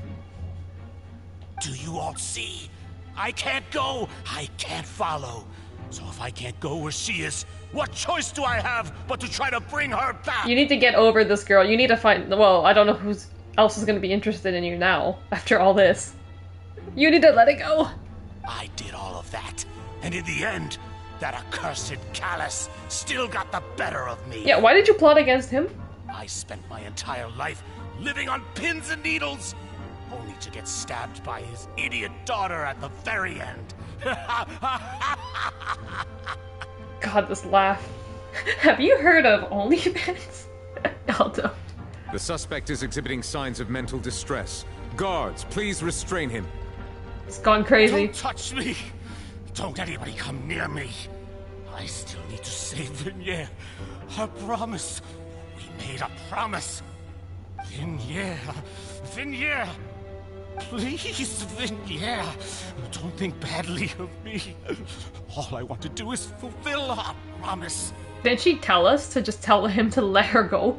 Do you all see? I can't go! I can't follow! So if I can't go where she is, what choice do I have but to try to bring her back? You need to get over this girl. You need to find... Well, I don't know who else is going to be interested in you now, after all this. You need to let it go. I did all of that, and in the end, that accursed Callus still got the better of me. Yeah, why did you plot against him? I spent my entire life living on pins and needles, only to get stabbed by his idiot daughter at the very end. God, this laugh. Have you heard of OnlyFans? Aldo. The suspect is exhibiting signs of mental distress. Guards, please restrain him. It's gone crazy. Don't touch me! Don't anybody come near me! I still need to save Vignier. Our promise. We made a promise. Vignier. Vignier. Please, Vignier. Don't think badly of me. All I want to do is fulfill our promise. Didn't she tell us to just tell him to let her go?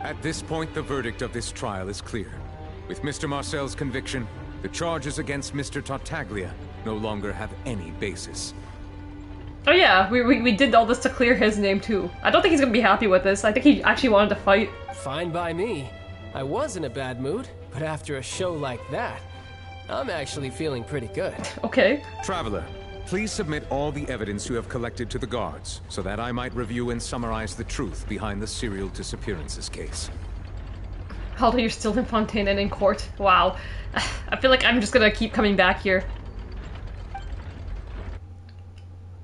At this point, the verdict of this trial is clear. With Mr. Marcel's conviction, the charges against Mr. Tartaglia no longer have any basis. Oh yeah, we did all this to clear his name too. I don't think he's gonna be happy with this. I think he actually wanted to fight. Fine by me. I was in a bad mood, but after a show like that, I'm actually feeling pretty good. Okay. Traveler, please submit all the evidence you have collected to the guards, so that I might review and summarize the truth behind the serial disappearances case. Although you're still in Fontaine and in court. Wow. I feel like I'm just gonna keep coming back here.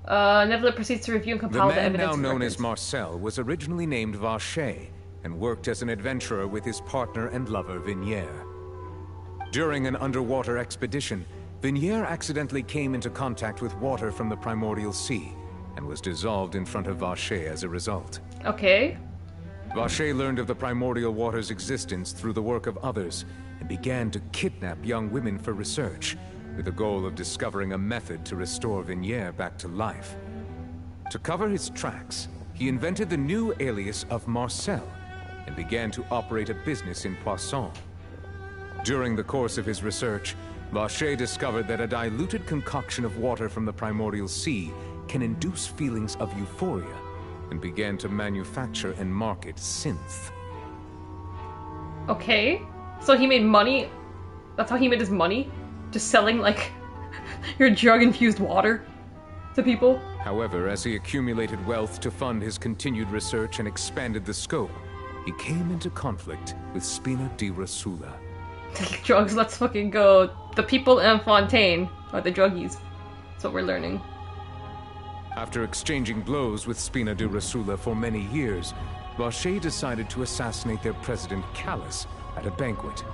Neville proceeds to review and compile the evidence. The man now known as Marcel was originally named Vacher and worked as an adventurer with his partner and lover Vignier. During an underwater expedition, Vignier accidentally came into contact with water from the primordial sea and was dissolved in front of Vacher as a result. Okay. Vacher learned of the primordial water's existence through the work of others and began to kidnap young women for research, with the goal of discovering a method to restore Vignier back to life. To cover his tracks, he invented the new alias of Marcel and began to operate a business in Poisson. During the course of his research, Vacher discovered that a diluted concoction of water from the primordial sea can induce feelings of euphoria, and began to manufacture and market synth. Okay. So he made money? That's how he made his money? Just selling, like, your drug-infused water to people? However, as he accumulated wealth to fund his continued research and expanded the scope, he came into conflict with Spina di Rosula. Drugs, let's fucking go. The people in Fontaine are the druggies. That's what we're learning. After exchanging blows with Spina di Rosula for many years, Vacher decided to assassinate their president, Callus, at a banquet.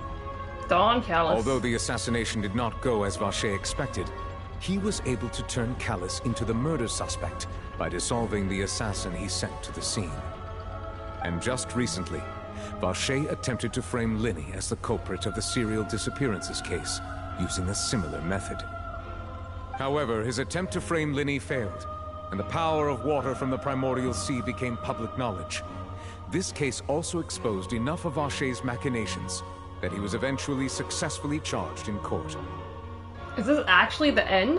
Don Callus. Although the assassination did not go as Vacher expected, he was able to turn Callus into the murder suspect by dissolving the assassin he sent to the scene. And just recently, Vacher attempted to frame Linny as the culprit of the serial disappearances case, using a similar method. However, his attempt to frame Linny failed, and the power of water from the primordial sea became public knowledge. This case also exposed enough of Vacher's machinations that he was eventually successfully charged in court. Is this actually the end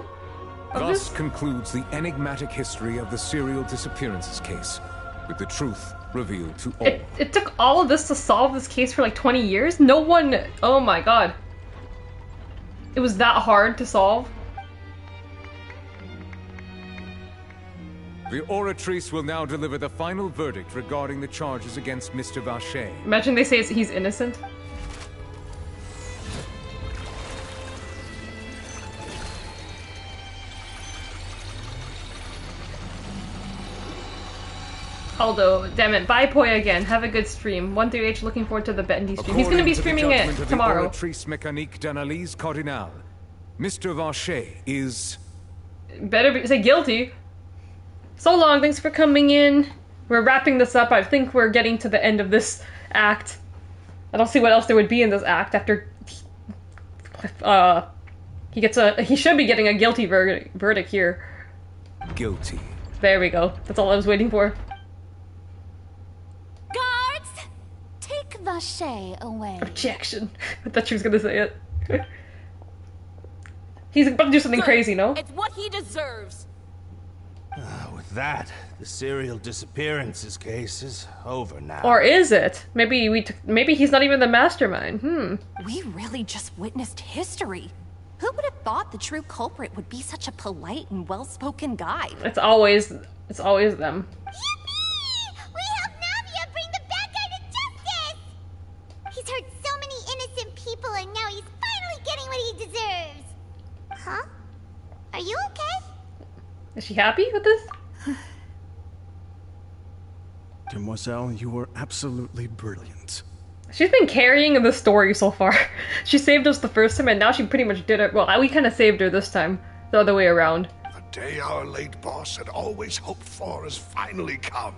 of Thus this? concludes the enigmatic history of the serial disappearances case, with the truth revealed to all. It took all of this to solve this case for like 20 years? No one... Oh my god. It was that hard to solve? The Oratrice will now deliver the final verdict regarding the charges against Mr. Vacher. Imagine they say he's innocent. Aldo, damn it, bye Poi again. Have a good stream. 13H looking forward to the Bendy stream. He's gonna be streaming it tomorrow. Oratrice mécanique d'analyse cardinale. Mr. Vacher is... Better say guilty. So long, thanks for coming in. We're wrapping this up. I think we're getting to the end of this act. I don't see what else there would be in this act after... he should be getting a guilty verdict here. Guilty. There we go. That's all I was waiting for. Guards! Take Vacher away. Objection. I thought she was gonna say it. He's about to do something crazy, no? It's what he deserves. With that, the serial disappearances case is over now. Or is it? Maybe he's not even the mastermind. We really just witnessed history. Who would have thought the true culprit would be such a polite and well-spoken guy? It's always them. We helped Navia bring the bad guy to justice! He's hurt so many innocent people and now he's finally getting what he deserves. Huh? Are you okay? Is she happy with this? Demoiselle, you were absolutely brilliant. She's been carrying the story so far. She saved us the first time, and now she pretty much did it. Well, we kind of saved her this time. The other way around. The day our late boss had always hoped for has finally come.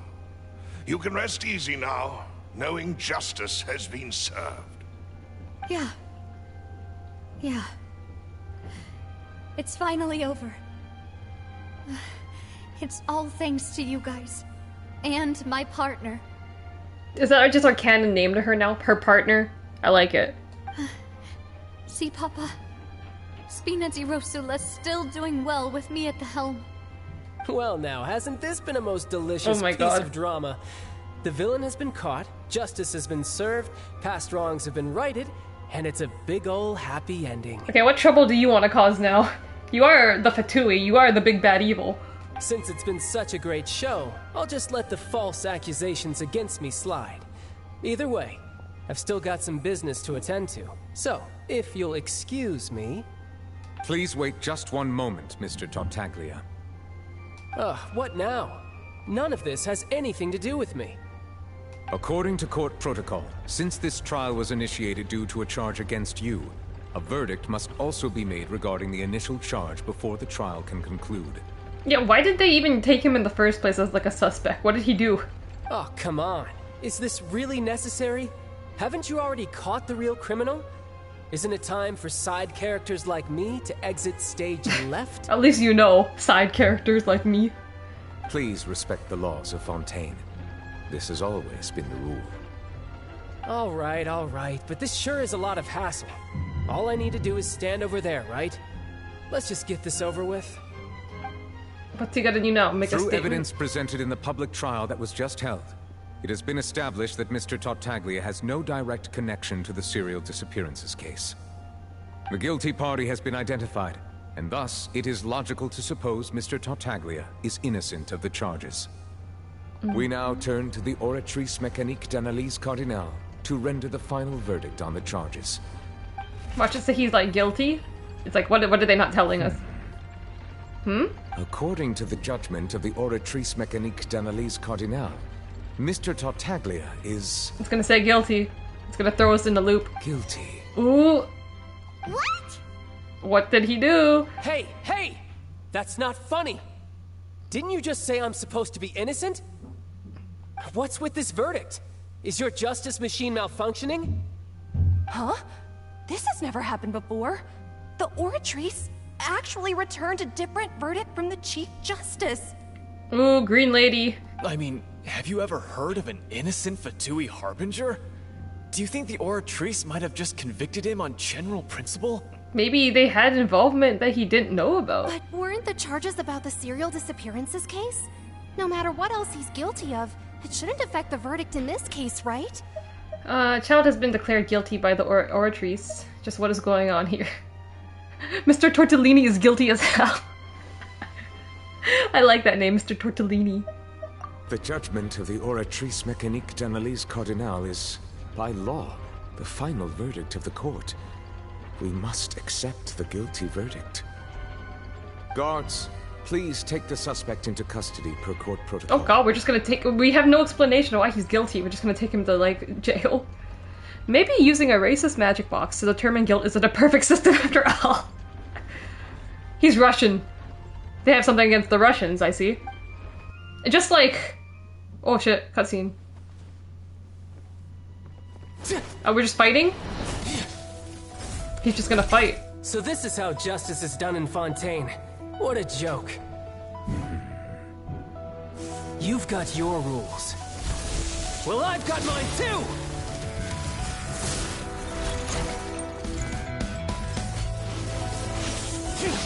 You can rest easy now, knowing justice has been served. Yeah. It's finally over. It's all thanks to you guys. And my partner. Is that just our canon name to her now? Her partner? I like it. See, Papa? Spina di Rosula's still doing well with me at the helm. Well now, hasn't this been a most delicious piece of drama? The villain has been caught, justice has been served, past wrongs have been righted, and it's a big ol' happy ending. Okay, what trouble do you want to cause now? You are the Fatui, you are the big bad evil. Since it's been such a great show, I'll just let the false accusations against me slide. Either way, I've still got some business to attend to. So, if you'll excuse me... Please wait just one moment, Mr. Tartaglia. Ugh, what now? None of this has anything to do with me. According to court protocol, since this trial was initiated due to a charge against you, a verdict must also be made regarding the initial charge before the trial can conclude. Yeah, why did they even take him in the first place as like a suspect? What did he do? Oh, come on. Is this really necessary? Haven't you already caught the real criminal? Isn't it time for side characters like me to exit stage left? At least you know, side characters like me. Please respect the laws of Fontaine. This has always been the rule. Alright, but this sure is a lot of hassle. All I need to do is stand over there, right? Let's just get this over with. What's he gotta do now? Make a statement? Through evidence presented in the public trial that was just held, it has been established that Mr. Tartaglia has no direct connection to the serial disappearances case. The guilty party has been identified, and thus it is logical to suppose Mr. Tartaglia is innocent of the charges. We now turn to the Oratrice Mécanique d'Analyse Cardinale to render the final verdict on the charges. Watch it say he's like guilty? It's like, what are they not telling us? According to the judgment of the Oratrice Mécanique d'Analyse Cardinale, Mr. Tartaglia is... It's gonna say guilty. It's gonna throw us in the loop. Guilty. Ooh. What? What did he do? Hey! That's not funny! Didn't you just say I'm supposed to be innocent? What's with this verdict? Is your justice machine malfunctioning? Huh? This has never happened before. The Oratrice actually returned a different verdict from the Chief Justice. Ooh, Green Lady. I mean, have you ever heard of an innocent Fatui Harbinger? Do you think the Oratrice might have just convicted him on general principle? Maybe they had involvement that he didn't know about. But weren't the charges about the serial disappearances case? No matter what else he's guilty of, it shouldn't affect the verdict in this case, right? Child has been declared guilty by the Oratrice. Just what is going on here? Mr. Tortellini is guilty as hell. I like that name, Mr. Tortellini. The judgment of the Oratrice Mécanique d'Analyse Cardinale is, by law, the final verdict of the court. We must accept the guilty verdict. Guards, please take the suspect into custody per court protocol. Oh god, we're just gonna take- we have no explanation of why he's guilty. We're just gonna take him to, like, jail. Maybe using a racist magic box to determine guilt isn't a perfect system after all. He's Russian. They have something against the Russians, I see. Just like... Oh shit, cutscene. Oh, we're just fighting? He's just gonna fight. So this is how justice is done in Fontaine. What a joke. You've got your rules. Well, I've got mine too!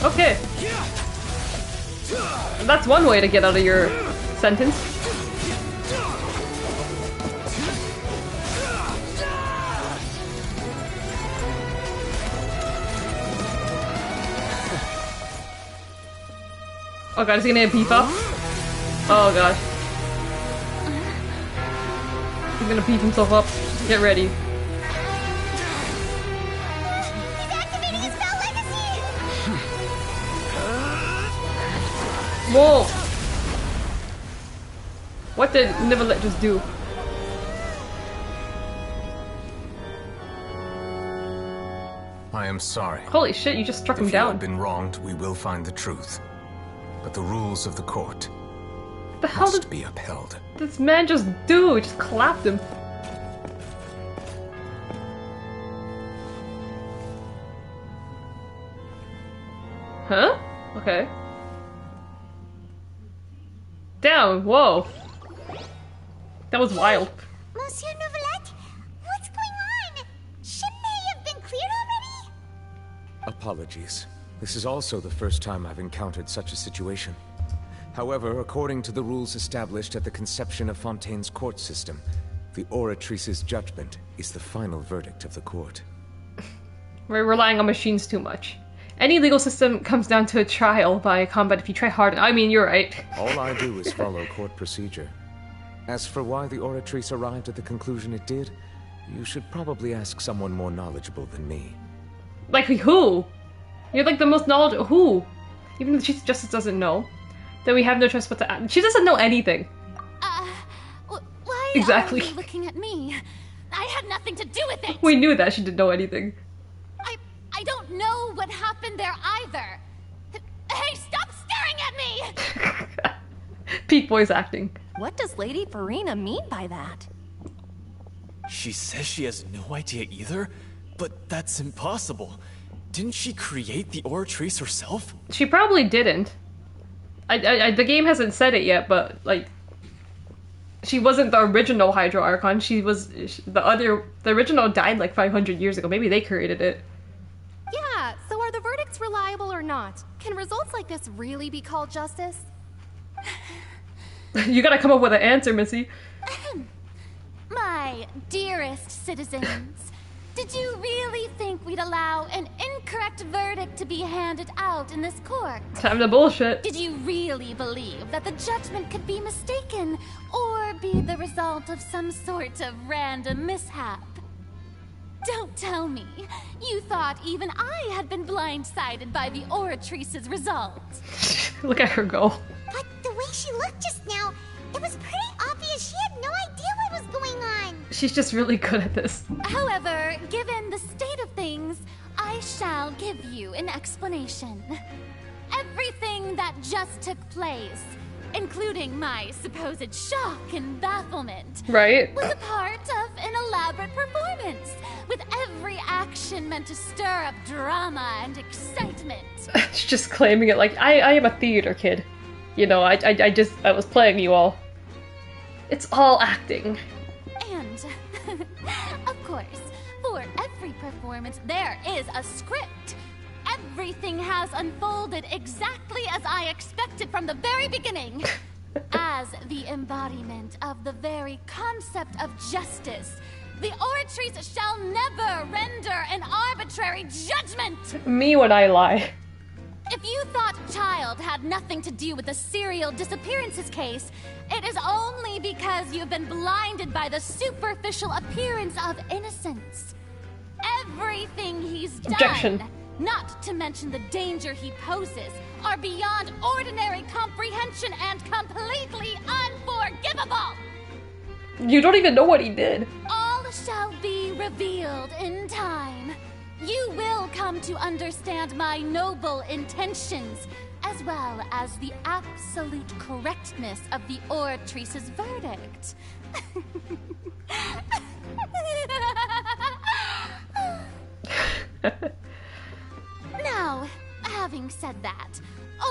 Okay. That's one way to get out of your sentence. Oh god, is he gonna beef up? Oh gosh. He's gonna beef himself up. Get ready. Whoa! What did Nivalet just do? I am sorry. Holy shit, you just struck him If you down. have been wronged, we will find the truth. But the rules of the court The hell must did be upheld. this man just do? He just clapped him. Huh? Okay. Damn, whoa. That was wild. Monsieur Neuvillette, what's going on? Shouldn't they have been cleared already? Apologies. This is also the first time I've encountered such a situation. However, according to the rules established at the conception of Fontaine's court system, the Oratrice's judgment is the final verdict of the court. We're relying on machines too much. Any legal system comes down to a trial by combat if you try hard. I mean, you're right. All I do is follow court procedure. As for why the Oratrice arrived at the conclusion it did, you should probably ask someone more knowledgeable than me. Like who? You're like the most knowledgeable. Who? Even the Chief Justice doesn't know. Then we have no choice but to ask. She doesn't know anything. Why exactly. are you looking at me? I had nothing to do with it! We knew that she didn't know anything. I don't know what happened there either. Hey, stop staring at me! Peak voice acting. What does Lady Farina mean by that? She says she has no idea either, but that's impossible. Didn't she create the Oratrice herself? She probably didn't. The game hasn't said it yet, but like, she wasn't the original Hydro Archon. She was the original died like 500 years ago. Maybe they created it. Yeah, so are the verdicts reliable or not? Can results like this really be called justice? You gotta come up with an answer, Missy. My dearest citizens, did you really think we'd allow an incorrect verdict to be handed out in this court? Time to bullshit. Did you really believe that the judgment could be mistaken or be the result of some sort of random mishap? Don't tell me you thought even I had been blindsided by the Oratrice's results. Look at her go. But the way she looked just now, it was pretty obvious she had no idea what was going on. She's just really good at this. However, given the state of things, I shall give you an explanation. Everything that just took place, including my supposed shock and bafflement, right, was a part of an elaborate performance, with every action meant to stir up drama and excitement. She's just claiming it like, I am a theater kid. You know, I was playing you all. It's all acting. And, of course, for every performance there is a script. Everything has unfolded exactly as I expected from the very beginning. As the embodiment of the very concept of justice, the Oratrice shall never render an arbitrary judgment! Me when I lie. If you thought Child had nothing to do with the serial disappearances case, it is only because you've been blinded by the superficial appearance of innocence. Everything he's Objection. done, not to mention the danger he poses, are beyond ordinary comprehension and completely unforgivable! You don't even know what he did. All shall be revealed in time. You will come to understand my noble intentions, as well as the absolute correctness of the Oratrice's verdict. Now, having said that,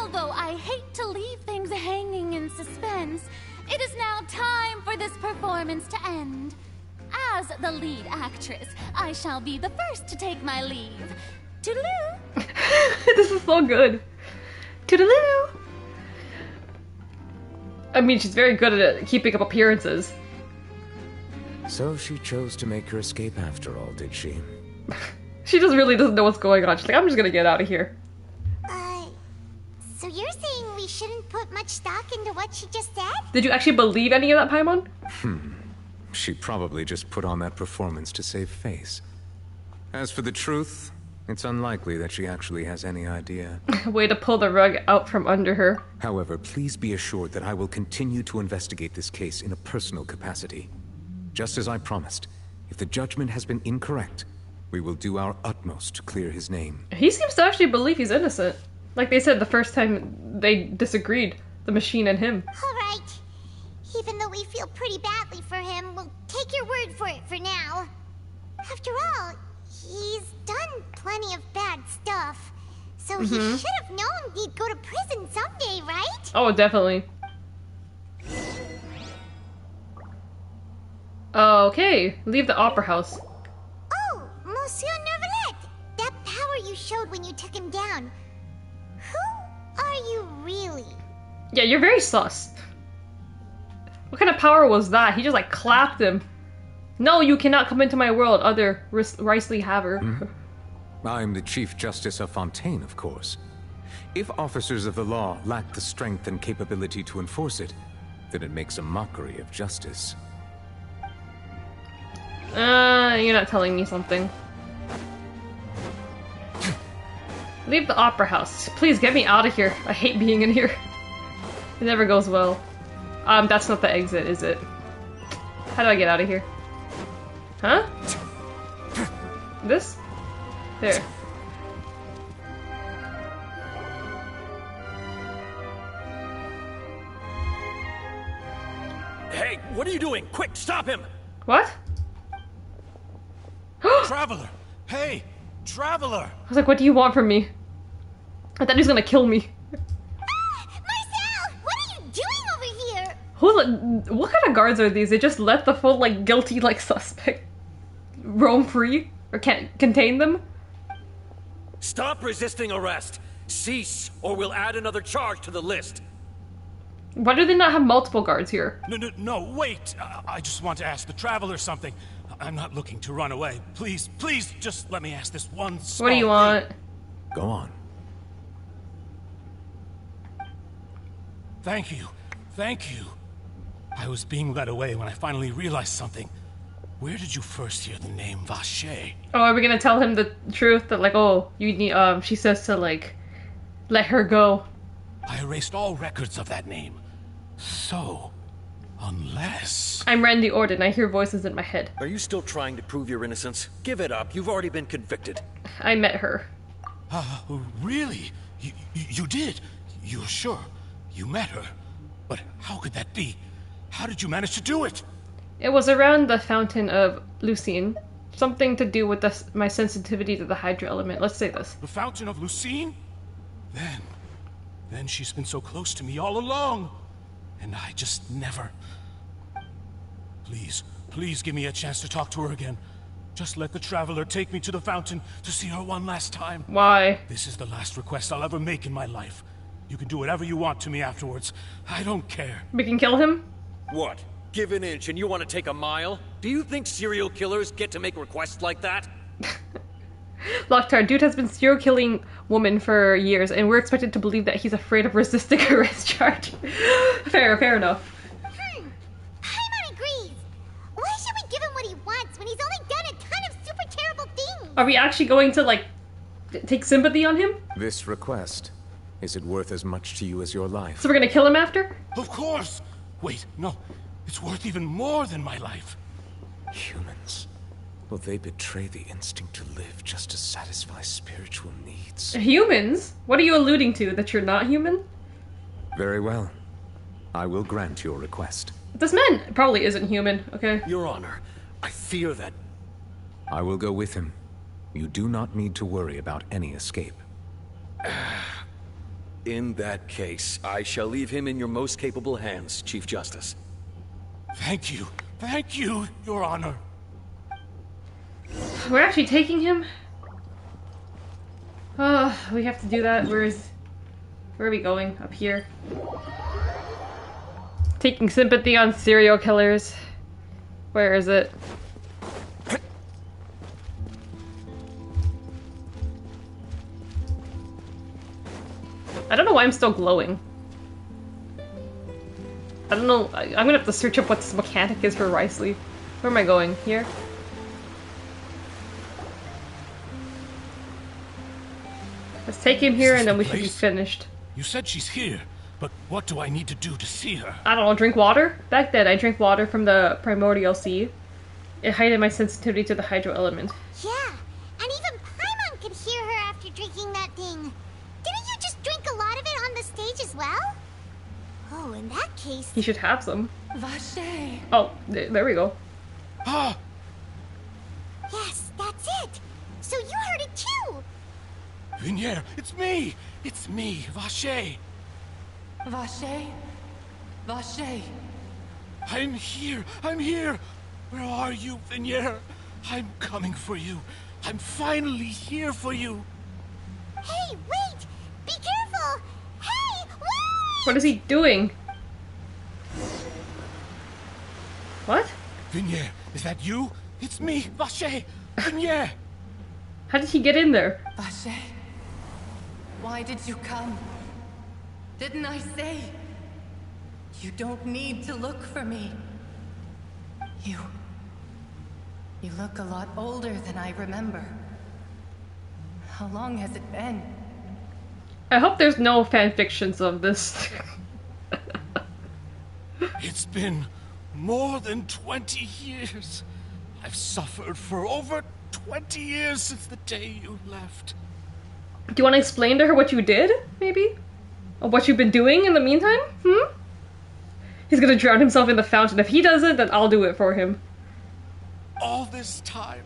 although I hate to leave things hanging in suspense, it is now time for this performance to end. As the lead actress, I shall be the first to take my leave. Toodaloo! This is so good. Toodaloo! I mean, she's very good at keeping up appearances. So she chose to make her escape after all, did she? She just really doesn't know what's going on. She's like, I'm just gonna get out of here. So you're saying we shouldn't put much stock into what she just said? Did you actually believe any of that, Paimon? She probably just put on that performance to save face. As for the truth, it's unlikely that she actually has any idea. Way to pull the rug out from under her. However, please be assured that I will continue to investigate this case in a personal capacity. Just as I promised, if the judgment has been incorrect, we will do our utmost to clear his name. He seems to actually believe he's innocent. Like they said the first time they disagreed, the machine and him. All right. Even though we feel pretty badly for him, we'll take your word for it for now. After all, he's done plenty of bad stuff. So he should have known he'd go to prison someday, right? Oh, definitely. Okay, leave the opera house. Oh, Monsieur Nervalet! That power you showed when you took him down. Who are you really? Yeah, you're very sus. What kind of power was that? He just like clapped him. No, you cannot come into my world, other Wriothesley haver. I'm the Chief Justice of Fontaine, of course. If officers of the law lack the strength and capability to enforce it, then it makes a mockery of justice. You're not telling me something. Leave the opera house. Please get me out of here. I hate being in here. It never goes well. That's not the exit, is it? How do I get out of here? Huh? This? There. Hey, what are you doing? Quick, stop him! What? Traveler! Hey! Traveler! I was like, what do you want from me? I thought he was gonna kill me. Marcel! What are you doing over here? What kind of guards are these? They just let the full, like, guilty, like, suspect roam free? Or can't contain them? Stop resisting arrest! Cease, or we'll add another charge to the list! Why do they not have multiple guards here? No, wait! I just want to ask the Traveler something. I'm not looking to run away. Please, just let me ask this one small What do you want? Go on. Thank you. I was being led away when I finally realized something. Where did you first hear the name Vache? Oh, are we gonna tell him the truth? That, like, oh, you need, she says to, like, let her go. I erased all records of that name. So, unless... I'm Randy Orton. I hear voices in my head. Are you still trying to prove your innocence? Give it up. You've already been convicted. I met her. Really? You did? You're sure? You met her? But how could that be? How did you manage to do it? It was around the Fountain of Lucine. Something to do with my sensitivity to the Hydra element. Let's say this. The Fountain of Lucine? Then she's been so close to me all along. And I just never... Please give me a chance to talk to her again. Just let the Traveler take me to the fountain to see her one last time. Why? This is the last request I'll ever make in my life. You can do whatever you want to me afterwards. I don't care. We can kill him? What? Give an inch and you want to take a mile? Do you think serial killers get to make requests like that? Locktar, dude has been serial killing women for years, and we're expected to believe that he's afraid of resisting arrest charge. Fair enough. Paimon agrees. Why should we give him what he wants when he's only done a ton of super terrible things? Are we actually going to, like, take sympathy on him? This request, is it worth as much to you as your life? So we're gonna kill him after? Of course! Wait, no. It's worth even more than my life. Humans. Will they betray the instinct to live just to satisfy spiritual needs? Humans? What are you alluding to? That you're not human? Very well. I will grant your request. This man probably isn't human, okay? Your Honor, I fear that... I will go with him. You do not need to worry about any escape. In that case, I shall leave him in your most capable hands, Chief Justice. Thank you, Your Honor. We're actually taking him? Oh, we have to do that. Where are we going? Up here. Taking sympathy on serial killers. Where is it? I don't know why I'm still glowing. I don't know. I'm gonna have to search up what this mechanic is for Wriothesley. Where am I going? Here? Let's take him here and then we should be finished. You said she's here, but what do I need to do to see her? I don't know, drink water? Back then, I drank water from the Primordial Sea. It heightened my sensitivity to the Hydro element. Yeah, and even Paimon could hear her after drinking that thing. Didn't you just drink a lot of it on the stage as well? Oh, in that case... He should have some. Vache. Oh, there we go. Ah! Yes, that's it! So you heard it too! Vinier, it's me! It's me, Vache! Vache? Vache? I'm here! Where are you, Vinier? I'm coming for you. I'm finally here for you. Hey, wait! Be careful! Hey, What is he doing? What? Vignier, is that you? It's me, Vacher! Vignier! How did he get in there? Vacher, why did you come? Didn't I say? You don't need to look for me. You look a lot older than I remember. How long has it been? I hope there's no fanfictions of this. It's been more than 20 years. I've suffered for over 20 years since the day you left. Do you want to explain to her what you did, maybe? Or what you've been doing in the meantime? He's gonna drown himself in the fountain. If he doesn't, then I'll do it for him. All this time,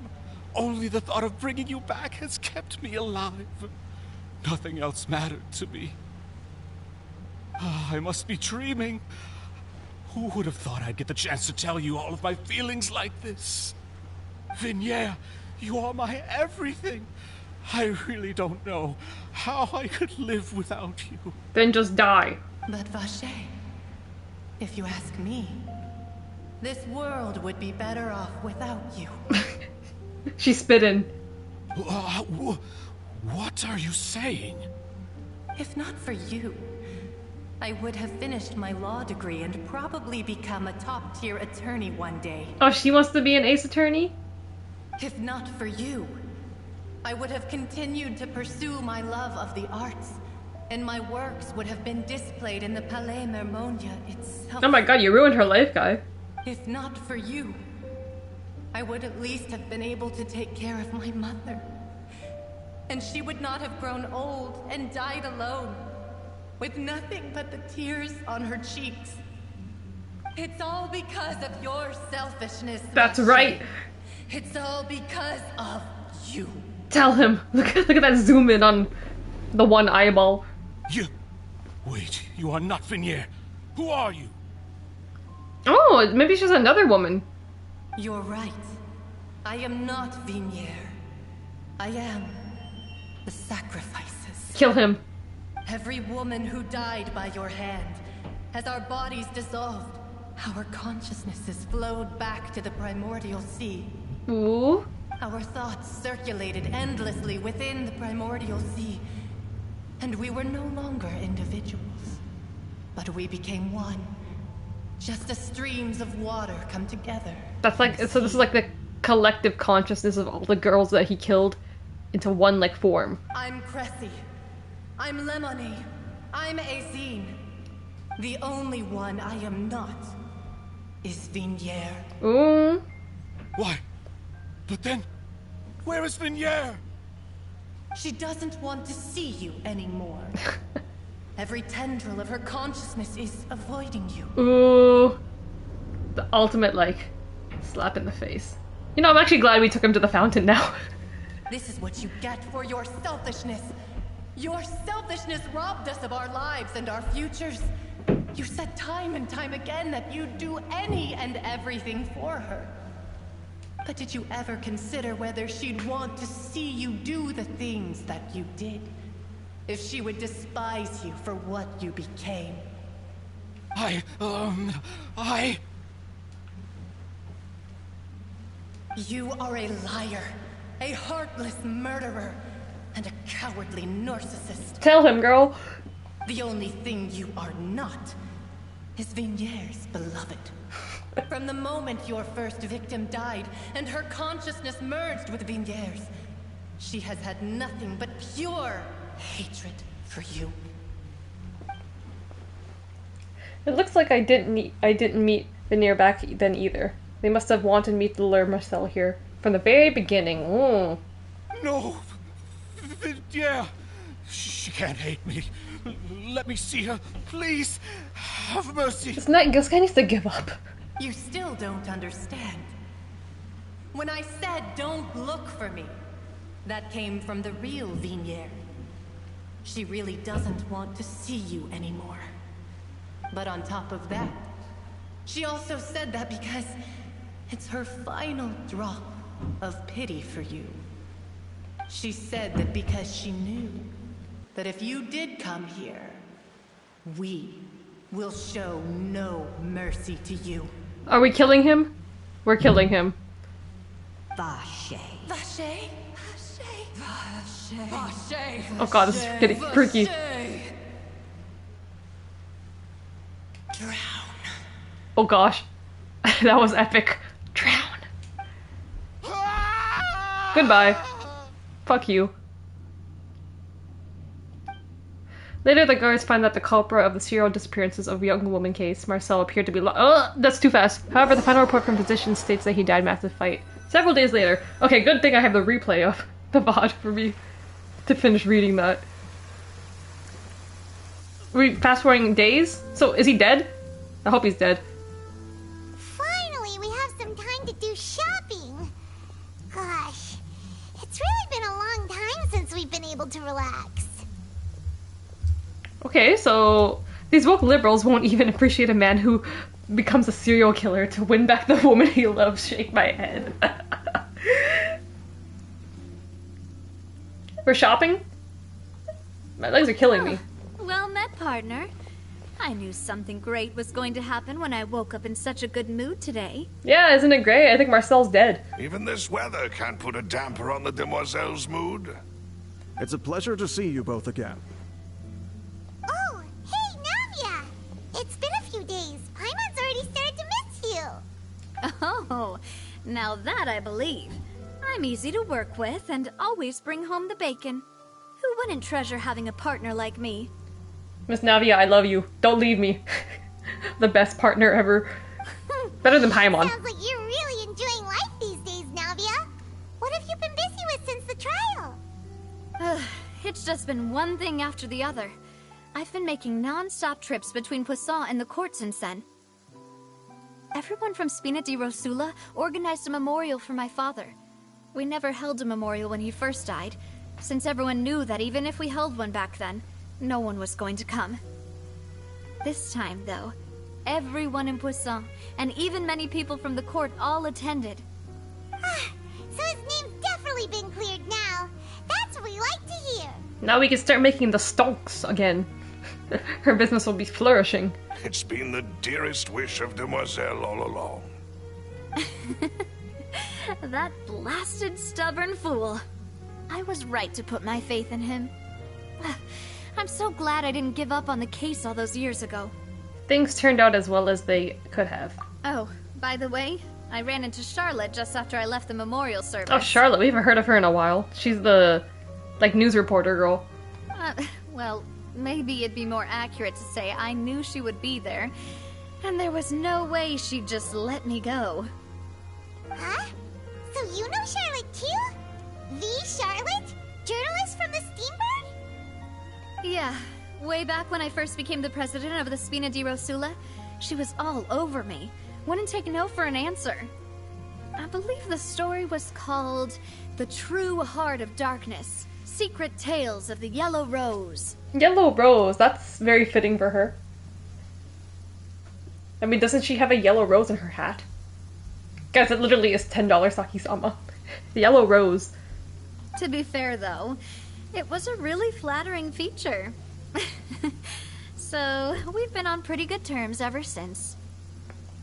only the thought of bringing you back has kept me alive. Nothing else mattered to me. I must be dreaming. Who would have thought I'd get the chance to tell you all of my feelings like this? Vignier, you are my everything. I really don't know how I could live without you. Then just die. But Vacher, if you ask me, this world would be better off without you. She's spitting. What are you saying? If not for you, I would have finished my law degree and probably become a top-tier attorney one day. Oh, she wants to be an ace attorney? If not for you, I would have continued to pursue my love of the arts, and my works would have been displayed in the Palais Mermonia itself. Oh my god, you ruined her life, guy. If not for you, I would at least have been able to take care of my mother. And she would not have grown old and died alone, with nothing but the tears on her cheeks. It's all because of your selfishness. That's right. It's all because of you. Tell him. Look at that zoom in on the one eyeball. Wait, you are not Vignier. Who are you? Oh, maybe she's another woman. You're right. I am not Vignier. I am the sacrifices. Kill him. Every woman who died by your hand, as our bodies dissolved, our consciousnesses flowed back to the primordial sea. Ooh. Our thoughts circulated endlessly within the primordial sea, and we were no longer individuals, but we became one, just as streams of water come together. That's like, so this is like the collective consciousness of all the girls that he killed into one, like, form. I'm Cressy. I'm Lemony. I'm Azine. The only one I am not is Vignier. Ooh. Why? But then, where is Vignier? She doesn't want to see you anymore. Every tendril of her consciousness is avoiding you. Ooh. The ultimate, like, slap in the face. You know, I'm actually glad we took him to the fountain now. This is what you get for your selfishness. Your selfishness robbed us of our lives and our futures. You said time and time again that you'd do any and everything for her. But did you ever consider whether she'd want to see you do the things that you did? If she would despise you for what you became? You are a liar, a heartless murderer, and a cowardly narcissist. Tell him, girl. The only thing you are not is Vignier's beloved. From the moment your first victim died and her consciousness merged with Vignier's, she has had nothing but pure hatred for you. It looks like I didn't meet Vignier back then either. They must have wanted me to learn Marcel here from the very beginning. Ooh. No! Yeah, she can't hate me. Let me see her, please. Have mercy. This guy needs to give up. You still don't understand. When I said don't look for me, that came from the real Vignier. She really doesn't want to see you anymore. But on top of that, she also said that because it's her final drop of pity for you. She said that because she knew that if you did come here, We will show no mercy to you. Are we killing him? We're killing him. Vache. Vache. Vache. Oh god, this is getting freaky. Drown. Oh gosh. That was epic. Drown. Goodbye. Fuck you. Later, the guards find that the culprit of the serial disappearances of young woman case, Marcel, appeared to be that's too fast. However, the final report from physicians states that he died in massive fight. Several days later. Okay, good thing I have the replay of the VOD for me to finish reading that. We fast-forwarding days? So, is he dead? I hope he's dead. Finally, we have some time to do shopping. Gosh, it's really been a long time since we've been able to relax. Okay, so these woke liberals won't even appreciate a man who becomes a serial killer to win back the woman he loves. Shake my head. We're shopping? My legs are killing me. Well met, partner. I knew something great was going to happen when I woke up in such a good mood today. Yeah, isn't it great? I think Marcel's dead. Even this weather can't put a damper on the demoiselle's mood. It's a pleasure to see you both again. Oh, hey, Navia! It's been a few days. Paimon's already started to miss you. Oh, now that I believe. I'm easy to work with and always bring home the bacon. Who wouldn't treasure having a partner like me? Miss Navia, I love you. Don't leave me. The best partner ever. Better than Paimon. Sounds like you're really enjoying life these days, Navia. What have you been busy with since the trial? It's just been one thing after the other. I've been making non-stop trips between Poisson and the court since then. Everyone from Spina di Rosula organized a memorial for my father. We never held a memorial when he first died, since everyone knew that even if we held one back then, no one was going to come. This time, though, everyone in Poisson, and even many people from the court, all attended. So his name's definitely been cleared now. That's what we like to hear. Now we can start making the stonks again. Her business will be flourishing. It's been the dearest wish of Demoiselle all along. That blasted stubborn fool. I was right to put my faith in him. I'm so glad I didn't give up on the case all those years ago. Things turned out as well as they could have. Oh, by the way, I ran into Charlotte just after I left the memorial service. Oh, Charlotte, we haven't heard of her in a while. She's the, news reporter girl. Well, maybe it'd be more accurate to say I knew she would be there, and there was no way she'd just let me go. Huh? So you know Charlotte too? The Charlotte? Journalist from the Steambird? Yeah, way back when I first became the president of the Spina di Rosula, she was all over me. Wouldn't take no for an answer. I believe the story was called The True Heart of Darkness, Secret Tales of the Yellow Rose. Yellow Rose, that's very fitting for her. I mean, doesn't she have a yellow rose in her hat? Guys, it literally is $10 Saki-sama. The yellow rose. To be fair, though, it was a really flattering feature. So, we've been on pretty good terms ever since.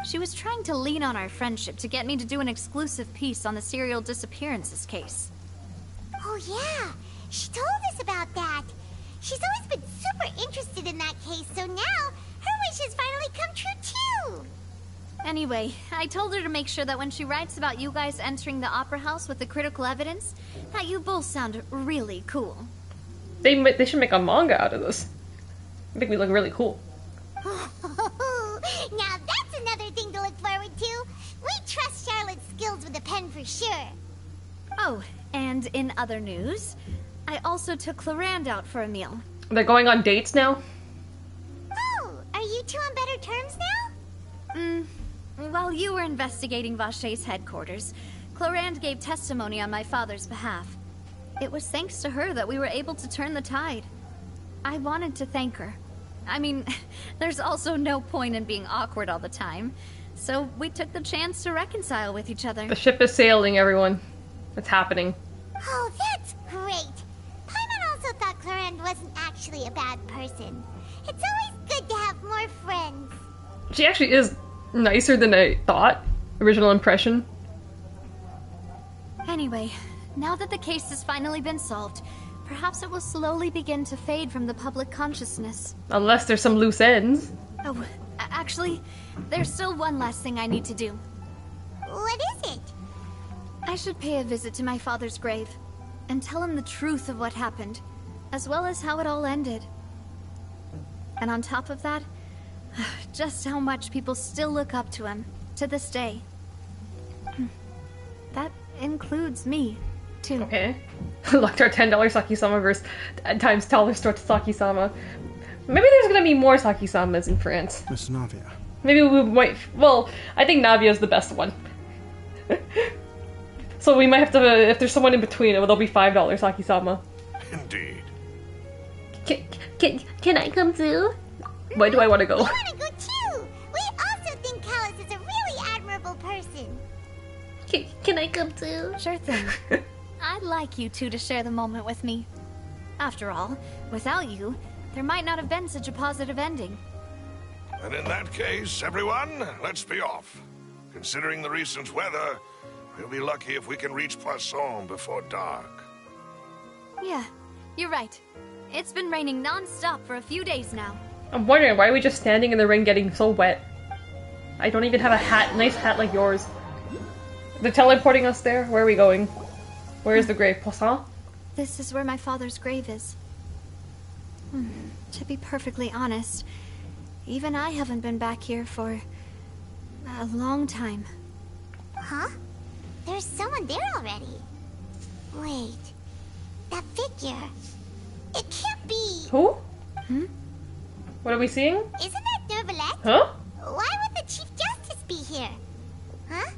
She was trying to lean on our friendship to get me to do an exclusive piece on the serial disappearances case. Oh yeah, she told us about that. She's always been super interested in that case, so now her wish has finally come true too. Anyway, I told her to make sure that when she writes about you guys entering the opera house with the critical evidence, that you both sound really cool. They should make a manga out of this. I think we look really cool. Now that's another thing to look forward to. We trust Charlotte's skills with a pen for sure. Oh, and in other news, I also took Clarand out for a meal. They're going on dates now? Oh, are you two on better terms now? While you were investigating Vache's headquarters, Clarand gave testimony on my father's behalf. It was thanks to her that we were able to turn the tide. I wanted to thank her. I mean, there's also no point in being awkward all the time, so we took the chance to reconcile with each other. The ship is sailing, everyone. It's happening. Oh, that's great. Paimon also thought Clarand wasn't actually a bad person. It's always She actually is nicer than I thought. Original impression. Anyway, now that the case has finally been solved, perhaps it will slowly begin to fade from the public consciousness. Unless there's some loose ends. Oh, actually, there's still one last thing I need to do. What is it? I should pay a visit to my father's grave and tell him the truth of what happened, as well as how it all ended. And on top of that, just how much people still look up to him to this day. That includes me, too. Okay. Locked our $10 Saki-sama versus times dollar store to Saki-sama. Maybe there's gonna be more Saki-samas in France. Miss Navia. Maybe we might. Well, I think Navia's the best one. So we might have to. If there's someone in between, there'll be $5 Saki-sama. Indeed. Can I come too? Why do I want to go? We want to go too. We also think Callus is a really admirable person. Can I come too? Sure thing. I'd like you two to share the moment with me. After all, without you, there might not have been such a positive ending. And in that case, everyone, let's be off. Considering the recent weather, we'll be lucky if we can reach Poisson before dark. Yeah, you're right. It's been raining non-stop for a few days now. I'm wondering, why are we just standing in the rain getting so wet? I don't even have a hat, nice hat like yours. They're teleporting us there? Where are we going? Where is the grave? Poisson? This is where my father's grave is. To be perfectly honest, even I haven't been back here for a long time. Huh? There's someone there already. Wait. That figure. It can't be. Who? What are we seeing? Isn't that Neuvillette? Huh? Why would the Chief Justice be here? Huh?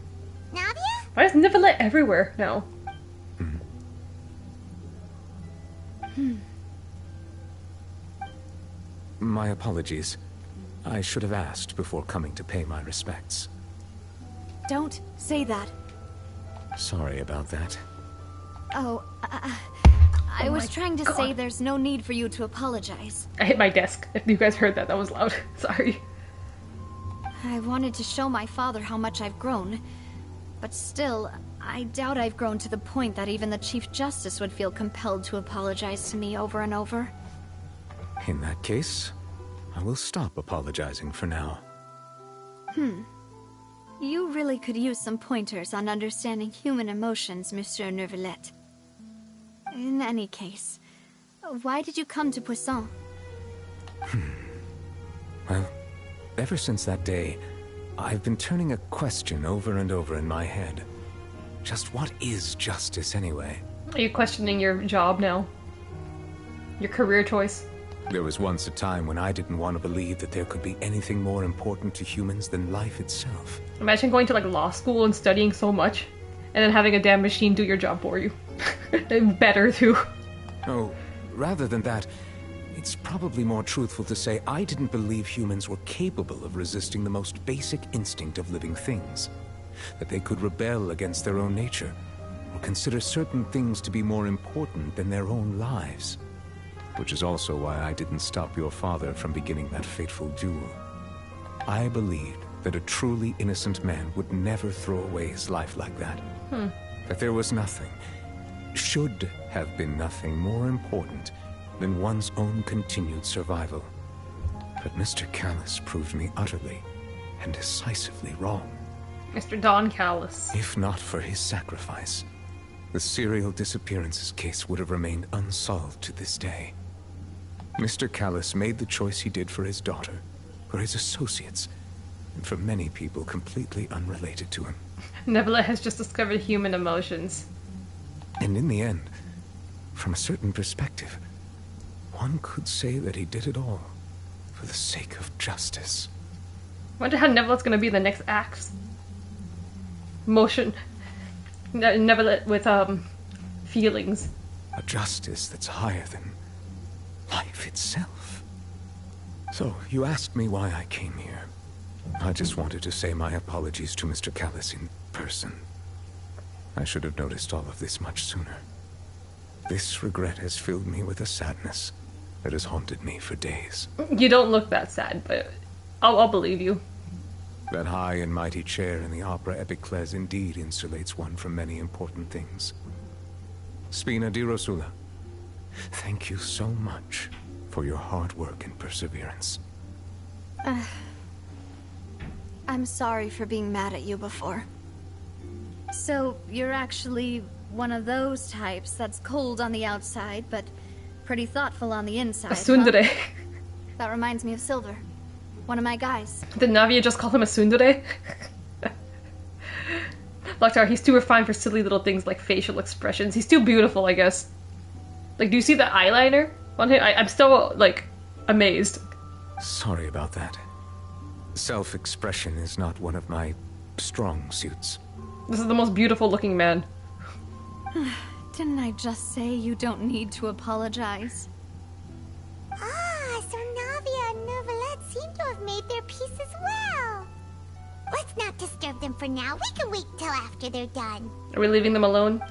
Navia? Why is Neuvillette everywhere now? My apologies. I should have asked before coming to pay my respects. Don't say that. Sorry about that. Oh, I was trying to say there's no need for you to apologize. I hit my desk. If you guys heard that, that was loud. Sorry. I wanted to show my father how much I've grown. But still, I doubt I've grown to the point that even the Chief Justice would feel compelled to apologize to me over and over. In that case, I will stop apologizing for now. You really could use some pointers on understanding human emotions, Monsieur Neuvillette. In any case, why did you come to Poisson? Well, ever since that day, I've been turning a question over and over in my head. Just what is justice anyway? Are you questioning your job now? Your career choice? There was once a time when I didn't want to believe that there could be anything more important to humans than life itself. Imagine going to like law school and studying so much, and then having a damn machine do your job for you. Better too. Oh, rather than that, it's probably more truthful to say I didn't believe humans were capable of resisting the most basic instinct of living things. That they could rebel against their own nature, or consider certain things to be more important than their own lives. Which is also why I didn't stop your father from beginning that fateful duel. I believed that a truly innocent man would never throw away his life like that. That there was nothing, should have been nothing more important than one's own continued survival. But Mr. Callus proved me utterly and decisively wrong. Mr. Don Callus. If not for his sacrifice, the serial disappearances case would have remained unsolved to this day. Mr. Callus made the choice he did for his daughter, for his associates, and for many people completely unrelated to him. Neuvillette has just discovered human emotions. And in the end, from a certain perspective, one could say that he did it all for the sake of justice. Wonder how Neuvillette's gonna be the next act. Motion. Neuvillette with, feelings. A justice that's higher than life itself. So, you asked me why I came here. I just wanted to say my apologies to Mr. Callus in person. I should have noticed all of this much sooner. This regret has filled me with a sadness that has haunted me for days. You don't look that sad, but I'll believe you. That high and mighty chair in the Opera Epiclese indeed insulates one from many important things. Spina di Rosula, thank you so much for your hard work and perseverance. I'm sorry for being mad at you before. So, you're actually one of those types that's cold on the outside, but pretty thoughtful on the inside. A tsundere. Huh? That reminds me of Silver. One of my guys. Did Navia just call him a tsundere? Loktar, he's too refined for silly little things like facial expressions. He's too beautiful, I guess. Like, do you see the eyeliner on him? I'm still, like, amazed. Sorry about that. Self-expression is not one of my strong suits. This is the most beautiful looking man. Didn't I just say you don't need to apologize? Ah, so Navia and Neuvillette seem to have made their peace as well. Let's not disturb them for now. We can wait till after they're done. Are we leaving them alone?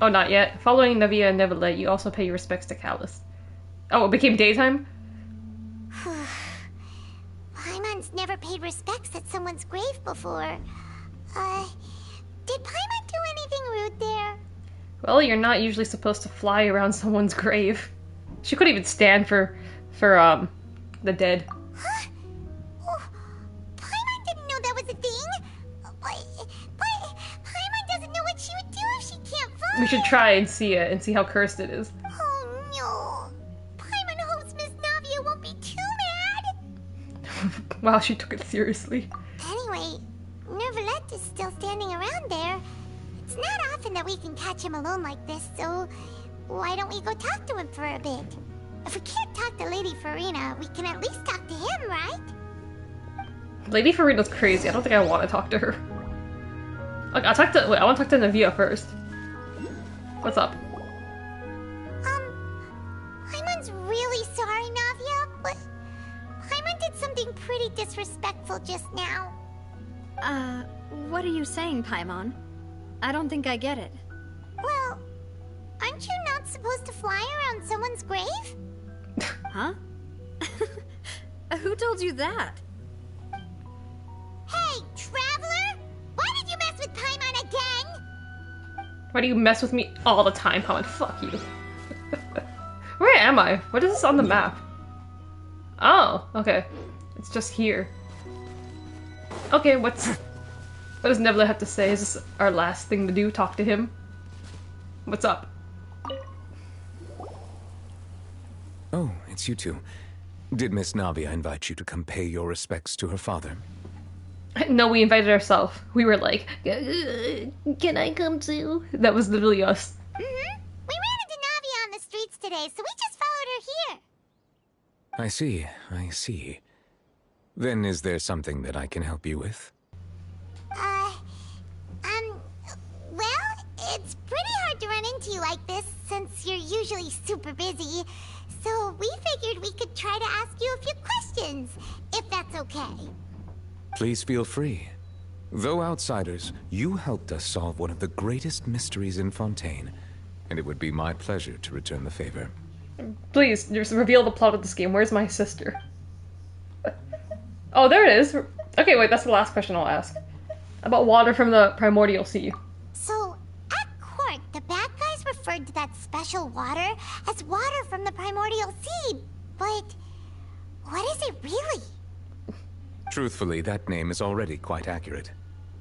Oh, not yet. Following Navia and Neuvillette, you also pay your respects to Callus. Oh, it became daytime? Paimon's never paid respects at someone's grave before. Did Paimon do anything rude there? Well, you're not usually supposed to fly around someone's grave. She couldn't even stand for the dead. Huh? Oh, Paimon didn't know that was a thing. But Paimon doesn't know what she would do if she can't fly. We should try and see it and see how cursed it is. Oh no. Paimon hopes Miss Navia won't be too mad. Wow, she took it seriously. Anyway, Neuvillette is still standing around there. It's not often that we can catch him alone like this, so why don't we go talk to him for a bit? If we can't talk to Lady Farina, we can at least talk to him, right? Lady Farina's crazy. I don't think I want to talk to her. Like, I want to talk to Navia first. What's up? Paimon's really sorry, Navia, but Paimon did something pretty disrespectful just now. What are you saying, Paimon? I don't think I get it. Well, aren't you not supposed to fly around someone's grave? Huh? Who told you that? Hey, Traveler! Why did you mess with Paimon again? Why do you mess with me all the time, Paimon? Fuck you. Where am I? What is this on the map? Oh, okay. It's just here. Okay, what does Neuvillette have to say? Is this our last thing to do? Talk to him? What's up? Oh, it's you two. Did Miss Navia invite you to come pay your respects to her father? No, we invited ourselves. We were like, can I come too? That was literally us. We ran into Navia on the streets today, so we just followed her here. I see. Then is there something that I can help you with? Well, it's pretty hard to run into you like this, since you're usually super busy. So we figured we could try to ask you a few questions, if that's okay. Please feel free. Though outsiders, you helped us solve one of the greatest mysteries in Fontaine, and it would be my pleasure to return the favor. Please, just reveal the plot of this game. Where's my sister? Oh, there it is. Okay, wait, that's the last question I'll ask. About water from the primordial sea. So, at court, the bad guys referred to that special water as water from the primordial sea, but what is it really? Truthfully, that name is already quite accurate.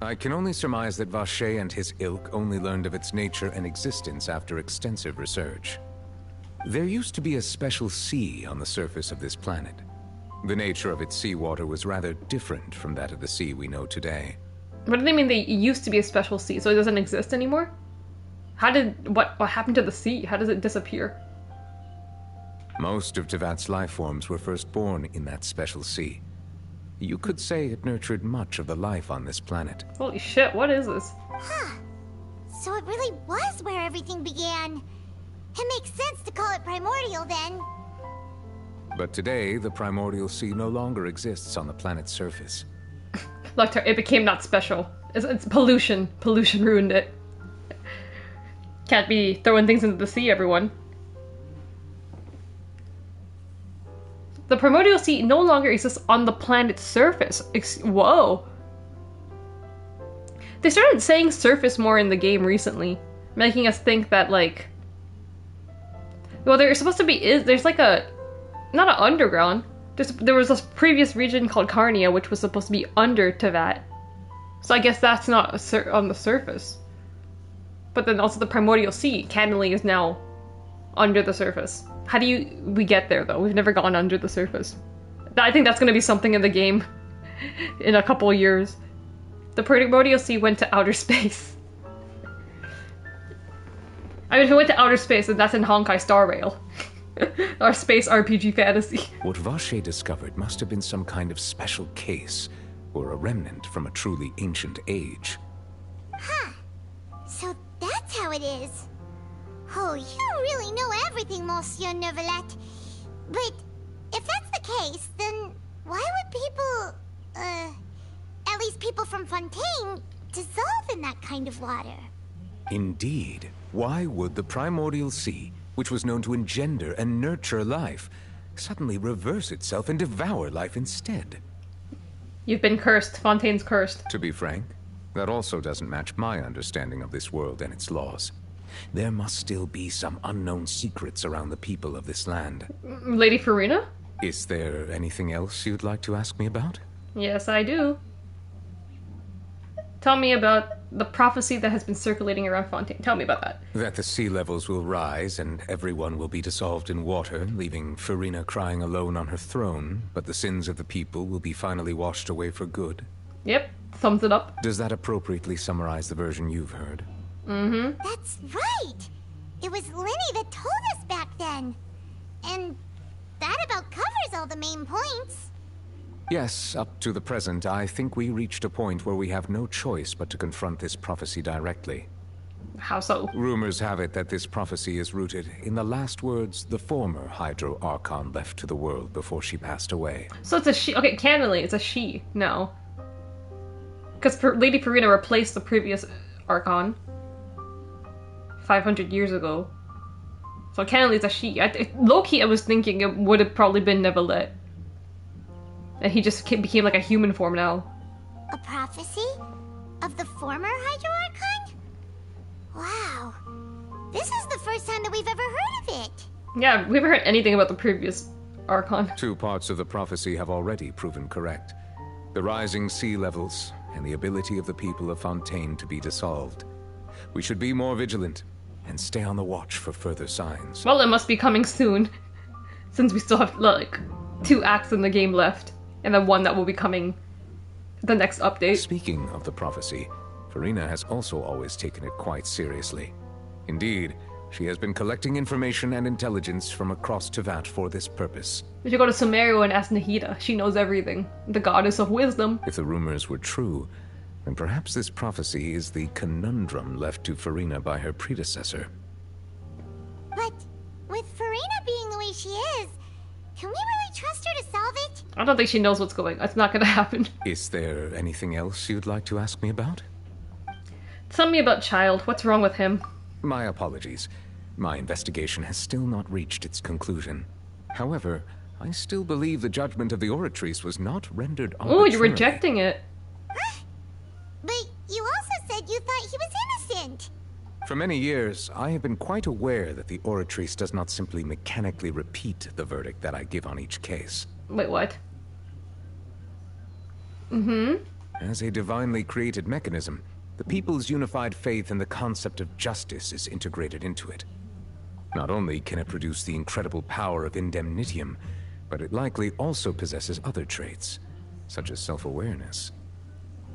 I can only surmise that Vacher and his ilk only learned of its nature and existence after extensive research. There used to be a special sea on the surface of this planet. The nature of its seawater was rather different from that of the sea we know today. What do they mean it used to be a special sea, so it doesn't exist anymore? What happened to the sea? How does it disappear? Most of Tevat's life forms were first born in that special sea. You could say it nurtured much of the life on this planet. Holy shit, what is this? Huh. So it really was where everything began. It makes sense to call it primordial then. But today, the primordial sea no longer exists on the planet's surface. Look, it became not special. It's pollution. Pollution ruined it. Can't be throwing things into the sea, everyone. The primordial sea no longer exists on the planet's surface. Whoa. They started saying surface more in the game recently, making us think that, like... Well, there's supposed to be... There's like a... Not an underground. There was this previous region called Carnia, which was supposed to be under Tevat. So I guess that's not on the surface. But then also the primordial sea, canonically, is now under the surface. How do we get there, though? We've never gone under the surface. I think that's going to be something in the game in a couple of years. The primordial sea went to outer space. I mean, if it went to outer space, then that's in Honkai Star Rail. Our space RPG fantasy. What Vache discovered must have been some kind of special case, or a remnant from a truly ancient age. Huh. So that's how it is. Oh, you really know everything, Monsieur Neuvillette. But if that's the case, then why would people, at least people from Fontaine, dissolve in that kind of water? Indeed. Why would the primordial sea, which was known to engender and nurture life, suddenly reverse itself and devour life instead? You've been cursed. Fontaine's cursed. To be frank, that also doesn't match my understanding of this world and its laws. There must still be some unknown secrets around the people of this land. Lady Farina? Is there anything else you'd like to ask me about? Yes, I do. Tell me about the prophecy that has been circulating around Fontaine. Tell me about that. That the sea levels will rise and everyone will be dissolved in water, leaving Farina crying alone on her throne, but the sins of the people will be finally washed away for good. Yep, thumbs it up. Does that appropriately summarize the version you've heard? Mm-hmm. That's right! It was Lenny that told us back then. And that about covers all the main points. Yes, up to the present, I think we reached a point where we have no choice but to confront this prophecy directly. How so? Rumors have it that this prophecy is rooted in the last words the former Hydro Archon left to the world before she passed away. So it's a she. Okay, canonically, it's a she now. Because Lady Farina replaced the previous Archon 500 years ago. So canonically, it's a she. Low-key, I was thinking it would have probably been Neuvillette. And he just became like a human form now. A prophecy? Of the former Hydro Archon? Wow. This is the first time that we've ever heard of it. Yeah, we haven't heard anything about the previous Archon. 2 parts of the prophecy have already proven correct. The rising sea levels, and the ability of the people of Fontaine to be dissolved. We should be more vigilant, and stay on the watch for further signs. Well, it must be coming soon. Since we still have, like, 2 acts in the game left. And then 1 that will be coming the next update. Speaking of the prophecy, Farina has also always taken it quite seriously. Indeed, she has been collecting information and intelligence from across Tevat for this purpose. We should go to Sumeru and ask Nahida. She knows everything. The goddess of wisdom. If the rumors were true, then perhaps this prophecy is the conundrum left to Farina by her predecessor. But with Farina being the way she is, can we really trust her to solve it? I don't think she knows what's going on. It's not gonna happen. Is there anything else you'd like to ask me about? Tell me about Child. What's wrong with him? My apologies. My investigation has still not reached its conclusion. However, I still believe the judgment of the Oratrice was not rendered arbitrarily. Oh, you're rejecting it. But you also said you thought he was innocent. For many years, I have been quite aware that the Oratrice does not simply mechanically repeat the verdict that I give on each case. Wait, what? Mm-hmm. As a divinely created mechanism, the people's unified faith in the concept of justice is integrated into it. Not only can it produce the incredible power of indemnitium, but it likely also possesses other traits, such as self-awareness.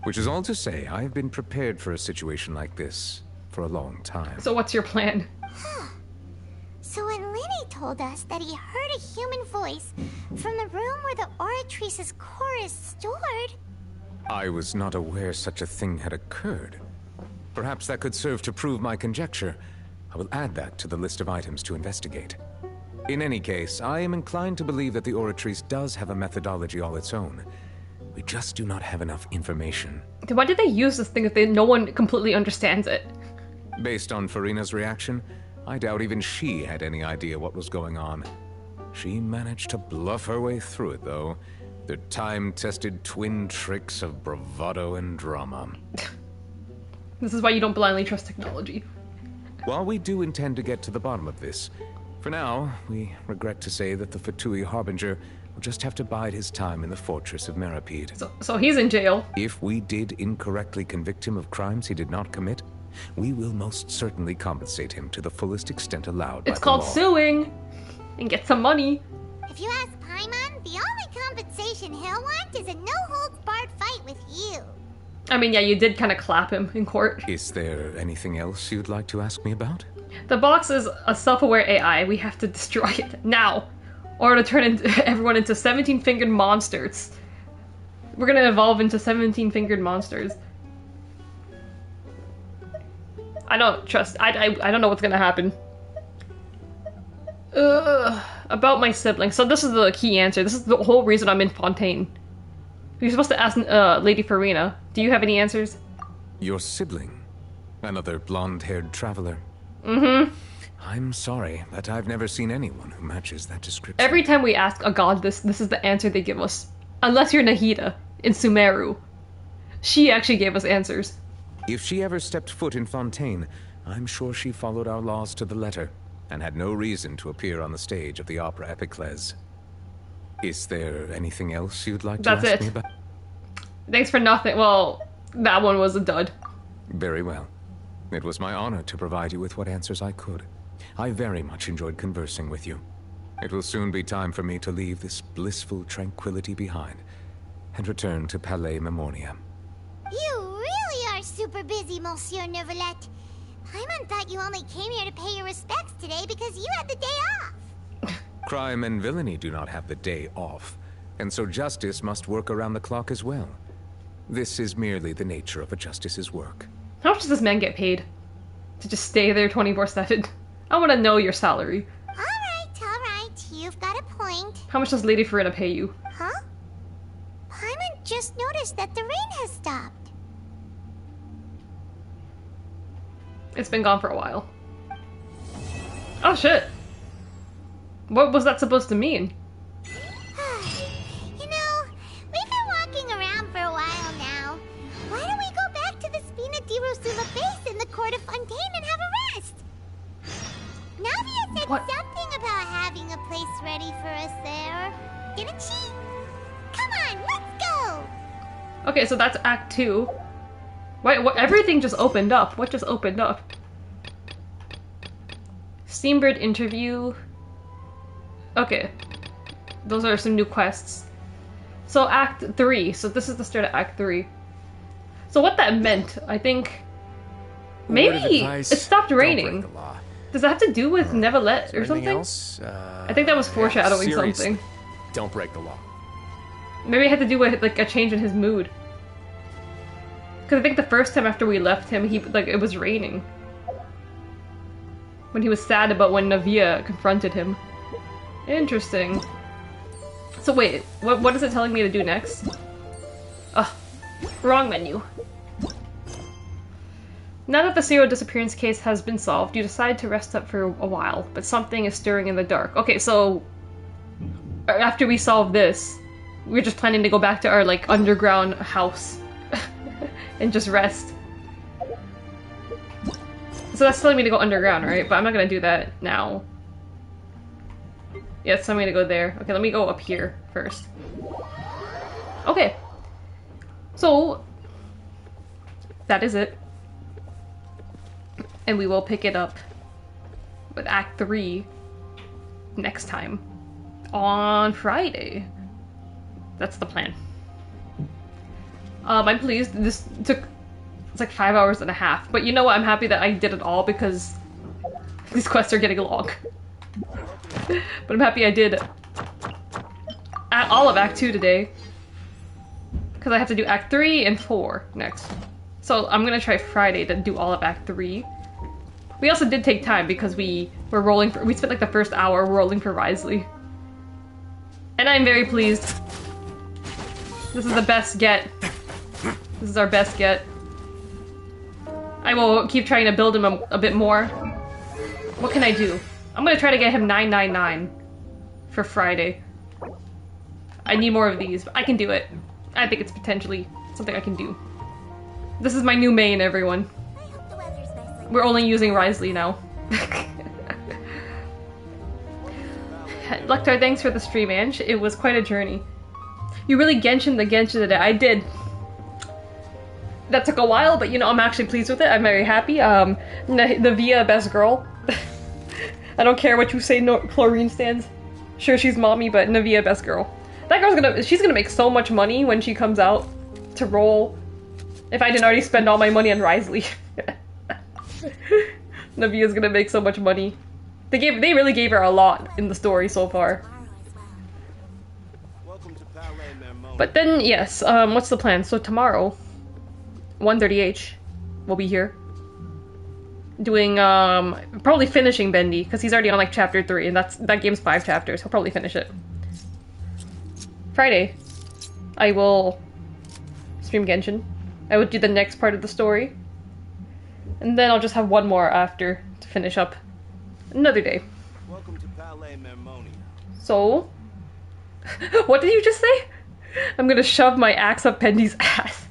Which is all to say, I have been prepared for a situation like this for a long time. So what's your plan? So when Lenny told us that he heard a human voice from the room where the Oratrice's core is stored... I was not aware such a thing had occurred. Perhaps that could serve to prove my conjecture. I will add that to the list of items to investigate. In any case, I am inclined to believe that the Oratrice does have a methodology all its own. We just do not have enough information. Why did they use this thing if no one completely understands it? Based on Farina's reaction, I doubt even she had any idea what was going on. She managed to bluff her way through it, though. Their time-tested twin tricks of bravado and drama. This is why you don't blindly trust technology. While we do intend to get to the bottom of this, for now, we regret to say that the Fatui Harbinger will just have to bide his time in the fortress of Meripede. So he's in jail. If we did incorrectly convict him of crimes he did not commit, we will most certainly compensate him to the fullest extent allowed by It's the called law. suing! And get some money. If you ask Paimon, the only compensation he'll want is a no-holds-barred fight with you. I mean, yeah, you did kind of clap him in court. Is there anything else you'd like to ask me about? The box is a self-aware AI. We have to destroy it now, or to turn everyone into 17-fingered monsters. We're gonna evolve into 17-fingered monsters. I don't trust. I don't know what's gonna happen. About my siblings. So this is the key answer. This is the whole reason I'm in Fontaine. You're supposed to ask Lady Farina. Do you have any answers? Your sibling? Another blonde-haired traveler? Mm-hmm. I'm sorry, but I've never seen anyone who matches that description. Every time we ask a god this is the answer they give us. Unless you're Nahida in Sumeru. She actually gave us answers. If she ever stepped foot in Fontaine, I'm sure she followed our laws to the letter, and had no reason to appear on the stage of the opera Epicles. Is there anything else you'd like to ask me about? Thanks for nothing. Well, that one was a dud. Very well. It was my honor to provide you with what answers I could. I very much enjoyed conversing with you. It will soon be time for me to leave this blissful tranquility behind and return to Palais Memoria. You really are super busy, Monsieur Neuvillette. Paimon thought you only came here to pay your respects today because you had the day off. Crime and villainy do not have the day off, and so justice must work around the clock as well. This is merely the nature of a justice's work. How much does this man get paid? To just stay there 24/7? I want to know your salary. Alright, you've got a point. How much does Lady Farina pay you? Huh? Paimon just noticed that the rain has stopped. It's been gone for a while. Oh shit. What was that supposed to mean? You know, we've been walking around for a while now. Why don't we go back to the Spina di Rosula base in the court of Fontaine and have a rest? Navia said something about having a place ready for us there. Didn't she? Come on, let's go! Okay, so that's Act 2. Wait, what? Everything just opened up. What just opened up? Steambird interview. Okay. Those are some new quests. So Act 3. So this is the start of Act 3. So what that meant, I think... Maybe it stopped raining. Does that have to do with Neuvillette or something? Else? I think that was foreshadowing seriously, something. Don't break the law. Maybe it had to do with like a change in his mood. Because I think the first time after we left him, it was raining. When he was sad about when Navia confronted him. Interesting. So wait, what is it telling me to do next? Ugh, wrong menu. Now that the serial disappearance case has been solved, you decide to rest up for a while, but something is stirring in the dark. Okay, so after we solve this, we're just planning to go back to our like underground house and just rest. So that's telling me to go underground, right? But I'm not gonna do that now. Yeah, it's telling me to go there. Okay, let me go up here first. Okay. So that is it. And we will pick it up with Act 3 next time on Friday. That's the plan. I'm pleased. This took, it's like 5 hours and a half. But you know what? I'm happy that I did it all because these quests are getting long. But I'm happy I did all of Act 2 today. Because I have to do Act 3 and 4 next. So I'm gonna try Friday to do all of Act 3. We also did take time because we were rolling for, we spent like the first hour rolling for Wriothesley. And I'm very pleased. This is the best get. This is our best get. I will keep trying to build him a bit more. What can I do? I'm gonna try to get him 999 for Friday. I need more of these, but I can do it. I think it's potentially something I can do. This is my new main, everyone. We're only using Wriothesley now. Lectar, thanks for the stream, Ange. It was quite a journey. You really Genshin the Genshin today. I did. That took a while, but you know, I'm actually pleased with it. I'm very happy. Navia, best girl. I don't care what you say, no, Chlorine stands. Sure, she's mommy, but Navia, best girl. That girl's she's gonna make so much money when she comes out to roll. If I didn't already spend all my money on Wriothesley. Navia's gonna make so much money. They really gave her a lot in the story so far. But then, yes, what's the plan? So tomorrow, 1:30H, we'll be here. Doing, probably finishing Bendy, because he's already on, like, chapter 3, and that game's 5 chapters. He'll probably finish it. Friday, I will stream Genshin. I would do the next part of the story. And then I'll just have one more after to finish up another day. So, what did you just say? I'm gonna shove my axe up Bendy's ass.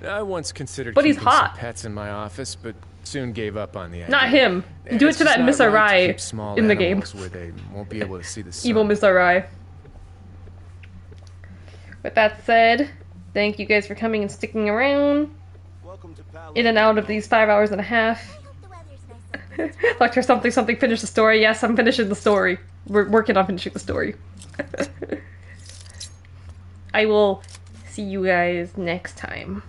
I once considered but he's keeping hot. some pets in my office, but soon gave up on the idea. Not him. Do it to that Miss Arai in the game. Where they won't be able to see the sun. Evil Miss Arai. With that said, thank you guys for coming and sticking around. In and out of these 5 hours and a half. Lecture something, finish the story. Yes, I'm finishing the story. We're working on finishing the story. I will see you guys next time.